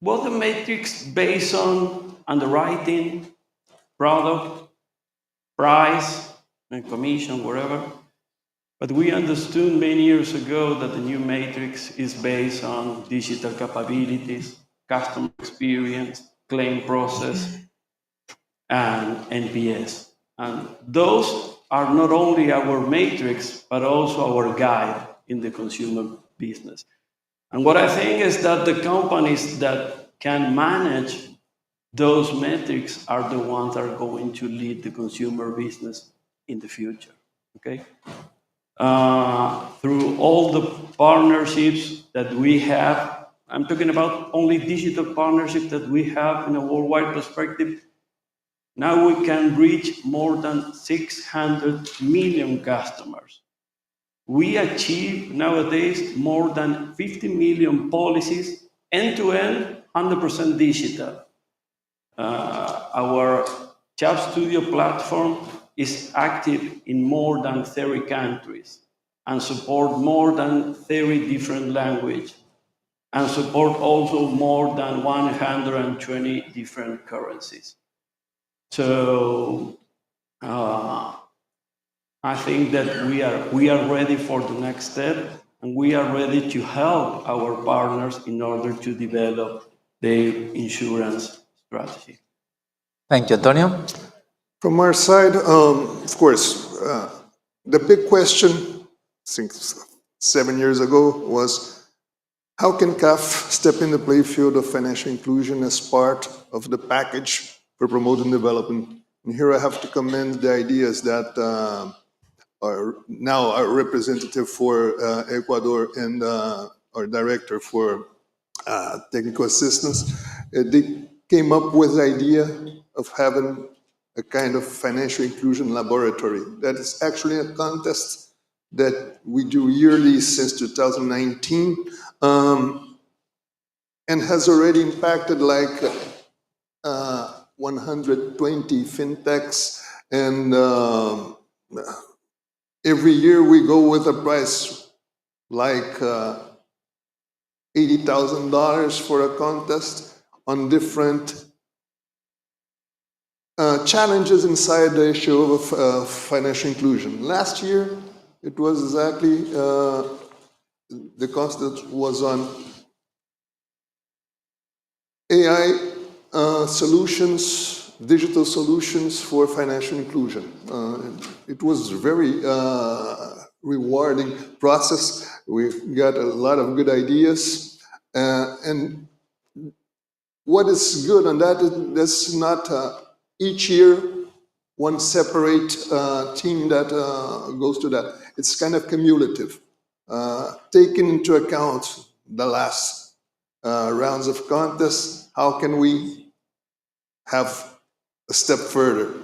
Speaker 23: was the matrix based on underwriting, product, price, and commission, whatever. But we understood many years ago that the new matrix is based on digital capabilities, customer experience, claim process, and NPS. And those are not only our matrix, but also our guide in the consumer business. And what I think is that the companies that can manage those metrics are the ones that are going to lead the consumer business in the future, okay? Through all the partnerships that we have, I'm talking about only digital partnerships that we have in a worldwide perspective. Now we can reach more than 600 million customers. We achieve nowadays more than 50 million policies, end-to-end, 100% digital. Our CHAP Studio platform is active in more than 30 countries and support more than 30 different languages and support also more than 120 different currencies. So, and I think that we are ready for the next step, and we are ready to help our partners in order to develop their insurance strategy.
Speaker 1: Thank you, Antonio.
Speaker 24: From our side, of course, the big question, I think 7 years ago, was how can CAF step in the playfield of financial inclusion as part of the package for promoting development? And here I have to commend the ideas that now our representative for Ecuador and our director for technical assistance, they came up with the idea of having a kind of financial inclusion laboratory. That is actually a contest that we do yearly since 2019, and has already impacted like 120 fintechs, and every year we go with a price like $80,000 for a contest on different challenges inside the issue of financial inclusion. Last year, it was exactly, the contest was on AI solutions, digital solutions for financial inclusion. It was very rewarding process. We got a lot of good ideas, and what is good on that is that's not each year one separate team that goes to that. It's kind of cumulative, taking into account the last rounds of contests. How can we have a step further?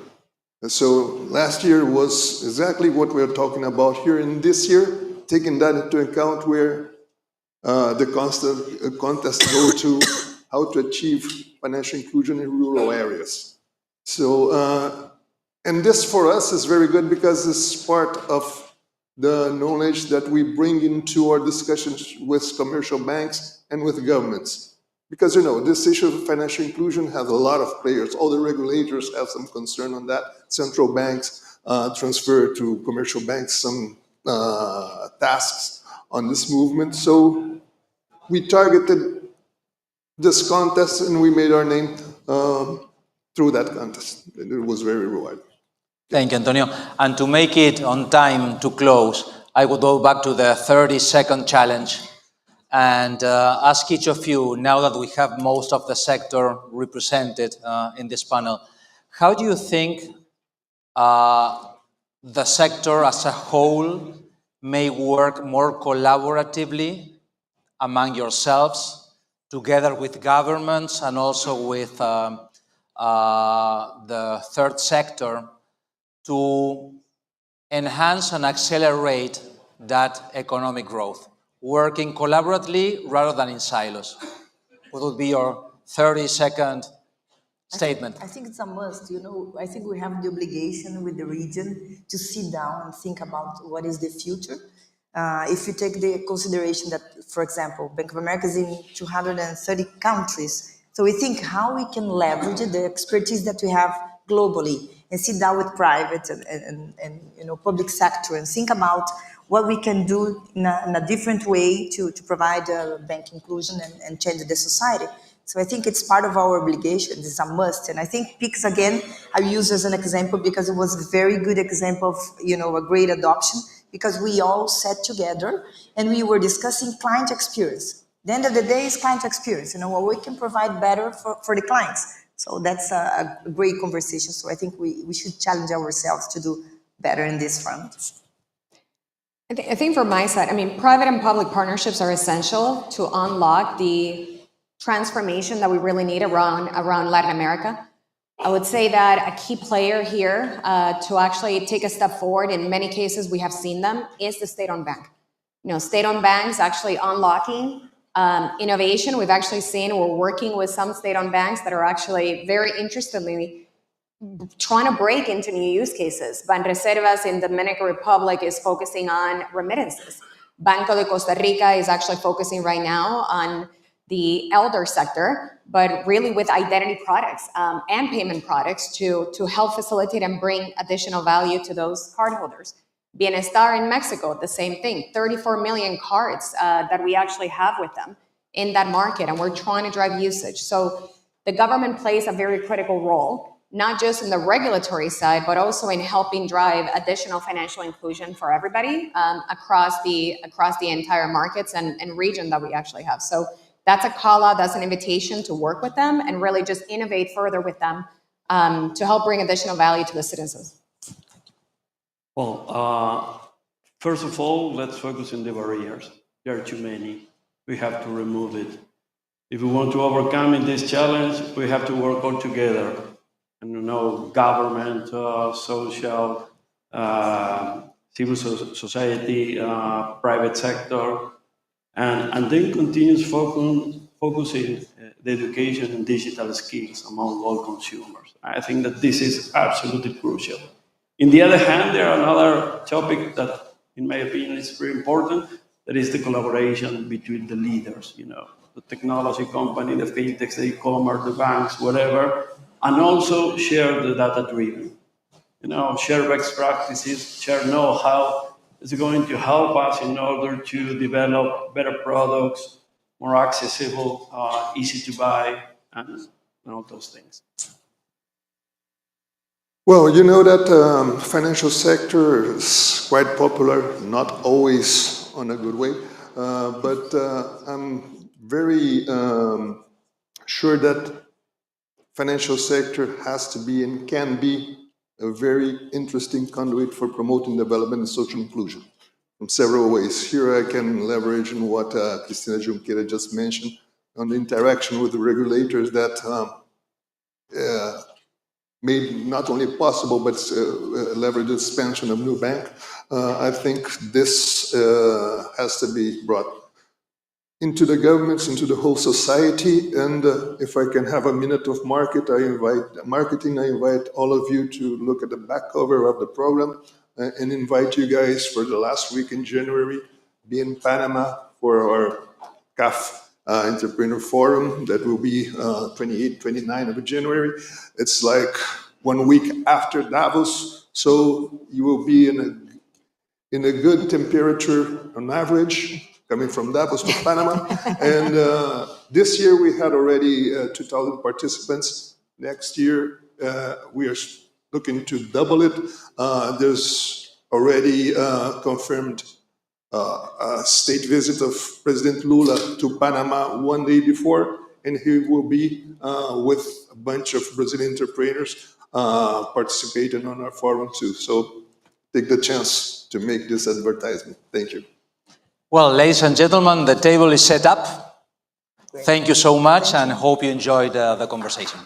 Speaker 24: And so last year was exactly what we're talking about here, and this year, taking that into account, where the contest go to how to achieve financial inclusion in rural areas. So, and this for us is very good because it's part of the knowledge that we bring into our discussions with commercial banks and with governments. Because, you know, this issue of financial inclusion has a lot of players. All the regulators have some concern on that. Central banks transfer to commercial banks some tasks on this movement. So we targeted this contest and we made our name through that contest. It was very rewarding.
Speaker 1: Thank you, Antonio. And to make it on time to close, I would go back to the 30-second challenge and ask each of you, now that we have most of the sector represented in this panel, how do you think the sector as a whole may work more collaboratively among yourselves, together with governments and also with the third sector, to enhance and accelerate that economic growth, working collaboratively rather than in silos? What would be your 30-second statement?
Speaker 3: I think it's a must. You know, I think we have the obligation with the region to sit down and think about what is the future. If you take the consideration that, for example, Bank of America is in 230 countries, so we think how we can leverage the expertise that we have globally and sit down with private and you know, public sector and think about what we can do in a different way to provide bank inclusion and change the society. So I think it's part of our obligation. It's a must. And I think PIX, again, I use as an example because it was a very good example of, you know, a great adoption, because we all sat together and we were discussing client experience. The end of the day is client experience, you know, what we can provide better for the clients. So that's a great conversation. So I think we should challenge ourselves to do better in this front.
Speaker 20: I think from my side, I mean, private and public partnerships are essential to unlock the transformation that we really need around Latin America. I would say that a key player here to actually take a step forward, in many cases we have seen them, is the state-owned bank. You know, state-owned banks actually unlocking innovation. We've actually seen, we're working with some state-owned banks that are actually very interestingly trying to break into new use cases. Banreservas in the Dominican Republic is focusing on remittances. Banco de Costa Rica is actually focusing right now on the elder sector, but really with identity products and payment products to help facilitate and bring additional value to those cardholders. Bienestar in Mexico, the same thing, 34 million cards that we actually have with them in that market, and we're trying to drive usage. So the government plays a very critical role, not just in the regulatory side, but also in helping drive additional financial inclusion for everybody across the entire markets and region that we actually have. So that's a call out, that's an invitation to work with them and really just innovate further with them to help bring additional value to the citizens.
Speaker 23: Well, first of all, let's focus on the barriers. There are too many. We have to remove it. If we want to overcome this challenge, we have to work all together. And government, social, civil society, private sector, and then continuous focusing the education and digital skills among all consumers. I think that this is absolutely crucial. On the other hand, there are another topic that, in my opinion, is very important. That is the collaboration between the leaders, the technology company, the fintechs, the e-commerce, the banks, whatever, and also share the data-driven. Share best practices, share know-how. It's going to help us in order to develop better products, more accessible, easy to buy, and all those things.
Speaker 24: Well, you know that financial sector is quite popular, not always on a good way, but I'm very sure that financial sector has to be and can be a very interesting conduit for promoting development and social inclusion in several ways. Here I can leverage on what Cristina Junqueira just mentioned on the interaction with the regulators that made not only possible, but leverage the expansion of new bank. I think this has to be brought into the governments, into the whole society. And if I can have a minute of marketing, I invite all of you to look at the back cover of the program and invite you guys for the last week in January, be in Panama for our CAF Entrepreneur Forum that will be 28, 29 of January. It's like 1 week after Davos, so you will be in a good temperature on average, coming from Davos to Panama. And this year we had already 2,000 participants. Next year we are looking to double it. There's already confirmed a state visit of President Lula to Panama 1 day before, and he will be with a bunch of Brazilian entrepreneurs participating on our forum too. So take the chance to make this advertisement. Thank you.
Speaker 1: Well, ladies and gentlemen, the table is set up. Thank you so much and hope you enjoyed the conversation.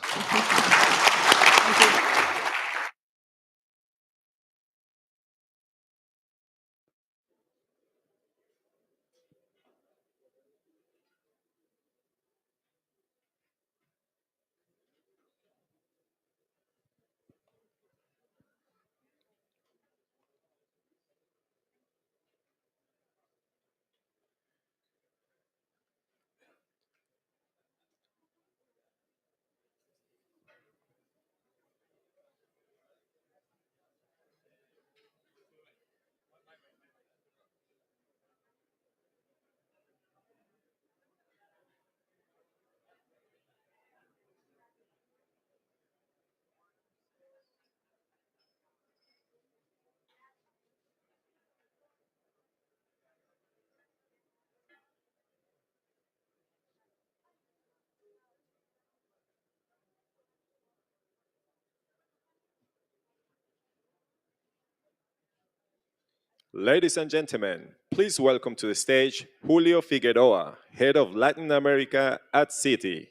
Speaker 18: Ladies and gentlemen, please welcome to the stage Julio Figueroa, Head of Latin America at Citi.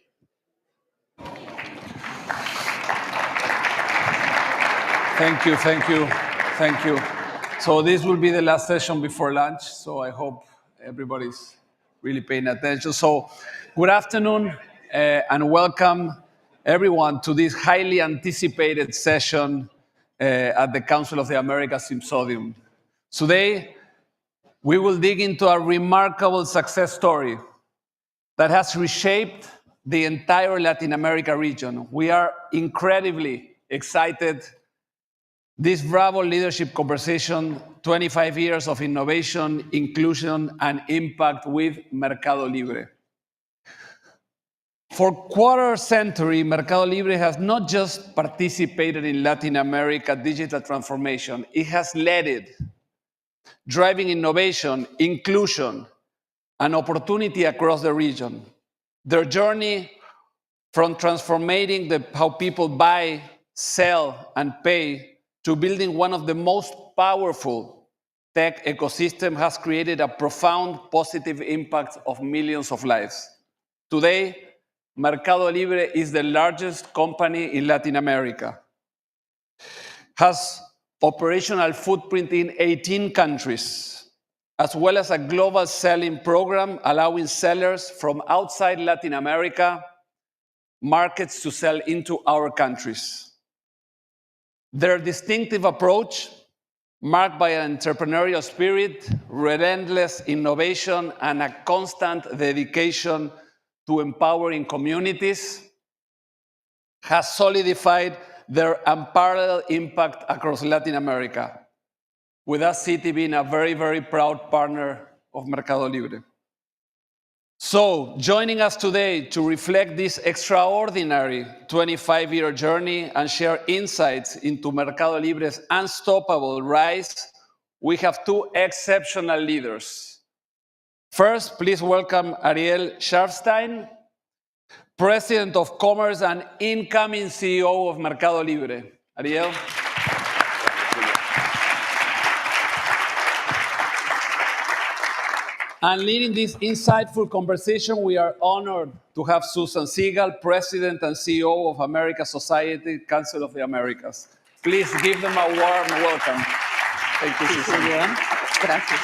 Speaker 5: Thank you, thank you, thank you. So this will be the last session before lunch, so I hope everybody's really paying attention. So good afternoon and welcome everyone to this highly anticipated session at the Council of the Americas Symposium. Today, we will dig into a remarkable success story that has reshaped the entire Latin America region. We are incredibly excited This Bravo Leadership Conversation, 25 years of innovation, inclusion, and impact with Mercado Libre. For a quarter century, Mercado Libre has not just participated in Latin America digital transformation, it has led it, driving innovation, inclusion, and opportunity across the region. Their journey from transforming how people buy, sell, and pay to building one of the most powerful tech ecosystem has created a profound positive impact of millions of lives. Today, Mercado Libre is the largest company in Latin America, has operational footprint in 18 countries, as well as a global selling program allowing sellers from outside Latin America markets to sell into our countries. Their distinctive approach, marked by an entrepreneurial spirit, relentless innovation, and a constant dedication to empowering communities, has solidified their unparalleled impact across Latin America, with us Citi being a very, very proud partner of Mercado Libre. So, joining us today to reflect this extraordinary 25-year journey and share insights into Mercado Libre's unstoppable rise, we have two exceptional leaders. First, please welcome Ariel Scharfstein, President of Commerce and incoming CEO of Mercado Libre. Ariel. And leading this insightful conversation, we are honored to have Susan Siegel, President and CEO of Americas Society, Council of the Americas. Please give them a warm welcome. Thank you, Susan.
Speaker 2: Gracias.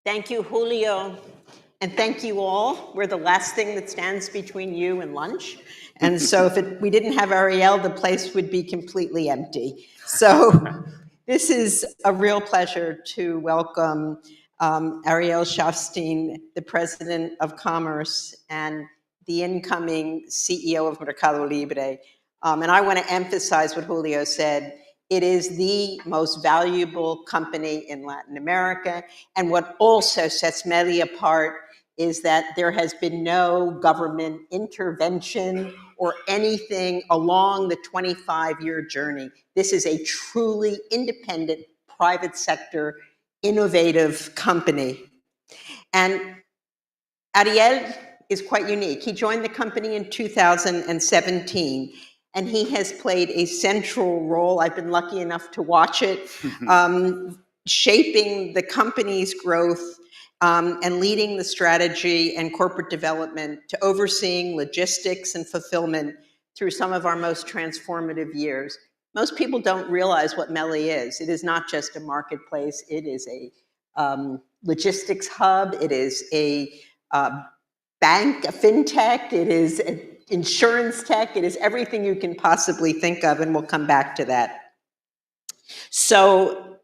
Speaker 2: Thank you, Julio, and thank you all. We're the last thing that stands between you and lunch. And so if we didn't have Ariel, the place would be completely empty. So this is a real pleasure to welcome Ariel Scharfstein, the President of Commerce and the incoming CEO of Mercado Libre. And I want to emphasize what Julio said. It is the most valuable company in Latin America. And what also sets MELI apart is that there has been no government intervention or anything along the 25-year journey. This is a truly independent, private sector, innovative company. And Ariel is quite unique. He joined the company in 2017. And he has played a central role, I've been lucky enough to watch it, shaping the company's growth and leading the strategy and corporate development to overseeing logistics and fulfillment through some of our most transformative years. Most people don't realize what MELI is. It is not just a marketplace. It is a logistics hub. It is a bank, a fintech. It is an insurance tech. It is everything you can possibly think of, and we'll come back to that. So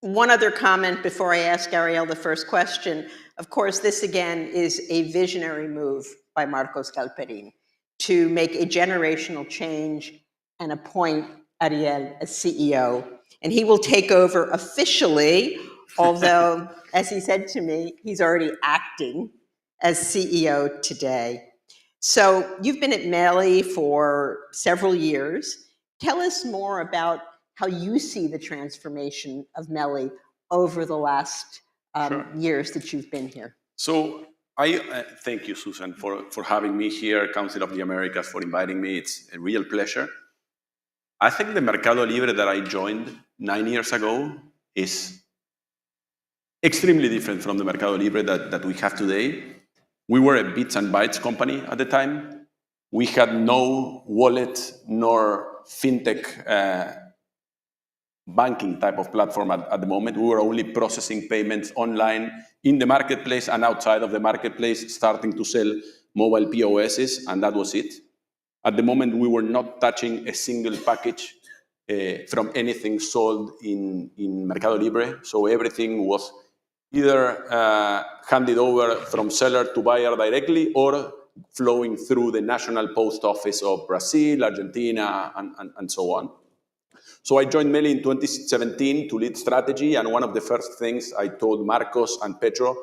Speaker 2: one other comment before I ask Ariel the first question. Of course, this again is a visionary move by Marcos Galperin to make a generational change and appoint Ariel as CEO. And he will take over officially, although, as he said to me, he's already acting as CEO today. So you've been at MELI for several years. Tell us more about how you see the transformation of MELI over the last years that you've been here.
Speaker 10: So I thank you, Susan, for having me here, Council of the Americas, for inviting me. It's a real pleasure. I think the Mercado Libre that I joined 9 years ago is extremely different from the Mercado Libre that we have today. We were a bits and bytes company at the time. We had no wallet nor fintech banking type of platform at the moment. We were only processing payments online in the marketplace and outside of the marketplace, starting to sell mobile POSs, and that was it. At the moment, we were not touching a single package from anything sold in Mercado Libre. So everything was either handed over from seller to buyer directly or flowing through the national post office of Brazil, Argentina, and so on. So I joined Meli in 2017 to lead strategy, and one of the first things I told Marcos and Pedro,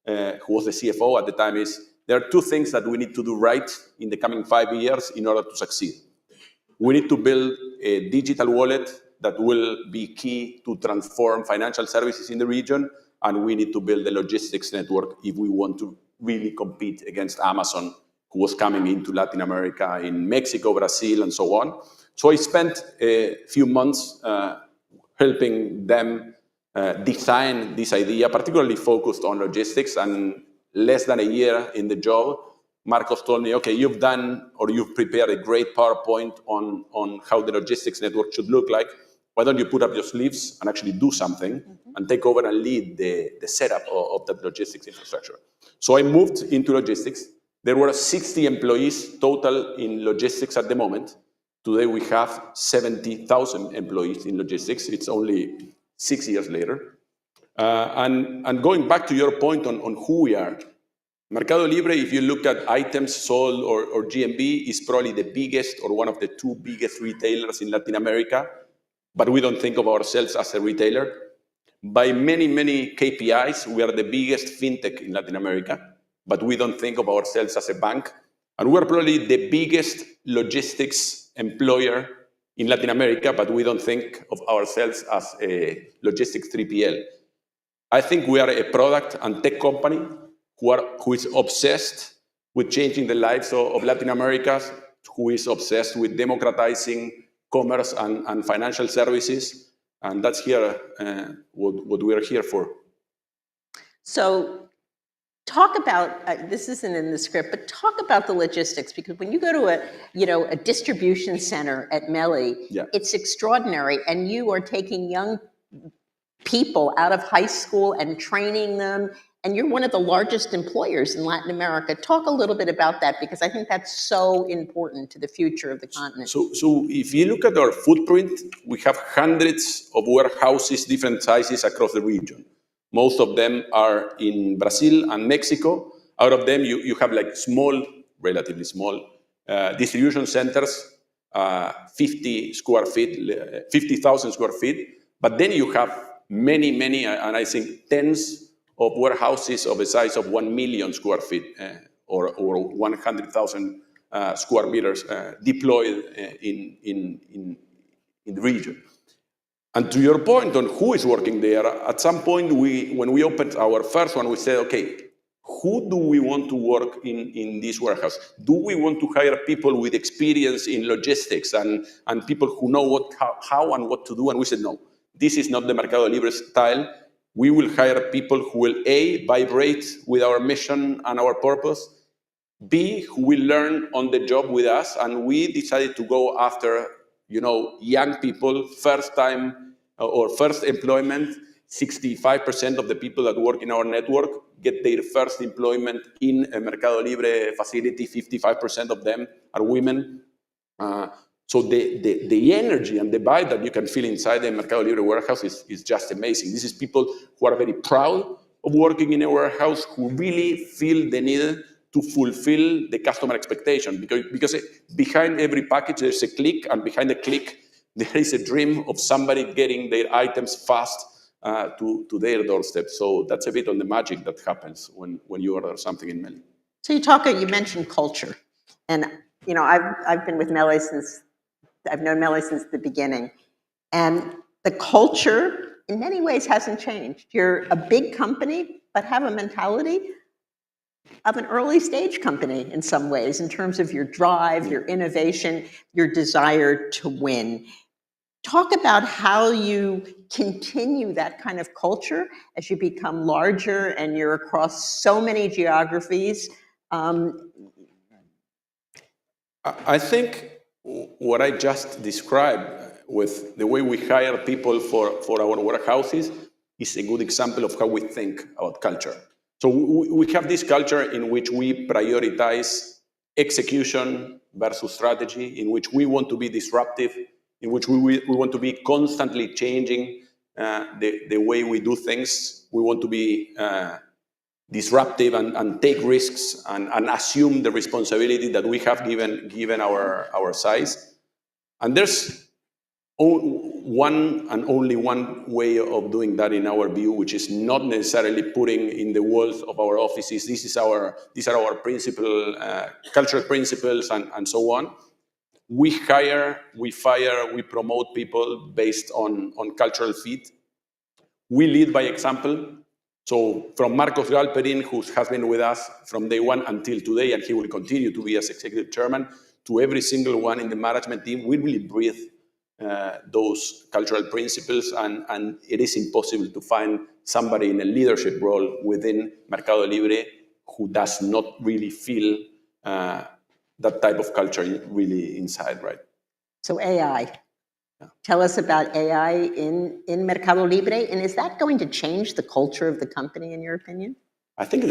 Speaker 10: who was the CFO at the time, is there are two things that we need to do right in the coming 5 years in order to succeed. We need to build a digital wallet that will be key to transform financial services in the region, and we need to build a logistics network if we want to really compete against Amazon, who was coming into Latin America, in Mexico, Brazil, and so on. So I spent a few months helping them design this idea, particularly focused on logistics, and less than a year in the job, Marcos told me, okay, you've prepared a great PowerPoint on how the logistics network should look like. Why don't you put up your sleeves and actually do something and take over and lead the setup of that logistics infrastructure? So I moved into logistics. There were 60 employees total in logistics at the moment. Today we have 70,000 employees in logistics. It's only 6 years later. And going back to your point on who we are, Mercado Libre, if you look at items sold or GMV, is probably the biggest or one of the two biggest retailers in Latin America, but we don't think of ourselves as a retailer. By many, many KPIs, we are the biggest fintech in Latin America, but we don't think of ourselves as a bank. And we're probably the biggest logistics employer in Latin America, but we don't think of ourselves as a logistics 3PL. I think we are a product and tech company who is obsessed with changing the lives of Latin America, who is obsessed with democratizing commerce and financial services. And that's here what we are here for.
Speaker 2: So talk about, this isn't in the script, but talk about the logistics, because when you go to a distribution center at Meli, it's extraordinary. And you are taking young people out of high school and training them. And you're one of the largest employers in Latin America. Talk a little bit about that, because I think that's so important to the future of the continent.
Speaker 10: So if you look at our footprint, we have hundreds of warehouses, different sizes across the region. Most of them are in Brazil and Mexico. Out of them, you have like small, relatively small distribution centers, 50,000 square feet. But then you have many, many, and I think tens of warehouses of the size of 1 million square feet or 100,000 square meters deployed in the region. And to your point on who is working there, at some point when we opened our first one, we said, okay, who do we want to work in this warehouse? Do we want to hire people with experience in logistics and people who know how and what to do? And we said, no, this is not the Mercado Libre style. We will hire people who will, A, vibrate with our mission and our purpose, B, who will learn on the job with us. And we decided to go after, young people, first time or first employment. 65% of the people that work in our network get their first employment in a Mercado Libre facility. 55% of them are women. So the energy and the vibe that you can feel inside the Mercado Libre warehouse is just amazing. This is people who are very proud of working in a warehouse, who really feel the need to fulfill the customer expectation. Because behind every package, there's a click, and behind the click, there is a dream of somebody getting their items fast to their doorstep. So that's a bit on the magic that happens when you order something in Meli.
Speaker 2: So you mentioned culture. And, I've been with Meli I've known Meli since the beginning. And the culture, in many ways, hasn't changed. You're a big company, but have a mentality of an early stage company in some ways, in terms of your drive, your innovation, your desire to win. Talk about how you continue that kind of culture as you become larger and you're across so many geographies.
Speaker 10: I think what I just described with the way we hire people for our warehouses is a good example of how we think about culture. So we have this culture in which we prioritize execution versus strategy, in which we want to be disruptive, in which we want to be constantly changing the way we do things. We want to be disruptive and take risks and assume the responsibility that we have given our size. And there's one and only one way of doing that in our view, which is not necessarily putting in the walls of our offices, these are our principal cultural principles and so on. We hire, we fire, we promote people based on cultural fit. We lead by example. So from Marcos Galperin, who has been with us from day one until today, and he will continue to be as executive chairman, to every single one in the management team, we really breathe those cultural principles, and it is impossible to find somebody in a leadership role within Mercado Libre who does not really feel that type of culture really inside, right?
Speaker 2: So AI. Tell us about AI in Mercado Libre, and is that going to change the culture of the company, in your opinion?
Speaker 10: I think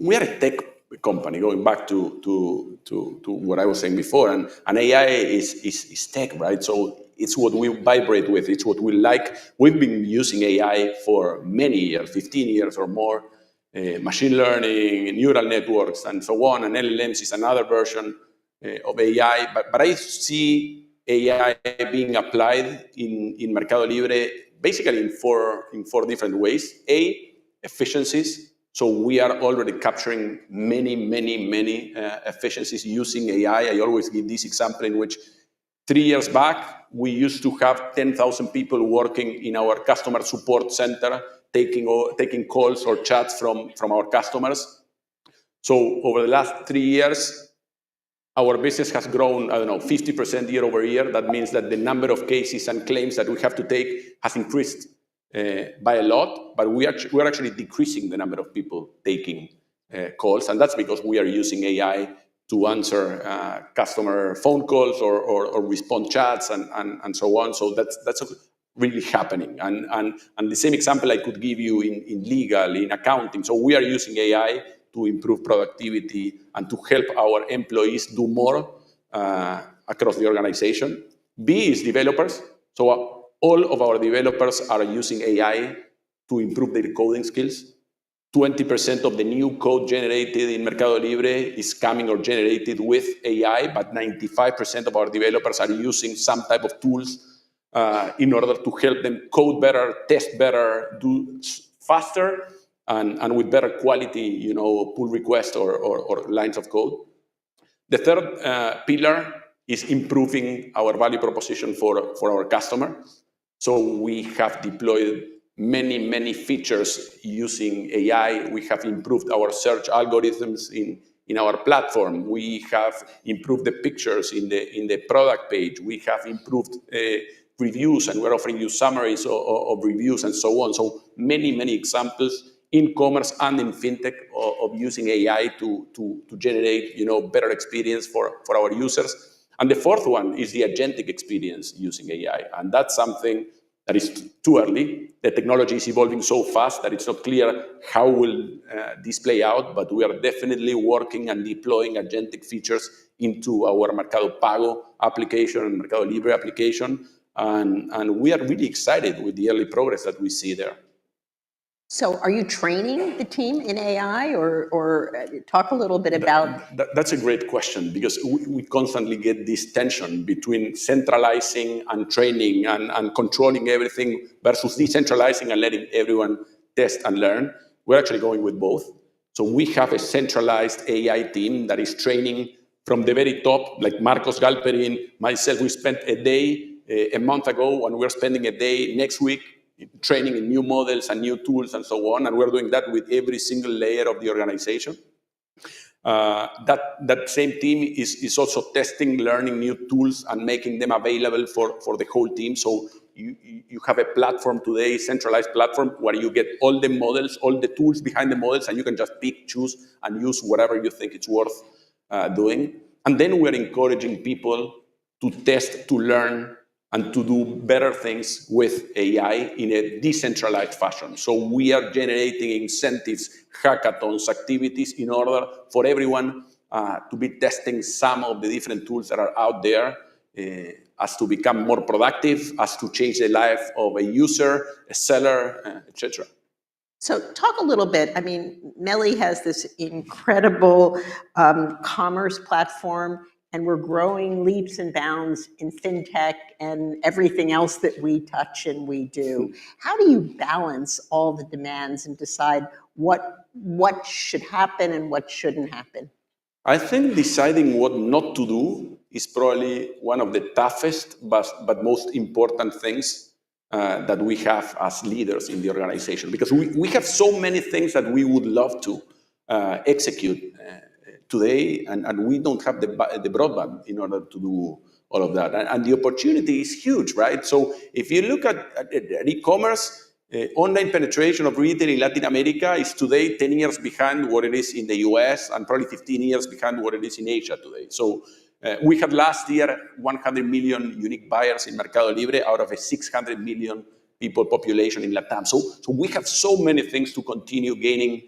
Speaker 10: we are a tech company, going back to what I was saying before, and AI is tech, right? So it's what we vibrate with, it's what we like. We've been using AI for many years, 15 years or more, machine learning, neural networks, and so on, and LLMs is another version of AI, but I see AI being applied in Mercado Libre basically in four different ways. Efficiencies. So we are already capturing many efficiencies using AI. I always give this example in which 3 years back, we used to have 10,000 people working in our customer support center, taking calls or chats from our customers. So over the last 3 years, our business has grown, 50% year over year. That means that the number of cases and claims that we have to take has increased by a lot, but we're actually decreasing the number of people taking calls, and that's because we are using AI to answer customer phone calls or respond chats and so on. So that's really happening. And the same example I could give you in legal, in accounting. So we are using AI to improve productivity and to help our employees do more across the organization. B is developers. So all of our developers are using AI to improve their coding skills. 20% of the new code generated in Mercado Libre is coming or generated with AI, but 95% of our developers are using some type of tools in order to help them code better, test better, do faster, and with better quality, pull requests or lines of code. The third pillar is improving our value proposition for our customer. So we have deployed many features using AI. We have improved our search algorithms in our platform. We have improved the pictures in the product page. We have improved reviews, and we're offering you summaries of reviews and so on. So many examples in commerce and in fintech of using AI to generate better experience for our users. And the fourth one is the agentic experience using AI, and that's something that is too early. The technology is evolving so fast that it's not clear how will this play out, but we are definitely working and deploying agentic features into our Mercado Pago application and Mercado Libre application, and we are really excited with the early progress that we see there.
Speaker 2: So are you training the team in AI or talk a little bit about...
Speaker 10: That's a great question, because we constantly get this tension between centralizing and training and controlling everything versus decentralizing and letting everyone test and learn. We're actually going with both. So we have a centralized AI team that is training from the very top, like Marcos Galperin, myself. We spent a day a month ago, and we're spending a day next week training in new models and new tools and so on, and we're doing that with every single layer of the organization. That same team is also testing, learning new tools and making them available for the whole team. So you have a platform today, centralized platform, where you get all the models, all the tools behind the models, and you can just pick, choose, and use whatever you think it's worth doing. And then we're encouraging people to test, to learn, and to do better things with AI in a decentralized fashion. So we are generating incentives, hackathons, activities in order for everyone to be testing some of the different tools that are out there as to become more productive, as to change the life of a user, a seller, etc.
Speaker 2: So talk a little bit, I mean, Melly has this incredible commerce platform, and we're growing leaps and bounds in fintech and everything else that we touch and we do. How do you balance all the demands and decide what should happen and what shouldn't happen?
Speaker 10: I think deciding what not to do is probably one of the toughest but most important things that we have as leaders in the organization, because we have so many things that we would love to execute today, and we don't have the broadband in order to do all of that. And the opportunity is huge, right? So if you look at e-commerce, online penetration of retail in Latin America is today 10 years behind what it is in the US, and probably 15 years behind what it is in Asia today. So we had last year 100 million unique buyers in Mercado Libre out of a 600 million people population in Latam. So we have so many things to continue gaining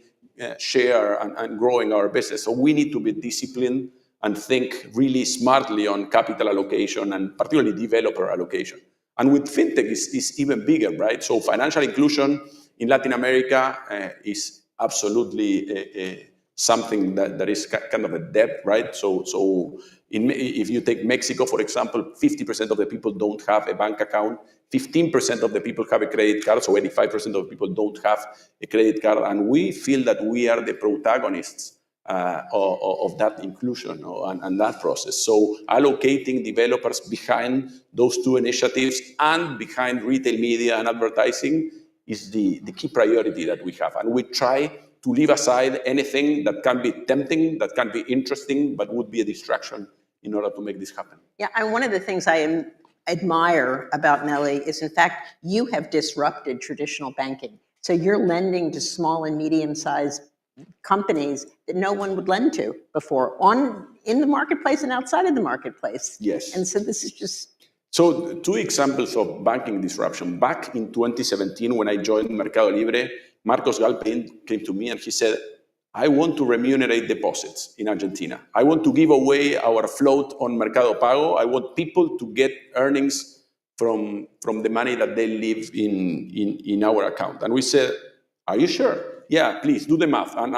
Speaker 10: share and growing our business. So we need to be disciplined and think really smartly on capital allocation and particularly developer allocation. And with fintech, it's even bigger, right? So financial inclusion in Latin America is absolutely something that is kind of a debt, right? So if you take Mexico, for example, 50% of the people don't have a bank account. 15% of the people have a credit card, so 85% of the people don't have a credit card. And we feel that we are the protagonists of that inclusion and that process. So allocating developers behind those two initiatives and behind retail media and advertising is the key priority that we have. And we try to leave aside anything that can be tempting, that can be interesting, but would be a distraction in order to make this happen.
Speaker 2: Yeah, and one of the things I admire about Melly is, in fact, you have disrupted traditional banking. So you're lending to small and medium-sized companies that no one would lend to before, in the marketplace and outside of the marketplace.
Speaker 10: Yes.
Speaker 2: And so this is just...
Speaker 10: So 2 examples of banking disruption. Back in 2017, when I joined Mercado Libre, Marcos Galpein came to me and he said, I want to remunerate deposits in Argentina. I want to give away our float on Mercado Pago. I want people to get earnings from the money that they leave in our account. And we said, are you sure? Yeah, please do the math. And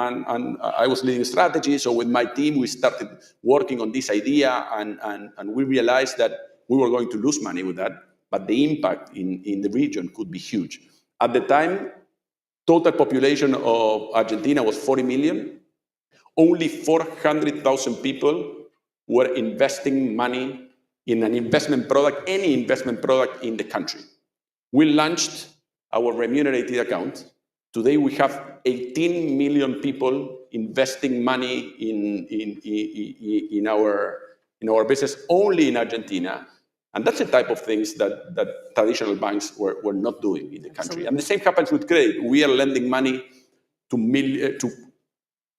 Speaker 10: I was leading strategy. So with my team, we started working on this idea, and we realized that we were going to lose money with that, but the impact in the region could be huge. At the time, total population of Argentina was 40 million. Only 400,000 people were investing money in an investment product, any investment product in the country. We launched our remunerated account. Today we have 18 million people investing money in our business only in Argentina. And that's the type of things that traditional banks were not doing in the country. Absolutely. And the same happens with credit. We are lending money to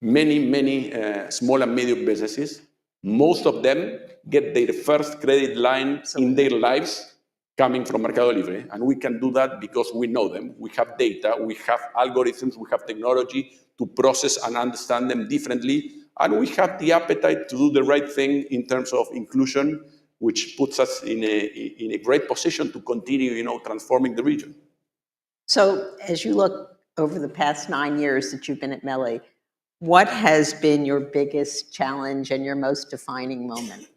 Speaker 10: many small and medium businesses. Most of them get their first credit line in their lives coming from Mercado Libre. And we can do that because we know them. We have data, we have algorithms, we have technology to process and understand them differently. And we have the appetite to do the right thing in terms of inclusion, which puts us in a great position to continue, transforming the region.
Speaker 2: So as you look over the past 9 years that you've been at Melly, what has been your biggest challenge and your most defining moment?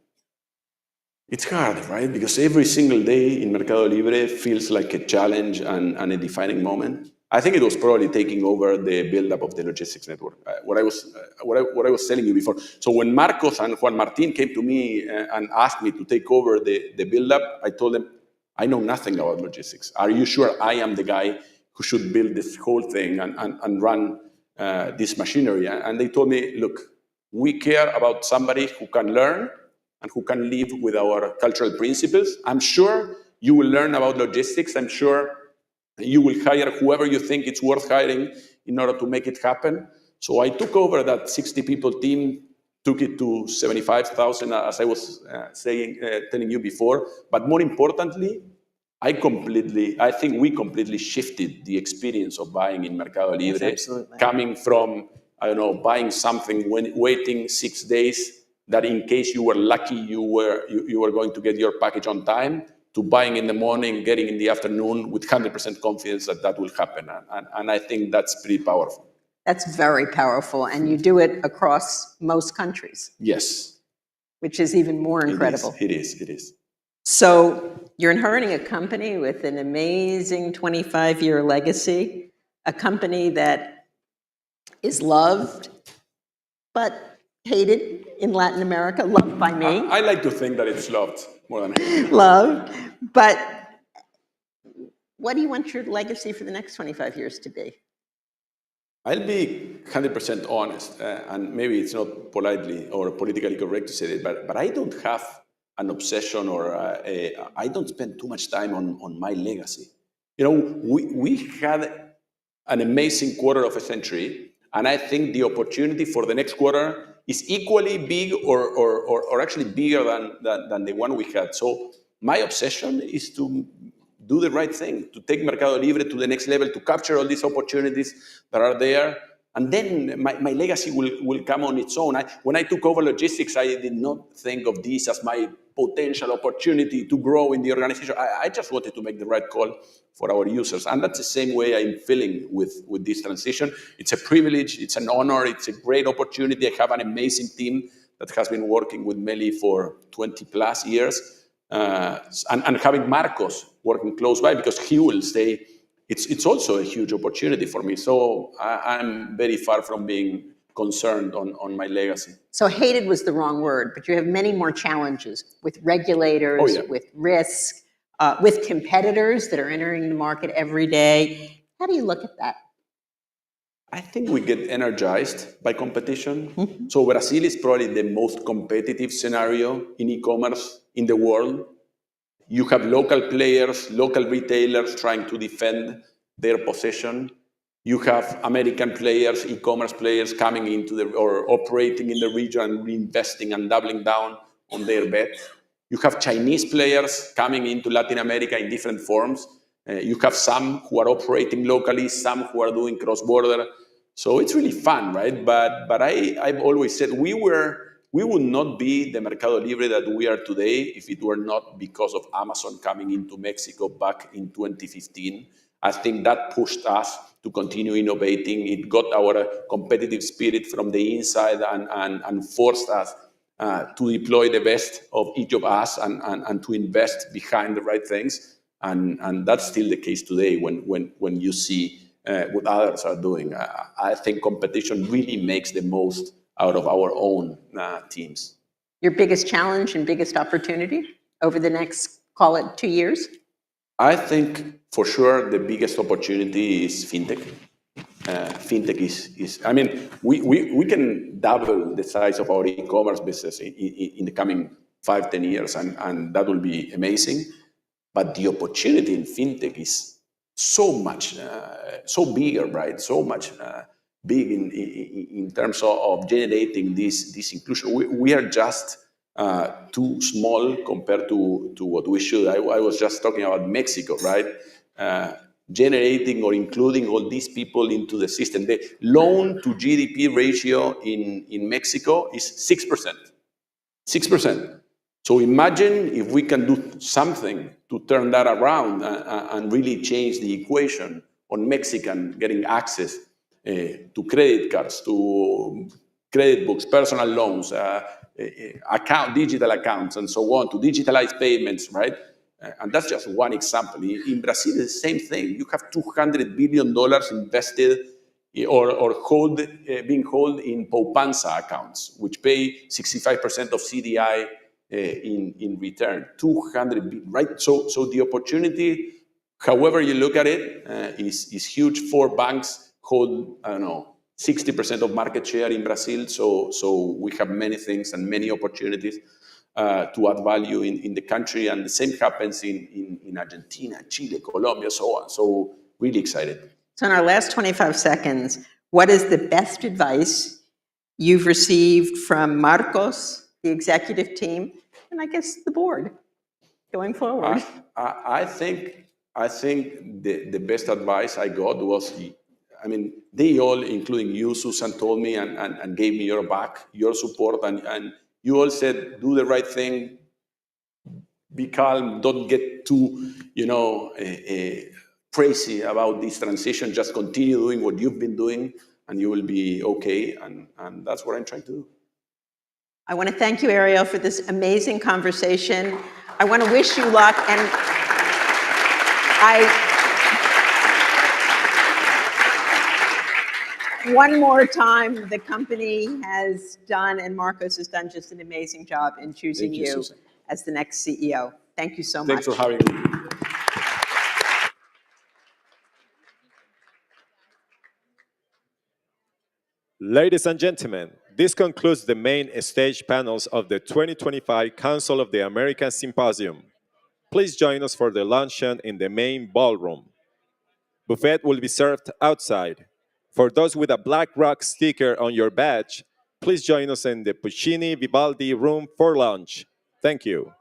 Speaker 10: It's hard, right? Because every single day in Mercado Libre feels like a challenge and a defining moment. I think it was probably taking over the buildup of the logistics network. What I was telling you before. So when Marcos and Juan Martin came to me and asked me to take over the buildup, I told them, I know nothing about logistics. Are you sure I am the guy who should build this whole thing and run this machinery? And they told me, look, we care about somebody who can learn and who can live with our cultural principles. I'm sure you will learn about logistics. I'm sure you will hire whoever you think it's worth hiring in order to make it happen. So I took over that 60 people team, took it to 75,000, as I was telling you before. But more importantly, I think we completely shifted the experience of buying in Mercado Libre.
Speaker 2: Yes,
Speaker 10: coming from, buying something, waiting 6 days, that in case you were lucky, you were going to get your package on time, to buying in the morning, getting in the afternoon with 100% confidence that that will happen. And I think that's pretty powerful.
Speaker 2: That's very powerful, and you do it across most countries.
Speaker 10: Yes.
Speaker 2: Which is even more incredible.
Speaker 10: It is.
Speaker 2: So you're inheriting a company with an amazing 25-year legacy, a company that is loved, but hated in Latin America, loved by me.
Speaker 10: I like to think that it's loved more than hated.
Speaker 2: Loved, but what do you want your legacy for the next 25 years to be?
Speaker 10: I'll be 100% honest, and maybe it's not politely or politically correct to say it, but I don't have an obsession or I don't spend too much time on my legacy. You know, we had an amazing quarter of a century, and I think the opportunity for the next quarter is equally big or actually bigger than the one we had. So my obsession is to do the right thing, to take Mercado Libre to the next level, to capture all these opportunities that are there. And then my legacy will come on its own. When I took over logistics, I did not think of this as my potential opportunity to grow in the organization. I just wanted to make the right call for our users. And that's the same way I'm feeling with this transition. It's a privilege, it's an honor, it's a great opportunity. I have an amazing team that has been working with Meli for 20 plus years. And having Marcos working close by, because he will stay, it's also a huge opportunity for me. So I'm very far from being concerned on my legacy.
Speaker 2: So hated was the wrong word, but you have many more challenges with regulators, with risk, with competitors that are entering the market every day. How do you look at that?
Speaker 10: I think we get energized by competition. So Brazil is probably the most competitive scenario in e-commerce in the world. You have local players, local retailers trying to defend their position. You have American players, e-commerce players coming into or operating in the region and reinvesting and doubling down on their bet. You have Chinese players coming into Latin America in different forms. You have some who are operating locally, some who are doing cross-border. So it's really fun, right? But I've always said we would not be the Mercado Libre that we are today if it were not because of Amazon coming into Mexico back in 2015. I think that pushed us to continue innovating. It got our competitive spirit from the inside and forced us to deploy the best of each of us and to invest behind the right things. And that's still the case today when you see what others are doing. I think competition really makes the most out of our own teams.
Speaker 2: Your biggest challenge and biggest opportunity over the next, call it 2 years?
Speaker 10: I think for sure the biggest opportunity is fintech. Fintech is I mean, we can double the size of our e-commerce business in the coming 5-10 years, and that will be amazing. But the opportunity in fintech is so much, so bigger, right? So much big in terms of generating this inclusion. We are just too small compared to what we should. I was just talking about Mexico, right? Generating or including all these people into the system. The loan to GDP ratio in Mexico is 6%. 6%. So imagine if we can do something to turn that around and really change the equation on Mexican getting access to credit cards, to credit books, personal loans, digital accounts, and so on, to digitalize payments, right? And that's just one example. In Brazil, the same thing. You have $200 billion invested or being held in Poupança accounts, which pay 65% of CDI in return. 200 billion, right? So the opportunity, however you look at it, is huge. 4 banks hold, 60% of market share in Brazil. So we have many things and many opportunities to add value in the country. And the same happens in Argentina, Chile, Colombia, so on. So really excited.
Speaker 2: So in our last 25 seconds, what is the best advice you've received from Marcos, the executive team, and I guess the board going forward?
Speaker 10: I think the best advice I got was, they all, including you, Susan, told me and gave me your back, your support, and you all said, do the right thing, be calm. Don't get too, crazy about this transition. Just continue doing what you've been doing, and you will be okay. And that's what I'm trying to do.
Speaker 2: I want to thank you, Ariel, for this amazing conversation. I want to wish you luck, and one more time, the company has done, and Marcos has done just an amazing job in choosing you
Speaker 10: Susan,
Speaker 2: as the next CEO. Thank you so much.
Speaker 10: Thanks for having me.
Speaker 18: Ladies and gentlemen, this concludes the main stage panels of the 2025 Council of the Americas Symposium. Please join us for the luncheon in the main ballroom. Buffet will be served outside. For those with a Black Rock sticker on your badge, please join us in the Puccini Vivaldi room for lunch. Thank you.